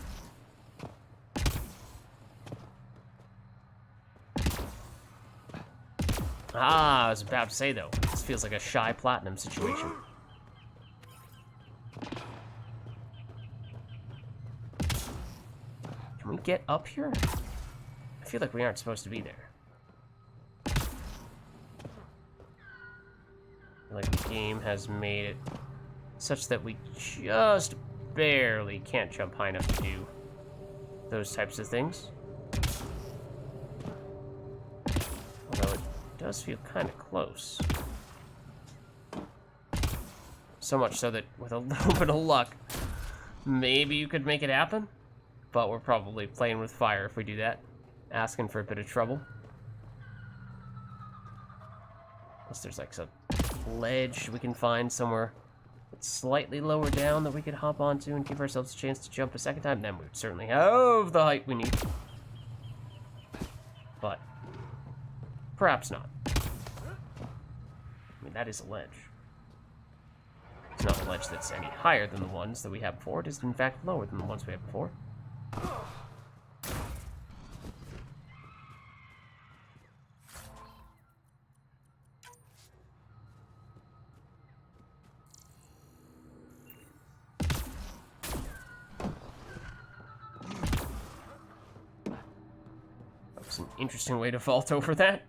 Ah, I was about to say, though. This feels like a shy platinum situation. Can we get up here? I feel like we aren't supposed to be there. I feel like the game has made it such that we just barely can't jump high enough to do those types of things. Although it does feel kind of close. So much so that with a little bit of luck, maybe you could make it happen. But we're probably playing with fire if we do that. Asking for a bit of trouble. Unless there's like some ledge we can find somewhere that's slightly lower down that we could hop onto and give ourselves a chance to jump a second time, then we would certainly have the height we need. But perhaps not. I mean, that is a ledge. It's not a ledge that's any higher than the ones that we had before. It is, in fact, lower than the ones we had before. That's an interesting way to vault over that.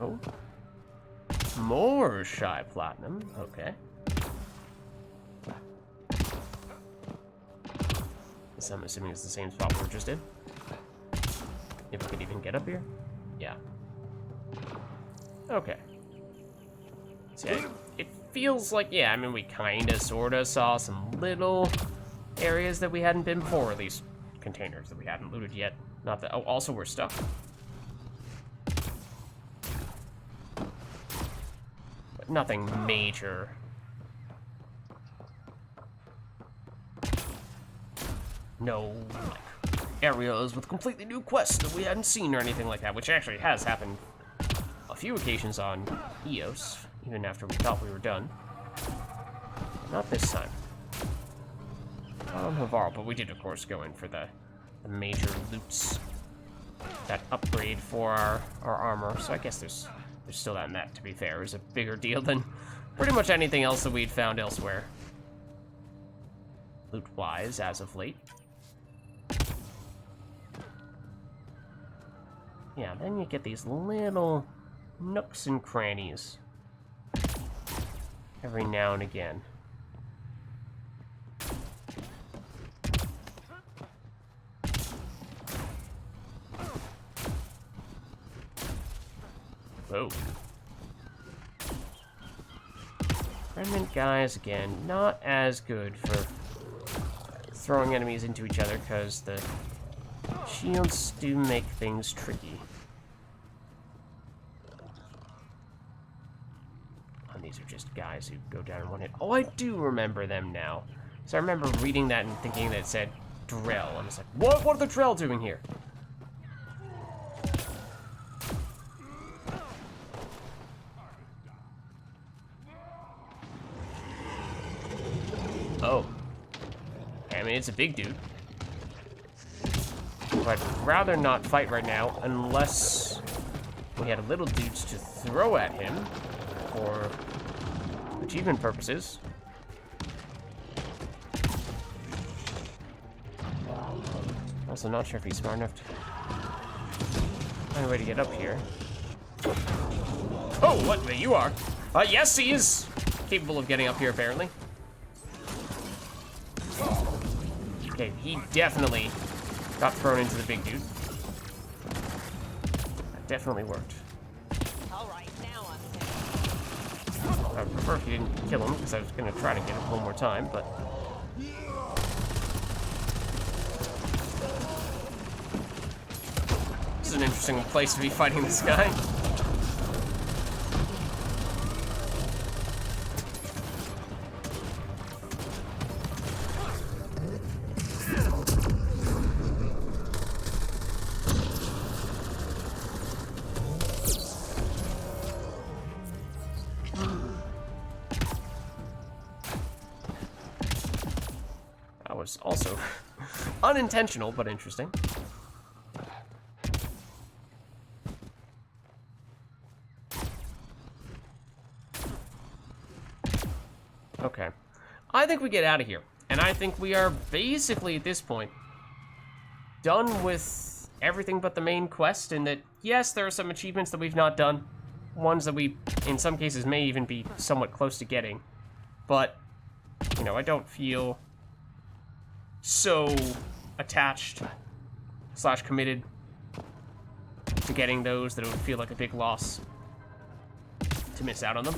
Oh. More shy platinum. Okay. This I'm assuming is the same spot we were just in. If we could even get up here. Yeah. Okay. See, it feels like, yeah, I mean, we kinda, sorta saw some little areas that we hadn't been before, or at least containers that we hadn't looted yet. Not that, oh, also we're stuck. But nothing major. No, like, areas with completely new quests that we hadn't seen or anything like that, which actually has happened a few occasions on EOS, even after we thought we were done. Not this time. Not on Havarl, but we did, of course, go in for the major loots. That upgrade for our armor, so I guess there's still that, and that, to be fair, is a bigger deal than pretty much anything else that we'd found elsewhere. Loot-wise, as of late. Yeah, then you get these little nooks and crannies every now and again. Whoa. Remnant guys, again, not as good for throwing enemies into each other, because the shields do make things tricky. And these are just guys who go down in one hit. Oh, I do remember them now. So I remember reading that and thinking that it said Drell. I was like, what are the Drell doing here? Oh. I mean, it's a big dude. But I'd rather not fight right now unless we had little dudes to throw at him for achievement purposes. Also not sure if he's smart enough to find a way to get up here. Oh, what? You are. Yes, he is capable of getting up here, apparently. Okay, he definitely got thrown into the big dude. That definitely worked. Alright, now I'd prefer if you didn't kill him, because I was going to try to get him one more time, but... This is an interesting place to be fighting this guy. Was also unintentional, but interesting. Okay. I think we get out of here. And I think we are basically, at this point, done with everything but the main quest, in that, yes, there are some achievements that we've not done. Ones that we, in some cases, may even be somewhat close to getting. But, you know, I don't feel so attached / committed to getting those that it would feel like a big loss to miss out on them.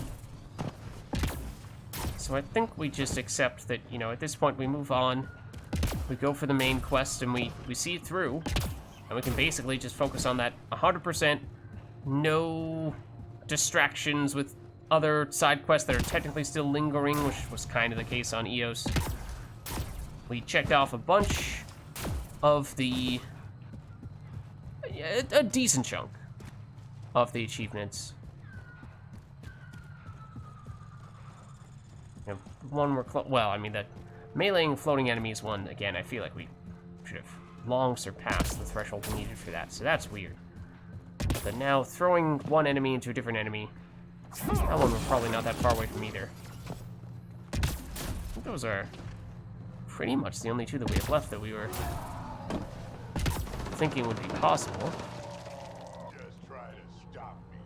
So I think we just accept that, you know, at this point we move on, we go for the main quest, and we see it through, and we can basically just focus on that 100%, no distractions with other side quests that are technically still lingering, which was kind of the case on EOS. We checked off a bunch of the... a decent chunk of the achievements. You know, one we're well, I mean, that meleeing floating enemies one, again, I feel like we should have long surpassed the threshold we needed for that, so that's weird. But now, throwing one enemy into a different enemy, that one we're probably not that far away from either. I think those are pretty much the only two that we have left that we were thinking would be possible. Just try to stop me.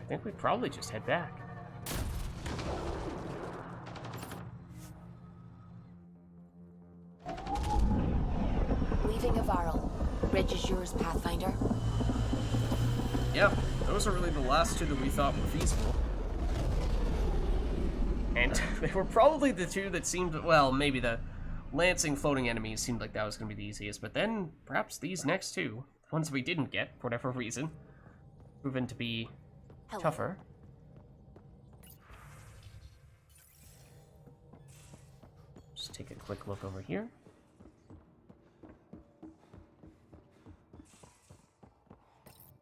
think we probably just head back. Leaving Avaril. Bridge is yours, Pathfinder. Yeah, those are really the last two that we thought were feasible. And they were probably the two that seemed, well, maybe the lancing floating enemies seemed like that was going to be the easiest, but then perhaps these next two, the ones we didn't get, for whatever reason, proven to be tougher. Just take a quick look over here.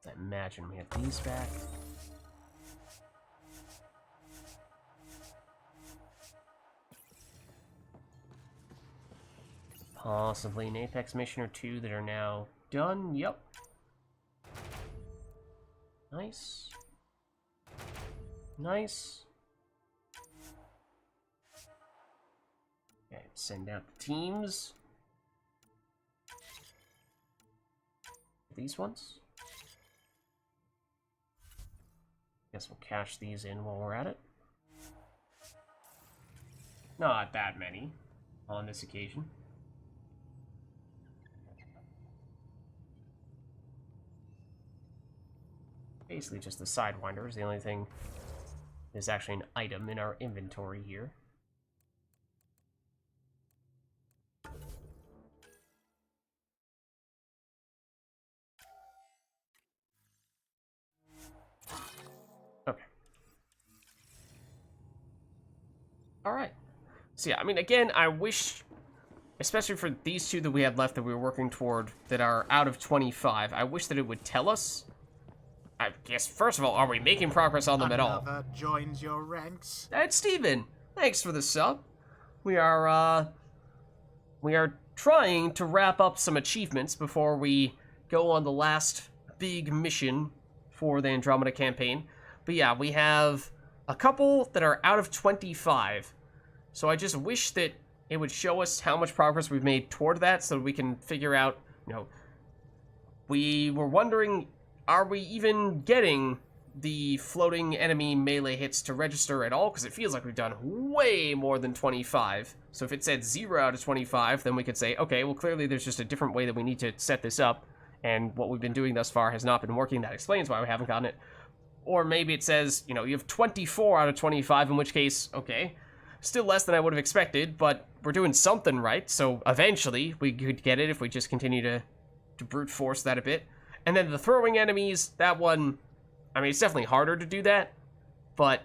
I imagine we have these back. Possibly an Apex mission or two that are now done. Yep. Nice. Nice. Okay, send out the teams. These ones. Guess we'll cash these in while we're at it. Not that many on this occasion. Basically just the Sidewinder is the only thing is actually an item in our inventory here. Okay. Alright. So yeah, I mean, again, I wish, especially for these two that we had left that we were working toward that are out of 25, I wish that it would tell us. I guess, first of all, are we making progress on them at all? Another joins your ranks. That's Steven. Thanks for the sub. We are trying to wrap up some achievements before we go on the last big mission for the Andromeda campaign. But yeah, we have a couple that are out of 25. So I just wish that it would show us how much progress we've made toward that so that we can figure out, you know, we were wondering, are we even getting the floating enemy melee hits to register at all? Because it feels like we've done way more than 25. So if it said 0 out of 25, then we could say, okay, well, clearly there's just a different way that we need to set this up, and what we've been doing thus far has not been working. That explains why we haven't gotten it. Or maybe it says, you know, you have 24 out of 25, in which case, okay, still less than I would have expected, but we're doing something right, so eventually we could get it if we just continue to brute force that a bit. And then the throwing enemies, that one, I mean, it's definitely harder to do that, but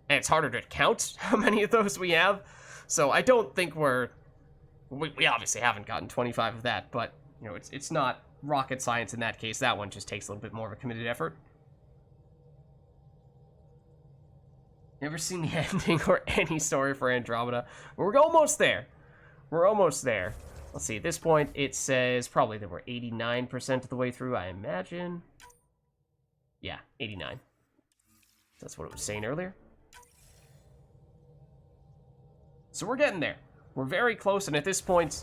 and it's harder to count how many of those we have. So I don't think we obviously haven't gotten 25 of that, but, you know, it's not rocket science in that case. That one just takes a little bit more of a committed effort. Never seen the ending or any story for Andromeda. We're almost there. We're almost there. Let's see, at this point, it says probably that we're 89% of the way through, I imagine. Yeah, 89. That's what it was saying earlier. So we're getting there. We're very close, and at this point,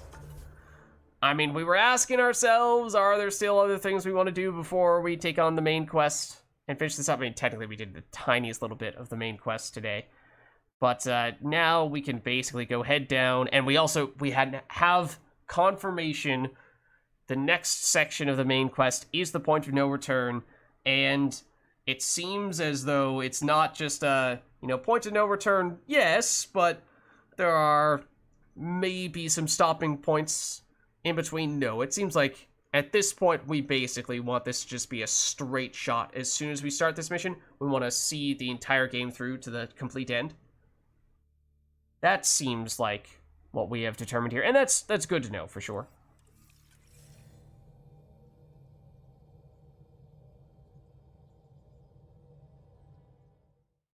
I mean, we were asking ourselves, are there still other things we want to do before we take on the main quest and finish this up? I mean, technically, we did the tiniest little bit of the main quest today. But now we can basically go head down, and we have confirmation the next section of the main quest is the point of no return, and it seems as though it's not just a, you know, point of no return, yes, but there are maybe some stopping points in between. No, it seems like at this point we basically want this to just be a straight shot. As soon as we start this mission, we want to see the entire game through to the complete end. That seems like what we have determined here, and that's good to know for sure.